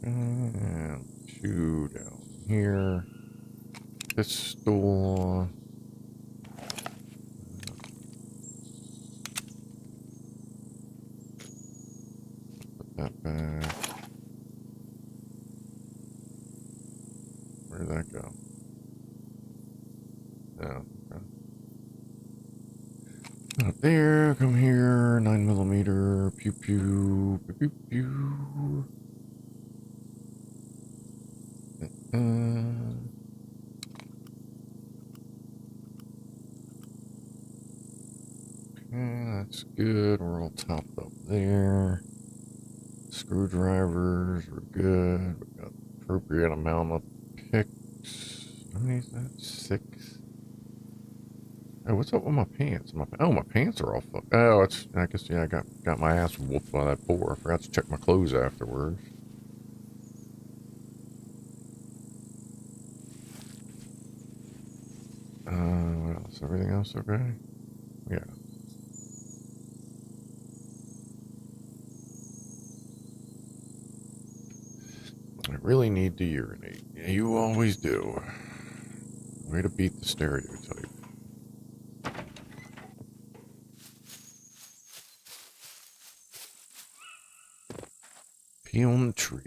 Speaker 2: And 2 down here. Pistol. Put that back. Where did that go? Oh, okay. Up there, come here, 9mm, pew pew, pew pew pew. Okay, that's good. We're all topped up there. Screwdrivers, we're good. We've got appropriate amount of picks. How many is that? 6. Oh, what's up with my pants? My pants are all fucked. Oh, it's. I guess yeah. I got my ass whooped by that boar. I forgot to check my clothes afterwards. What else? Everything else okay? Yeah. I really need to urinate. Yeah, you always do. Way to beat the stereotype. Pee on the tree.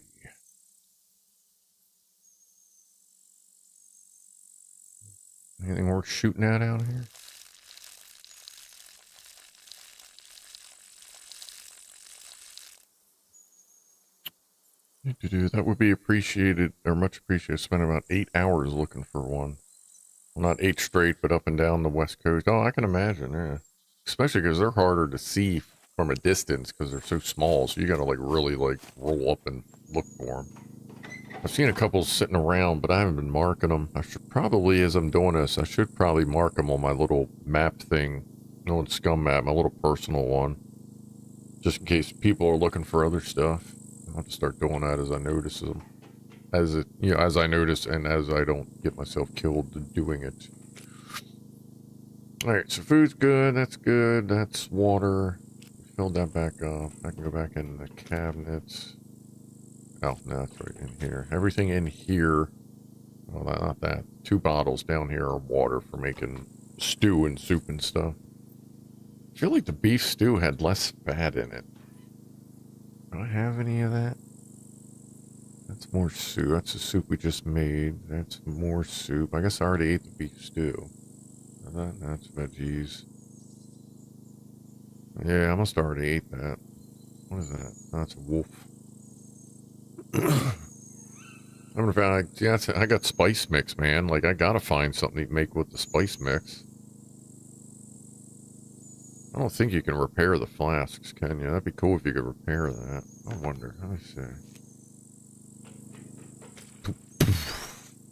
Speaker 2: Anything worth shooting at out here? That would be appreciated, or much appreciated. Spent about 8 hours looking for one. Well, not 8 straight, but up and down the west coast. Oh, I can imagine, yeah. Especially because they're harder to see from a distance because they're so small. So you got to like really like roll up and look for them. I've seen a couple sitting around, but I haven't been marking them. I should probably, as I'm doing this, I should probably mark them on my little map thing. No, SCUM map, my little personal one. Just in case people are looking for other stuff. I'll have to start doing that as I notice them. As I notice and as I don't get myself killed doing it. Alright, so food's good, that's water. Filled that back up. I can go back in the cabinets. Oh, no, that's right in here. Everything in here, well, not that. 2 bottles down here are water for making stew and soup and stuff. I feel like the beef stew had less fat in it. Do I have any of that? That's more soup. That's the soup we just made. That's more soup. I guess I already ate the beef stew. That's veggies. Yeah, I must already ate that. What is that? Oh, that's a wolf. I haven't found. Yeah, I got spice mix, man. Like I gotta find something to make with the spice mix. I don't think you can repair the flasks, can you? That'd be cool if you could repair that. I wonder. Let me see.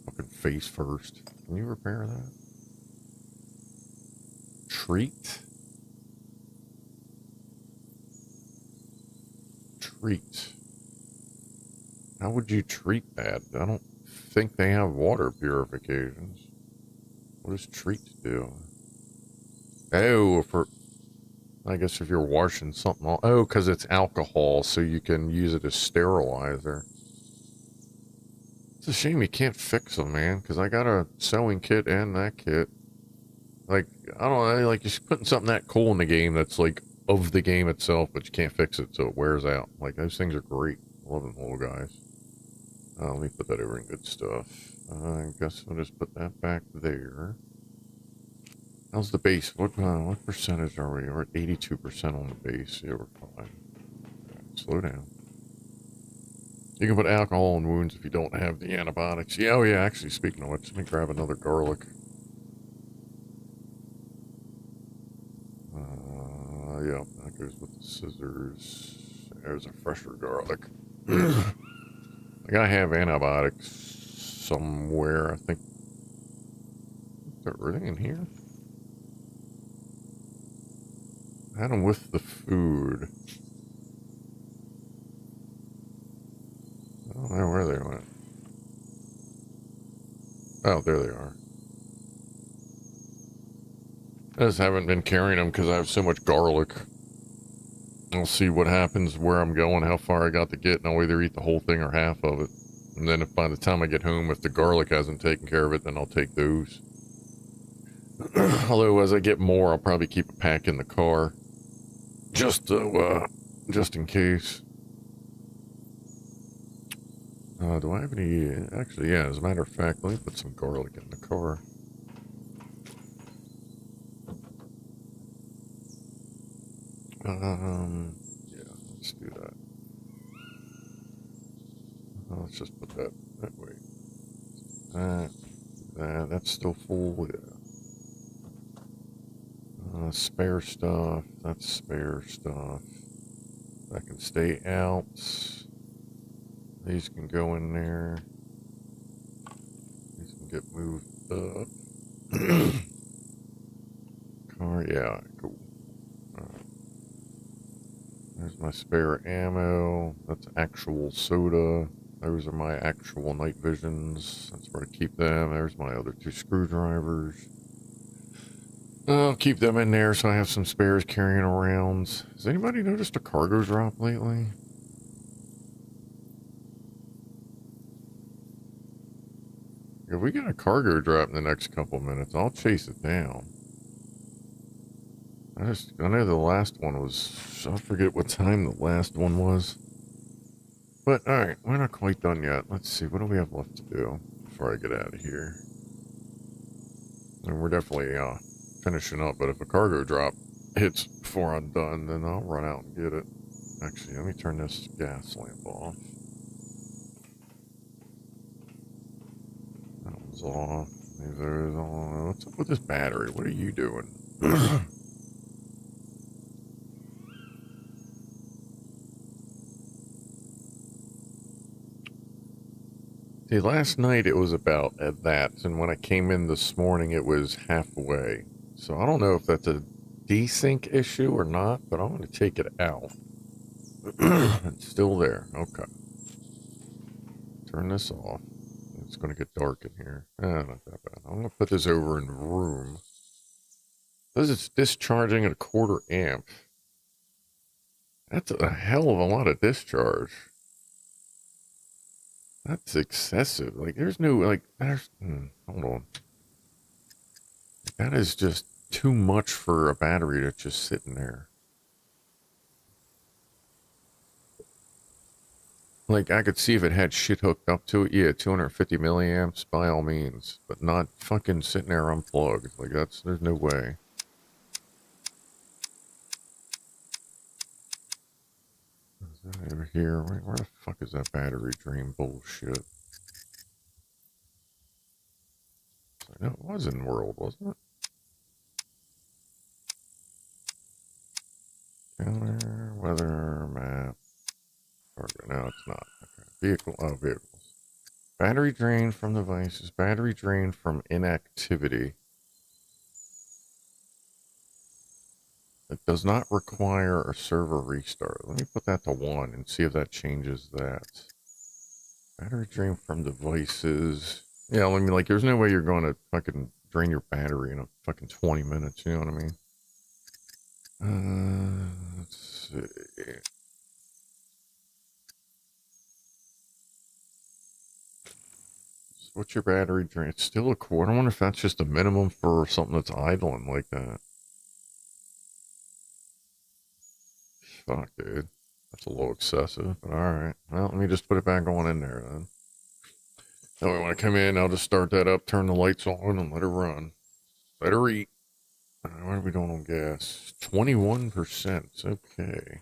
Speaker 2: Fucking face first. Can you repair that? Treat? Treat. How would you treat that? I don't think they have water purifications. What does treat do? Oh, for... I guess if you're washing something off. Oh, because it's alcohol, so you can use it as sterilizer. It's a shame you can't fix them, man, because I got a sewing kit and that kit. Like, I don't know, like, you're putting something that cool in the game that's, like, of the game itself, but you can't fix it, so it wears out. Like, those things are great. I love them little guys. Let me put that over in good stuff. I guess I'll just put that back there. How's the base? What percentage are we? We're at 82% on the base. Yeah, we're fine. Okay, slow down. You can put alcohol in wounds if you don't have the antibiotics. Yeah, oh yeah, actually, speaking of which, let me grab another garlic. Yeah, that goes with the scissors. There's a fresher garlic. I gotta have antibiotics somewhere, I think. Are they in here? I had them with the food. I don't know where they went. Oh, there they are. I just haven't been carrying them because I have so much garlic. I'll see what happens, where I'm going, how far I got to get, and I'll either eat the whole thing or half of it. And then if by the time I get home, if the garlic hasn't taken care of it, then I'll take those. Although as I get more, I'll probably keep a pack in the car. Just in case. Do I have any... Actually, yeah, as a matter of fact, let me put some garlic in the car. Yeah, let's do that. Let's just put that way. That's still full, yeah. Spare stuff, that's spare stuff. That can stay out. These can go in there. These can get moved up. Car, yeah, cool. There's my spare ammo. That's actual soda. Those are my actual night visions. That's where I keep them. There's my other 2 screwdrivers. I'll keep them in there so I have some spares carrying around. Has anybody noticed a cargo drop lately? If we get a cargo drop in the next couple minutes, I'll chase it down. I know the last one was, I forget what time the last one was. But, alright, we're not quite done yet. Let's see, what do we have left to do before I get out of here? And we're definitely, finishing up, but if a cargo drop hits before I'm done, then I'll run out and get it. Actually, let me turn this gas lamp off. That one's off. These are on. What's up with this battery? What are you doing? See, last night it was about at that, and when I came in this morning it was halfway. So I don't know if that's a desync issue or not, but I'm going to take it out. It's still there. Okay. Turn this off. It's going to get dark in here. Not that bad. I'm going to put this over in room. This is discharging at 1/4 amp. That's a hell of a lot of discharge. That's excessive. Like, there's no, like, there's, hold on. That is just too much for a battery that's just sitting there. Like, I could see if it had shit hooked up to it. Yeah, 250 milliamps, by all means. But not fucking sitting there unplugged. Like, there's no way. Is that over here? Where the fuck is that battery drain bullshit? No, it was in World, wasn't it? Counter, weather, map. No, it's not. Okay. Vehicle, vehicles. Battery drain from devices. Battery drain from inactivity. It does not require a server restart. Let me put that to 1 and see if that changes that. Battery drain from devices. Yeah, I mean, like, there's no way you're going to fucking drain your battery in a fucking 20 minutes, you know what I mean? Let's see. What's your battery drain? It's still a quarter. I wonder if that's just a minimum for something that's idling like that. Fuck, dude. That's a little excessive, but alright. Well, let me just put it back on in there then. That way when I come in, I'll just start that up, turn the lights on, and let her run. Let her eat. What are we doing on gas? 21%. Okay.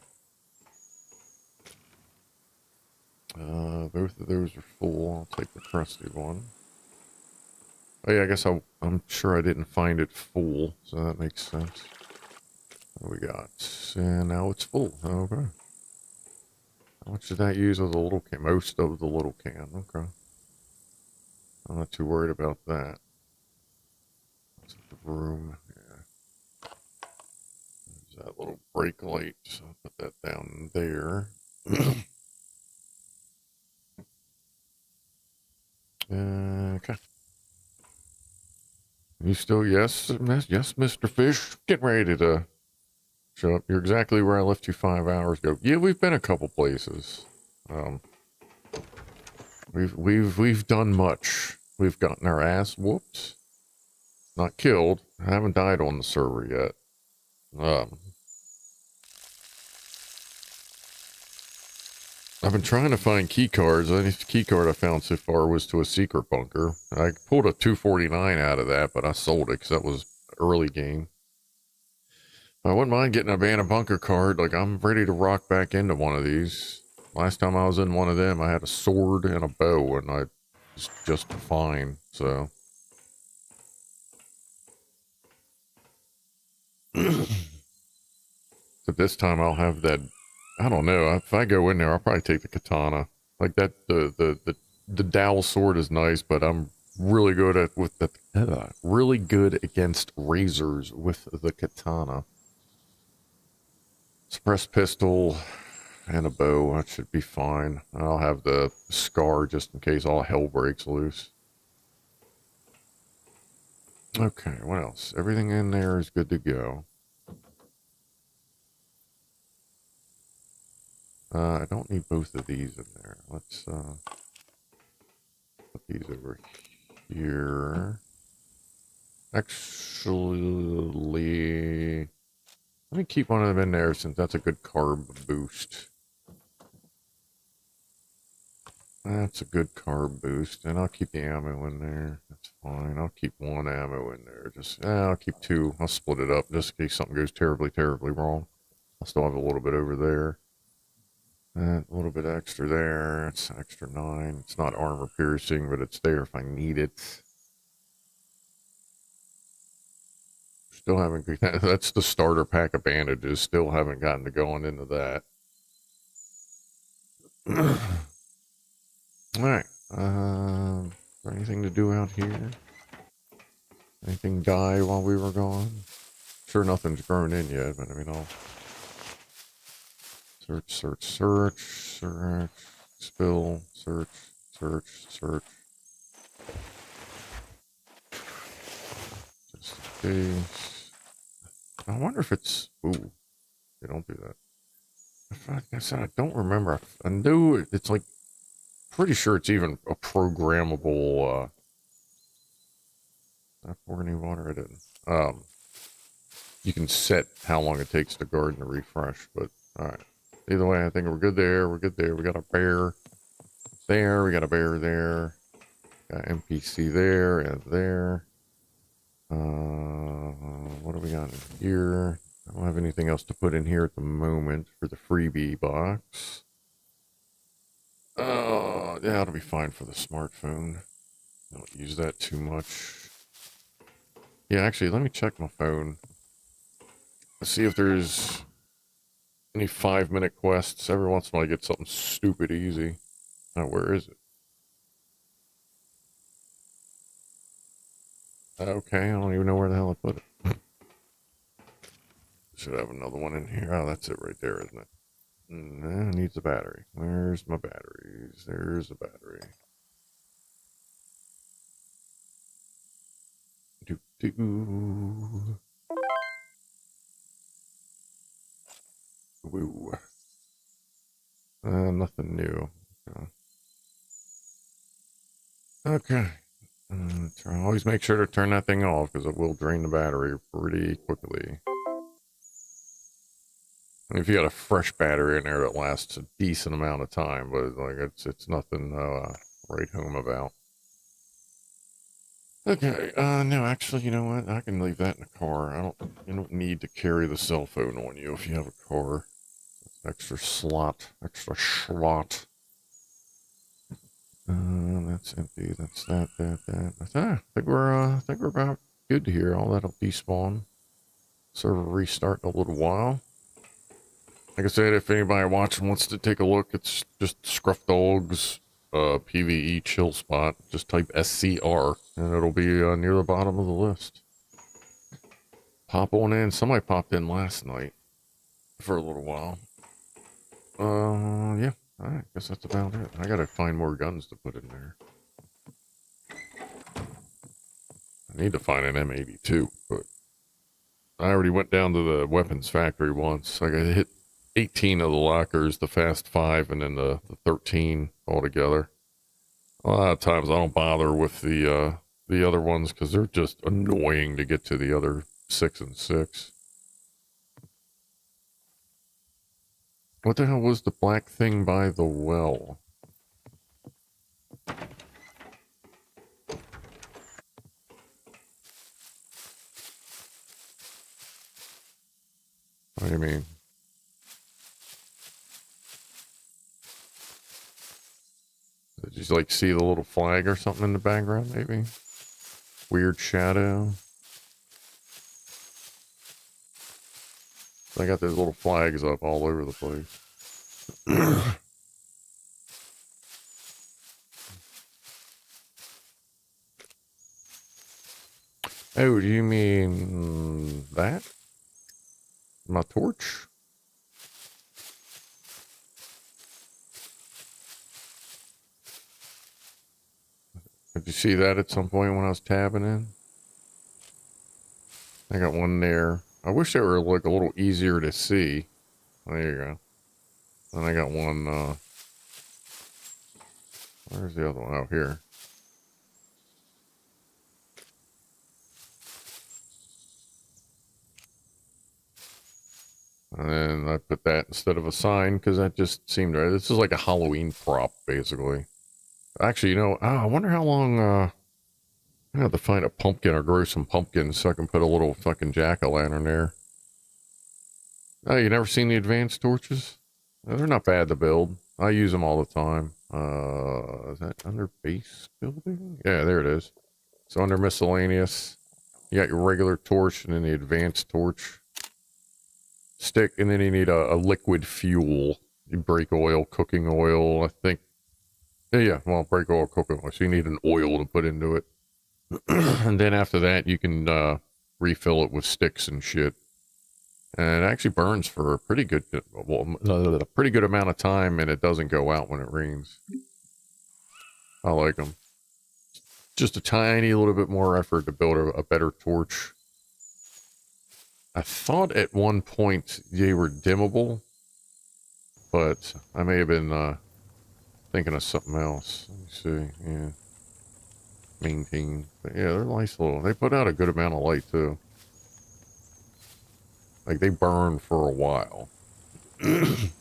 Speaker 2: Both of those are full. I'll take the crusty one. Oh yeah, I guess I'm sure I didn't find it full, so that makes sense. What do we got? And now it's full. Okay. How much did that use of the little can? Most of the little can. Okay. I'm not too worried about that. What's in the room? Yeah. There's that little brake light, so I'll put that down there. Okay. You still, yes, yes, Mr. Fish. Getting ready to show up. You're exactly where I left you 5 hours ago. Yeah, we've been a couple places. We've done much. We've gotten our ass whooped. Not killed. I haven't died on the server yet. I've been trying to find key cards. The only key card I found so far was to a secret bunker. I pulled a 249 out of that, but I sold it because that was early game. I wouldn't mind getting a abandoned bunker card. Like, I'm ready to rock back into one of these. Last time I was in one of them, I had a sword and a bow, and I was just fine, so. But this time I'll have that, I don't know, if I go in there, I'll probably take the katana. Like that, the dowel sword is nice, but I'm really good at, with the, really good against razors with the katana. Suppressed pistol and a bow, that should be fine. I'll have the scar just in case all hell breaks loose. Okay, what else? Everything in there is good to go. I don't need both of these in there. Let's put these over here. Actually, let me keep one of them in there since that's a good carb boost. That's a good carb boost, and I'll keep the ammo in there. That's fine. I'll keep one ammo in there. Just, I'll keep two. I'll split it up just in case something goes terribly, terribly wrong. I'll still have a little bit over there. And a little bit extra there. It's extra 9. It's not armor piercing, but it's there if I need it. Still haven't. That's the starter pack of bandages. Still haven't gotten to going into that. All right. Is there anything to do out here? Anything die while we were gone? Sure, nothing's grown in yet, but I mean, I'll search, search, search, search, spill, search, search, search. Just in case. I wonder if it's. Ooh, they don't do that. Like I said, I don't remember. I knew it's like. Pretty sure it's even a programmable. Did I pour any water? I didn't. You can set how long it takes to garden to refresh, but alright. Either way, I think we're good there. We're good there. We got a bear there. We got a bear there. Got NPC there and there. What do we got in here? I don't have anything else to put in here at the moment for the freebie box. Oh, yeah, that'll be fine for the smartphone. Don't use that too much. Yeah, actually, let me check my phone. Let's see if there's any 5-minute quests. Every once in a while I get something stupid easy. Oh, where is it? Okay, I don't even know where the hell I put it. Should have another one in here. Oh, that's it right there, isn't it? It needs a battery. Where's my batteries? There's a battery. Do. Woo. Nothing new. Okay. Always make sure to turn that thing off because it will drain the battery pretty quickly. If you got a fresh battery in there that lasts a decent amount of time, but like it's nothing write home about. Okay, no, actually, you know what? I can leave that in the car. You don't need to carry the cell phone on you if you have a car. Extra slot. That's empty. That's that. I think we're about good here. All that'll despawn. Server restart in a little while. Like I said, if anybody watching wants to take a look, it's just Scrufdog's PVE chill spot. Just type SCR and it'll be near the bottom of the list. Pop on in. Somebody popped in last night for a little while. Yeah. Alright, guess that's about it. I gotta find more guns to put in there. I need to find an M82, but I already went down to the weapons factory once. I got hit 18 of the lockers, the fast 5, and then the 13 altogether. A lot of times I don't bother with the other ones because they're just annoying to get to the other 6 and 6. What the hell was the black thing by the well? What do you mean? Did you like see the little flag or something in the background maybe? Weird shadow. I got those little flags up all over the place. Oh, do you mean that? My torch? Did you see that at some point when I was tabbing in? I got one there. I wish they were like a little easier to see. There you go. And I got one, where's the other one? Out here. And then I put that instead of a sign because that just seemed right. This is like a Halloween prop, basically. Actually, you know, I wonder how long, I have to find a pumpkin or grow some pumpkins so I can put a little fucking jack-o'-lantern there. Oh, you never seen the advanced torches? They're not bad to build. I use them all the time. Is that under base building? Yeah, there it is. So under miscellaneous, you got your regular torch and then the advanced torch. Stick, and then you need a liquid fuel. You brake oil, cooking oil, I think. Yeah, well, brake oil, cooking oil. So you need an oil to put into it. And then after that, you can refill it with sticks and shit. And it actually burns for a pretty good, well, a pretty good amount of time, and it doesn't go out when it rains. I like them. Just a tiny little bit more effort to build a better torch. I thought at one point they were dimmable, but I may have been thinking of something else. Let me see. Yeah. Maintain. But yeah, they're nice little. They put out a good amount of light too. Like they burn for a while. And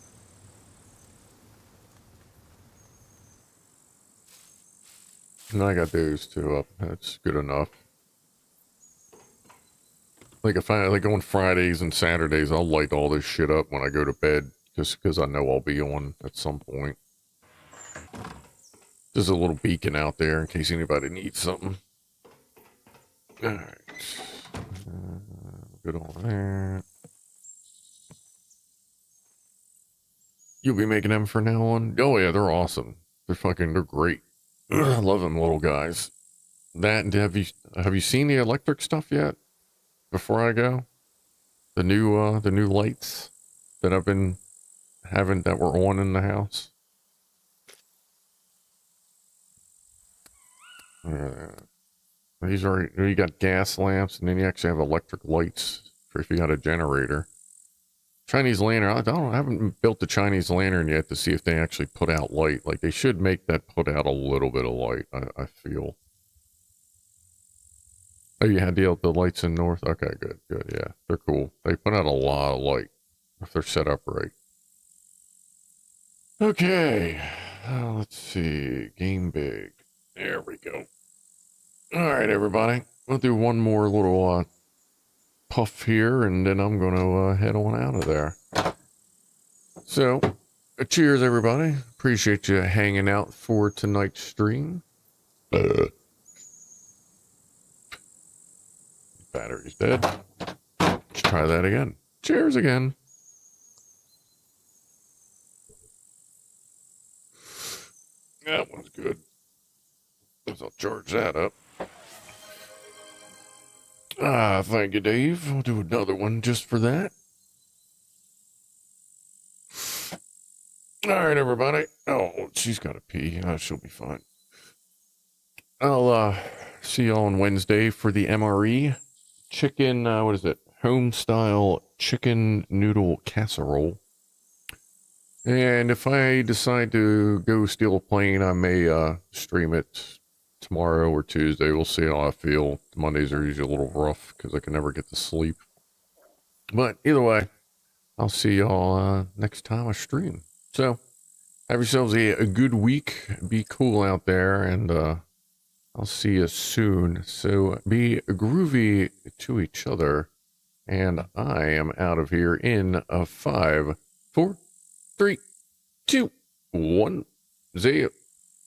Speaker 2: I got those two up. That's good enough. Like if I like on Fridays and Saturdays, I'll light all this shit up when I go to bed, just because I know I'll be on at some point. Just a little beacon out there in case anybody needs something. All right, good on that. You'll be making them from now on? Oh yeah, they're awesome. They're great. I love them little guys. That, have you seen the electric stuff yet? Before I go, the new lights that I've been having that were on in the house. These are, you got gas lamps, and then you actually have electric lights for if you got a generator. Chinese lantern. I haven't built the Chinese lantern yet to see if they actually put out light. Like, they should make that put out a little bit of light, I feel. Oh, you had the lights in north? Okay, good, good, yeah. They're cool. They put out a lot of light if they're set up right. Okay, let's see. Game big. There we go. All right, everybody. We'll do one more little puff here, and then I'm going to head on out of there. So, cheers, everybody. Appreciate you hanging out for tonight's stream. Battery's dead. Let's try that again. Cheers again. That one's good. Guess I'll charge that up. Thank you, Dave. We'll do another one just for that. All right, everybody. Oh, she's got to pee. She'll be fine. I'll see you all on Wednesday for the MRE chicken. What is it? Home style chicken noodle casserole. And if I decide to go steal a plane, I may stream it tomorrow or Tuesday. We'll see how I feel. Mondays are usually a little rough because I can never get to sleep. But either way, I'll see y'all next time I stream. So, have yourselves a good week. Be cool out there, and I'll see you soon. So, be groovy to each other. And I am out of here in 5, 4, 3, 2, 1, 0.